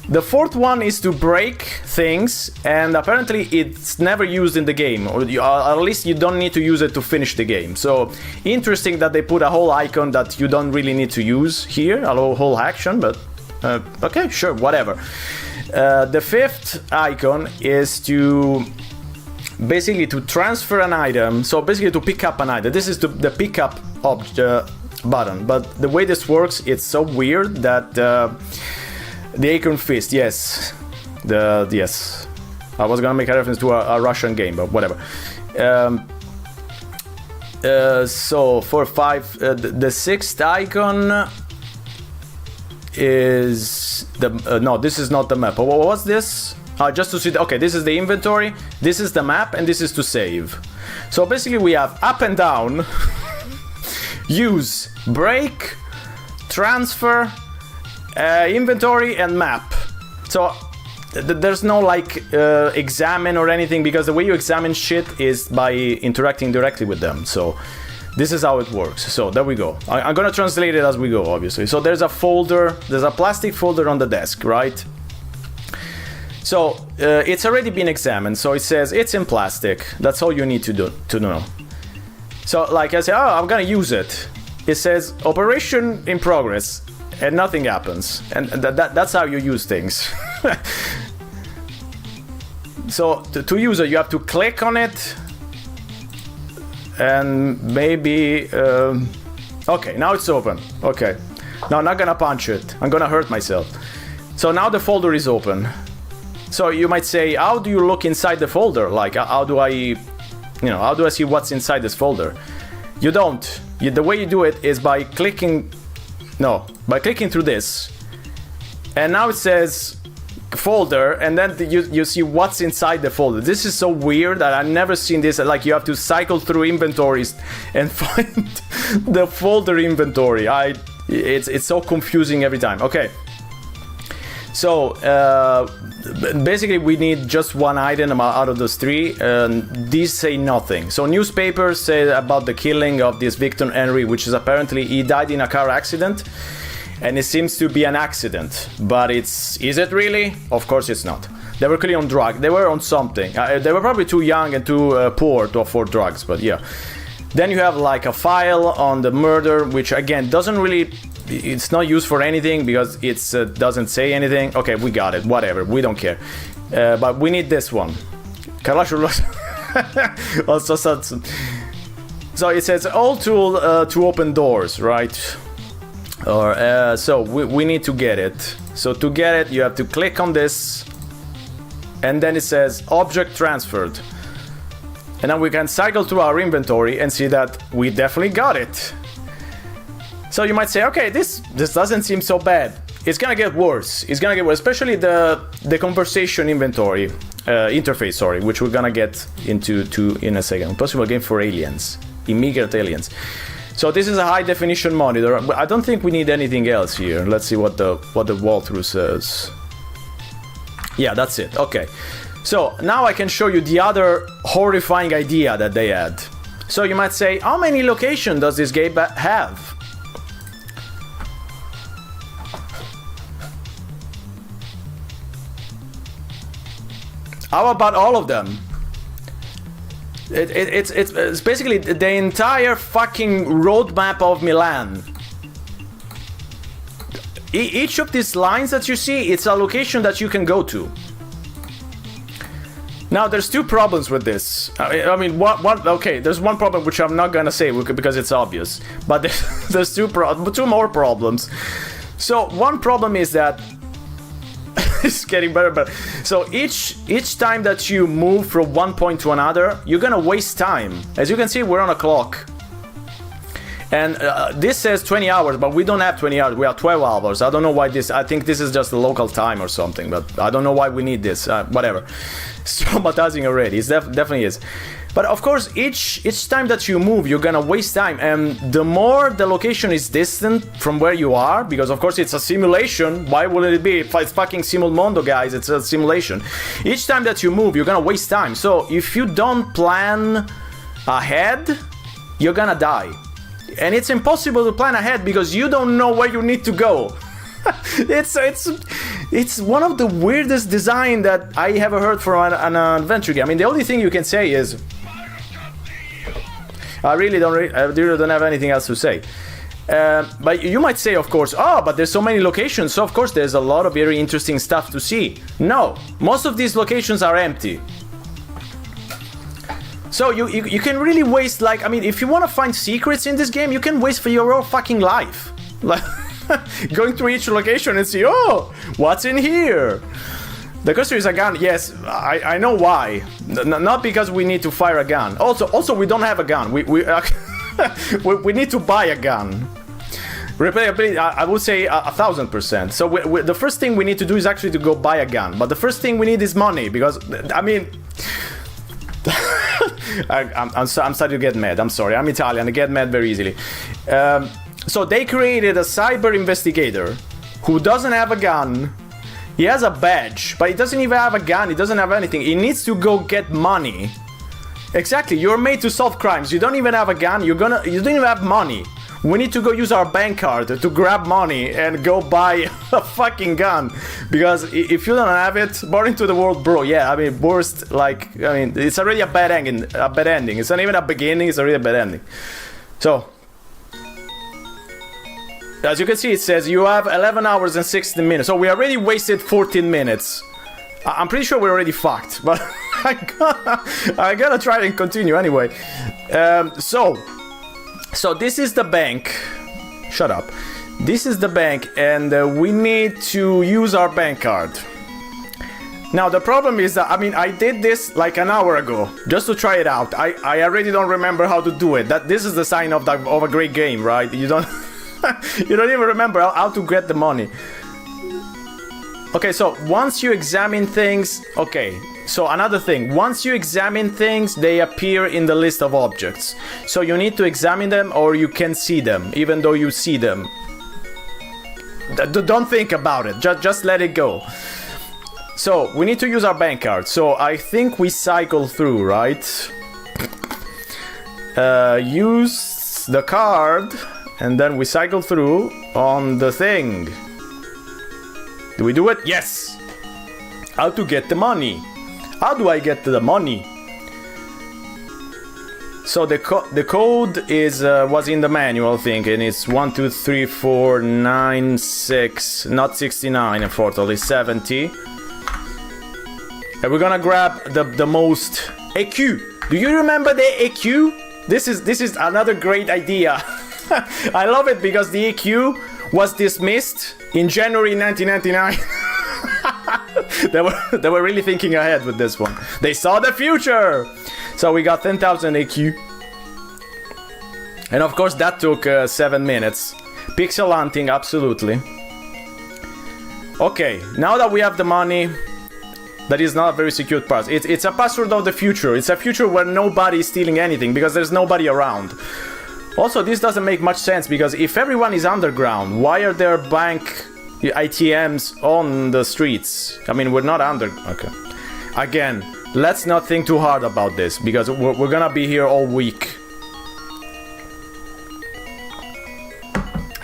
S9: The fourth one is to break things, and apparently it's never used in the game, or at least you don't need to use it to finish the game. So interesting that they put a whole icon that you don't really need to use here, a whole action, but okay, sure, whatever. The fifth icon is to basically to transfer an item, so basically to pick up an item. This is the pick up button, but the way this works, it's so weird that The Acorn Fist, yes. Yes. I was gonna make a reference to a Russian game, but whatever. So for 5, the 6th icon is the no, this is not the map. What's this? Just to see. Okay, this is the inventory. This is the map, and this is to save. So basically, we have up and down, use, break, transfer, inventory, and map. So there's no like examine or anything, because the way you examine shit is by interacting directly with them. So this is how it works. So there we go. I'm gonna translate it as we go, obviously. So there's a folder, there's a plastic folder on the desk, right? So it's already been examined. So it says it's in plastic. That's all you need to know. So like I say, oh, I'm gonna use it. It says operation in progress, and nothing happens. And that's how you use things. So to use it, you have to click on it, and maybe okay, now it's open. Okay, now I'm not gonna punch it, I'm gonna hurt myself. So now the folder is open. So you might say, how do you look inside the folder? Like, how do I see what's inside this folder? You don't. The way you do it is by clicking through this, and now it says folder, and then you see what's inside the folder. This is so weird that I've never seen this. Like, you have to cycle through inventories and find the folder inventory. It's so confusing every time. Okay, so basically we need just one item out of those 3. These say nothing. So newspapers say about the killing of this Victor Henry, which is apparently he died in a car accident. And it seems to be an accident, but is it really? Of course it's not. They were clearly on drugs. They were on something. They were probably too young and too poor to afford drugs, but yeah. Then you have like a file on the murder, which again doesn't really, it's not used for anything because it doesn't say anything. Okay, we got it, whatever, we don't care. But we need this one. Also, so it says all tool to open doors, right? Or so we need to get it. So to get it, you have to click on this, and then it says object transferred, and then we can cycle through our inventory and see that we definitely got it. So you might say, okay, this doesn't seem so bad. It's gonna get worse. It's gonna get worse, especially the conversation inventory interface, sorry, which we're gonna get into in a second. Possible game for aliens, immigrant aliens. So this is a high definition monitor. I don't think we need anything else here. Let's see what the walkthrough says. Yeah, that's it. Okay. So now I can show you the other horrifying idea that they had. So you might say, how many locations does this game have? How about all of them? It's basically the entire fucking roadmap of Milan. Each of these lines that you see, it's a location that you can go to. Now, there's 2 problems with this. I mean, okay, there's one problem which I'm not gonna say because it's obvious. But there's 2 more problems. So one problem is that it's getting better, but so each time that you move from one point to another, you're gonna waste time. As you can see, we're on a clock, and this says 20 hours, but we don't have 20 hours. We have 12 hours. I don't know why this. I think this is just the local time or something, but I don't know why we need this. Whatever. It's traumatizing already. It definitely is. But of course, each time that you move, you're gonna waste time, and the more the location is distant from where you are, because of course it's a simulation. Why wouldn't it be? If it's fucking Simulmondo, guys, it's a simulation. Each time that you move, you're gonna waste time. So if you don't plan ahead, you're gonna die. And it's impossible to plan ahead because you don't know where you need to go. It's one of the weirdest design that I ever heard from an adventure game. I mean, the only thing you can say is, I really don't have anything else to say. But you might say, of course, oh, but there's so many locations, so of course there's a lot of very interesting stuff to see. No, most of these locations are empty. So you can really waste, like, I mean, if you want to find secrets in this game, you can waste for your whole fucking life. going to each location and see, oh, what's in here? The cursor is a gun. Yes, I know why. Not because we need to fire a gun. Also, we don't have a gun. We we need to buy a gun. Replayability, I would say 1,000%. So the first thing we need to do is actually to go buy a gun. But the first thing we need is money, because I mean, I'm starting to get mad. I'm sorry. I'm Italian. I get mad very easily. So they created a cyber investigator who doesn't have a gun. He has a badge, but he doesn't even have a gun. He doesn't have anything. He needs to go get money. Exactly. You're made to solve crimes. You don't even have a gun. You don't even have money. We need to go use our bank card to grab money and go buy a fucking gun. Because if you don't have it, born into the world, bro, yeah, I mean, worst, like, I mean, it's already a bad ending. It's not even a beginning, it's already a bad ending. So, as you can see, it says you have 11 hours and 16 minutes. So we already wasted 14 minutes. I'm pretty sure we're already fucked, but I gotta try and continue anyway. So this is the bank. Shut up. This is the bank, and we need to use our bank card. Now the problem is that, I mean, I did this like an hour ago just to try it out. I already don't remember how to do it. This is the sign of a great game, right? You don't you don't even remember how to get the money. Okay, so once you examine things, okay. So another thing, once you examine things, they appear in the list of objects. So you need to examine them or you can see them, even though you see them. Don't think about it, just let it go. So we need to use our bank card. So I think we cycle through, right? Use the card and then we cycle through on the thing. Do we do it? Yes! How to get the money? How do I get the money? So the code is was in the manual, I think, and it's 1, 2, 3, 4, 9, 6, not 69, unfortunately, 70. And we're gonna grab the most EQ. Do you remember the EQ? This is another great idea. I love it because the EQ was dismissed in January 1999. They were really thinking ahead with this one. They saw the future. So we got 10,000 EQ. And of course that took 7 minutes. Pixel hunting, absolutely. Okay, now that we have the money, that is not a very secure part. It's a password of the future. It's a future where nobody is stealing anything because there's nobody around. Also, this doesn't make much sense because if everyone is underground, why are there bank ATMs on the streets? I mean, we're not under... Okay. Again, let's not think too hard about this because we're gonna be here all week.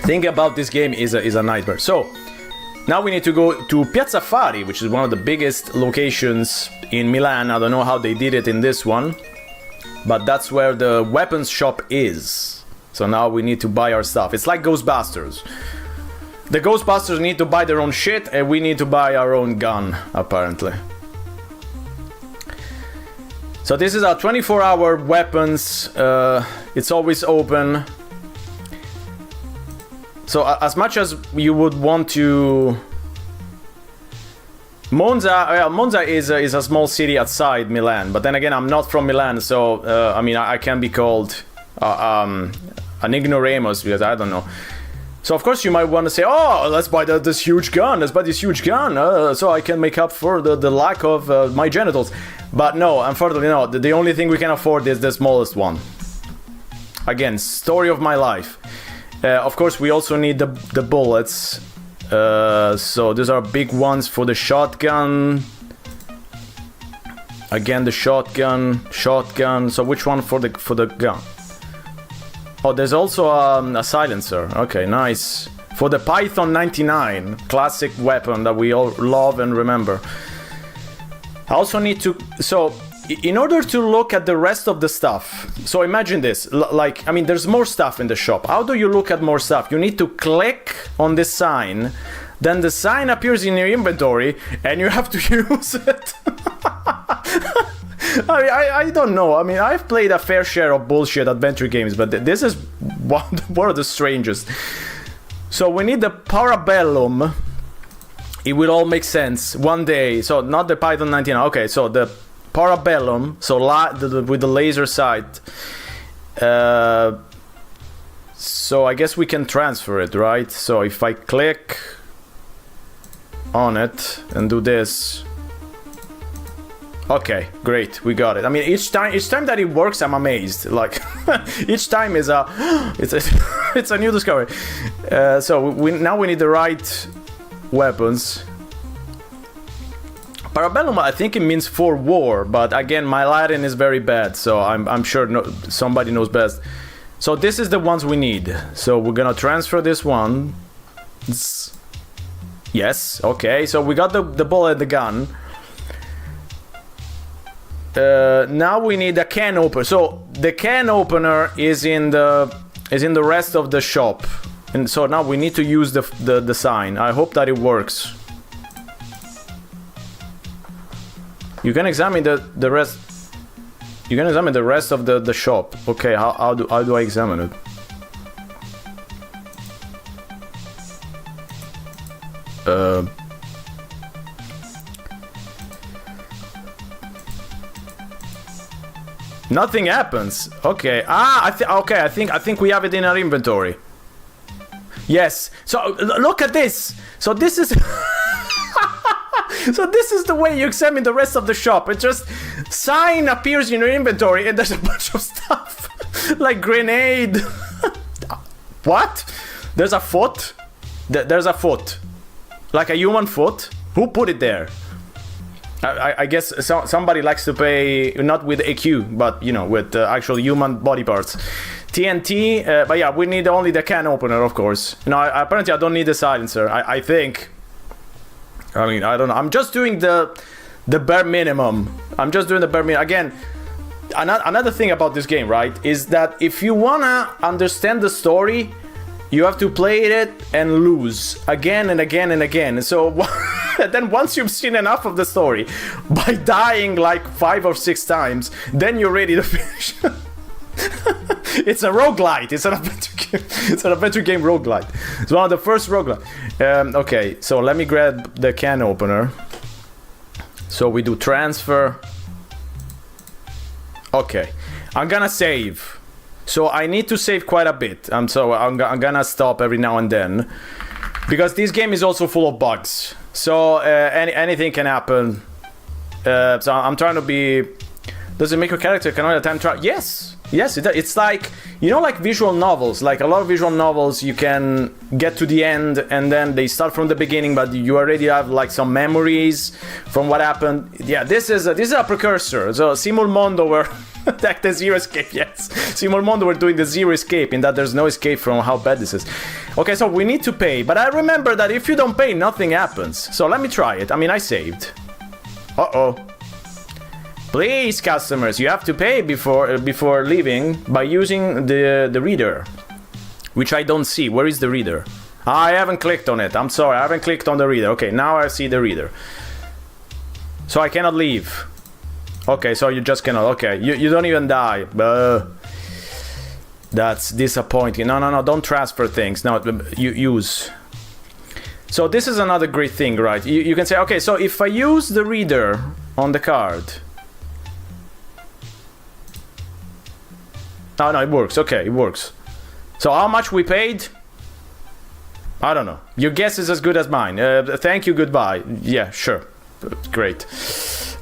S9: Thinking about this game is a nightmare. So, now we need to go to Piazza Fari, which is one of the biggest locations in Milan. I don't know how they did it in this one, but that's where the weapons shop is. So now we need to buy our stuff. It's like Ghostbusters. The Ghostbusters need to buy their own shit, and we need to buy our own gun, apparently. So this is our 24-hour weapons. It's always open. So as much as you would want to... Monza is a small city outside Milan, but then again, I'm not from Milan, so I mean, I can be called an ignoramus because I don't know. So of course you might want to say, oh, let's buy this huge gun, so I can make up for the lack of my genitals. But no, unfortunately no, the only thing we can afford is the smallest one. Again, story of my life. Of course we also need the bullets. So these are big ones for the shotgun. Again, the shotgun. So which one for the gun? Oh, there's also a silencer. Okay, nice. For the Python 99, classic weapon that we all love and remember. I also need to... So, in order to look at the rest of the stuff... So imagine this. Like, I mean, there's more stuff in the shop. How do you look at more stuff? You need to click on this sign. Then the sign appears in your inventory. And you have to use it. I don't know. I mean, I've played a fair share of bullshit adventure games, but this is one of the strangest. So we need the Parabellum. It will all make sense one day. So not the Python 19. Okay, so the Parabellum. So with the laser sight. So I guess we can transfer it, right? So if I click on it and do this. Okay, great, we got it. I mean, each time that it works, I'm amazed. Like, each time is it's a new discovery. So now we need the right weapons. Parabellum, I think it means for war, but again, my Latin is very bad, so I'm sure somebody knows best. So this is the ones we need. So we're gonna transfer this one. Yes, okay. So we got the bullet and the gun. Now we need a can opener. So the can opener is in the rest of the shop, and so now we need to use the sign. I hope that it works. You can examine the rest. You can examine the rest of the shop. Okay, how do I examine it? Nothing happens. Okay. I think we have it in our inventory. Yes. So look at this. So this is so this is the way you examine the rest of the shop. It just sign appears in your inventory and there's a bunch of stuff like grenade. What? There's a foot? There's a foot. Like a human foot? Who put it there? I guess somebody likes to play not with AQ, but you know, with actual human body parts. TNT, but yeah, we need only the can opener, of course. No, apparently I don't need the silencer. I think. I mean, I don't know. I'm just doing the bare minimum. I'm just doing the bare minimum. Again, another thing about this game, right, is that if you wanna understand the story, you have to play it and lose again and again and again. So then once you've seen enough of the story, by dying like 5 or 6 times, then you're ready to finish. It's a roguelite. It's an adventure game. It's an adventure game roguelite. It's one of the first roguelite. Okay, so let me grab the can opener. So we do transfer. Okay, I'm gonna save. So I need to save quite a bit. I'm gonna stop every now and then because this game is also full of bugs. So anything can happen. So I'm trying to be. Does it make your character can all the time try? Yes, it's like, you know, like visual novels. Like a lot of visual novels, you can get to the end and then they start from the beginning, but you already have like some memories from what happened. Yeah, this is a precursor. So Simul Mondo were like the zero escape. Yes, Simul Mondo were doing the zero escape in that there's no escape from how bad this is. Okay, so we need to pay, but I remember that if you don't pay, nothing happens. So let me try it. I mean, I saved. Uh-oh. Please, customers, you have to pay before leaving by using the reader, which I don't see. Where is the reader? I haven't clicked on it. I'm sorry, I haven't clicked on the reader. Okay, now I see the reader. So I cannot leave. Okay, so you just cannot. Okay, you don't even die. That's disappointing. No, don't transfer things. No, you use. So this is another great thing, right? You can say, okay, so if I use the reader on the card. Oh, no, it works. Okay, it works. So how much we paid? I don't know. Your guess is as good as mine. Thank you, goodbye. Yeah, sure. Great.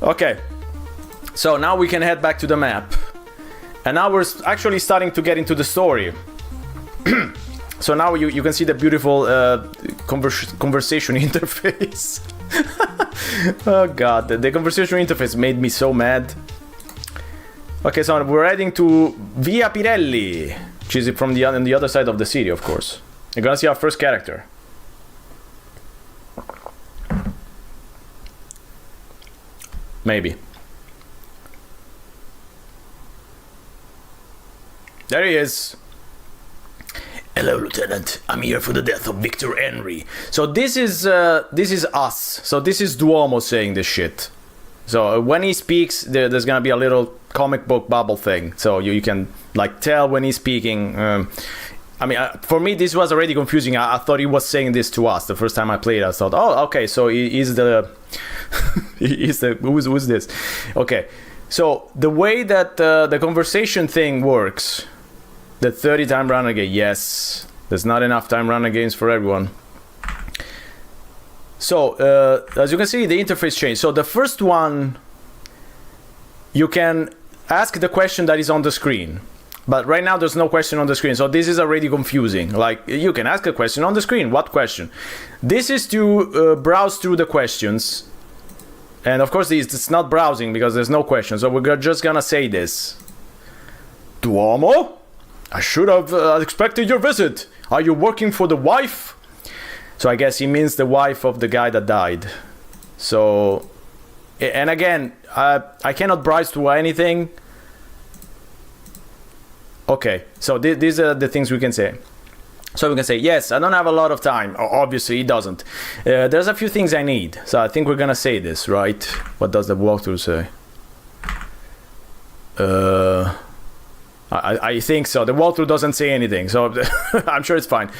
S9: Okay. So now we can head back to the map. And now we're actually starting to get into the story. So now you can see the beautiful conversation interface. Oh god, the conversation interface made me so mad. Okay, so we're heading to Via Pirelli, which is from on the other side of the city, of course. You're gonna see our first character. Maybe. There he is. Hello, Lieutenant. I'm here for the death of Victor Henry. So this is us. So this is Duomo saying this shit. So when he speaks, there's gonna be a little comic book bubble thing. So you can like tell when he's speaking. I mean, for me, this was already confusing. I thought he was saying this to us the first time I played. I thought, oh, okay, so he's the, who's this? Okay, so the way that the conversation thing works, the 30 time run again, yes, there's not enough time run games for everyone. So as you can see, the interface changed. So the first one, you can ask the question that is on the screen. But right now there's no question on the screen, so this is already confusing. Like, you can ask a question on the screen. What question? This is to browse through the questions. And of course it's not browsing because there's no question. So we're just gonna say this. Duomo? I should have expected your visit. Are you working for the wife? So I guess he means the wife of the guy that died. So, and again, I cannot browse through anything. Okay, so these are the things we can say. So we can say, yes, I don't have a lot of time. Obviously, he doesn't. There's a few things I need. So I think we're going to say this, right? What does the walkthrough say? I think so. The walkthrough doesn't say anything, so I'm sure it's fine.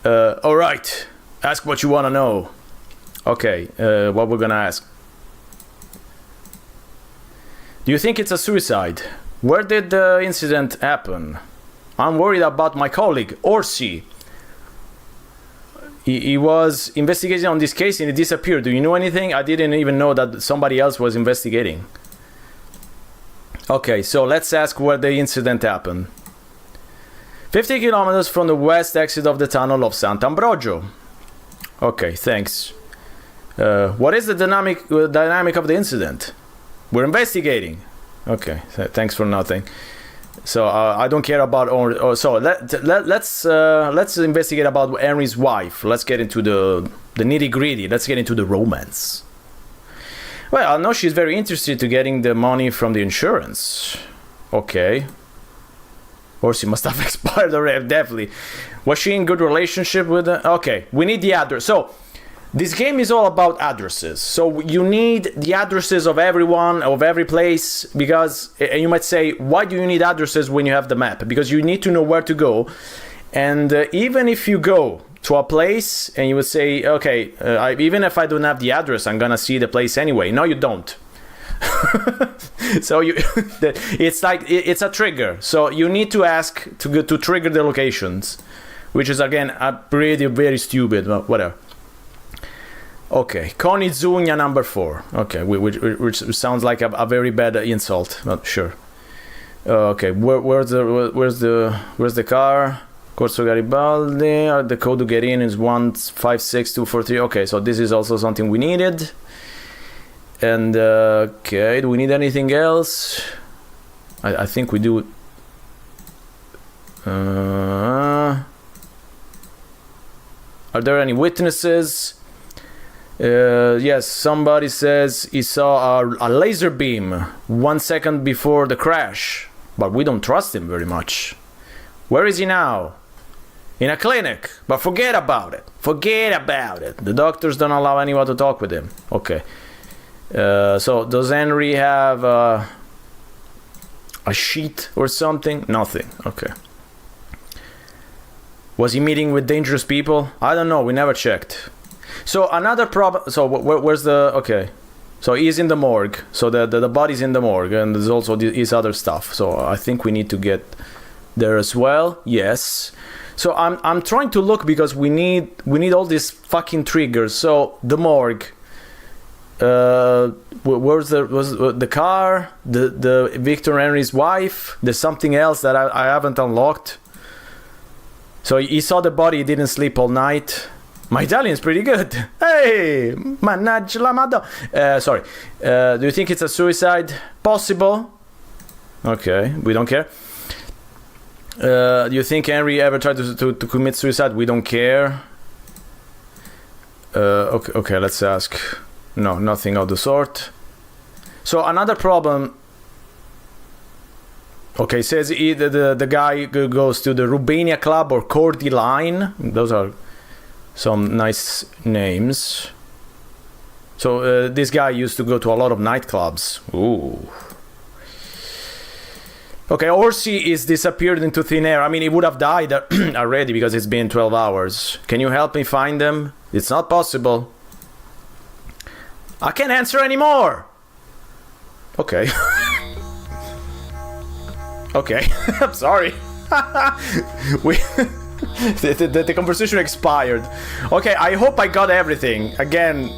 S9: All right, ask what you want to know. Okay, what we're going to ask. Do you think it's a suicide? Where did the incident happen? I'm worried about my colleague, Orsi. He was investigating on this case and he disappeared. Do you know anything? I didn't even know that somebody else was investigating. Okay, so let's ask where the incident happened. 50 kilometers from the west exit of the tunnel of Sant'Ambrogio. Okay, thanks. What is the dynamic of the incident? We're investigating. Okay, thanks for nothing. So I don't care about. So let's investigate about Henry's wife. Let's get into the nitty gritty. Let's get into the romance. Well, I know she's very interested to getting the money from the insurance. Okay. Or she must have expired already. Definitely. Was she in good relationship with? Okay, we need the address. So. This game is all about addresses, so you need the addresses of everyone, of every place, because, and you might say, why do you need addresses when you have the map? Because you need to know where to go, and even if you go to a place and you would say, okay, even if I don't have the address, I'm gonna see the place anyway. No, you don't. So it's like, it's a trigger, so you need to ask to trigger the locations, which is again very stupid, but whatever. Okay, Konizunya number 4. Okay, which sounds like a very bad insult, but sure. Okay, where's the car? Corso Garibaldi. The code to get in is 156243. Okay, so this is also something we needed. And okay, do we need anything else? I think we do. Are there any witnesses? Yes, somebody says he saw a laser beam 1 second before the crash, but we don't trust him very much. Where is he now? In a clinic, but forget about it. Forget about it. The doctors don't allow anyone to talk with him. Okay. So does Henry have a sheet or something? Nothing. Okay. Was he meeting with dangerous people? I don't know. We never checked. So another problem. So where's the? Okay, so he's in the morgue. So the body's in the morgue, and there's also his other stuff. So I think we need to get there as well. Yes. So I'm trying to look because we need all these fucking triggers. So the morgue. Where's the car? The Victor Henry's wife. There's something else that I haven't unlocked. So he saw the body. He didn't sleep all night. My Italian's pretty good. Hey, mannaggia la madonna. Sorry. Do you think it's a suicide? Possible. Okay, we don't care. Do you think Henry ever tried to commit suicide? We don't care. Okay, let's ask. No, nothing of the sort. So another problem. Okay, says either the guy goes to the Rubania Club or Cordy Line. Those are some nice names. So this guy used to go to a lot of nightclubs. Ooh. Okay, Orsi is disappeared into thin air. I mean, he would have died already because it's been 12 hours. Can you help me find them? It's not possible. I can't answer anymore. Okay. Okay, I'm sorry. The conversation expired. Okay, I hope I got everything. Again,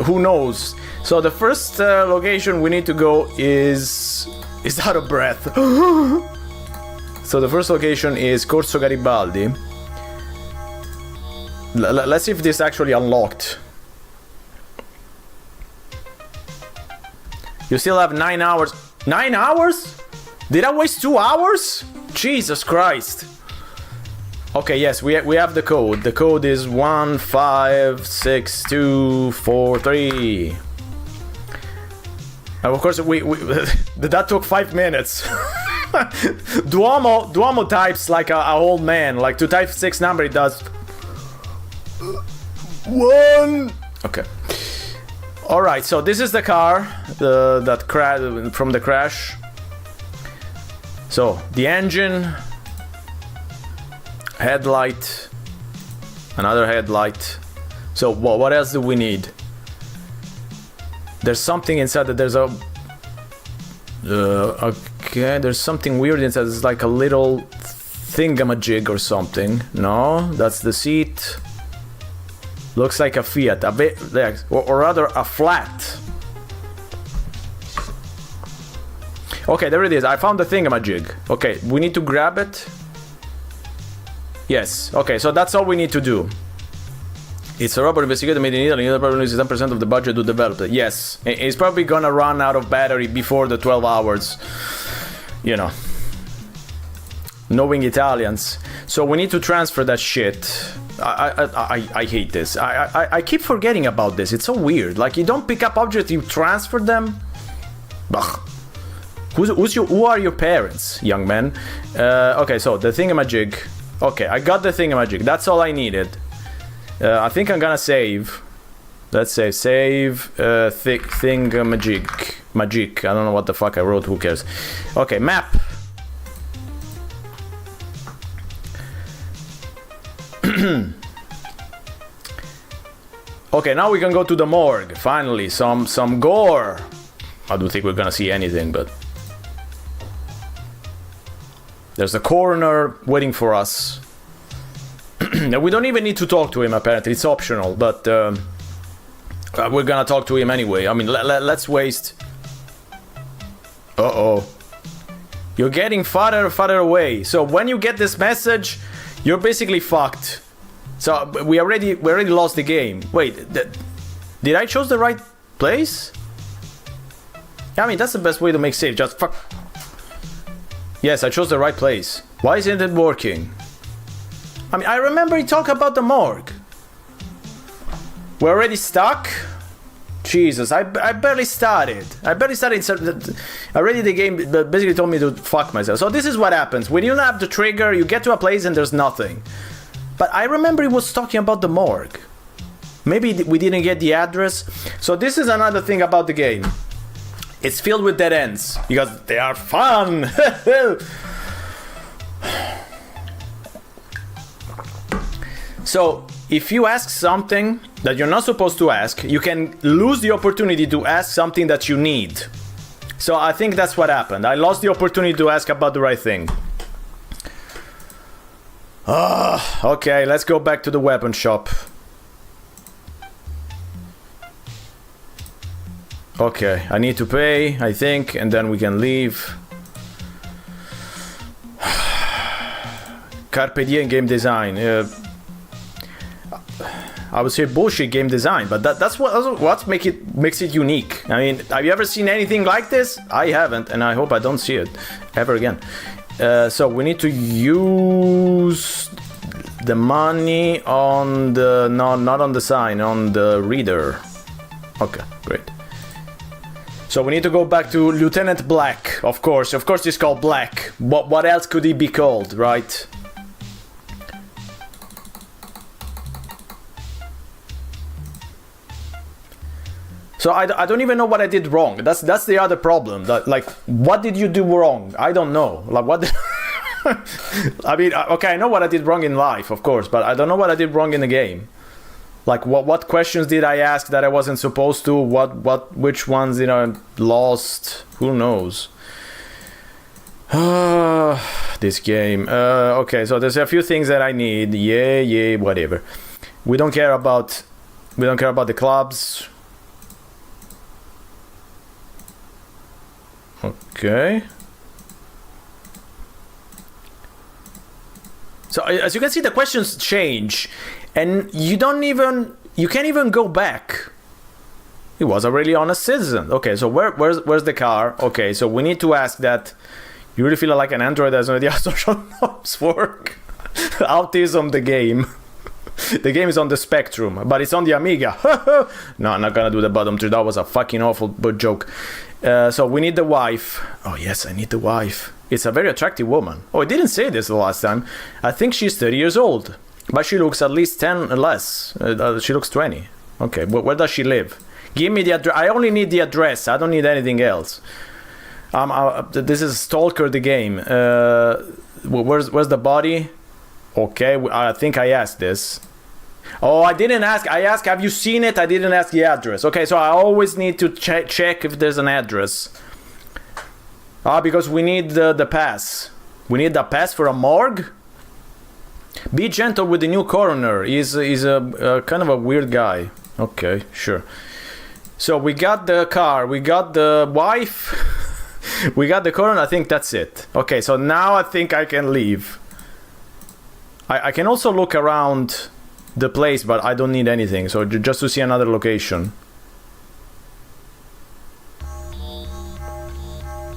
S9: who knows? So the first location we need to go is out of breath. So the first location is Corso Garibaldi. Let's see if this actually unlocked. You still have 9 hours. 9 hours? Did I waste 2 hours? Jesus Christ. Okay, yes, we have the code. The code is 156243. And of course, that took 5 minutes. Duomo types like a old man. Like to type 6 number, it does 1. Okay. All right. So this is the car that crashed from the crash. So the engine, headlight, another headlight. So what else do we need? There's something inside that there's a... okay, there's something weird inside. It's like a little thingamajig or something. No, that's the seat. Looks like a Fiat, or rather a flat. Okay, there it is. I found the thingamajig. Okay, we need to grab it. Yes, okay, so that's all we need to do. It's a robot investigator made in Italy. It probably uses 10% of the budget to develop it. Yes, it's probably gonna run out of battery before the 12 hours. You know, knowing Italians. So we need to transfer that shit. I hate this. I keep forgetting about this. It's so weird. Like, you don't pick up objects, you transfer them. Bah. Who are your parents, young man? Okay, so the thingamajig. Okay, I got the thingamajig. That's all I needed. I think I'm gonna save. Let's say save thingamajig. Magic. I don't know what the fuck I wrote. Who cares? Okay, map. Okay, now we can go to the morgue. Finally, some gore. I don't think we're gonna see anything, but there's a coroner waiting for us. We don't even need to talk to him, apparently. It's optional, but we're gonna talk to him anyway. I mean, let's waste... Uh-oh. You're getting farther and farther away. So when you get this message, you're basically fucked. So we already lost the game. Wait, did I choose the right place? I mean, that's the best way to make save. Just fuck. Yes, I chose the right place. Why isn't it working? I mean, I remember he talked about the morgue. We're already stuck? Jesus, I barely started. Already the game basically told me to fuck myself. So this is what happens. When you don't have the trigger, you get to a place and there's nothing. But I remember he was talking about the morgue. Maybe we didn't get the address. So this is another thing about the game. It's filled with dead ends because they are fun. So if you ask something that you're not supposed to ask, you can lose the opportunity to ask something that you need. So I think that's what happened. I lost the opportunity to ask about the right thing. Okay, let's go back to the weapon shop. Okay, I need to pay, I think, and then we can leave. Carpe diem game design. I would say bullshit game design, but that's what makes it unique. I mean, have you ever seen anything like this? I haven't, and I hope I don't see it ever again. So we need to use the money on the... No, not on the sign, on the reader. Okay, great. So we need to go back to Lieutenant Black, of course. Of course he's called Black. What else could he be called, right? So I don't even know what I did wrong. That's the other problem. That, like, what did you do wrong? I don't know. Like, what? I mean, okay, I know what I did wrong in life, of course, but I don't know what I did wrong in the game. Like, what questions did I ask that I wasn't supposed to? Which ones, you know, lost? Who knows? This game. Okay, so there's a few things that I need. Yeah, whatever. We don't care about the clubs. Okay. So as you can see, the questions change, and you can't even go back. He was a really honest citizen. Okay, so where's the car? Okay, so we need to ask that. You really feel like an android that has no idea how social norms work? Autism, the game. The game is on the Spectrum, but it's on the Amiga. No, I'm not gonna do the bottom three. That was a fucking awful joke. So we need the wife. Oh yes, I need the wife. It's a very attractive woman. Oh, I didn't say this the last time. I think she's 30 years old, but she looks at least 10 less. She looks 20. Okay, where does she live? Give me the address. I only need the address. I don't need anything else. This is Stalker, the game. Where's the body? Okay, I think I asked this. Oh, I didn't ask. I asked, have you seen it? I didn't ask the address. Okay, so I always need to check if there's an address. Because we need the pass. We need the pass for a morgue? Be gentle with the new coroner. He's a kind of a weird guy. Okay, sure. So we got the car. We got the wife. We got the coroner. I think that's it. Okay, so now I think I can leave. I can also look around the place, but I don't need anything. So just to see another location.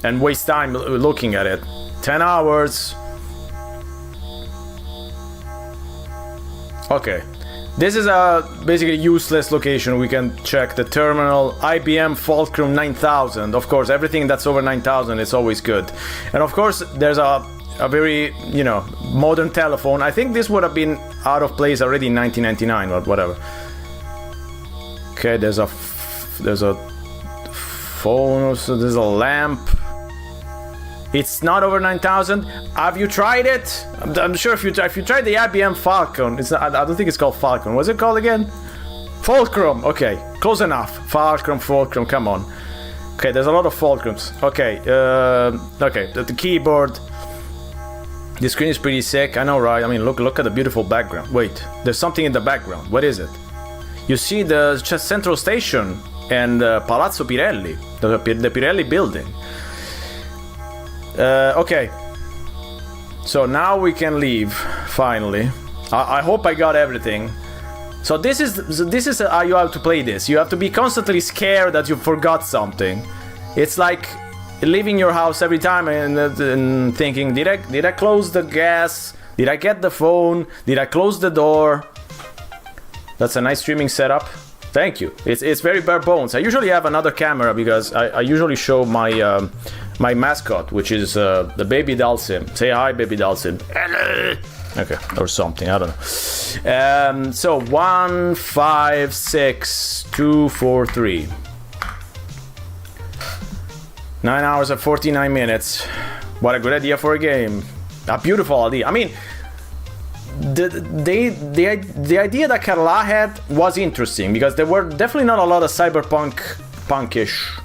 S9: And waste time looking at it. 10 hours. Okay. This is a basically useless location. We can check the terminal. IBM Fulcrum 9000. Of course, everything that's over 9000 is always good. And of course, there's a very, you know, modern telephone. I think this would have been out of place already in 1999 or whatever. Okay, there's a phone. So there's a lamp. It's not over 9000. Have you tried it? I'm sure if you tried the IBM Falcon, it's not, I don't think it's called Falcon. What's it called again? Fulcrum. Okay, close enough. Fulcrum, come on. Okay, there's a lot of Fulcrums. Okay, okay, the keyboard. The screen is pretty sick. I know, right? I mean, look at the beautiful background. Wait, there's something in the background. What is it? You see the Central Station and Palazzo Pirelli, the Pirelli building. Okay, so now we can leave finally. I hope I got everything. So this is how you have to play this. You have to be constantly scared that you forgot something. It's like leaving your house every time and thinking, did I close the gas? Did I get the phone? Did I close the door? That's a nice streaming setup. Thank you. It's very bare bones. I usually have another camera because I usually show my my mascot, which is the baby Dalsim. Say hi, baby Dalsim. Hello. Okay, or something. I don't know. So 1, 5, 6, 2, 4, 3. 9 hours and 49 minutes. What a good idea for a game. A beautiful idea. I mean, the idea that Carla had was interesting because there were definitely not a lot of punkish,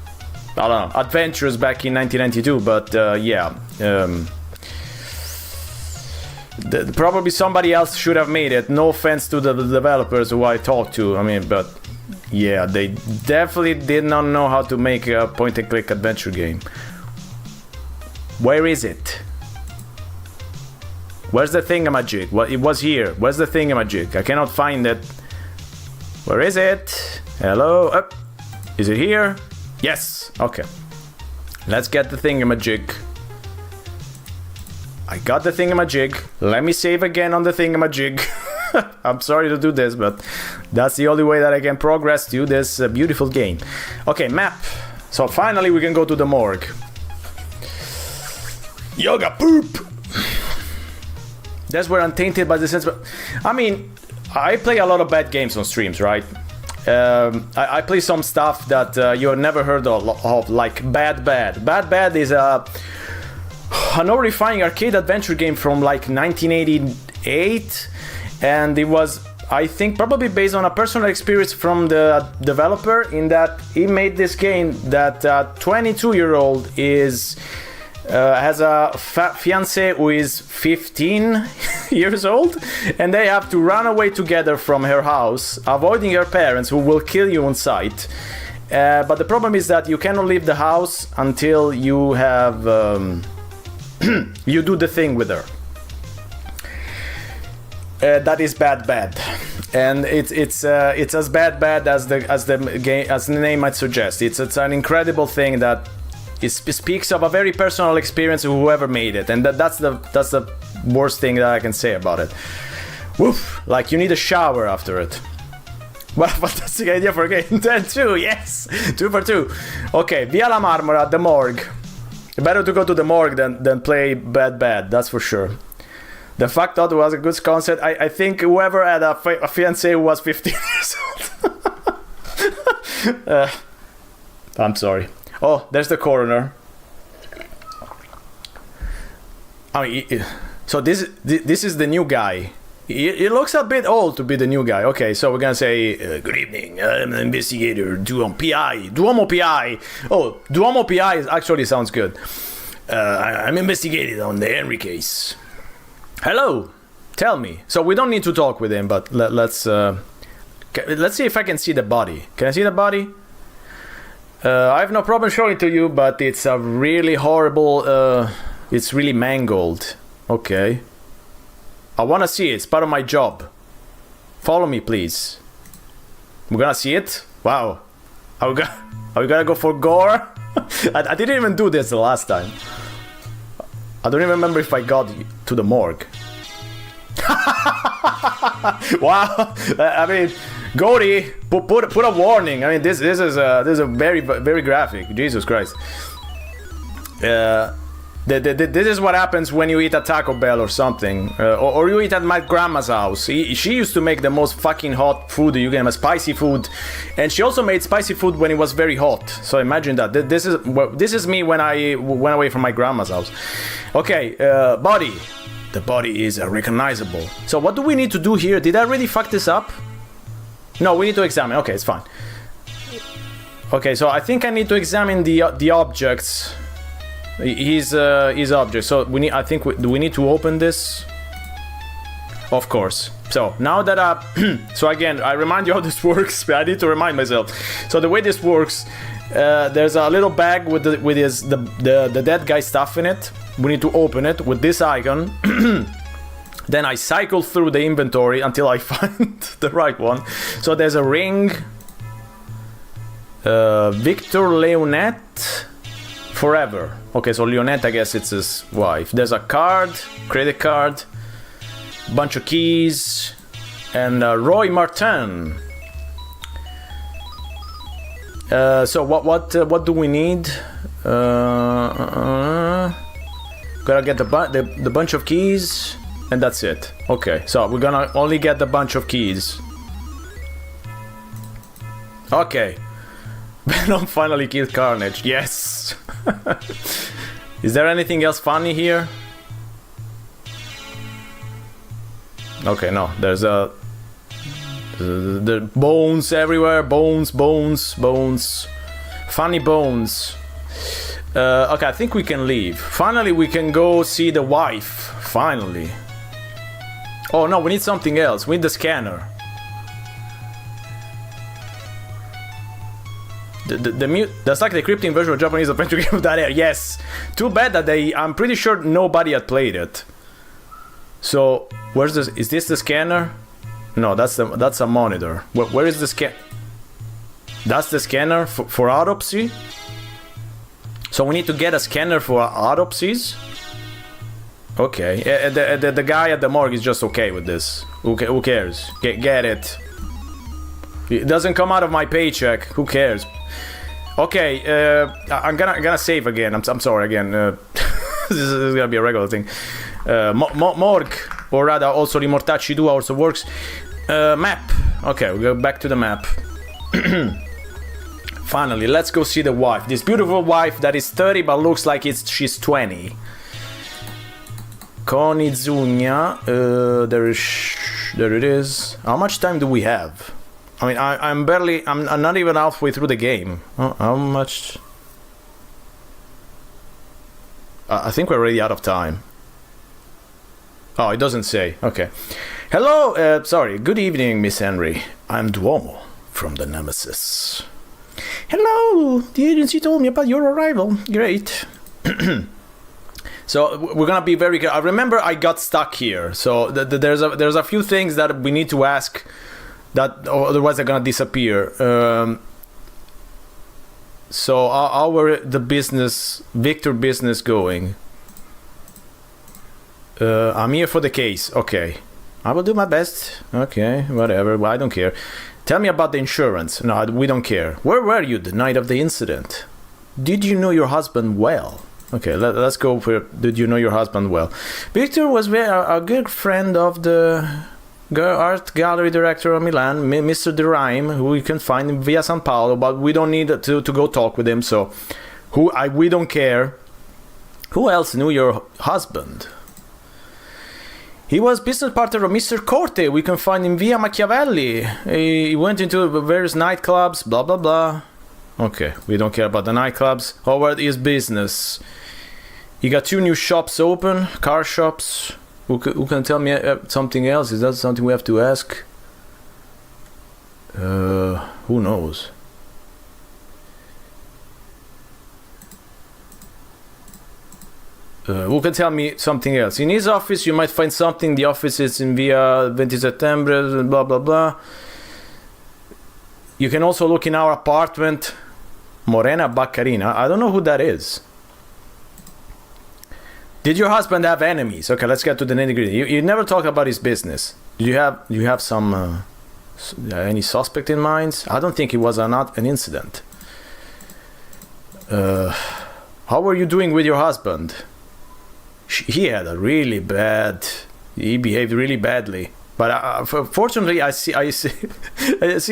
S9: I don't know, adventures back in 1992. But yeah, probably somebody else should have made it. No offense to the developers who I talked to. I mean, but yeah, they definitely did not know how to make a point-and-click adventure game. Where is it? Where's the thingamajig? Well, it was here. Where's the thingamajig? I cannot find it. Where is it? Hello? Is it here? Yes. Okay. Let's get the thingamajig. I got the thingamajig. Let me save again on the thingamajig. I'm sorry to do this, but that's the only way that I can progress to this beautiful game. Okay, map. So finally we can go to the morgue. Yoga poop! That's where I'm tainted by the sense. I mean, I play a lot of bad games on streams, right? I play some stuff that you have never heard of, like Bad Bad. Bad Bad is an horrifying arcade adventure game from like 1988, and it was, I think, probably based on a personal experience from the developer, in that he made this game that a 22-year-old has a fiancé who is 15 years old, and they have to run away together from her house, avoiding her parents who will kill you on sight. But the problem is that you cannot leave the house until you have you do the thing with her. That is Bad Bad, and it's as bad as the name might suggest. It's an incredible thing that it speaks of a very personal experience of whoever made it, and that's the worst thing that I can say about it. Woof! Like, you need a shower after it. What a fantastic idea for a game. 10-2, yes! 2 for 2. Okay, Via La Marmora, the morgue. Better to go to the morgue than play Bad Bad, that's for sure. The fact that it was a good concept. I think whoever had a fiancé who was 15 years old. I'm sorry. Oh, there's the coroner. I mean, so this is the new guy. He looks a bit old to be the new guy. Okay, so we're gonna say, good evening, I'm an investigator, Duomo PI. Oh, Duomo PI actually sounds good. I'm investigating on the Henry case. Hello, tell me. So we don't need to talk with him, but let's see if I can see the body. Can I see the body? I have no problem showing it to you, but it's a really horrible, it's really mangled. Okay. I wanna see it, it's part of my job. Follow me, please. We're gonna see it? Wow. Are we gonna go for gore? I didn't even do this the last time. I don't even remember if I got to the morgue. Wow. I mean, Gory, put a warning. I mean, this is a very, very graphic. Jesus Christ. This is what happens when you eat at Taco Bell or something, or you eat at my grandma's house. She used to make the most fucking hot food you can have, spicy food, and she also made spicy food when it was very hot. So imagine that. This is me when I went away from my grandma's house. Okay, body. The body is recognizable. So what do we need to do here? Did I really fuck this up? No, we need to examine. Okay, it's fine. Okay, so I think I need to examine the objects. His object. So we need. I think do we need to open this? Of course. So now that so again, I remind you how this works. But I need to remind myself. So the way this works, there's a little bag with the dead guy stuff in it. We need to open it with this icon. Then I cycle through the inventory until I find the right one. So there's a ring. Victor Leonette. Forever. Okay, so Leonette, I guess it's his wife. There's a card, credit card, bunch of keys, and Roy Martin. So what do we need? Gotta get the bunch of keys, and that's it. Okay, so we're gonna only get the bunch of keys. Okay. Venom finally killed Carnage. Yes. Is there anything else funny here? Okay, no. There's the bones everywhere. Bones. Funny bones. Okay, I think we can leave. Finally, we can go see the wife. Finally. Oh no, we need something else. We need the scanner. That's like the encrypting version of Japanese adventure game of that era. Yes. Too bad that I'm pretty sure nobody had played it. So where's this? Is this the scanner? No, that's a monitor. Where is the scan? That's the scanner for autopsy. So we need to get a scanner for autopsies. Okay. The guy at the morgue is just okay with this. Who cares? Get it. It doesn't come out of my paycheck. Who cares? Okay, I'm gonna save again. I'm sorry again. This is gonna be a regular thing. Morgue, or rather, also Rimortacci 2 also works. Map. Okay, we go back to the map. Finally, let's go see the wife. This beautiful wife that is 30 but looks like she's 20. Konizunya. There it is. How much time do we have? I mean, I'm not even halfway through the game. How much? I think we're already out of time. Oh, it doesn't say. Okay. Hello, sorry. Good evening, Miss Henry. I'm Duomo from the Nemesis. Hello, the agency told me about your arrival. Great. So we're gonna be very. I remember I got stuck here. So there's a few things that we need to ask, that otherwise they're gonna disappear. So how are the Victor business going? I'm here for the case. Okay, I will do my best. Okay, whatever. I don't care. Tell me about the insurance. No, we don't care. Where were you the night of the incident? Did you know your husband well? Okay, let's go for did you know your husband well? Victor was a good friend of the art gallery director of Milan, Mr. De Rime, who you can find in Via San Paolo, but we don't need to go talk with him, so we don't care. Who else knew your husband? He was business partner of Mr. Corte. We can find him via Machiavelli. He went into various nightclubs, blah, blah, blah. Okay, we don't care about the nightclubs. How about his business? He got 2 new shops open, car shops. Who can tell me something else? Is that something we have to ask? Who knows? Who can tell me something else? In his office, you might find something. The office is in Via 20 Settembre, blah, blah, blah. You can also look in our apartment. Morena Baccarina. I don't know who that is. Did your husband have enemies? Okay, let's get to the nitty-gritty. You never talk about his business. Do you have some any suspect in mind? I don't think it was not an incident. How were you doing with your husband? He had a really bad. He behaved really badly. But fortunately, I see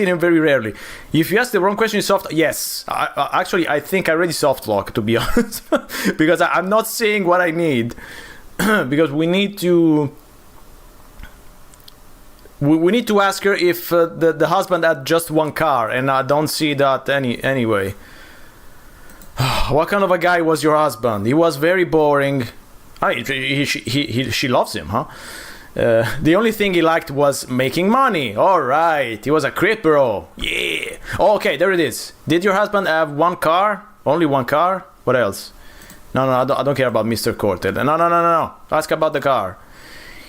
S9: him very rarely. If you ask the wrong question, soft. Yes, actually, I think I already soft lock, to be honest, because I'm not saying what I need. Because we need to ask her if the husband had just one car, and I don't see that anyway. What kind of a guy was your husband? He was very boring. She loves him, huh? The only thing he liked was making money. All right, he was a crip bro. Yeah. Oh, okay, there it is. Did your husband have one car? Only one car? What else? No, I don't care about Mr. Corted. No. Ask about the car.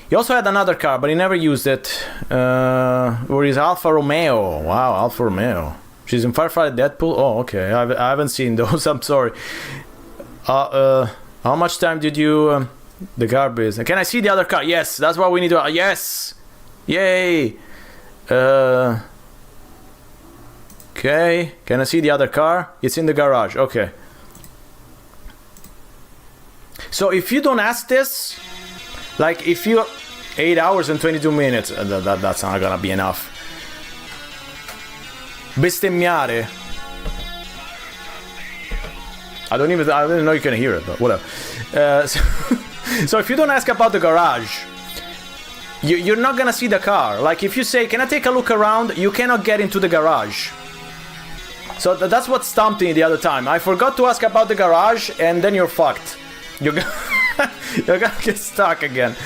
S9: He also had another car, but he never used it. Where is Alfa Romeo? Wow, Alfa Romeo. She's in Firefighter Deadpool. Oh, okay. I haven't seen those. I'm sorry. How much time did you? The car business. Can I see the other car? Yes, that's what we need to. Yes, yay. Okay. Can I see the other car? It's in the garage. Okay. So if you don't ask this, like if you 8 hours and 22 minutes, that's not gonna be enough. Bestemmiare. I don't even know you can hear it, but whatever. So if you don't ask about the garage, you're not gonna see the car. Like if you say, can I take a look around? You cannot get into the garage. So that's what stumped me the other time. I forgot to ask about the garage, and then you're fucked. You're gonna get stuck again.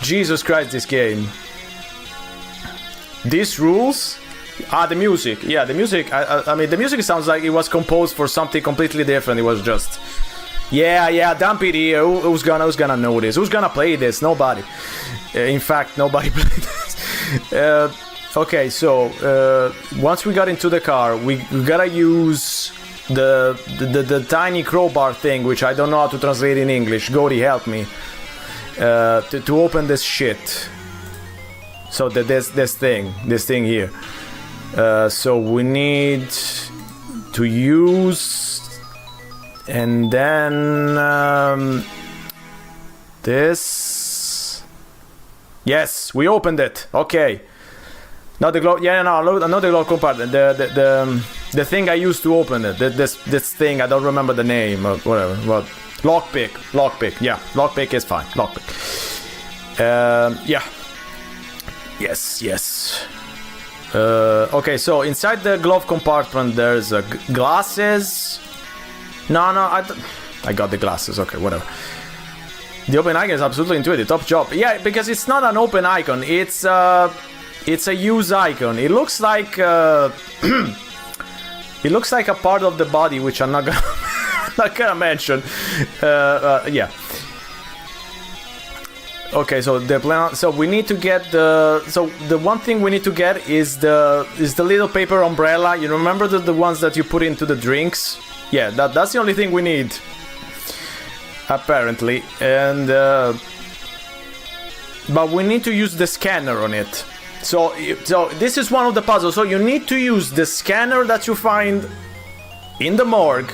S9: Jesus Christ, this game. These rules? The music. Yeah, the music. I mean, the music sounds like it was composed for something completely different. It was just... Yeah, dump it here. Who's gonna know this? Who's gonna play this? Nobody. In fact, nobody played this. Okay, so once we got into the car, we gotta use the tiny crowbar thing, which I don't know how to translate in English. Gori, help me. To open this shit. So this thing here. So we need to use. And then this. Yes, we opened it. Okay. Not the glove. Yeah, no, not the glove compartment. The thing I used to open it. This thing. I don't remember the name or whatever. But lockpick. Yeah, lockpick is fine. Lockpick. Yeah. Yes. Okay, so inside the glove compartment there's glasses. No, I got the glasses. Okay, whatever. The open icon is absolutely intuitive. Top job. Yeah, because it's not an open icon. It's a use icon. It looks like it looks like a part of the body, which I'm not gonna mention. Yeah. Okay, so the plan. So we need to get the. So the one thing we need to get is the little paper umbrella. You remember the ones that you put into the drinks? Yeah, that's the only thing we need. Apparently, and but we need to use the scanner on it. So this is one of the puzzles. So you need to use the scanner that you find in the morgue.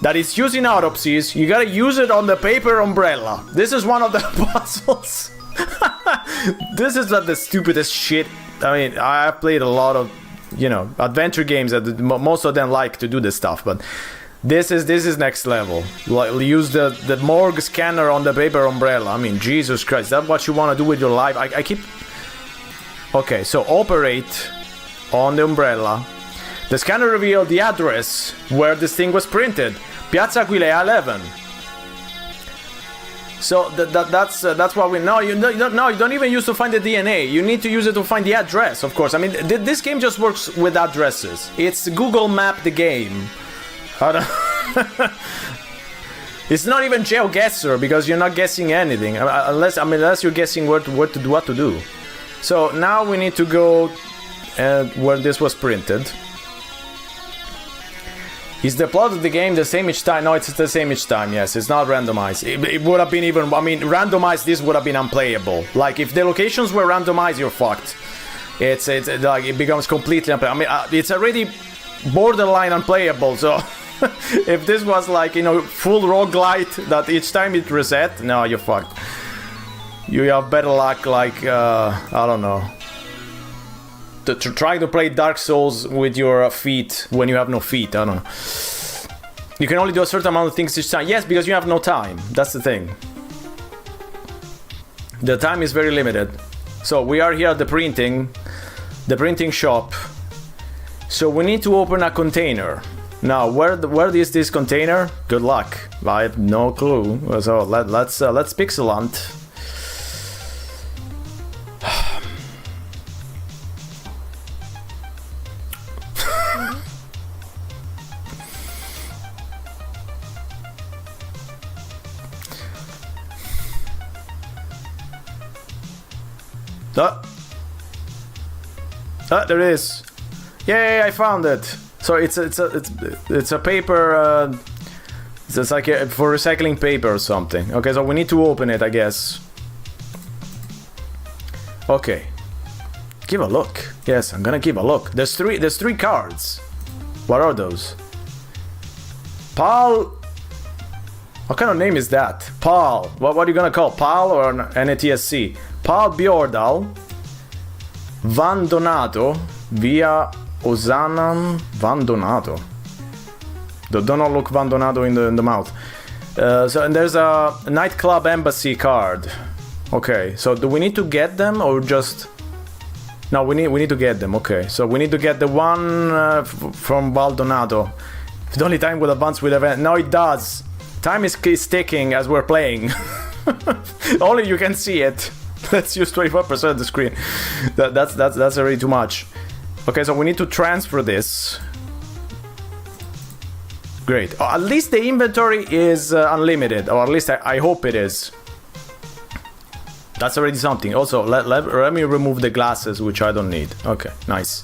S9: That is used in autopsies. You gotta use it on the paper umbrella. This is one of the puzzles. This is like the stupidest shit. I mean, I've played a lot of, adventure games that most of them like to do this stuff, but this is next level. Like, use the morgue scanner on the paper umbrella. I mean, Jesus Christ, that's what you want to do with your life. I keep. Okay, so operate on the umbrella. The scanner revealed the address where this thing was printed. Piazza Aquileia 11. So that's what we know. You don't even use to find the DNA. You need to use it to find the address, of course. I mean, this game just works with addresses. It's Google Map the game. It's not even GeoGuessr because you're not guessing anything unless you're guessing what to do. So now we need to go where this was printed. Is the plot of the game the same each time? No, it's the same each time, yes. It's not randomized. It would have been even... I mean, randomized, this would have been unplayable. Like, if the locations were randomized, you're fucked. It's like, it becomes completely unplayable. I mean, it's already borderline unplayable, so... if this was like, full roguelite, that each time it reset, no, you're fucked. You have better luck, like, I don't know. To try to play Dark Souls with your feet when you have no feet, I don't know. You can only do a certain amount of things each time. Yes, because you have no time. That's the thing. The time is very limited. So we are here at the printing shop. So we need to open a container. Now, where is this container? Good luck. I have no clue. So let's pixelant. There it is. Yay, I found it. So it's a paper. It's like for recycling paper or something. Okay, so we need to open it, I guess. Okay. Give a look. Yes, I'm gonna give a look. There's three cards. What are those? Pal. What kind of name is that? Pal. What are you gonna call? Pal or NATSC? Pal Bjordal, Van Donato, via Osanan Van Donato. Do not look Van Donato in the mouth. And there's a nightclub embassy card. Okay, so do we need to get them or just? No, we need to get them. Okay, so we need to get the one from Val Donato. The only time will advance with event. No, it does. Time is ticking as we're playing. Only you can see it. Let's use 25% of the screen. That's already too much. Okay, so we need to transfer this. Great. Oh, at least the inventory is unlimited, or at least I hope it is. That's already something. Also, let me remove the glasses, which I don't need. Okay, nice.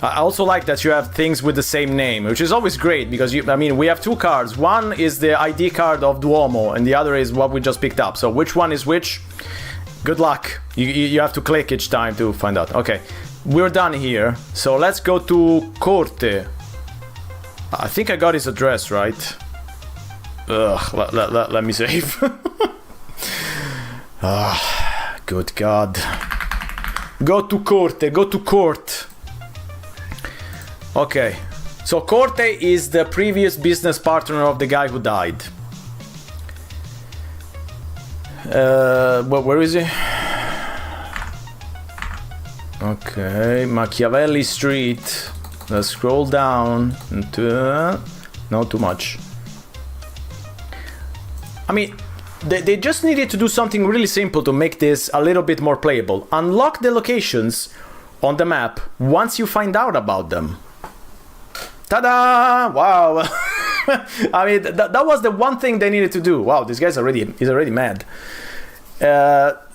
S9: I also like that you have things with the same name, which is always great because we have two cards. One is the ID card of Duomo, and the other is what we just picked up. So which one is which? Good luck. You have to click each time to find out. Okay, we're done here. So let's go to Corte. I think I got his address right. Ugh, let me save. Good God. Go to Corte, go to court. Okay. So Corte is the previous business partner of the guy who died. Where is he? Okay, Machiavelli Street. Let's scroll down into... not too much. I mean, they just needed to do something really simple to make this a little bit more playable. Unlock the locations on the map once you find out about them. Ta-da! Wow. I mean, that was the one thing they needed to do. Wow, this guy's already mad.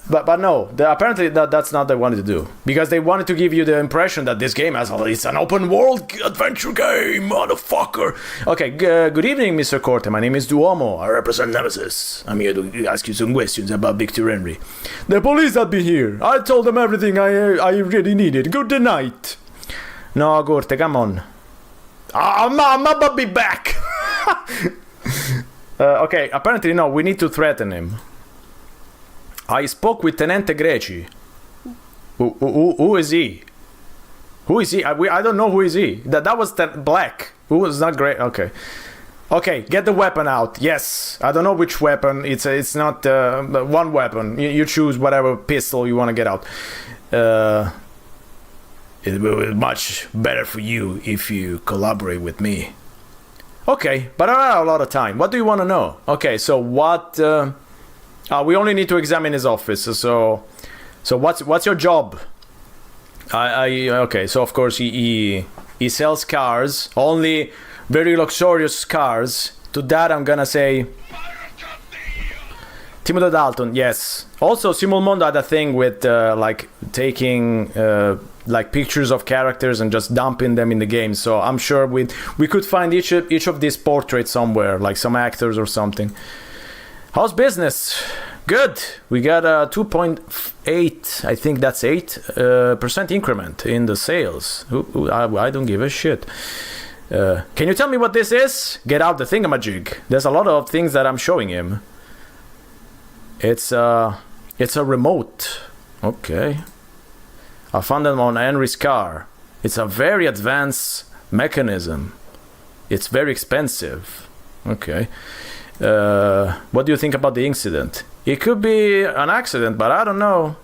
S9: But no, apparently that's not what they wanted to do. Because they wanted to give you the impression that this game it's an open world adventure game, motherfucker. Okay, good evening, Mr. Corte. My name is Duomo. I represent Nemesis. I'm here to ask you some questions about Victor Henry. The police have been here. I told them everything I really needed. Good night. No, Corte, come on. I'm about to be back. Okay, apparently no, we need to threaten him. I spoke with Tenente Greci. Who is he? Who is he? I don't know who is he. That was Black. Who was not great? Okay. Okay, get the weapon out. Yes. I don't know which weapon. It's not one weapon. You choose whatever pistol you want to get out. It will be much better for you if you collaborate with me. Okay, but I don't have a lot of time. What do you want to know? Okay, so what... we only need to examine his office. So what's your job? Okay, so of course he sells cars, only very luxurious cars. To that I'm gonna say Timothy Dalton. Yes. Also, Simul Mondo had a thing with like taking like pictures of characters and just dumping them in the game. So I'm sure we could find each of these portraits somewhere, like some actors or something. How's business? Good. We got a 2.8, I think that's 8% increment in the sales. I don't give a shit. Can you tell me what this is? Get out the thingamajig. There's a lot of things that I'm showing him. It's a remote. Okay. I found them on Henry's car. It's a very advanced mechanism. It's very expensive. Okay. What do you think about the incident? It could be an accident, but I don't know.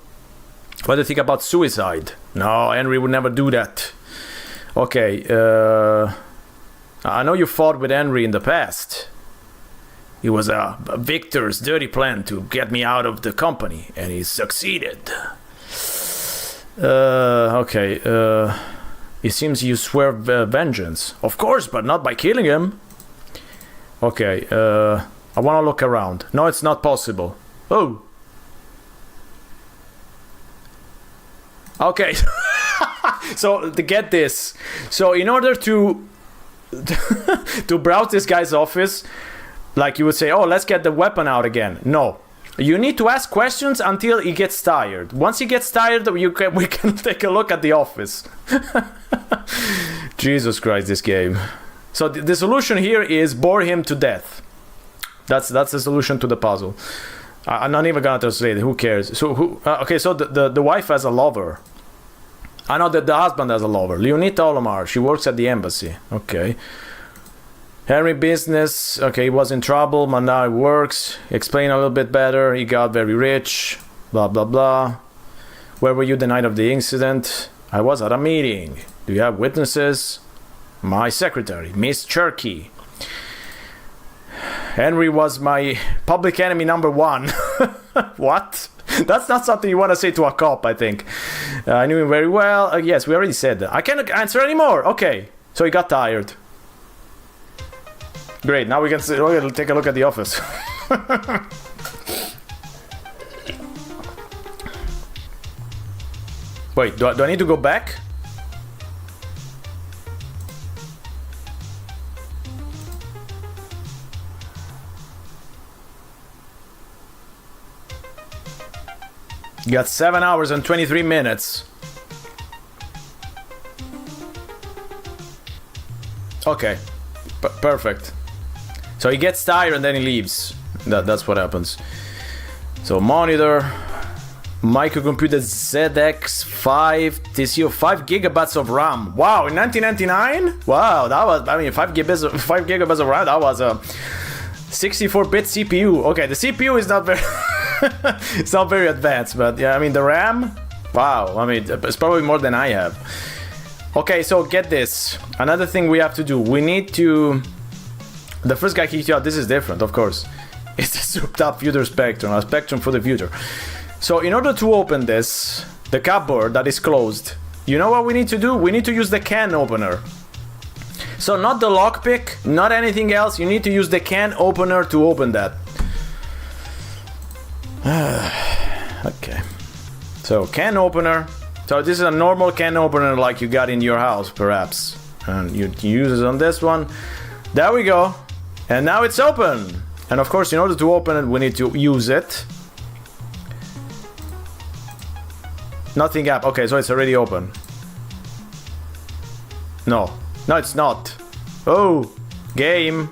S9: What do you think about suicide? No, Henry would never do that. Okay, I know you fought with Henry in the past. It was a Victor's dirty plan to get me out of the company, and he succeeded. Okay, it seems you swear vengeance. Of course, but not by killing him. Okay, I want to look around. No, it's not possible. Oh. Okay. So, to get this. So, in order to to browse this guy's office, like you would say, oh, let's get the weapon out again. No. You need to ask questions until he gets tired. Once he gets tired, we can take a look at the office. Jesus Christ, this game. So the solution here is bore him to death. That's the solution to the puzzle. I'm not even gonna translate it. Who cares? So okay, so the wife has a lover. I know that the husband has a lover. Leonita Olomar. She works at the embassy. Okay. Henry business. Okay, he was in trouble, but now he works. Explain a little bit better. He got very rich. Blah blah blah. Where were you the night of the incident? I was at a meeting. Do you have witnesses? My secretary, Miss Cherky. Henry was my public enemy number 1. What? That's not something you want to say to a cop, I think. I knew him very well. Yes, we already said that. I can't answer anymore. Okay, so he got tired. Great, now we can take a look at the office. Wait, do I need to go back? You got 7 hours and 23 minutes. Okay, perfect. So he gets tired and then he leaves. That's what happens. So monitor Microcomputer ZX5 TCO 5 gigabytes of RAM. Wow, in 1999? Wow, that was, I mean, 5 gigabytes of RAM, that was a 64-bit CPU. Okay, the CPU is not very it's not very advanced, but yeah, I mean the RAM, wow, I mean it's probably more than I have. Okay, so get this. Another thing we have to do, we need to, the first guy kicked you out. This is different, of course. It's a souped up future spectrum, a spectrum for the future. So in order to open this, the cupboard that is closed, you know what we need to do? We need to use the can opener. So not the lockpick, not anything else. You need to use the can opener to open that. Okay. So can opener. So this is a normal can opener like you got in your house, perhaps. And you use it on this one. There we go. And now it's open. And of course, in order to open it, we need to use it. Nothing up. Okay, so it's already open. No, it's not. Oh, game,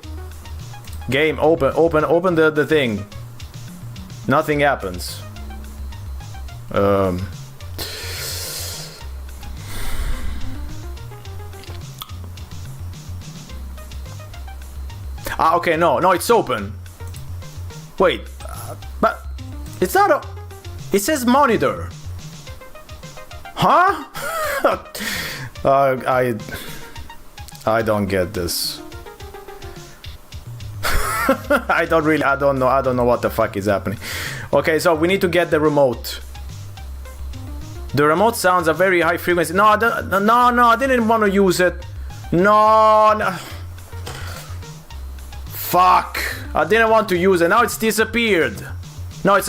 S9: open the thing. Nothing happens. Okay, no, it's open. Wait, but it's not a. It says monitor. Huh? I don't get this. I don't know what the fuck is happening. Okay, so we need to get the remote. The remote sounds a very high frequency. No, I didn't want to use it. No. Fuck. I didn't want to use it. Now it's disappeared. No, it's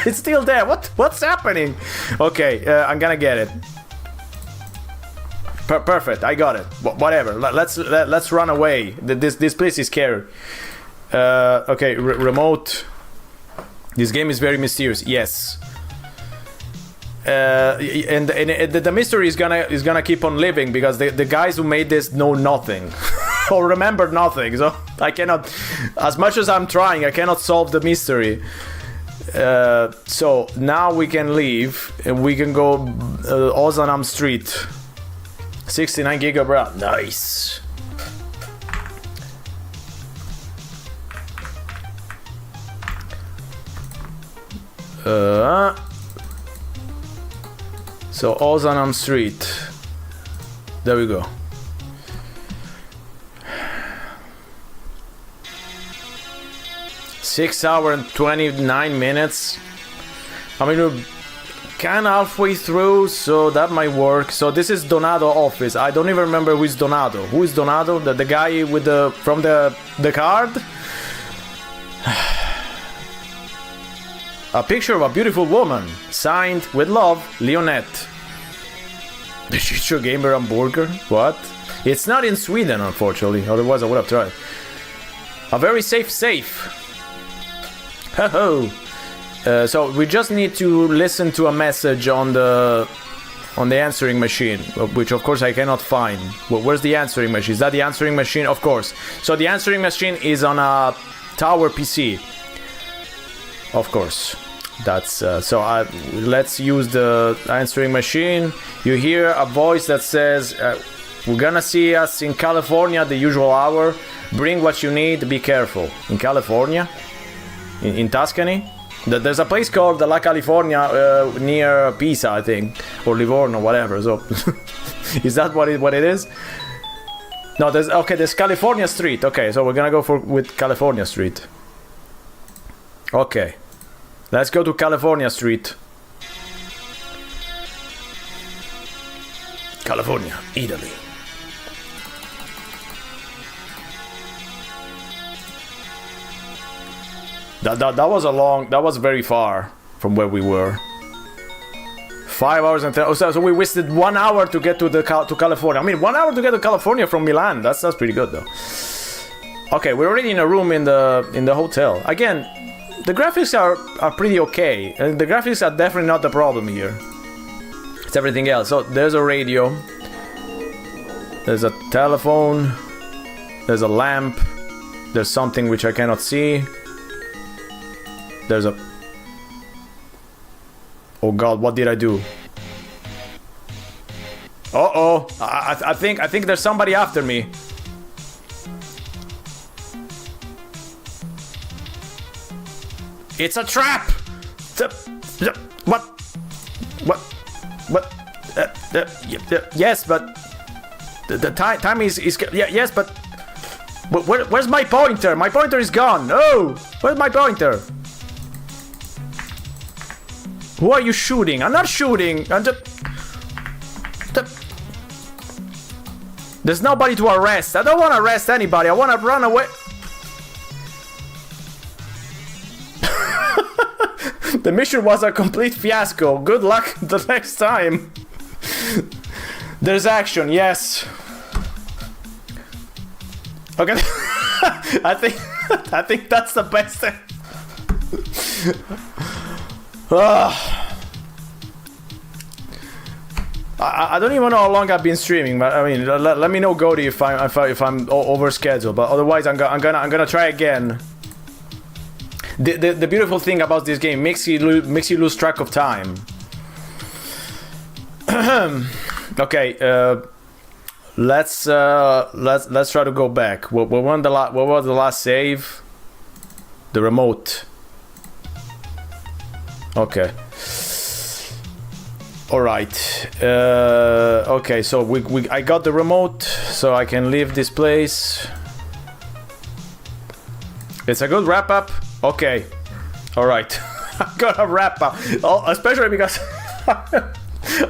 S9: it's still there. What's happening? Okay, I'm gonna get it. Perfect. I got it. Whatever. Let's run away. This place is scary. Okay, remote. This game is very mysterious. Yes. And the mystery is gonna keep on living because the guys who made this know nothing or remember nothing. So I cannot, as much as I'm trying, I cannot solve the mystery. So now we can leave and we can go Ozanam Street. 69 gigabyte. Nice. So Ozanam Street. There we go. Six hours and 29 minutes. I mean, we're kind of halfway through, so that might work. So this is Donato office. I don't even remember who is Donato. Who is Donato? The guy with from the card? A picture of a beautiful woman. Signed with love, Leonette. The Chicho Gamer hamburger? What? It's not in Sweden, unfortunately. Otherwise, I would have tried. A very safe. Ho-ho. So we just need to listen to a message on the answering machine, which of course I cannot find. Where's the answering machine? Is that the answering machine? Of course. So the answering machine is on a tower PC. Of course. That's so let's use the answering machine. You hear a voice that says, we're gonna see us in California at the usual hour. Bring what you need, be careful. In California? In Tuscany? There's a place called La California near Pisa, I think, or Livorno, whatever. So, is that what it is? No, there's California Street. Okay, so we're gonna go with California Street. Okay, let's go to California Street. California, Italy. That was very far from where we were. 5 hours and 10. So we wasted 1 hour to get to California. I mean, 1 hour to get to California from Milan. That's pretty good though. Okay, we're already in a room in the hotel. Again, the graphics are pretty okay. And the graphics are definitely not the problem here. It's everything else. So there's a radio. There's a telephone. There's a lamp. There's something which I cannot see. There's a... Oh god, what did I do? Uh-oh. I think there's somebody after me. It's a trap! What? Yes, but the time is yes, but where's my pointer? My pointer is gone. Oh, where's my pointer? Who are you shooting? I'm not shooting. I'm just. There's nobody to arrest. I don't want to arrest anybody. I want to run away. The mission was a complete fiasco. Good luck the next time. There's action, yes. Okay. I think that's the best thing. I don't even know how long I've been streaming, but I mean, let me know, Goldie, if I'm over scheduled. But otherwise, I'm gonna try again. The beautiful thing about this game makes you lose track of time. Okay, let's try to go back. What was the last save? The remote. Okay. All right. Okay, so I got the remote, so I can leave this place. It's a good wrap up. Okay. All right. I got a wrap up, especially because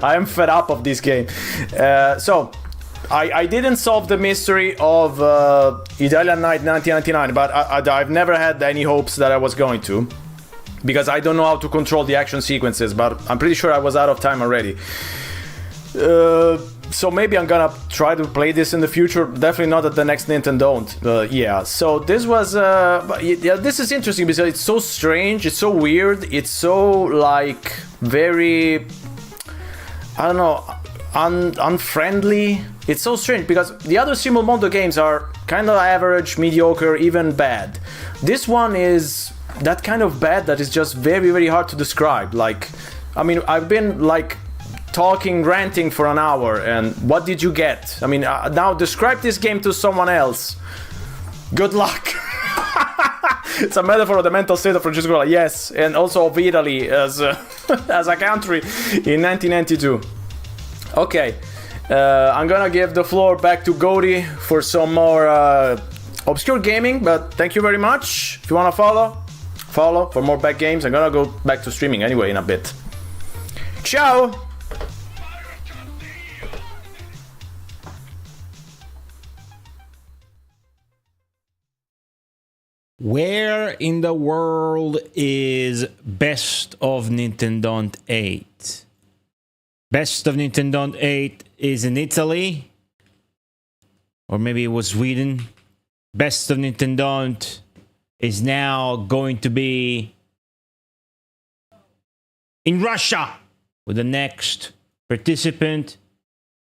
S9: I am fed up of this game. So I didn't solve the mystery of Italian Night 1999, but I've never had any hopes that I was going to, because I don't know how to control the action sequences, but I'm pretty sure I was out of time already. So maybe I'm gonna try to play this in the future. Definitely not at the next Nintendon't. Yeah, so this was this is interesting because it's so strange, it's so weird, it's so like very, I don't know, unfriendly. It's so strange because the other Simul Mondo games are kind of average, mediocre, even bad. This one is that kind of bad that is just very, very hard to describe. Like, I mean, I've been like ranting for an hour, and what did you get? I mean, now describe this game to someone else. Good luck. It's a metaphor of the mental state of Francesco Rolla, yes, and also of Italy as as a country in 1992. Okay, I'm gonna give the floor back to Goldie for some more obscure gaming, but thank you very much. If you wanna follow for more back games. I'm gonna go back to streaming anyway in a bit. Ciao!
S1: Where in the world is Best of Nintendon't 8? Best of Nintendon't 8 is in Italy. Or maybe it was Sweden. Best of Nintendon't is now going to be in Russia with the next participant.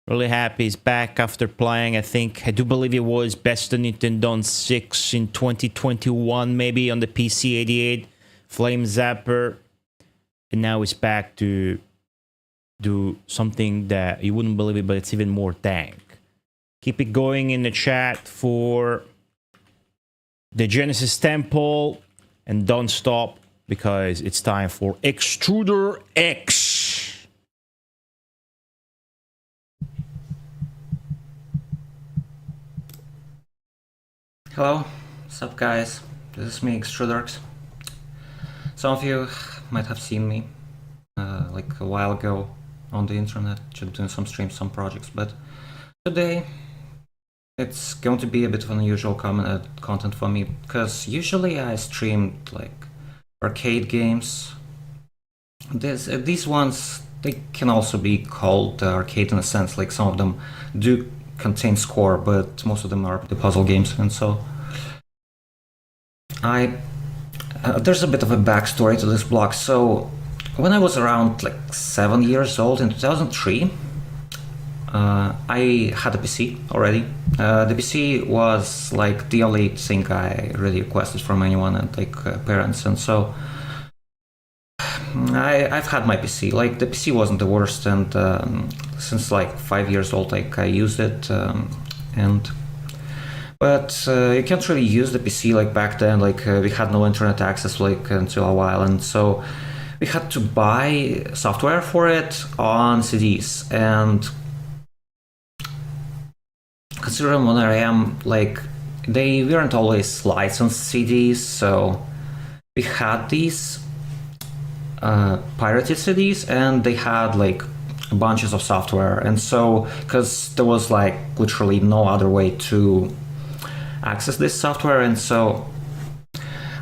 S1: Really happy he's back after playing, I do believe it was Best of Nintendon't 6 in 2021, maybe on the PC 88, Flame Zapper. And now he's back to do something that you wouldn't believe it, but it's even more dank. Keep it going in the chat for the Genesis Temple, and don't stop because it's time for Extruder X.
S13: Hello, what's up guys? This is me, Extruder X. Some of you might have seen me like a while ago on the internet, just doing some streams, some projects, but today it's going to be a bit of unusual content for me, because usually I streamed like arcade games. These ones, they can also be called arcade in a sense, like some of them do contain score, but most of them are the puzzle games, and so there's a bit of a backstory to this blog. So when I was around like 7 years old in 2003, I had a PC already. The PC was like the only thing I really requested from anyone and like parents, and so I've had my PC. Like the PC wasn't the worst, and since like 5 years old, like I used it, but you can't really use the PC like back then. Like we had no internet access like until a while, and so we had to buy software for it on CDs. And considering what I am, like they weren't always licensed CDs, so we had these pirated CDs, and they had like bunches of software. And so because there was like literally no other way to access this software, and so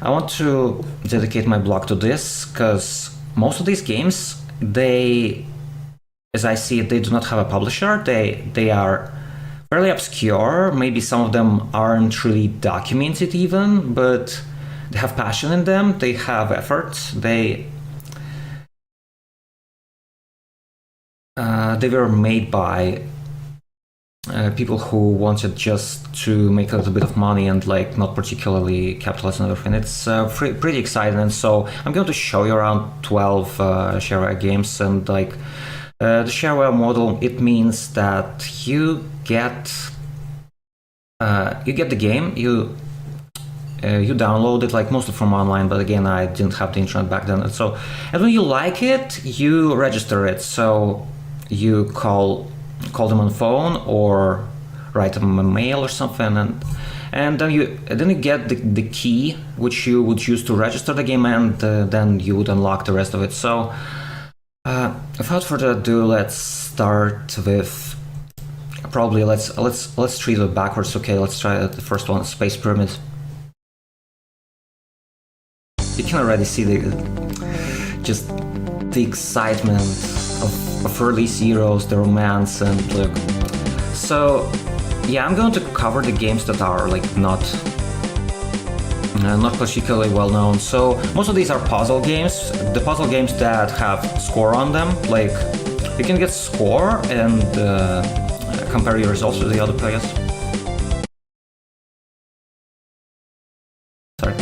S13: I want to dedicate my blog to this, because most of these games, they, as I see it, they do not have a publisher. They are fairly obscure. Maybe some of them aren't really documented even, but they have passion in them. They have effort. They were made by people who wanted just to make a little bit of money and like not particularly capitalize on everything. It's pretty exciting, and so I'm going to show you around 12 shareware games. And like the shareware model, it means that you get the game, you download it, like mostly from online, but again, I didn't have the internet back then. And when you like it, you register it. So you call them on the phone or write them a mail or something, and then you get the key which you would use to register the game, and then you would unlock the rest of it. So without further ado, let's start with probably let's treat it backwards. Okay, let's try the first one, Space Pyramid. You can already see the excitement of early Zeros, the romance, and look. So yeah, I'm going to cover the games that are like not particularly well known. So most of these are puzzle games. The puzzle games that have score on them, like you can get score and compare your results with the other players. Sorry.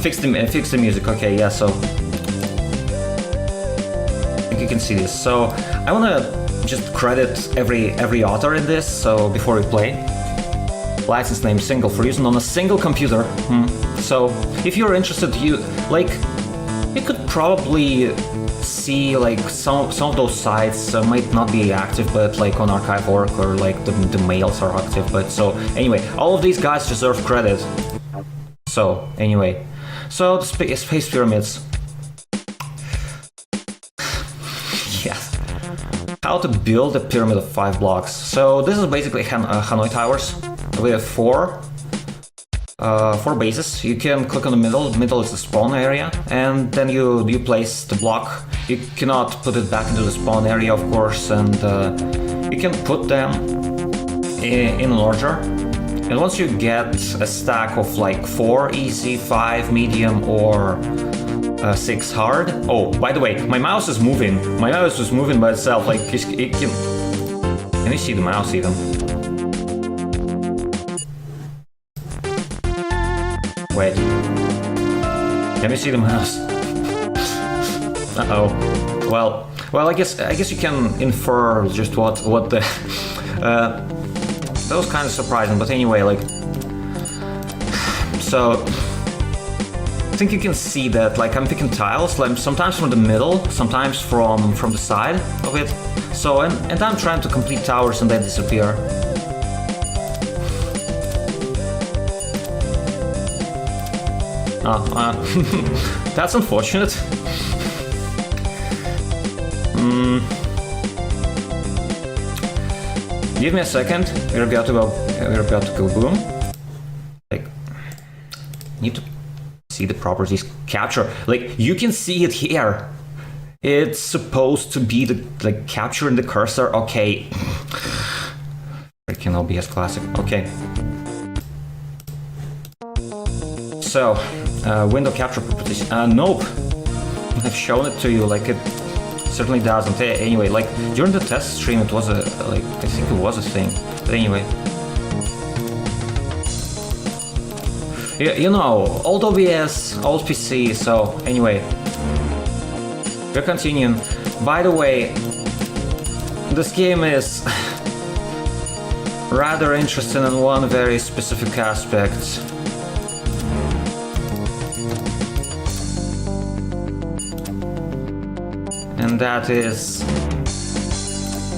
S13: Fix the music. Okay, yeah. So you can see this. So I want to just credit every author in this. So before we play, license name single for using on a single computer. So if you're interested, you could probably see like some of those sites might not be active, but like on archive.org or like the mails are active. But so anyway, all of these guys deserve credit. So anyway, so the Space Pyramids. Yes. How to build a pyramid of 5 blocks. So this is basically Hanoi Towers. We have four bases. You can click on the middle. The middle is the spawn area, and then you place the block. You cannot put it back into the spawn area, of course, and you can put them in an order. And once you get a stack of like 4 easy, 5 medium, or 6 hard. Oh, by the way, my mouse is moving. My mouse is moving by itself. Like it can you see the mouse even? Wait. Can you see the mouse? Uh-oh. Well, I guess you can infer just what the that was kind of surprising, but anyway, like, so I think you can see that, like, I'm picking tiles, like sometimes from the middle, sometimes from the side of it. So and I'm trying to complete towers and they disappear. That's unfortunate. Give me a second. We're about to go boom. Like, need to see the properties capture. Like, you can see it here. It's supposed to be the like capturing the cursor. Okay. Freaking OBS classic. Okay. So, window capture properties. Nope. I've shown it to you. Like, it certainly doesn't. Anyway, like during the test stream, it was I think it was a thing. But anyway, yeah, you know, old OBS, old PC. So anyway, we're continuing. By the way, this game is rather interesting in one very specific aspect. And that is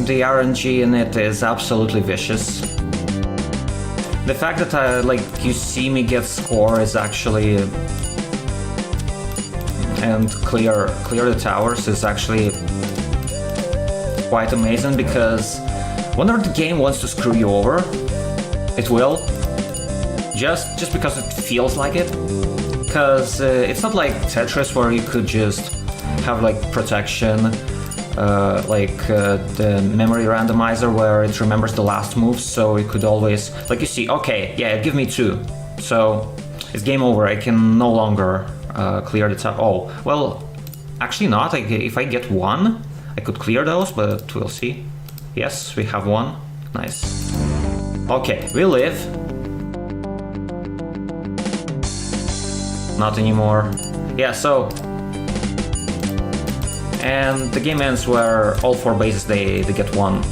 S13: the RNG in it is absolutely vicious. The fact that you see me get score is actually and clear the towers is actually quite amazing, because whenever the game wants to screw you over, it will. Just because it feels like it. Because it's not like Tetris where you could just have like protection, the memory randomizer where it remembers the last move, so it could always, like you see, okay, yeah, give me 2. So it's game over, I can no longer clear the top. Oh, well, actually not. If I get 1, I could clear those, but we'll see. Yes, we have 1. Nice. Okay, we live. Not anymore. Yeah, so... And the game ends where all 4 bases, they get 1.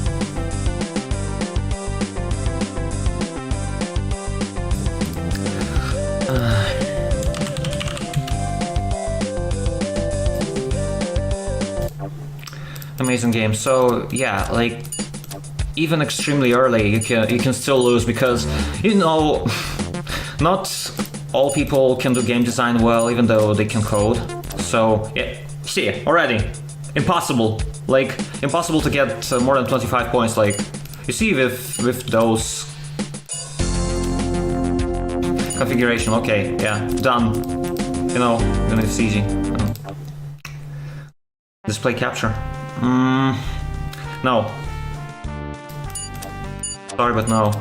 S13: Amazing game. So yeah, like even extremely early, you can still lose, because not all people can do game design well, even though they can code. So yeah, see already, impossible. Like impossible to get more than 25 points. Like you see with those configuration. Okay, yeah, done. Then it's easy. Display capture. No. Sorry, but no.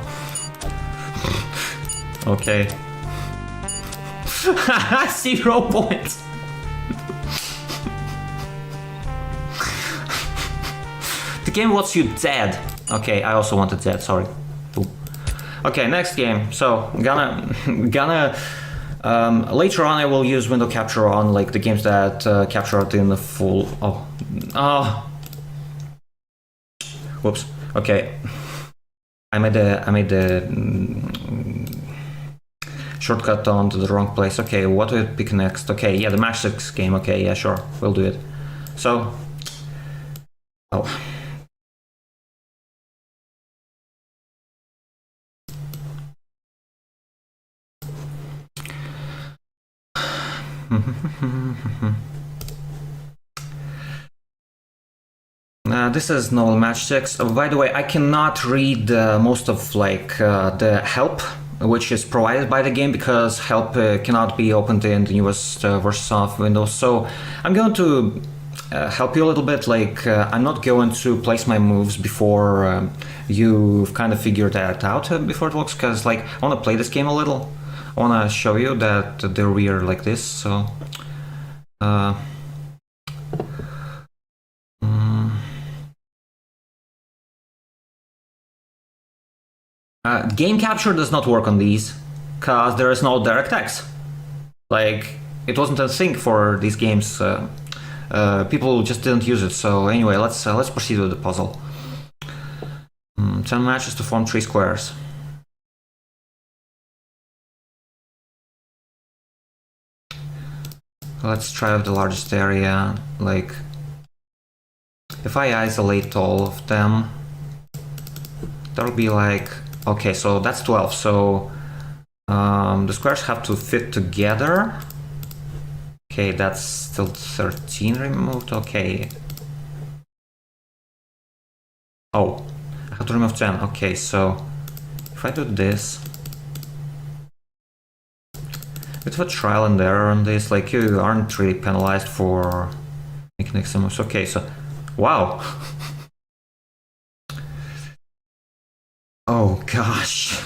S13: Okay. 0 points. The game wants you dead. Okay, I also wanted dead. Sorry. Boom. Okay, next game. So gonna later on I will use window capture on like the games that capture it in the full. Whoops. Okay. I made the shortcut onto the wrong place. Okay, what do we pick next? Okay, yeah, the match 6 game. Okay, yeah, sure, we'll do it. So, this is normal match 6. By the way, I cannot read most of the help which is provided by the game, because help cannot be opened in the newest versions of Windows. So I'm going to help you a little bit. Like I'm not going to place my moves before you've kind of figured that out before it works, because like I want to play this game a little. I want to show you that the rear like this. So. Game capture does not work on these, because there is no DirectX. Like, it wasn't a thing for these games. People just didn't use it. So anyway, let's proceed with the puzzle. 10 matches to form 3 squares. Let's try out the largest area. Like, if I isolate all of them, that'll be like... Okay, so that's 12, so the squares have to fit together. Okay, that's still 13 removed, okay. Oh, I have to remove 10, okay, so if I do this, bit of a trial and error on this, like you aren't really penalized for making some moves. Okay, so, wow. Oh gosh.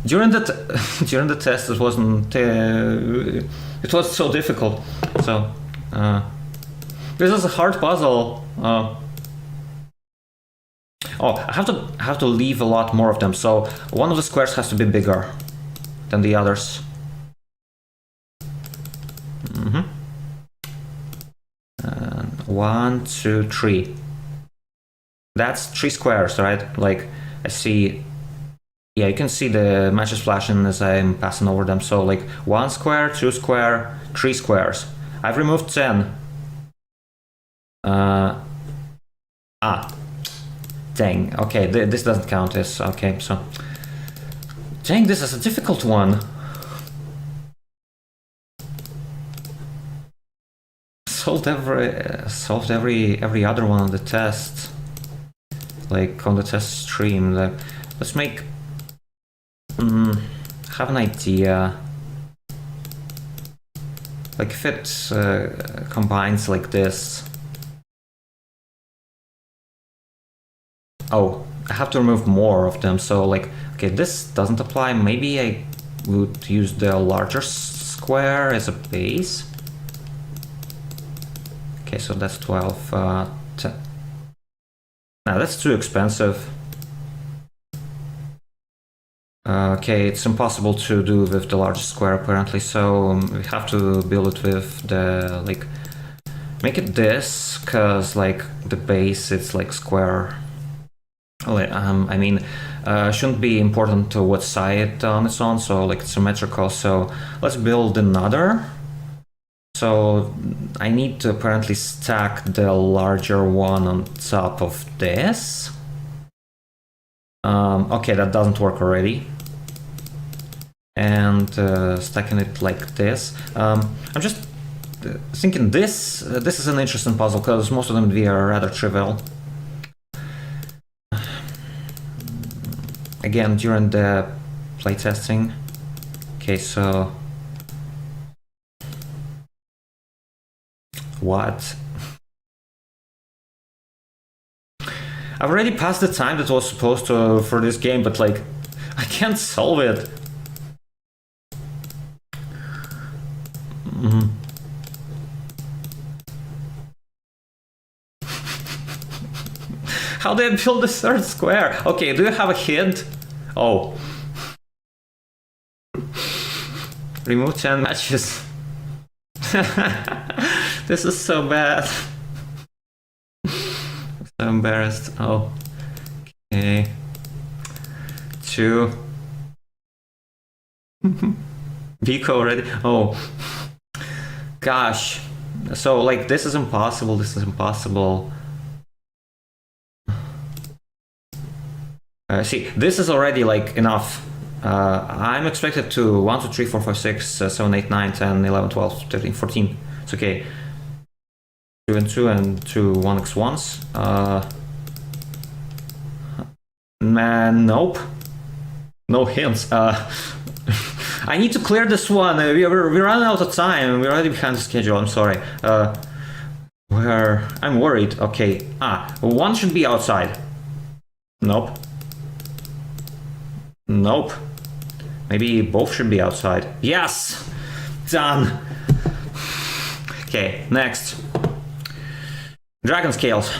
S13: During the test, it wasn't. It was so difficult. So this is a hard puzzle. Oh, I have to leave a lot more of them. So one of the squares has to be bigger than the others. 1, 2, 3. That's 3 squares, right? Like, I see... Yeah, you can see the matches flashing as I'm passing over them. So, like, 1 square, 2 square, 3 squares. I've removed 10. Dang. Okay, this doesn't count as... Okay, so... Dang, this is a difficult one. Solved every other one on the test. Like, on the test stream. Like, let's make... have an idea. Like, if it combines like this... Oh, I have to remove more of them, so like... Okay, this doesn't apply. Maybe I would use the larger square as a base. Okay, so that's 12. 10. Now, that's too expensive. Okay, it's impossible to do with the largest square apparently, so we have to build it with the, like, make it this, cause like the base it's like square. I mean, shouldn't be important to what side on it's on, so like it's symmetrical. So let's build another. So I need to apparently stack the larger one on top of this. Okay, that doesn't work already. And stacking it like this. I'm just thinking this is an interesting puzzle because most of them are rather trivial. Again, during the playtesting. Okay, so what? I've already passed the time that was supposed to for this game, but like I can't solve it. How do I build the third square? Okay, do you have a hint? Oh. Remove 10 matches. This is so bad. So embarrassed. Oh. Okay. 2. Vico already. Oh. Gosh. So, like, this is impossible. This is impossible. See, this is already like enough. I'm expected to 1, 2, 3, 4, 5, 6, 7, 8, 9, 10, 11, 12, 13, 14. It's okay. 2 and 2 and 2 1x1s. Man, nope. No hints. I need to clear this one. We're running out of time. We're already behind the schedule. I'm sorry. I'm worried. Okay. 1 should be outside. Nope. Nope. Maybe both should be outside. Yes! Done! Okay, next. Dragon scales.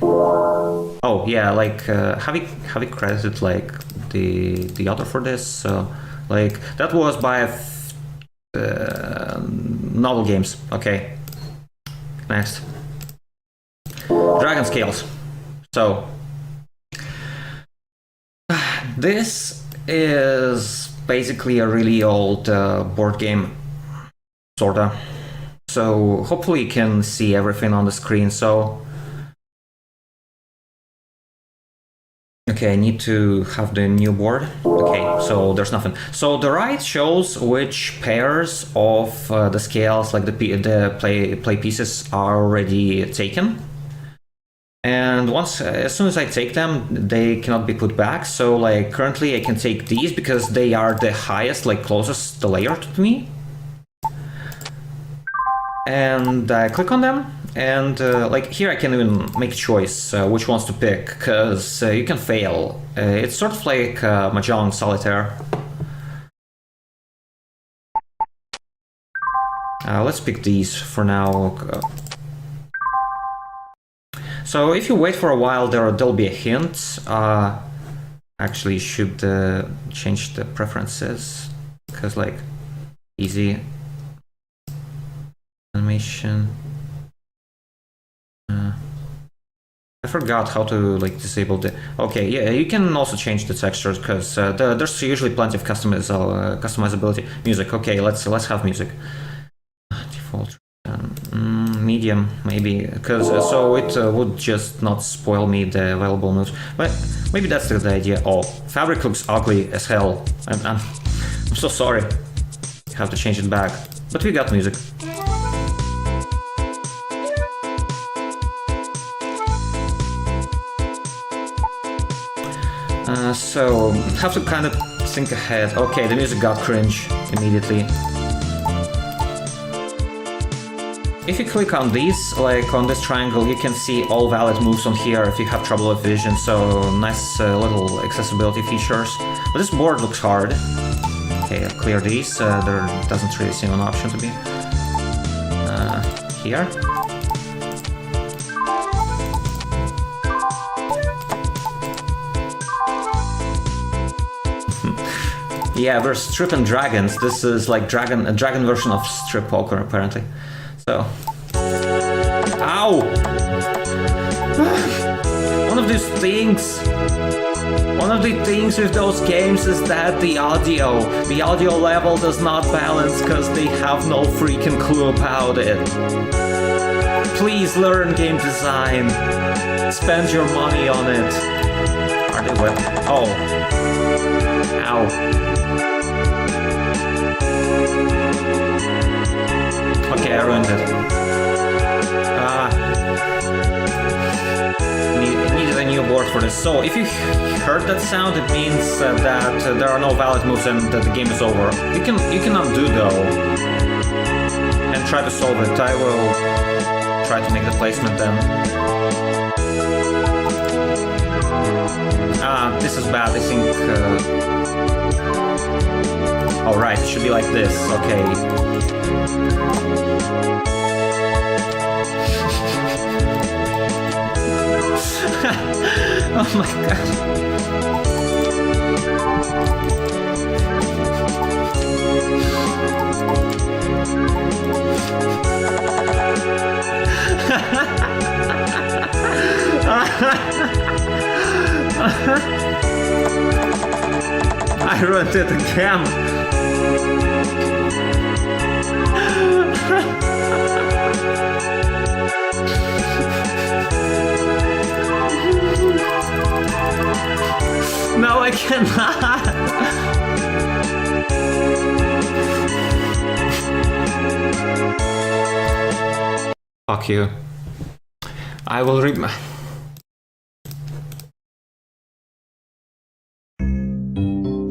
S13: Oh, yeah, like, have we credited, like, the author for this? So, like, that was by Novel Games. Okay. Next. Dragon scales. So, this is basically a really old board game, sorta. So hopefully you can see everything on the screen. So okay, I need to have the new board. Okay, so there's nothing. So the right shows which pairs of the scales, like the play pieces, are already taken. And as soon as I take them, they cannot be put back. So like currently I can take these because they are the highest, like closest the layer to me. And I click on them, and like here I can even make a choice which ones to pick, because you can fail. It's sort of like Mahjong Solitaire. Let's pick these for now. So if you wait for a while, there'll be a hint. Actually, should change the preferences, because like easy animation. forgot how to like disable the. Okay, yeah, you can also change the textures because there's usually plenty of customizability. Music. Okay, let's have music. Default. Medium maybe because so it would just not spoil me the available moves. But maybe that's the idea. Oh, fabric looks ugly as hell. I'm so sorry. Have to change it back. But we got music. So, have to kind of think ahead. Okay, the music got cringe immediately. If you click on these, like on this triangle, you can see all valid moves on here if you have trouble with vision, so nice little accessibility features. But this board looks hard. Okay, I'll clear these, there doesn't really seem an option to be. Here. Yeah, we're Strip and Dragons. This is like a dragon version of Strip Poker, apparently. So... Ow! One of these things... One of the things with those games is that the audio level does not balance because they have no freaking clue about it. Please learn game design. Spend your money on it. Are they wet? Oh. Ow. Okay, I ruined it. Needed a new board for this. So if you heard that sound, it means that there are no valid moves and that the game is over. You can undo though and try to solve it. I will try to make the placement then. This is bad. I think. All right, it should be like this. Okay. Oh my god. I ruined it again. No, I cannot. Fuck you. I will read my...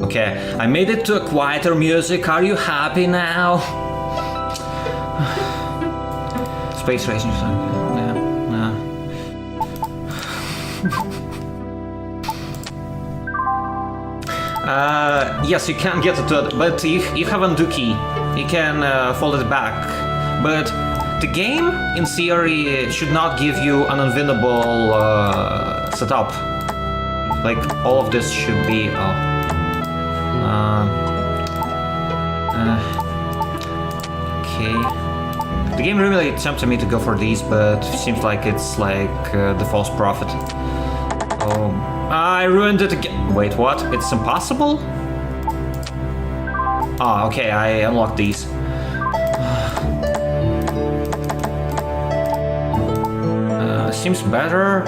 S13: Okay, I made it to a quieter music. Are you happy now? Space Racing. Yeah. Yes, you can get it to it, but you have undo key. You can fold it back. But the game, in theory, should not give you an unwinnable setup. Like, all of this should be... okay. The game really tempted me to go for these, but it seems like it's like the false prophet. Oh, I ruined it again. Wait, what? It's impossible? Ah, okay, I unlocked these. Seems better.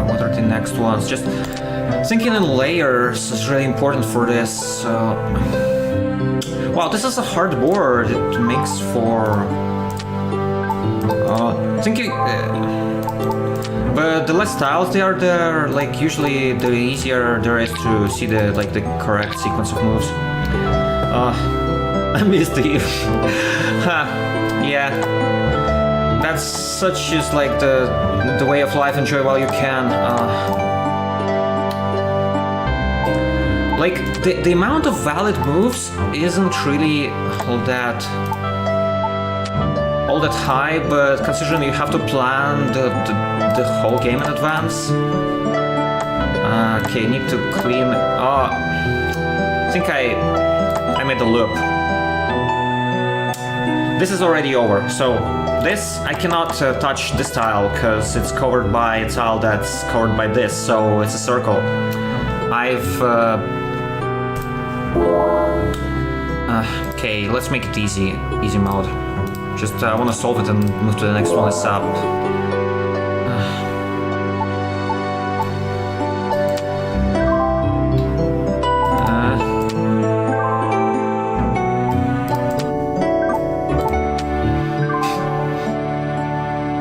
S13: What are the next ones? Just thinking in layers is really important for this. Wow, this is a hard board. It makes for thinking. But the less tiles there, like usually the easier there is to see the correct sequence of moves. I missed the yeah. That's such is like the way of life. Enjoy while you can. Like the amount of valid moves isn't really all that high, but considering you have to plan the whole game in advance. Okay, need to clean. I think I made a loop. This is already over, so This, I cannot touch this tile, because it's covered by a tile that's covered by this, so it's a circle. Okay, let's make it easy mode. Just, I want to solve it and move to the next one. It's up.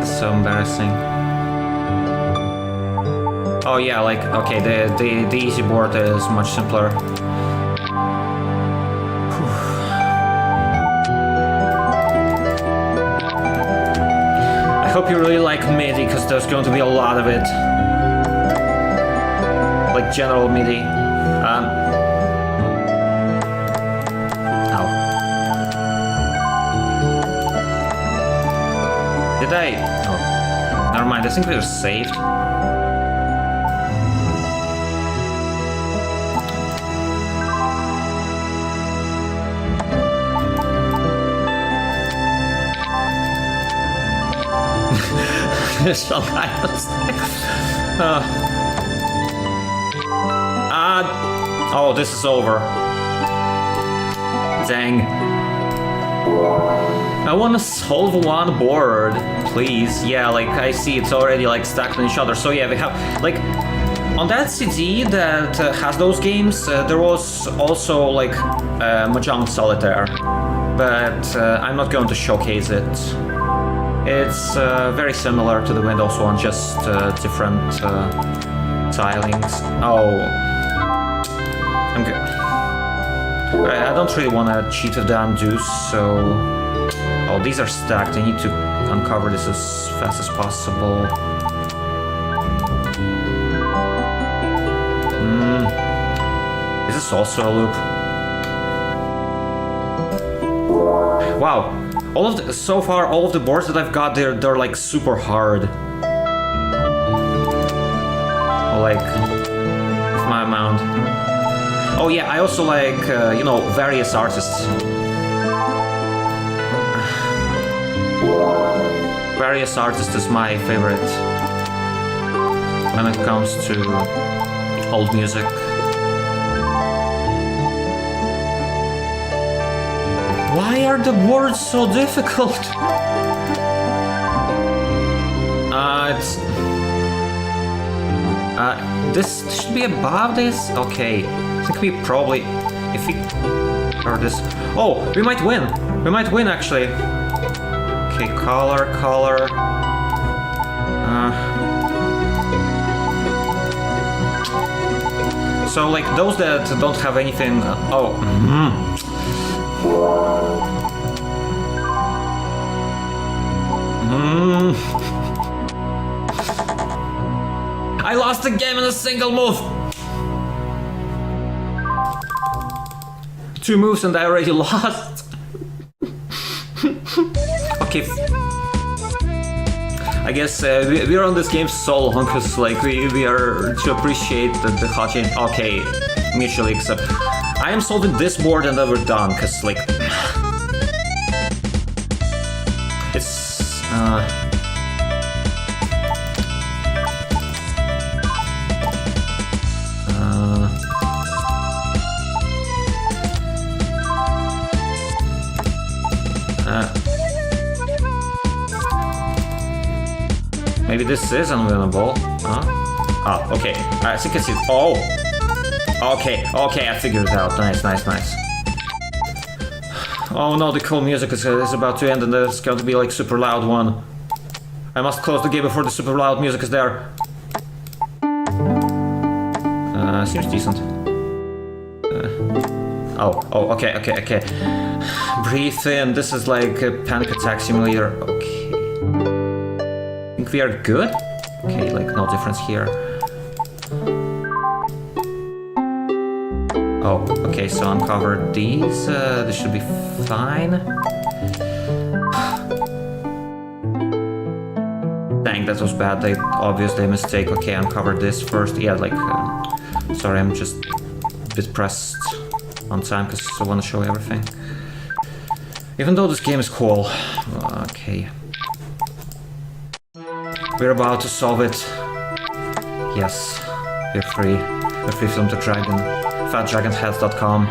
S13: So embarrassing. Oh yeah, like, okay, the easy board is much simpler. I hope you really like MIDI, because there's going to be a lot of it. Like general MIDI. Ow. Did I? Oh, never mind. I think we were saved. Oh, this is over. Dang. I want to solve one board, please. Yeah, like I see it's already like stacked on each other. So yeah, we have like on that CD that has those games. There was also like Mahjong Solitaire, but I'm not going to showcase it. It's very similar to the Windows one, just different tilings. Oh, I'm good. I don't really want to cheat with the undo, so... Oh, these are stacked. I need to uncover this as fast as possible. Is this also a loop? Wow. So far, all of the boards that I've got, they're like super hard. Like, with my amount. Oh yeah, I also like, you know, various artists. Various artists is my favorite when it comes to old music. Why are the boards so difficult? This should be above this? Okay, I think we probably... If we... Or this... Oh, we might win! We might win, actually. Okay, color. So, like, those that don't have anything... Oh, I lost the game in a single move! 2 moves and I already lost. Okay. I guess we are on this game so long because like we are to appreciate the hot change. Okay, mutually accept. I am solving this board and then we're done because like it's maybe this is unwinnable. Oh, okay. I think I see. Oh! Okay, I figured it out. Nice. Oh no, the cool music is about to end and there's going to be like super loud one. I must close the game before the super loud music is there. Seems decent. Okay. Breathe in. This is like a panic attack simulator. Okay. Think we are good? Okay, like no difference here. Oh, okay, so uncover these. This should be fine. Dang, that was bad. They obviously a mistake. Okay, uncover this first. Yeah, like, sorry, I'm just a bit pressed on time because I want to show everything. Even though this game is cool. Okay. We're about to solve it. Yes, we're free. We're free from the dragon. FatDragonHeads.com.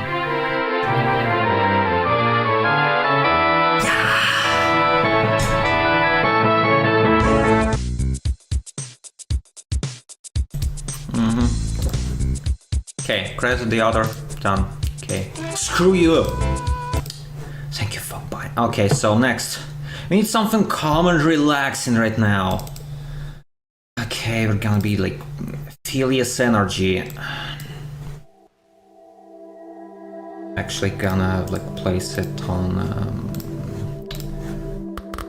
S13: Okay, credit the other. Done. Okay. Screw you! Thank you for buying. Okay, so next. We need something calm and relaxing right now. Okay, we're gonna be like Philius Energy. Actually gonna like place it on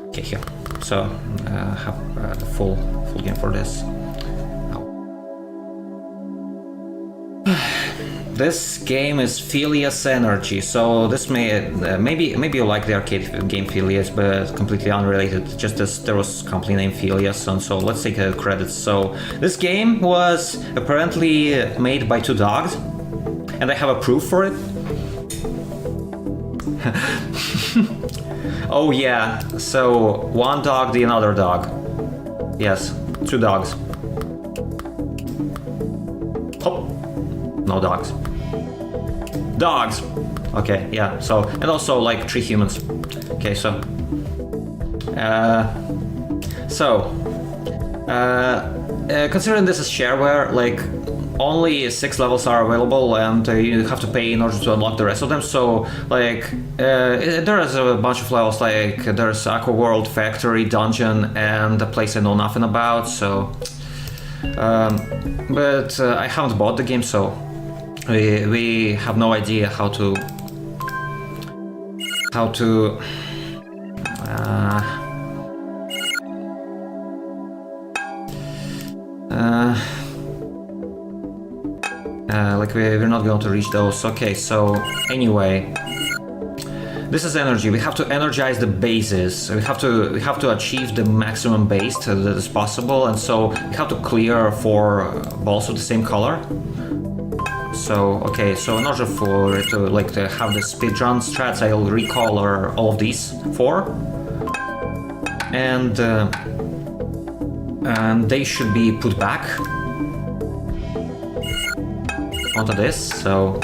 S13: okay, here. So have the full game for this. This game is Philius Energy, so this may maybe you like the arcade game Philius, but completely unrelated. Just as there was a company named Philius, and so let's take credits. So this game was apparently made by 2 dogs, and I have a proof for it. Oh yeah, so 1 dog, the another dog. Yes, 2 dogs. Hop. No dogs. Dogs! Okay, yeah, so, and also like 3 humans. Okay, so. Considering this is shareware, like, only 6 levels are available and you have to pay in order to unlock the rest of them, so, like, there is a bunch of levels, like, there's Aqua World, Factory, Dungeon, and a place I know nothing about, so. But I haven't bought the game, so we have no idea how to like we're not going to reach those. Okay, so anyway, this is energy. We have to energize the bases. We have to achieve the maximum base that is possible, and so we have to clear 4 balls of the same color. So okay, so in order for it to have the speedrun strats, I'll recolor all of these 4, and they should be put back onto this. So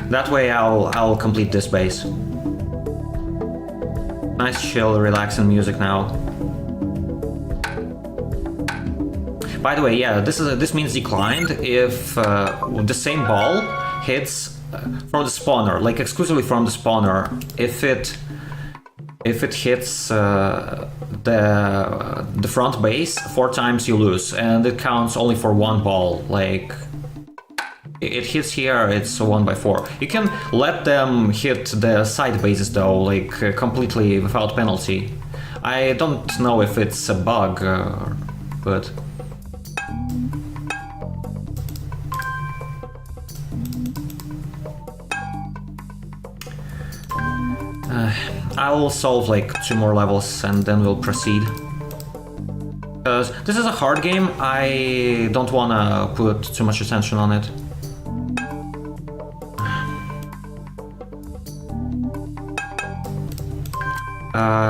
S13: that way I'll complete this base. Nice chill, relaxing music now. By the way, yeah, this means declined if the same ball hits from the spawner, like exclusively from the spawner. If it hits the front base 4 times, you lose, and it counts only for 1 ball. Like it hits here, it's 1 by 4. You can let them hit the side bases though, like completely without penalty. I don't know if it's a bug, but. I'll solve like 2 more levels and then we'll proceed. Because this is a hard game, I don't wanna put too much attention on it.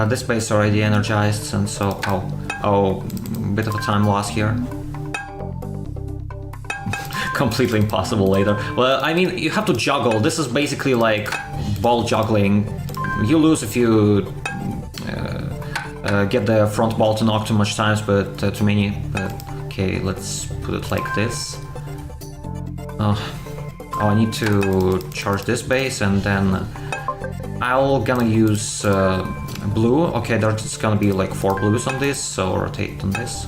S13: This base already energized, and so oh, bit of a time loss here. Completely impossible later. Well, I mean, you have to juggle. This is basically like ball juggling. You lose if you get the front ball to knock too much times, but too many. But okay, let's put it like this. Oh, I need to charge this base, and then I'll gonna use blue. Okay, there's gonna be like 4 blues on this, so rotate on this.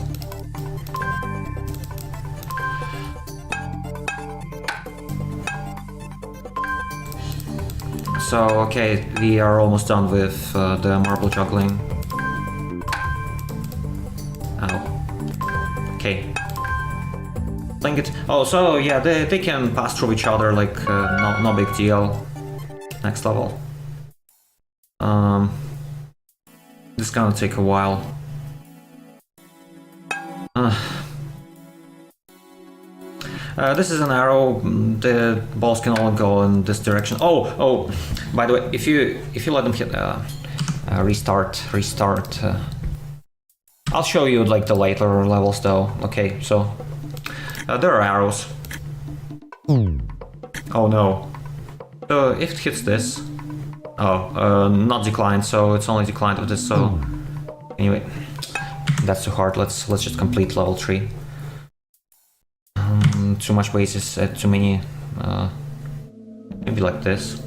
S13: So, okay, we are almost done with the marble juggling. Ow. Okay. Playing it. Oh, so yeah, they can pass through each other, like, no big deal. Next level. This is gonna take a while. This is an arrow. The balls can all go in this direction. Oh! By the way, if you let them hit restart. I'll show you like the later levels though. Okay, so there are arrows. Oh no. So if it hits this, not declined, so it's only declined with this. So anyway, that's too hard. Let's just complete level 3. Too much bases, too many. Maybe like this.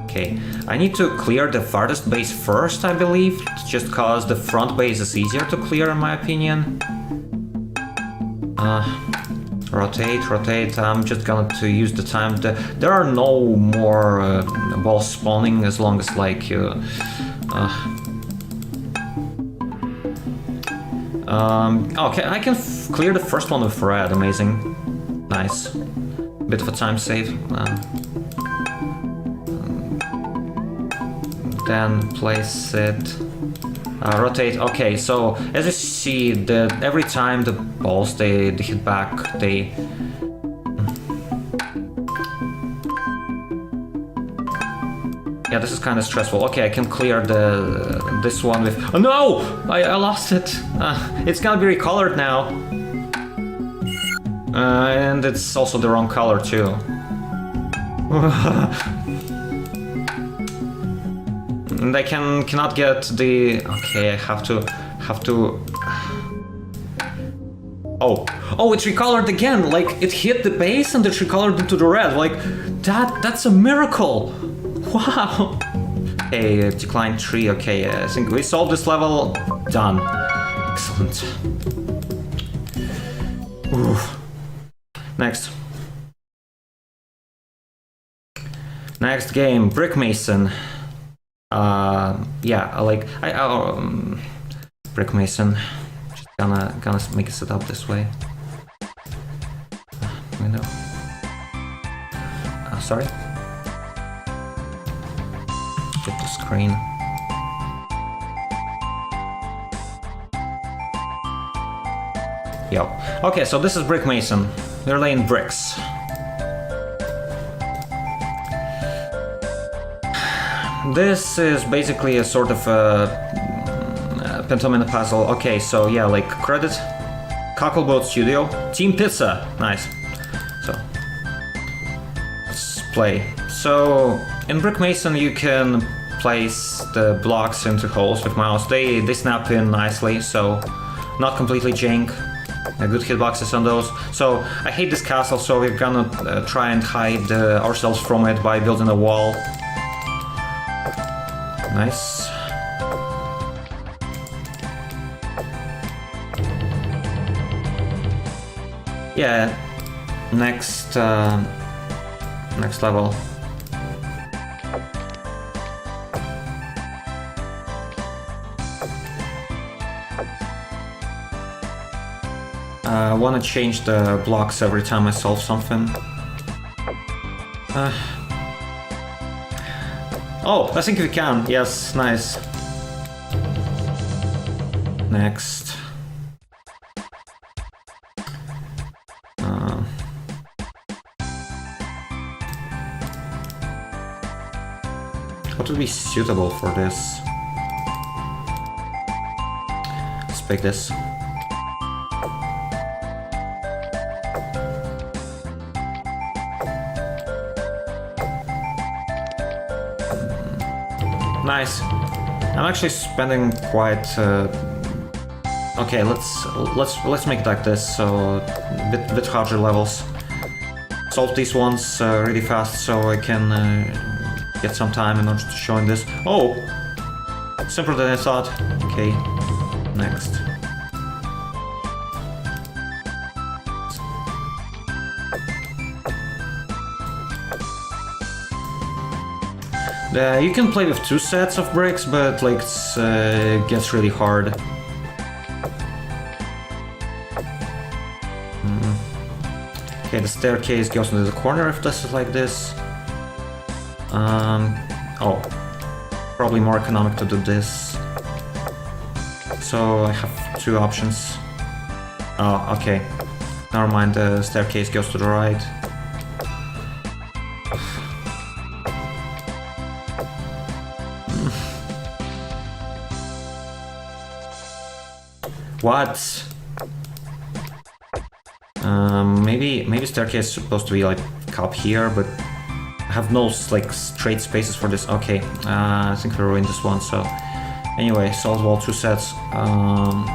S13: Okay, I need to clear the farthest base first, I believe, just cause the front base is easier to clear in my opinion. Rotate, I'm just going to use the time. There are no more balls spawning as long as like you... okay, I can clear the first one with red, amazing. Nice. Bit of a time save. Then place it... rotate. Okay, so as you see, every time the balls they hit back, they... Yeah, this is kind of stressful. Okay, I can clear this one with... Oh, no! I lost it! It's gonna be recolored now. And it's also the wrong color too. And I cannot get the... Okay, I have to... Oh, it's recolored again! Like, it hit the base and it's recolored into the red. Like, that's a miracle! Wow! Okay, decline 3. Okay, I think we solved this level. Done. Excellent. Oof. Next. Next game, Brick Mason. Yeah, like Brick Mason. Just gonna make it set up this way. Window. Sorry. Get the screen. Yo. Okay, so this is Brick Mason. We're laying bricks. This is basically a sort of pentomino puzzle. Okay, so yeah, like credit, Cockleboat Studio, Team Pizza, nice. So let's play. So in Brick Mason you can place the blocks into holes with mouse. They snap in nicely, so not completely jank. Good hitboxes on those. So I hate this castle, so we're gonna try and hide ourselves from it by building a wall. Nice. Yeah. Next level. I want to change the blocks every time I solve something. Oh, I think we can. Yes, nice. Next. What would be suitable for this? Let's pick this. Nice. I'm actually spending quite. Okay, let's make it like this. So bit harder levels. Solve these ones really fast, so I can get some time in order to showing this. Oh, simpler than I thought. Okay, next. You can play with 2 sets of bricks, but like it gets really hard. Okay, the staircase goes into the corner if this is like this. Oh, probably more economic to do this. So I have 2 options. Oh, okay. Never mind, the staircase goes to the right. What? Maybe staircase is supposed to be like up here, but I have no like straight spaces for this. Okay, I think we ruined this one. So anyway, solid wall 2 sets.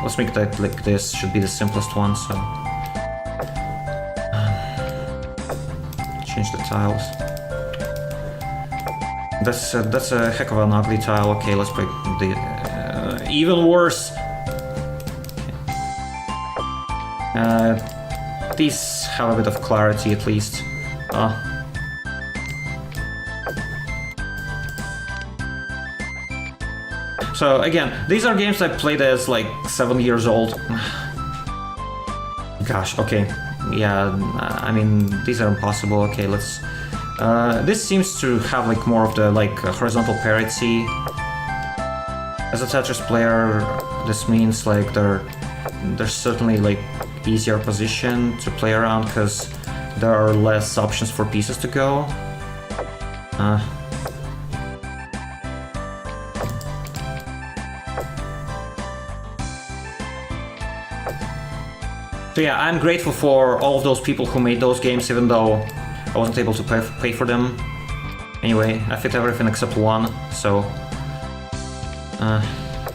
S13: Let's make that like this. Should be the simplest one. So change the tiles. That's a heck of an ugly tile. Okay, let's break the even worse. These have a bit of clarity at least. So again, these are games I played as like 7 years old. Gosh, okay. Yeah, I mean, these are impossible. Okay, let's... this seems to have like more of the like horizontal parity. As a Tetris player, this means like there's certainly like easier position to play around because there are less options for pieces to go. So yeah, I'm grateful for all of those people who made those games, even though I wasn't able to pay for them. Anyway, I fit everything except one, so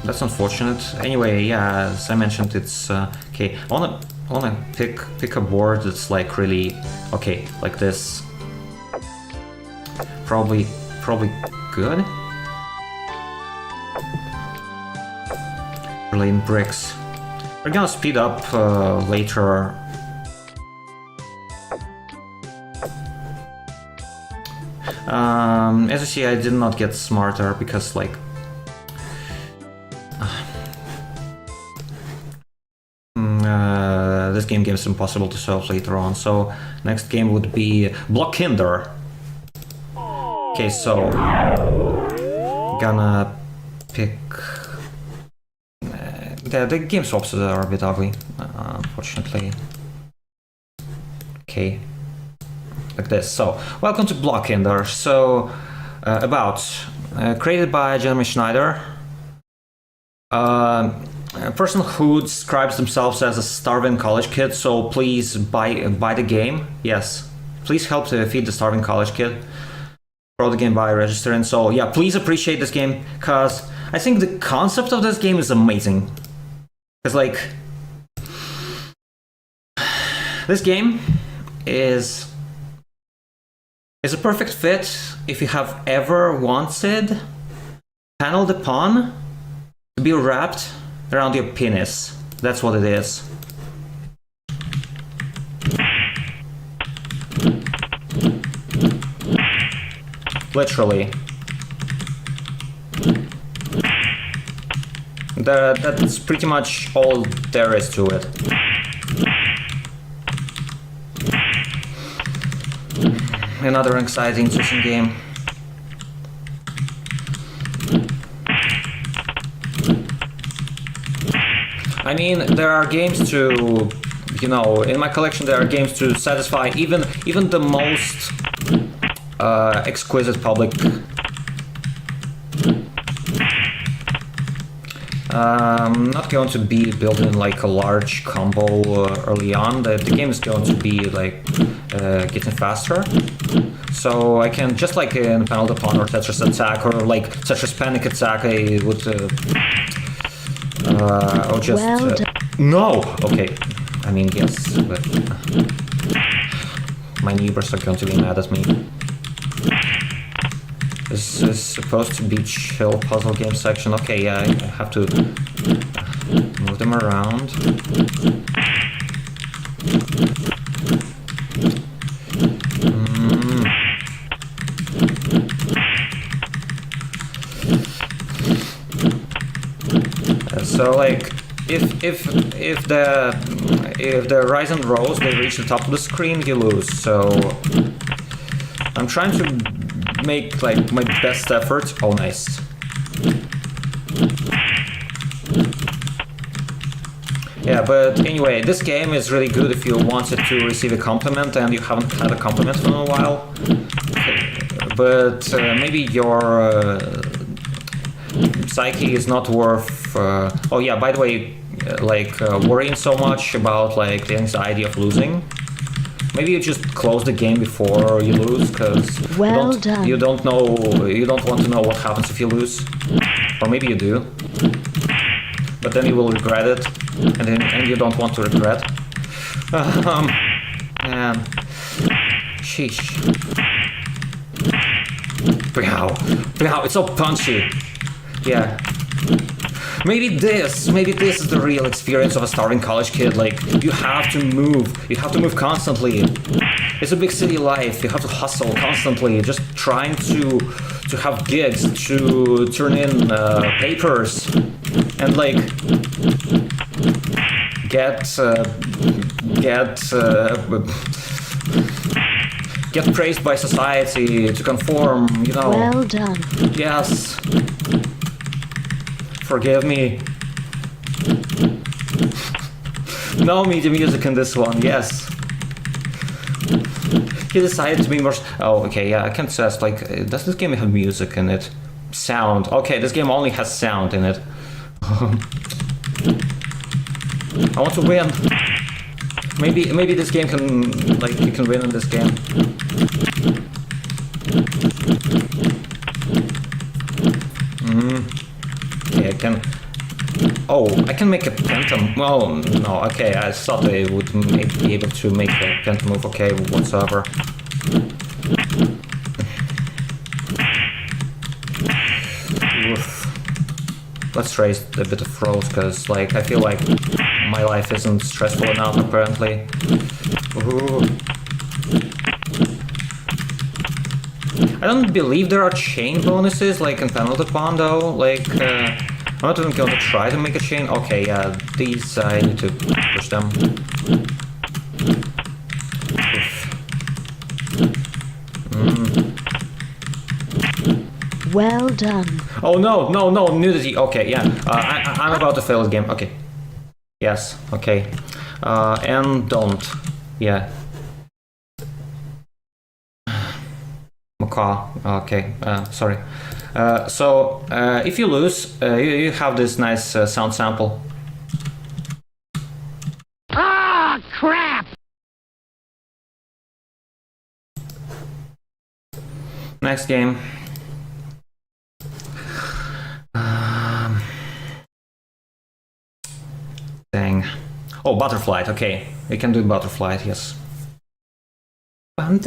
S13: that's unfortunate. Anyway, yeah, as I mentioned, it's okay. I wanna pick a board that's like really okay, like this. Probably good. Really in bricks. We're gonna speed up later. As you see, I did not get smarter because like this game gets impossible to solve later on. So next game would be Block Kinder. Okay, so gonna pick. The game swaps are a bit ugly, unfortunately. Okay, like this. So, welcome to Block Kinder. So, created by Jeremy Schneider, a person who describes themselves as a starving college kid. So please buy the game. Yes, please help to feed the starving college kid. Pro the game by registering. So yeah, please appreciate this game because I think the concept of this game is amazing. Because like this game is a perfect fit if you have ever wanted panel de pawn to be wrapped around your penis. That's what it is. Literally. That's pretty much all there is to it. Another exciting, interesting game. I mean, there are games to, you know, in my collection there are games to satisfy even the most exquisite public. I'm not going to be building like a large combo early on. The game is going to be like getting faster, so I can just like in Panel de Pawn or Tetris Attack or like Tetris Panic Attack, I would or just no. Okay, I mean yes, but my neighbors are going to be mad at me. This is supposed to be chill puzzle game section. Okay, yeah, I have to move them around. So like, if the rise and rows they reach the top of the screen, you lose. So I'm trying to make like my best effort. Oh, nice. Yeah, but anyway, this game is really good if you wanted to receive a compliment and you haven't had a compliment for a while. But maybe your psyche is not worth... oh yeah, by the way, worrying so much about like the anxiety of losing, maybe you just close the game before you lose, because you don't want to know what happens if you lose, or maybe you do, but then you will regret it, and you don't want to regret. Man, sheesh. Wow, it's so punchy. Yeah. Maybe this is the real experience of a starving college kid. Like, you have to move constantly. It's a big city life, you have to hustle constantly, just trying to have gigs, to turn in papers, and like get praised by society, to conform, you know.
S8: Well done.
S13: Yes. Forgive me. No media music in this one, yes. He decided to be more... Oh, okay, yeah, I can test, like, does this game have music in it? Sound. Okay, this game only has sound in it. I want to win. Maybe this game can, like, you can win in this game. Okay, I can... Oh, I can make a penta... Oh, no, okay, I thought I would be able to make a penta move, okay, whatsoever. Oof. Let's raise a bit of throws, because, like, I feel like my life isn't stressful enough, apparently. Ooh. I don't believe there are chain bonuses, like in Penalty Pond, though. Like, I'm not even going to try to make a chain. Okay, yeah, these I need to push them.
S8: Well done.
S13: Oh no, nudity. Okay, yeah, I'm about to fail this game. Okay. Yes, okay. And don't. Yeah. Macaw. Okay, sorry. So, if you lose, you have this nice sound sample.
S8: Ah, crap!
S13: Next game. Dang. Oh, Butterfly. Okay, we can do Butterfly, yes. I'm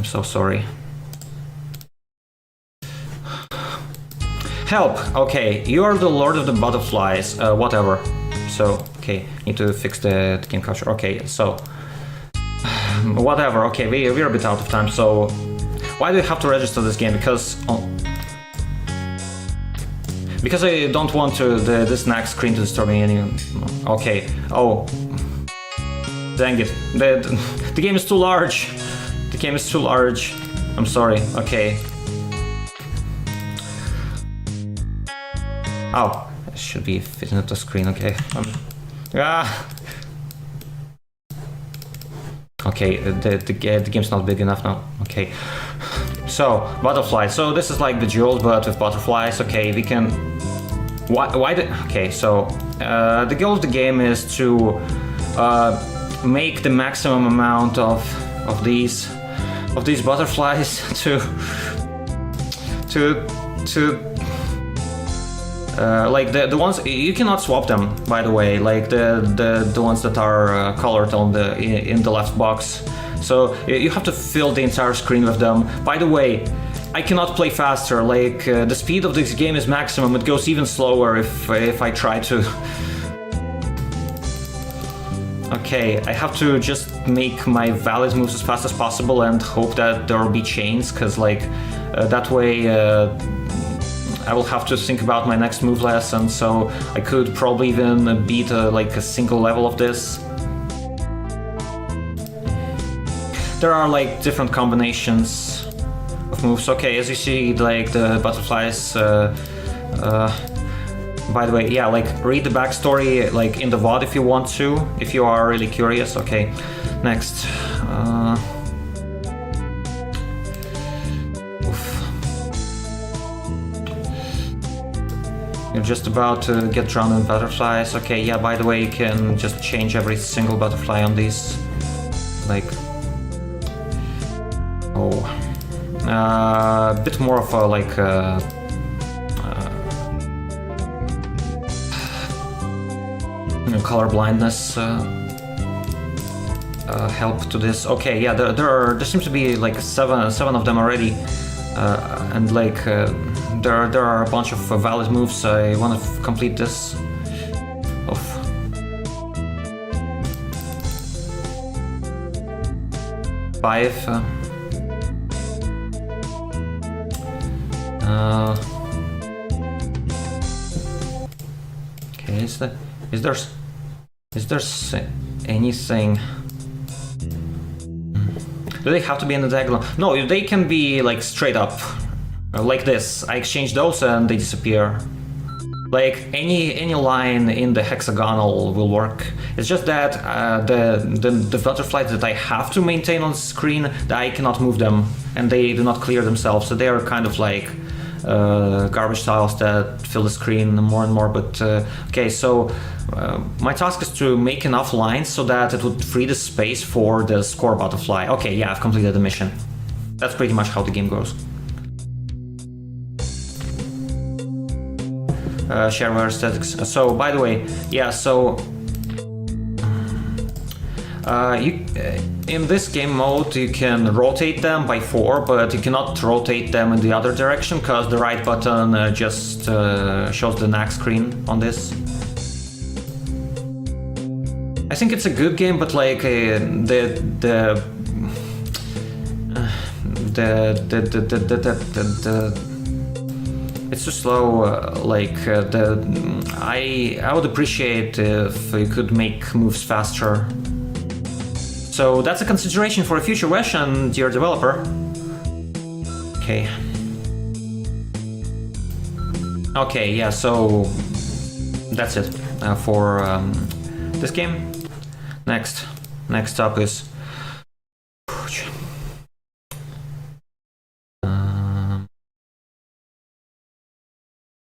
S13: so sorry. Help! Okay, you are the Lord of the Butterflies, whatever. So, okay, need to fix the game capture. Okay, so... whatever, okay, we're a bit out of time, so... Why do you have to register this game? Because... Oh, because I don't want the snack screen to disturb me any... Okay, oh... Dang it, the game is too large! The game is too large. I'm sorry, okay. Oh, it should be fitting up the screen, okay. Okay, the game's not big enough now. Okay. So, Butterfly. So this is like Bejeweled, but with butterflies. Okay, we can... Okay, so... the goal of the game is to make the maximum amount of these butterflies to like the ones you cannot swap them, by the way, like the ones that are colored on the in the left box. So you have to fill the entire screen with them. By the way, I cannot play faster. Like the speed of this game is maximum. It goes even slower if I try to. Okay, I have to just make my valid moves as fast as possible and hope that there will be chains, because like that way I will have to think about my next move lesson, so I could probably even beat like a single level of this. There are like different combinations of moves. Okay, as you see, like the butterflies. By the way, yeah, like read the backstory like in the VOD if you want to, if you are really curious. Okay, next. You're just about to get drowned in butterflies. Okay, yeah, by the way, you can just change every single butterfly on these. Like... Oh... a bit more of a, like, color blindness help to this. Okay, yeah, there seems to be like seven of them already, and like there are a bunch of valid moves. I want to complete this. Oof. 5. Okay, is there anything? Do they have to be in the diagonal? No, they can be like straight up, like this. I exchange those and they disappear. Like any line in the hexagonal will work. It's just that the butterflies that I have to maintain on the screen, that I cannot move them, and they do not clear themselves. So they are kind of like garbage tiles that fill the screen more and more. But okay, so my task is to make enough lines so that it would free the space for the score butterfly. Okay, yeah, I've completed the mission. That's pretty much how the game goes. Shareware aesthetics. So, by the way, yeah, so in this game mode you can rotate them by 4, but you cannot rotate them in the other direction because the right button just shows the next screen on this. I think it's a good game, but like it's too slow. I would appreciate if you could make moves faster. So that's a consideration for a future version, dear developer. Okay. Okay, yeah, so that's it for this game. Next up is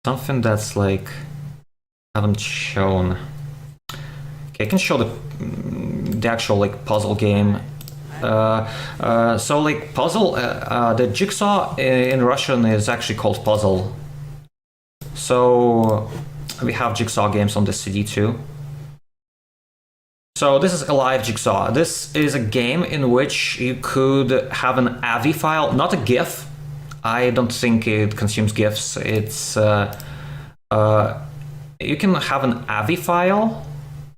S13: something that's like haven't shown. Okay, I can show the actual like puzzle game. So like puzzle, the jigsaw in Russian is actually called puzzle. So we have jigsaw games on the CD too. So this is a live jigsaw. This is a game in which you could have an AVI file, not a GIF. I don't think it consumes GIFs. It's you can have an AVI file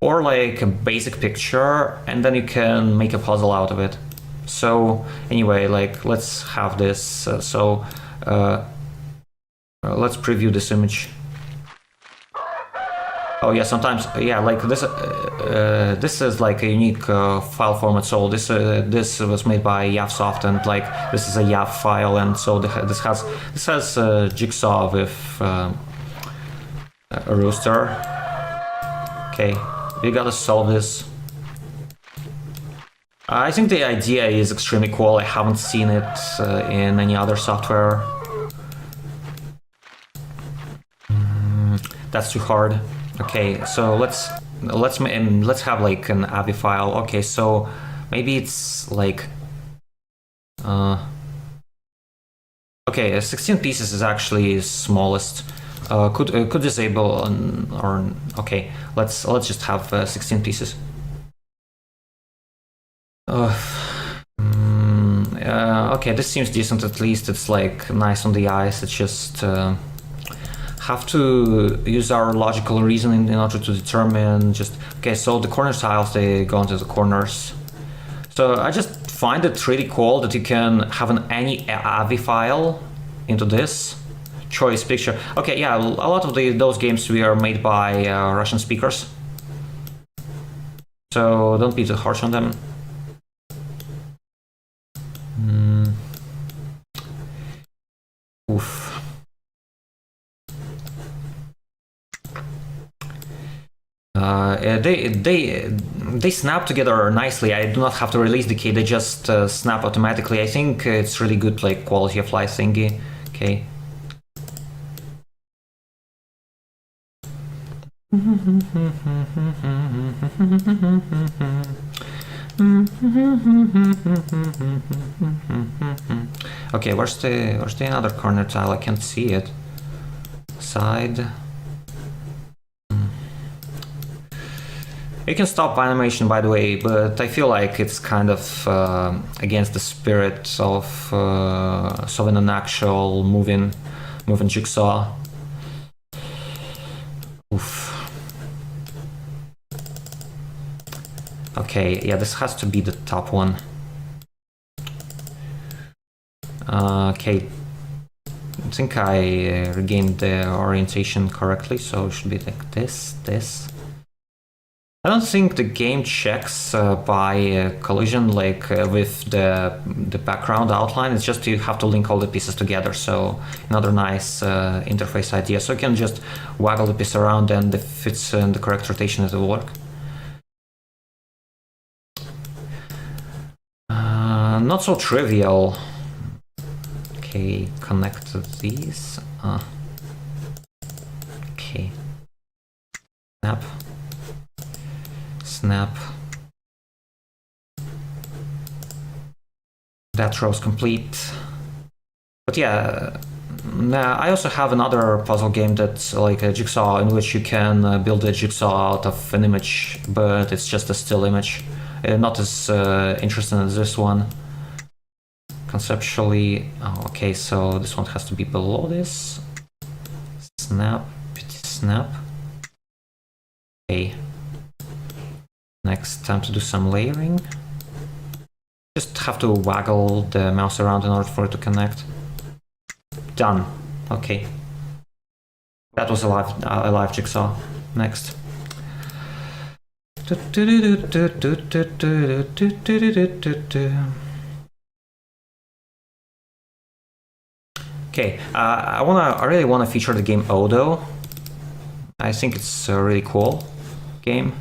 S13: or like a basic picture, and then you can make a puzzle out of it. So anyway, like let's have this. Let's preview this image. Oh yeah, sometimes yeah, like this. This is like a unique file format. So this was made by Yavsoft, and like this is a Yav file, and so this has jigsaw with a rooster. Okay, we gotta solve this. I think the idea is extremely cool. I haven't seen it in any other software. That's too hard. Okay, so let's have like an AVI file. Okay, so maybe it's like okay, 16 pieces is actually smallest. Could disable or okay. Let's just have 16 pieces. Okay, this seems decent. At least it's like nice on the eyes. It's just. Have to use our logical reasoning in order to determine just okay, so the corner tiles, they go into the corners. So I just find it really cool that you can have any AVI file into this choice picture. Okay, yeah, a lot of those games were made by Russian speakers, so don't be too harsh on them. Oof. They snap together nicely. I do not have to release the key, they just snap automatically. I think it's really good, like quality of life thingy. Okay. Okay, where's the another corner tile? I can't see it. Side. You can stop animation, by the way, but I feel like it's kind of against the spirit of an actual moving jigsaw. Oof. Okay, yeah, this has to be the top one. Okay, I think I regained the orientation correctly, so it should be like this. I don't think the game checks by collision like with the background outline. It's just you have to link all the pieces together. So another nice interface idea. So you can just waggle the piece around, and if it's in the correct rotation, it will work. Not so trivial. Okay, connect these. Okay. Snap. That row's complete. But yeah, I also have another puzzle game that's like a jigsaw in which you can build a jigsaw out of an image, but it's just a still image. Not as interesting as this one. Conceptually, okay, so this one has to be below this. Snap. Okay. Next, time to do some layering. Just have to waggle the mouse around in order for it to connect. Done. Okay. That was a live jigsaw. Next. Okay, I really wanna feature the game Odo. I think it's a really cool game.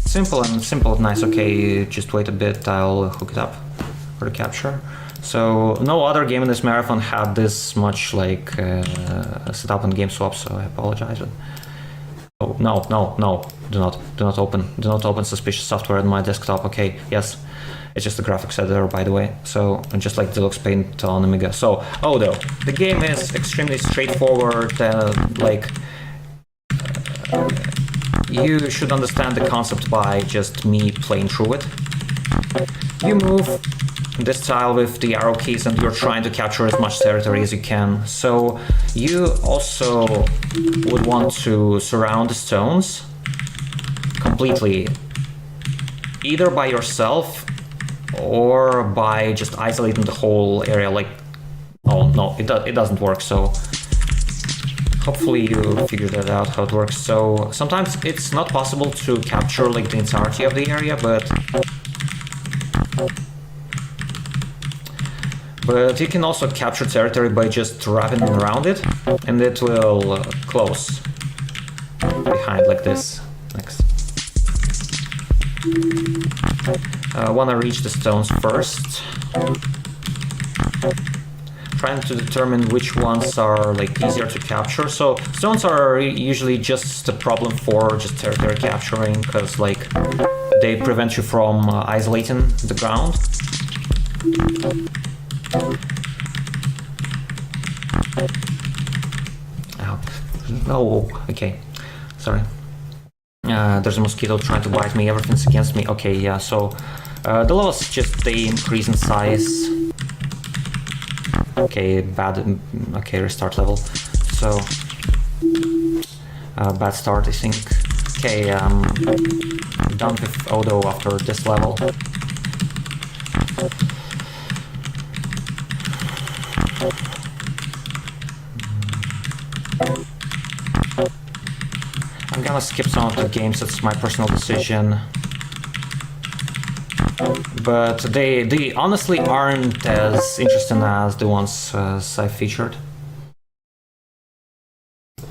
S13: Simple and nice. Okay, just wait a bit, I'll hook it up for the capture. So no other game in this marathon had this much like setup and game swap, so I apologize. Oh, no, do not open suspicious software on my desktop. Okay, yes, it's just a graphics editor, by the way, so just like Deluxe Paint on Amiga. So Odo, the game is extremely straightforward, you should understand the concept by just me playing through it. You move this tile with the arrow keys and you're trying to capture as much territory as you can. So you also would want to surround the stones completely, either by yourself or by just isolating the whole area. Like, oh no, it doesn't work, so hopefully you figured that out, how it works. So sometimes it's not possible to capture like the entirety of the area, but you can also capture territory by just wrapping around it, and it will close behind like this. Next. Wanna reach the stones first. Trying to determine which ones are like easier to capture. So stones are usually just a problem for just territory capturing, because like they prevent you from isolating the ground. Oh, okay, sorry. There's a mosquito trying to bite me, everything's against me. Okay, yeah, so the levels just they increase in size. Okay, restart level. So bad start, I think. Okay, I'm done with Odo after this level. I'm gonna skip some of the games, it's my personal decision. But they honestly aren't as interesting as the ones I featured.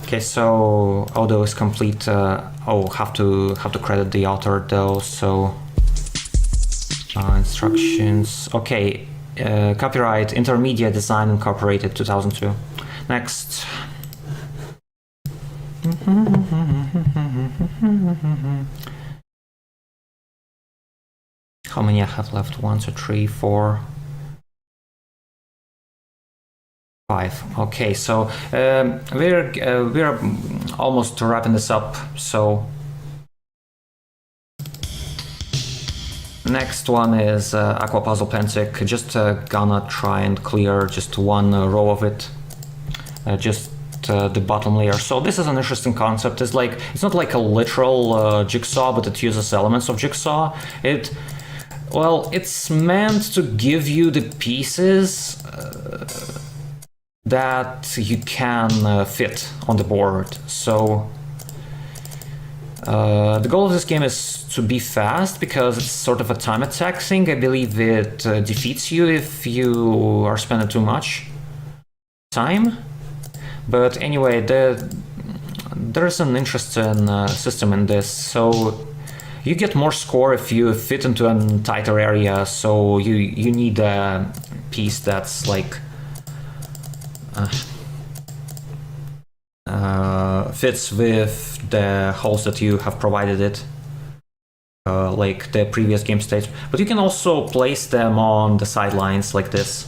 S13: Okay, so Odo is complete. Have to credit the author though. So instructions. Okay, copyright Intermedia Design Incorporated 2002. Next. How many I have left? 1, 2, 3, 4, 5. Okay, so we're almost wrapping this up. So next one is Aqua Puzzle Pentic. Just gonna try and clear just one row of it. The bottom layer. So this is an interesting concept. It's not like a literal jigsaw, but it uses elements of jigsaw. It's meant to give you the pieces that you can fit on the board. So the goal of this game is to be fast, because it's sort of a time attack thing. I believe it defeats you if you are spending too much time. But anyway, there's an interesting system in this. So you get more score if you fit into a tighter area. So you need a piece that's like fits with the holes that you have provided it, like the previous game stage. But you can also place them on the sidelines like this.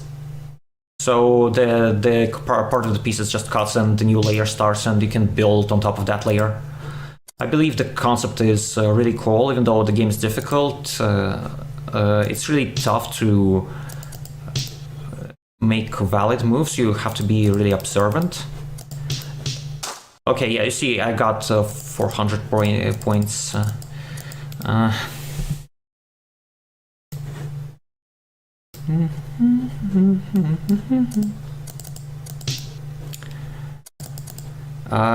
S13: So the part of the piece is just cuts and the new layer starts, and you can build on top of that layer. I believe the concept is really cool, even though the game is difficult. It's really tough to make valid moves. You have to be really observant. Okay, yeah, you see, I got 400 points.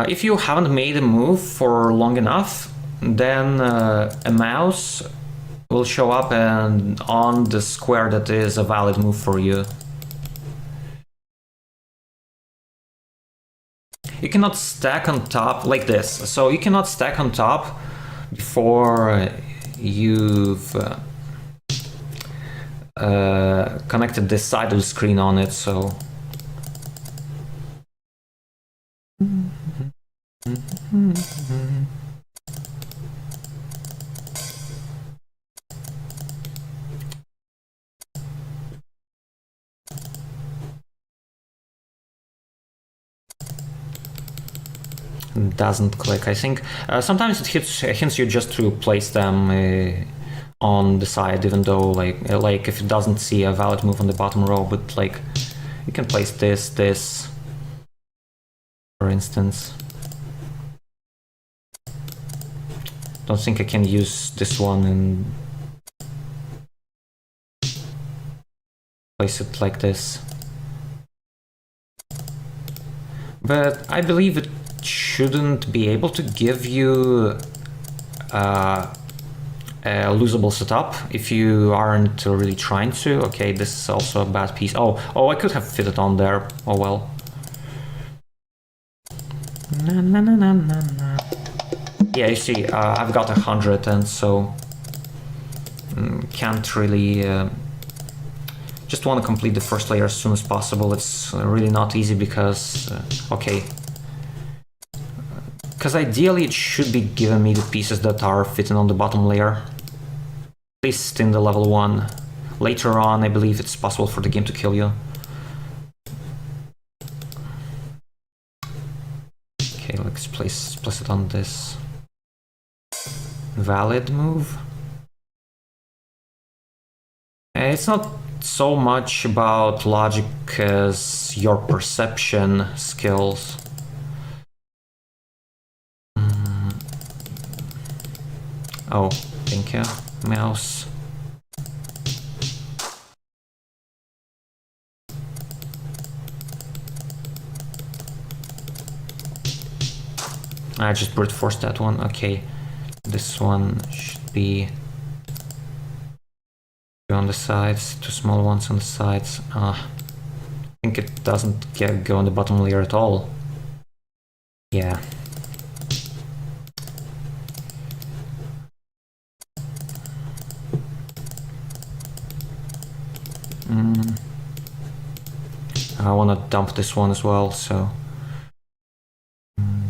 S13: If you haven't made a move for long enough, then a mouse will show up and on the square that is a valid move for you. You cannot stack on top like this. So you cannot stack on top before you've connected this side of the screen on it. So doesn't click, I think. Sometimes it hints you just to place them on the side, even though like if it doesn't see a valid move on the bottom row, but like you can place this, for instance. Don't think I can use this one and place it like this. But I believe it shouldn't be able to give you a losable setup if you aren't really trying to. Okay, this is also a bad piece. Oh, I could have fit it on there. Oh well. Yeah, you see, I've got 100, and so can't really. Just want to complete the first layer as soon as possible. It's really not easy because okay. Because ideally it should be giving me the pieces that are fitting on the bottom layer. At least in the level 1. Later on, I believe it's possible for the game to kill you. Okay, let's place it on this valid move. It's not so much about logic as your perception skills. Oh, thank you, mouse. I just brute forced that one. Okay, this one should be on the sides, 2 small ones on the sides. I think it doesn't go on the bottom layer at all. Yeah. I want to dump this one as well, so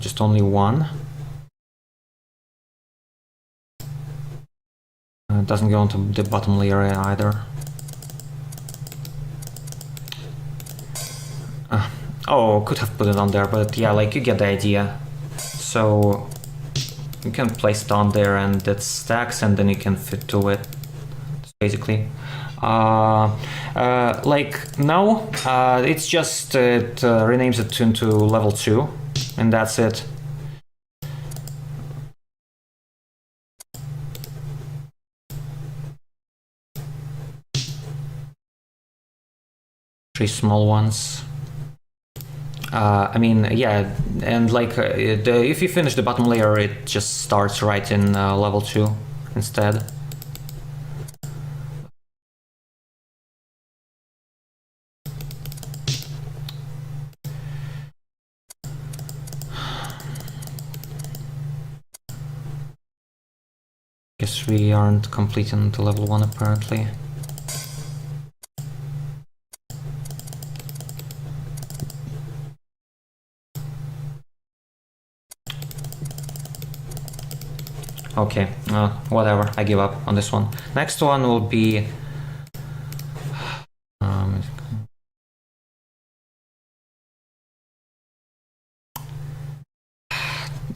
S13: just only one. Doesn't go into the bottom layer either. Oh, could have put it on there, but yeah, like you get the idea. So you can place it on there and it stacks and then you can fit to it, basically. Like now, it's just, it renames it into level 2 and that's it. Three small ones. I mean, yeah, and like if you finish the bottom layer, it just starts right in level 2 instead. Guess we aren't completing the level 1 apparently. Okay, whatever, I give up on this one. Next one will be...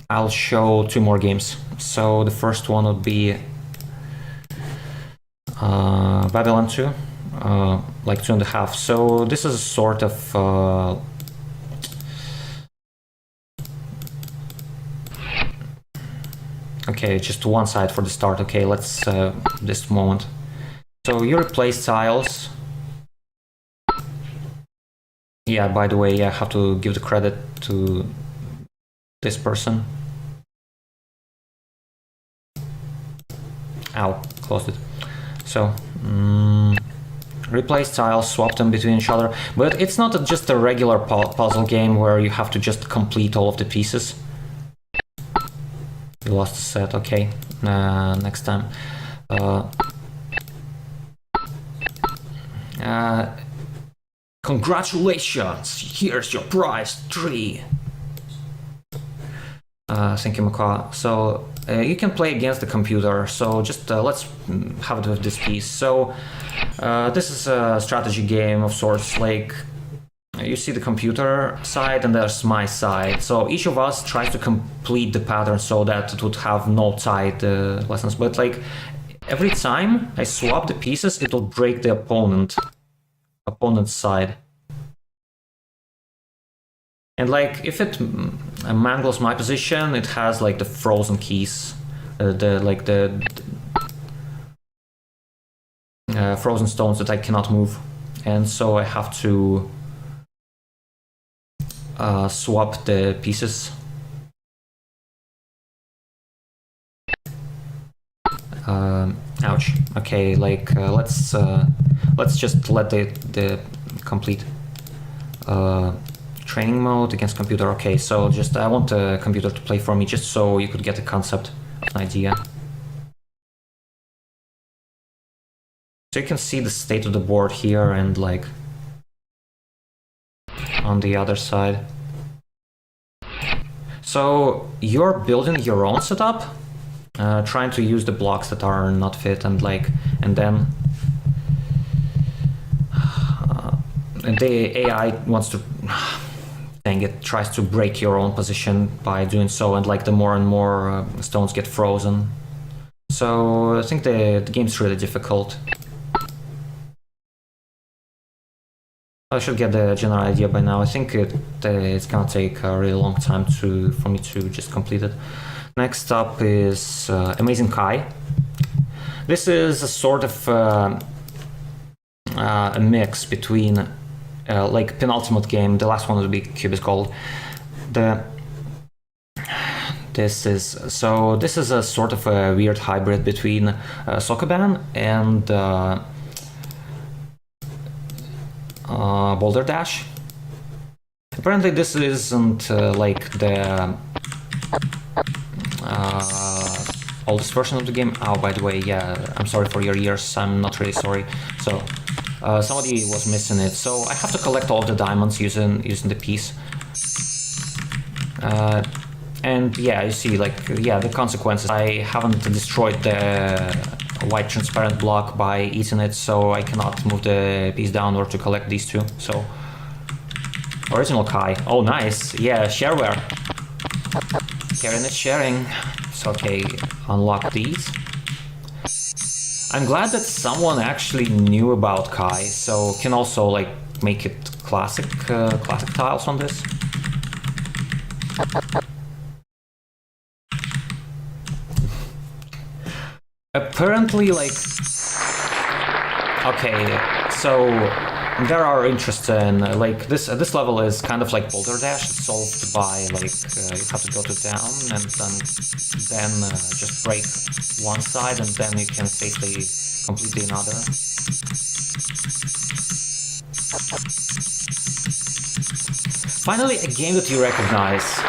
S13: I'll show 2 more games. So the first one would be Babylon 2, like 2.5. So this is sort of... Okay, just one side for the start. Okay, let's this moment. So you replace tiles. Yeah, by the way, I have to give the credit to this person. Ow, closed it. So, replace tiles, swap them between each other. But it's not just a regular puzzle game where you have to just complete all of the pieces. You lost a set, okay. Next time. Congratulations! Here's your prize, 3. Thank you, Macaw. So you can play against the computer. So just let's have it with this piece. So this is a strategy game of sorts. Like you see the computer side and there's my side. So each of us tries to complete the pattern so that it would have no side lessons. But like every time I swap the pieces, it will break the opponent's side. And like if it mangles my position, it has like the frozen keys, the frozen stones that I cannot move, and so I have to swap the pieces. Ouch. Okay, like let's just let the complete training mode against computer. Okay, so just I want the computer to play for me just so you could get a concept of an idea. So you can see the state of the board here and like on the other side. So you're building your own setup, trying to use the blocks that are not fit and like, and then the AI wants to, dang it, tries to break your own position by doing so, and like the more and more stones get frozen. So I think the game's really difficult. I should get the general idea by now. I think it's gonna take a really long time for me to just complete it. Next up is Amazing Kai. This is a sort of a mix between like penultimate game. The last one would be Cube is Gold. This is a sort of a weird hybrid between Sokoban and Boulder Dash. Apparently this isn't like the oldest version of the game. Oh, by the way, yeah, I'm sorry for your ears, I'm not really sorry. So somebody was missing it, so I have to collect all of the diamonds using the piece. And yeah, you see, like, yeah, the consequences. I haven't destroyed white transparent block by eating it, so I cannot move the piece down or to collect these two. So original Kai. Oh, nice. Yeah, shareware. Sharing is sharing. So okay, unlock these. I'm glad that someone actually knew about Kai, so can also like make it classic tiles on this. Apparently, like, okay, so there are interests in like this level is kind of like Boulder Dash. It's solved by like you have to go to down and then just break one side and then you can safely complete the another. Finally, a game that you recognize.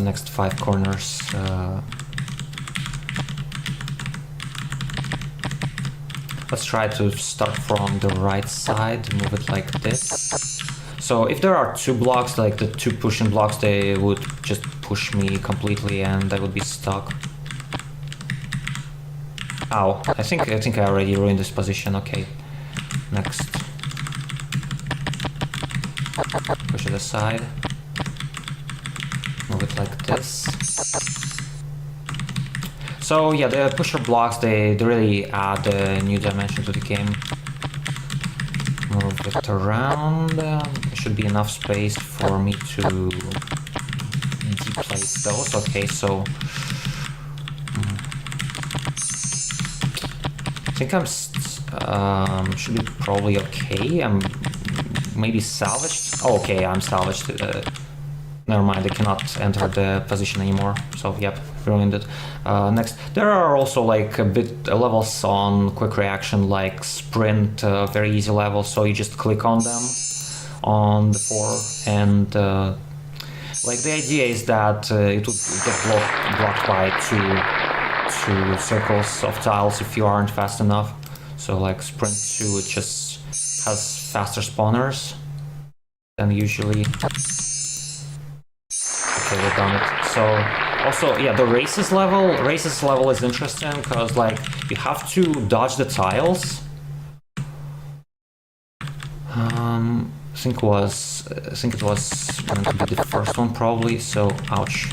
S13: Next 5 corners. Let's try to start from the right side, move it like this. So if there are 2 blocks, like the 2 pushing blocks, they would just push me completely and I would be stuck. Ow, I think I already ruined this position. Okay, next. Push it aside. Move it like this. So yeah, the pusher blocks, they really add a new dimension to the game. Move it around. There should be enough space for me to deplace those. Okay, so I think I'm should be probably okay. I'm maybe salvaged. Oh, okay, I'm salvaged. Never mind, I cannot enter the position anymore. So yep, ruined it. Next, there are also like a bit levels on quick reaction, like sprint, very easy levels. So you just click on them on the 4, and like the idea is that it would get blocked by two circles of tiles if you aren't fast enough. So like sprint 2, it just has faster spawners than usually. Okay, we've done it. So also, yeah, the races level is interesting because like you have to dodge the tiles. I think it was going to be the first one probably. So ouch.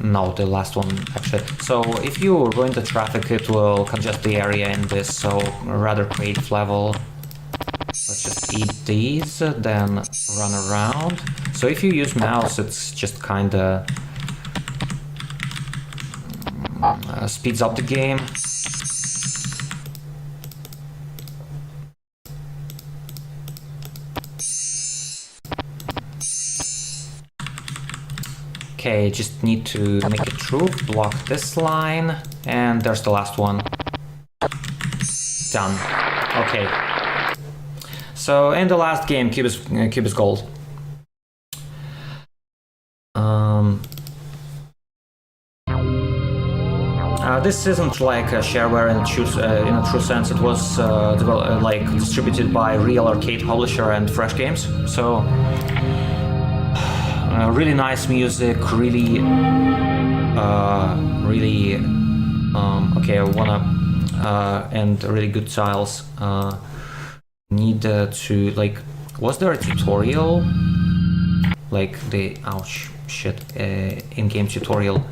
S13: No, the last one actually. So if you ruin the traffic, it will congest the area in this. So a rather creative level. Let's just eat these, then run around. So if you use mouse, it's just kinda speeds up the game. Okay, just need to make it through, block this line, and there's the last one. Done. Okay. So, in the last game, Cube is gold. This isn't like a shareware in a true sense. It was like distributed by real arcade publisher and Fresh Games. So, really nice music, really, okay, I wanna, and really good tiles. Need to, like, was there a tutorial? Like the, ouch, shit, in-game tutorial.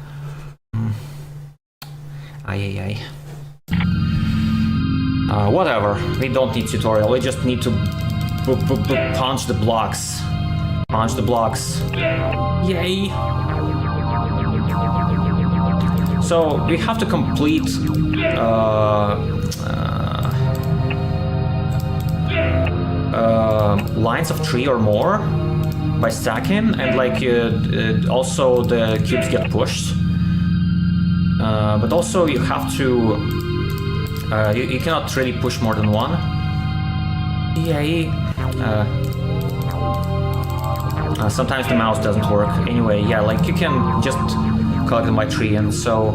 S13: Whatever, we don't need tutorial, we just need to punch the blocks. Punch the blocks. Yay! So we have to complete lines of 3 or more by stacking, and like also the cubes get pushed. But also you have to you cannot really push more than one. Yay! Sometimes the mouse doesn't work. Anyway, yeah, like you can just collect them by 3, and so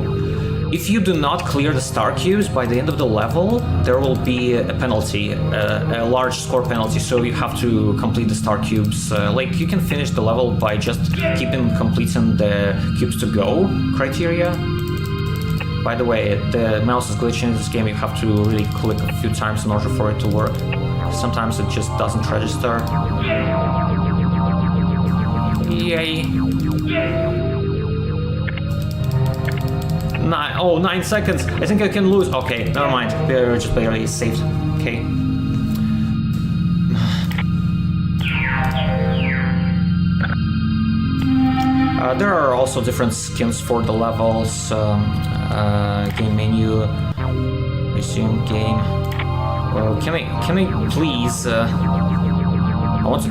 S13: if you do not clear the star cubes by the end of the level, there will be a penalty, a large score penalty, so you have to complete the star cubes. Like, you can finish the level by just completing the cubes to go criteria. By the way, the mouse is glitching in this game. You have to really click a few times in order for it to work. Sometimes it just doesn't register. Yay. 9 seconds. I think I can lose. Okay, never mind. We're just barely saved. Okay. There are also different skins for the levels. Game menu. Resume game. Well, can I please? I want to.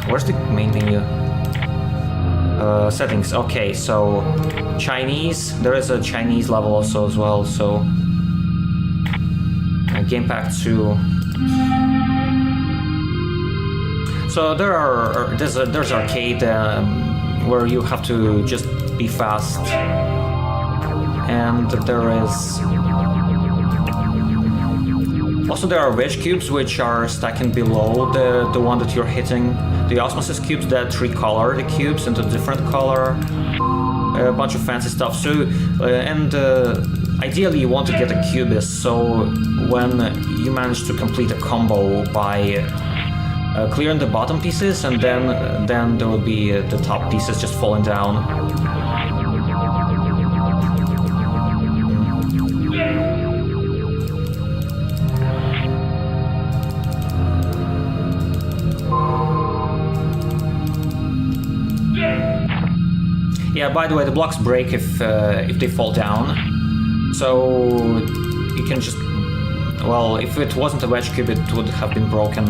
S13: Where's the main menu? Settings. Okay, so Chinese. There is a Chinese level also as well. So Game Pack 2. So there's arcade where you have to just be fast, and there is. Also, there are wedge cubes which are stacking below the one that you're hitting. The osmosis cubes that recolor the cubes into different color. A bunch of fancy stuff. So, ideally you want to get a cubist. So when you manage to complete a combo by clearing the bottom pieces, and then there will be the top pieces just falling down. Yeah, by the way, the blocks break if they fall down. So you can just... Well, if it wasn't a wedge cube, it would have been broken.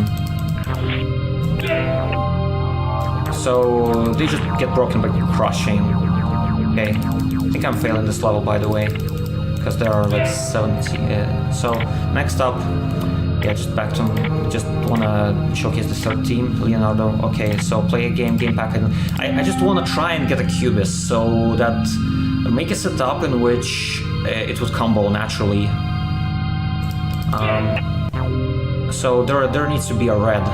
S13: So they just get broken by crushing. Okay, I think I'm failing this level, by the way, because there are like 70. So next up, yeah, just wanna showcase the third team, Leonardo. Okay, so play a game pack, and I just wanna try and get a cubist so that make a setup in which it would combo naturally. So there needs to be a red,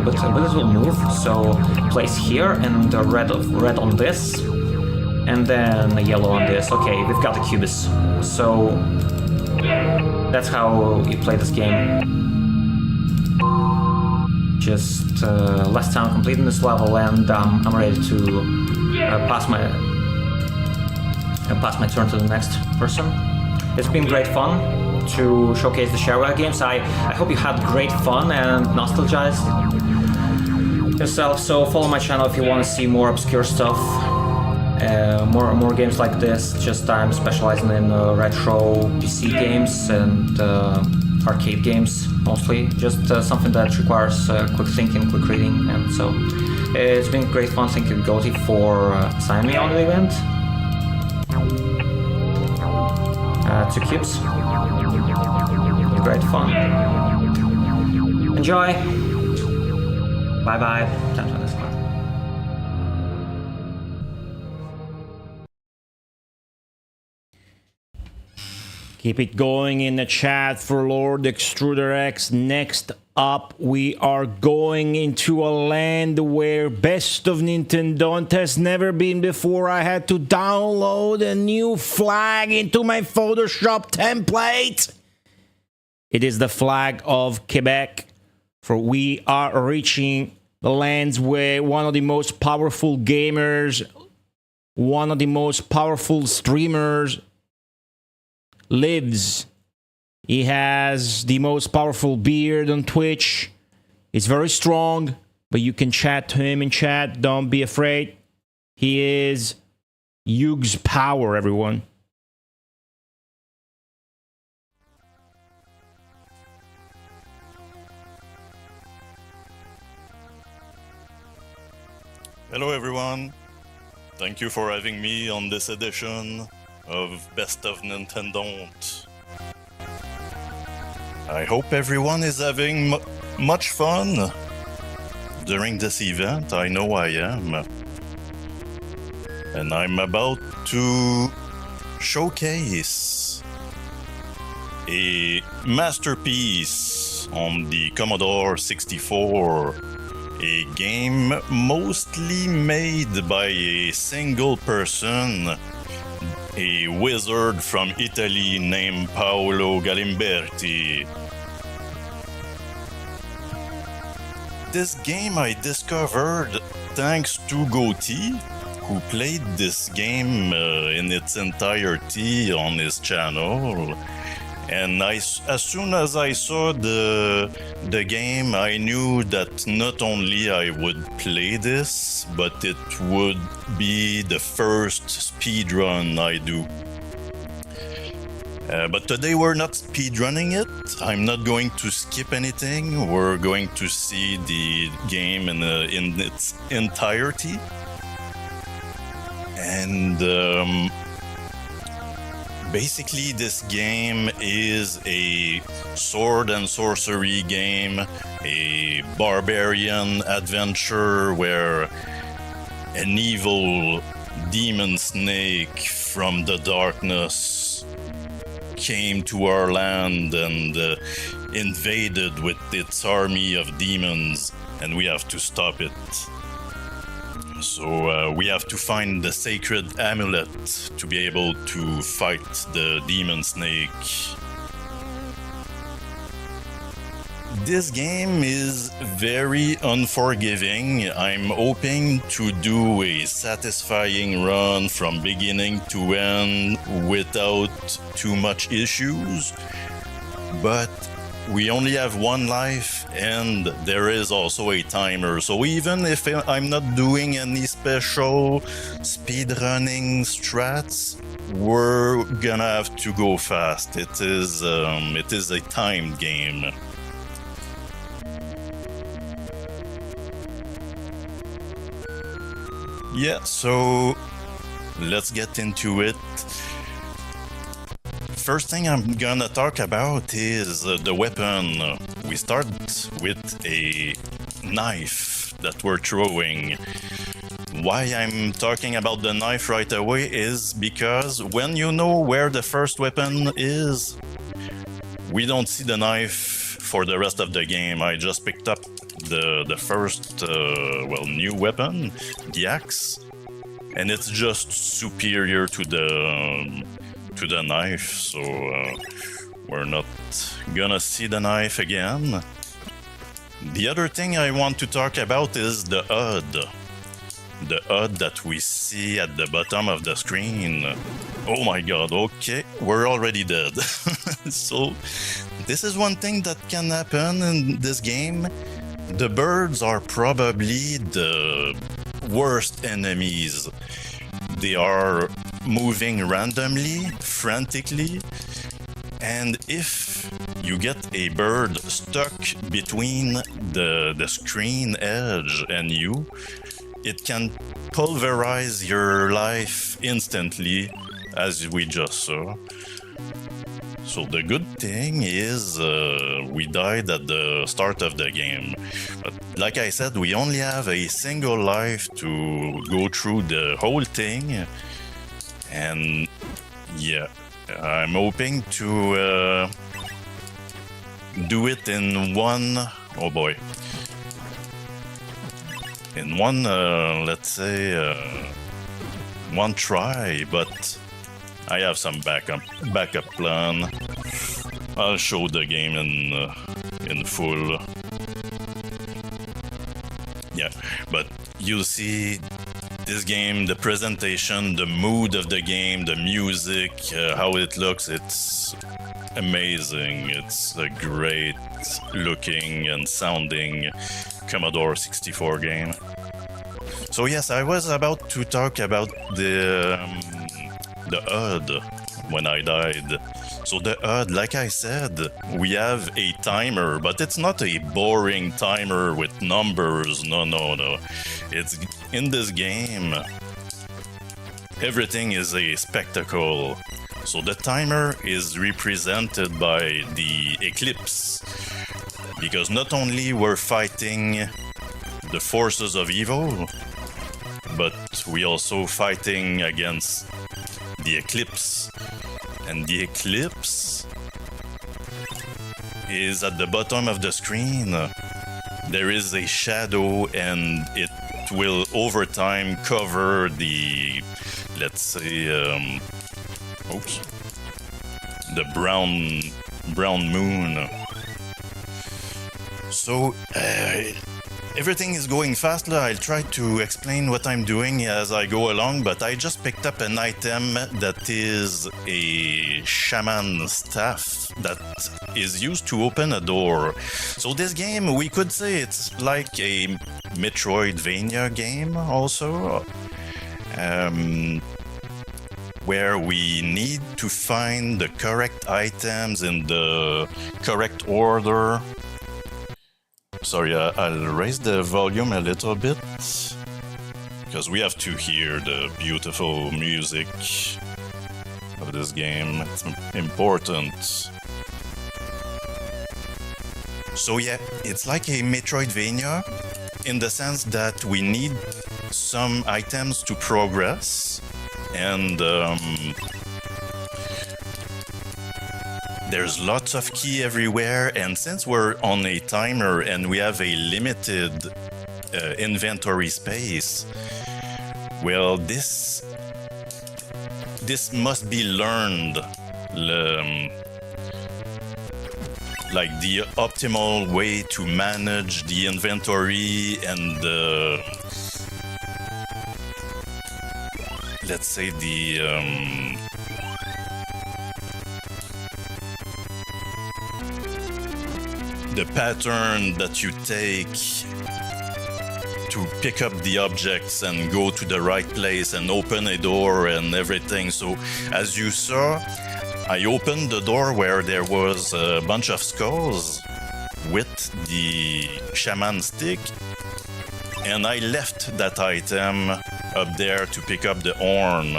S13: but it will move. So place here and the red on this, and then a yellow on this. Okay, we've got the cubist. So that's how you play this game. Just last time completing this level, and I'm ready to pass my turn to the next person. It's been great fun to showcase the shareware games. I hope you had great fun and nostalgized yourself. So follow my channel if you want to see more obscure stuff, more games like this. Just I'm specializing in retro PC games and arcade games mostly. Just something that requires quick thinking, quick reading, and so it's been great fun. Thank you, Gotti, for signing me on the event. 2 cubes. Great fun. Enjoy. Bye bye. Time to this one.
S1: Keep it going in the chat for Lord Extruder X. Next up, we are going into a land where Best of Nintendon't has never been before. I had to download a new flag into my Photoshop template. It is the flag of Quebec, for we are reaching the lands where one of the most powerful gamers, one of the most powerful streamers lives. He has the most powerful beard on Twitch. He's very strong, but you can chat to him in chat. Don't be afraid. He is Yugs Power, everyone.
S14: Hello everyone, thank you for having me on this edition of Best of Nintendon't. I hope everyone is having much fun during this event. I know I am. and I'm about to showcase a masterpiece on the Commodore 64, a game mostly made by a single person, a wizard from Italy named Paolo Galimberti. This game I discovered thanks to Goatee, who played this game in its entirety on his channel. And as soon as I saw the game, I knew that not only I would play this, but it would be the first speedrun I do. But today we're not speedrunning it. I'm not going to skip anything. We're going to see the game in its entirety. And basically this game is a sword and sorcery game, a barbarian adventure where an evil demon snake from the darkness came to our land and invaded with its army of demons, and we have to stop it. So we have to find the sacred amulet to be able to fight the demon snake. This game is very unforgiving. I'm hoping to do a satisfying run from beginning to end without too much issues, but we only have one life and there is also a timer. So even if I'm not doing any special speedrunning strats, we're gonna have to go fast. It is a timed game. Yeah, so let's get into it. First thing I'm gonna talk about is the weapon. We start with a knife that we're throwing. Why I'm talking about the knife right away is because when you know where the first weapon is, we don't see the knife for the rest of the game. I just picked up the first, new weapon, the axe, and it's just superior to the knife, so we're not gonna see the knife again. The other thing I want to talk about is the HUD. The HUD that we see at the bottom of the screen. Oh my god, okay, we're already dead. So, this is one thing that can happen in this game. The birds are probably the worst enemies. They are moving randomly, frantically, and if you get a bird stuck between the screen edge and you, it can pulverize your life instantly, as we just saw. So the good thing is we died at the start of the game. But like I said, we only have a single life to go through the whole thing. And yeah, I'm hoping to do it in one... Oh boy. In one, let's say, one try, but I have some backup plan. I'll show the game in full. Yeah, but you'll see this game, the presentation, the mood of the game, the music, how it looks, it's amazing. It's a great looking and sounding Commodore 64 game. So yes, I was about to talk about the HUD when I died. So the HUD, like I said, we have a timer, but it's not a boring timer with numbers. No. It's in this game, everything is a spectacle. So the timer is represented by the eclipse, because not only we're fighting the forces of evil, but we also fighting against the eclipse. And the eclipse is at the bottom of the screen. There is a shadow and it will over time cover the, let's say, the brown moon. So everything is going fast. I'll try to explain what I'm doing as I go along, but I just picked up an item that is a shaman staff that is used to open a door. So this game, we could say it's like a Metroidvania game also, where we need to find the correct items in the correct order. Sorry, I'll raise the volume a little bit, because we have to hear the beautiful music of this game. It's important. So yeah, it's like a Metroidvania in the sense that we need some items to progress, and there's lots of key everywhere, and since we're on a timer and we have a limited inventory space, well, this must be learned, like the optimal way to manage the inventory and let's say the pattern that you take to pick up the objects and go to the right place and open a door and everything. So as you saw, I opened the door where there was a bunch of skulls with the shaman stick, and I left that item up there to pick up the horn.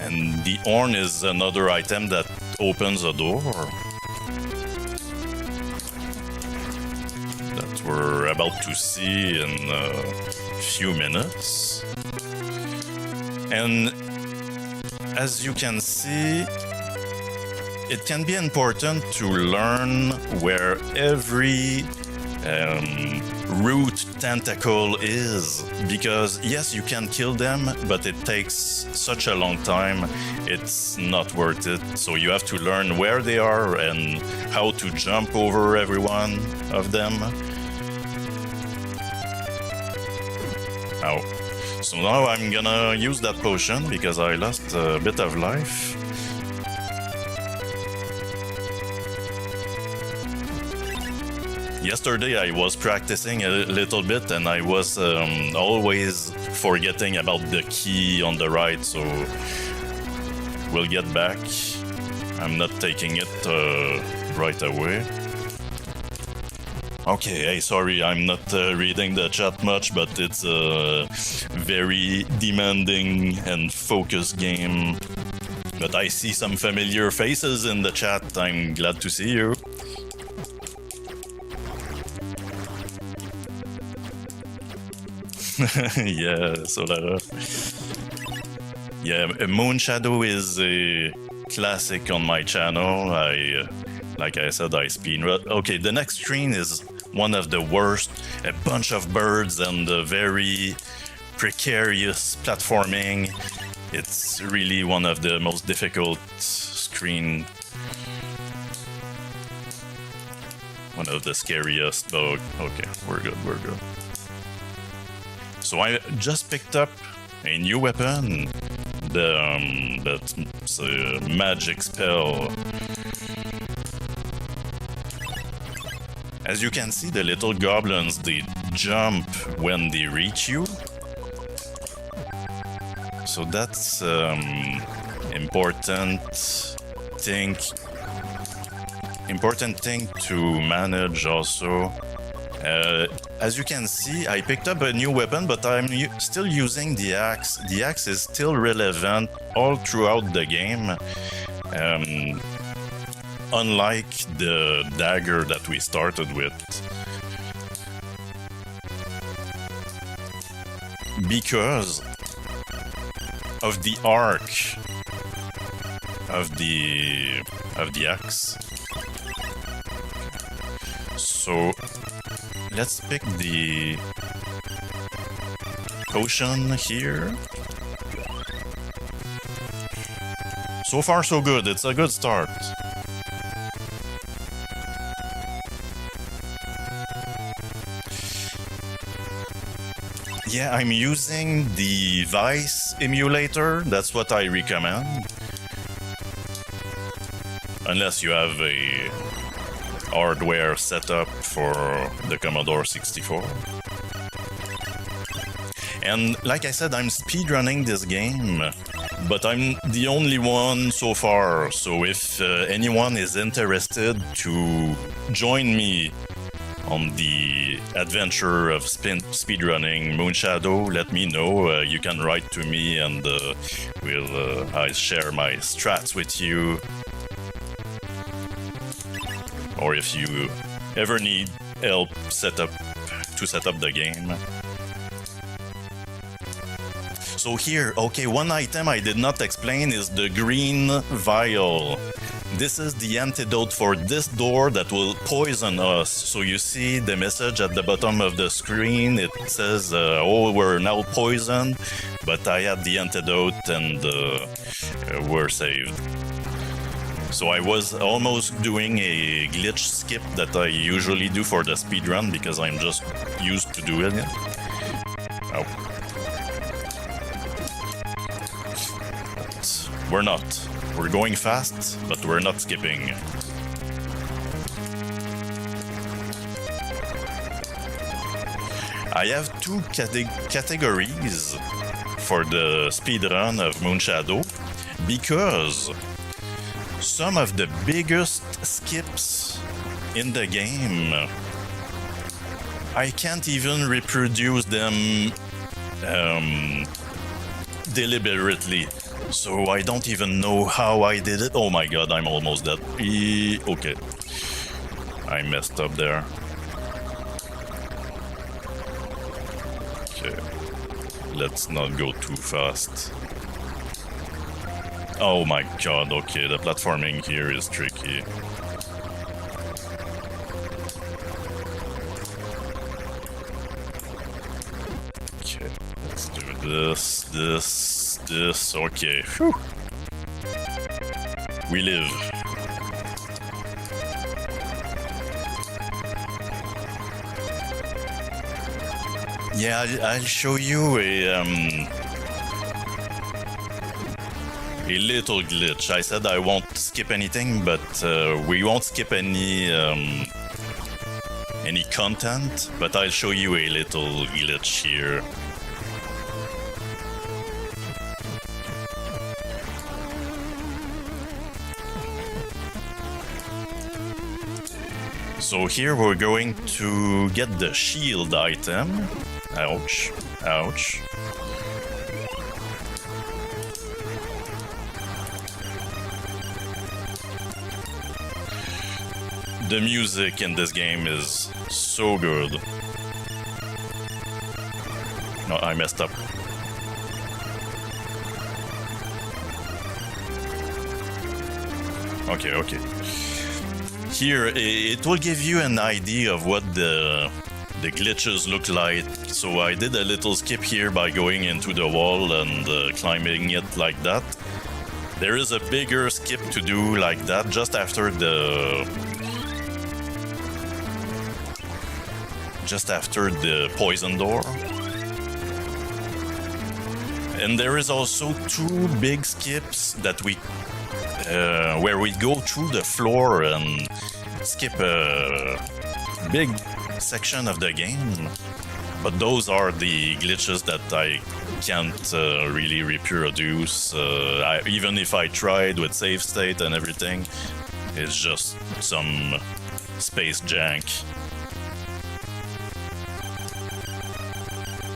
S14: And the horn is another item that opens a door that we're about to see in a few minutes. And as you can see, it can be important to learn where every root tentacle is, because yes, you can kill them, but it takes such a long time, it's not worth it. So you have to learn where they are and how to jump over every one of them. Ow. So now I'm gonna use that potion because I lost a bit of life. Yesterday I was practicing a little bit and I was always forgetting about the key on the right, so we'll get back. I'm not taking it right away. Okay, hey, sorry, I'm not reading the chat much, but it's a very demanding and focused game. But I see some familiar faces in the chat, I'm glad to see you. Yeah, Solara. Yeah, Moon Shadow is a classic on my channel. Like I said, I speedrun. Okay, the next screen is one of the worst. A bunch of birds and a very precarious platforming. It's really one of the most difficult screen. One of the scariest, but okay, we're good. So I just picked up a new weapon, that's a magic spell. As you can see, the little goblins, they jump when they reach you. So that's important thing to manage also. As you can see, I picked up a new weapon, but I'm still using the axe. The axe is still relevant all throughout the game, unlike the dagger that we started with. because of the arc of the axe. So let's pick the potion here. So far so good, it's a good start. Yeah, I'm using the Vice emulator, that's what I recommend. Unless you have a hardware setup for the Commodore 64. And like I said, I'm speedrunning this game, but I'm the only one so far, so if anyone is interested to join me on the adventure of speedrunning Moonshadow, let me know. You can write to me and I'll share my strats with you. Or if you ever need help to set up the game. So here, okay, one item I did not explain is the green vial. This is the antidote for this door that will poison us. So you see the message at the bottom of the screen, it says, oh, we're now poisoned, but I had the antidote and we're saved. So I was almost doing a glitch skip that I usually do for the speedrun because I'm just used to doing it. Oh. We're not. We're going fast, but we're not skipping. I have two categories for the speedrun of Moonshadow because some of the biggest skips in the game, I can't even reproduce them deliberately. So I don't even know how I did it. Oh my god, I'm almost dead. Okay. I messed up there. Okay. Let's not go too fast. Oh my god, okay, the platforming here is tricky. Okay, let's do this, okay. Whew. We live. Yeah, I'll show you a little glitch. I said I won't skip anything, but we won't skip any content, but I'll show you a little glitch here. So here we're going to get the shield item. Ouch, ouch. The music in this game is so good. No, I messed up. Okay, okay. Here, it will give you an idea of what the glitches look like. So I did a little skip here by going into the wall and climbing it like that. There is a bigger skip to do like that just after the poison door. And there is also two big skips that where we go through the floor and skip a big section of the game. But those are the glitches that I can't really reproduce. Even if I tried with save state and everything, it's just some space jank.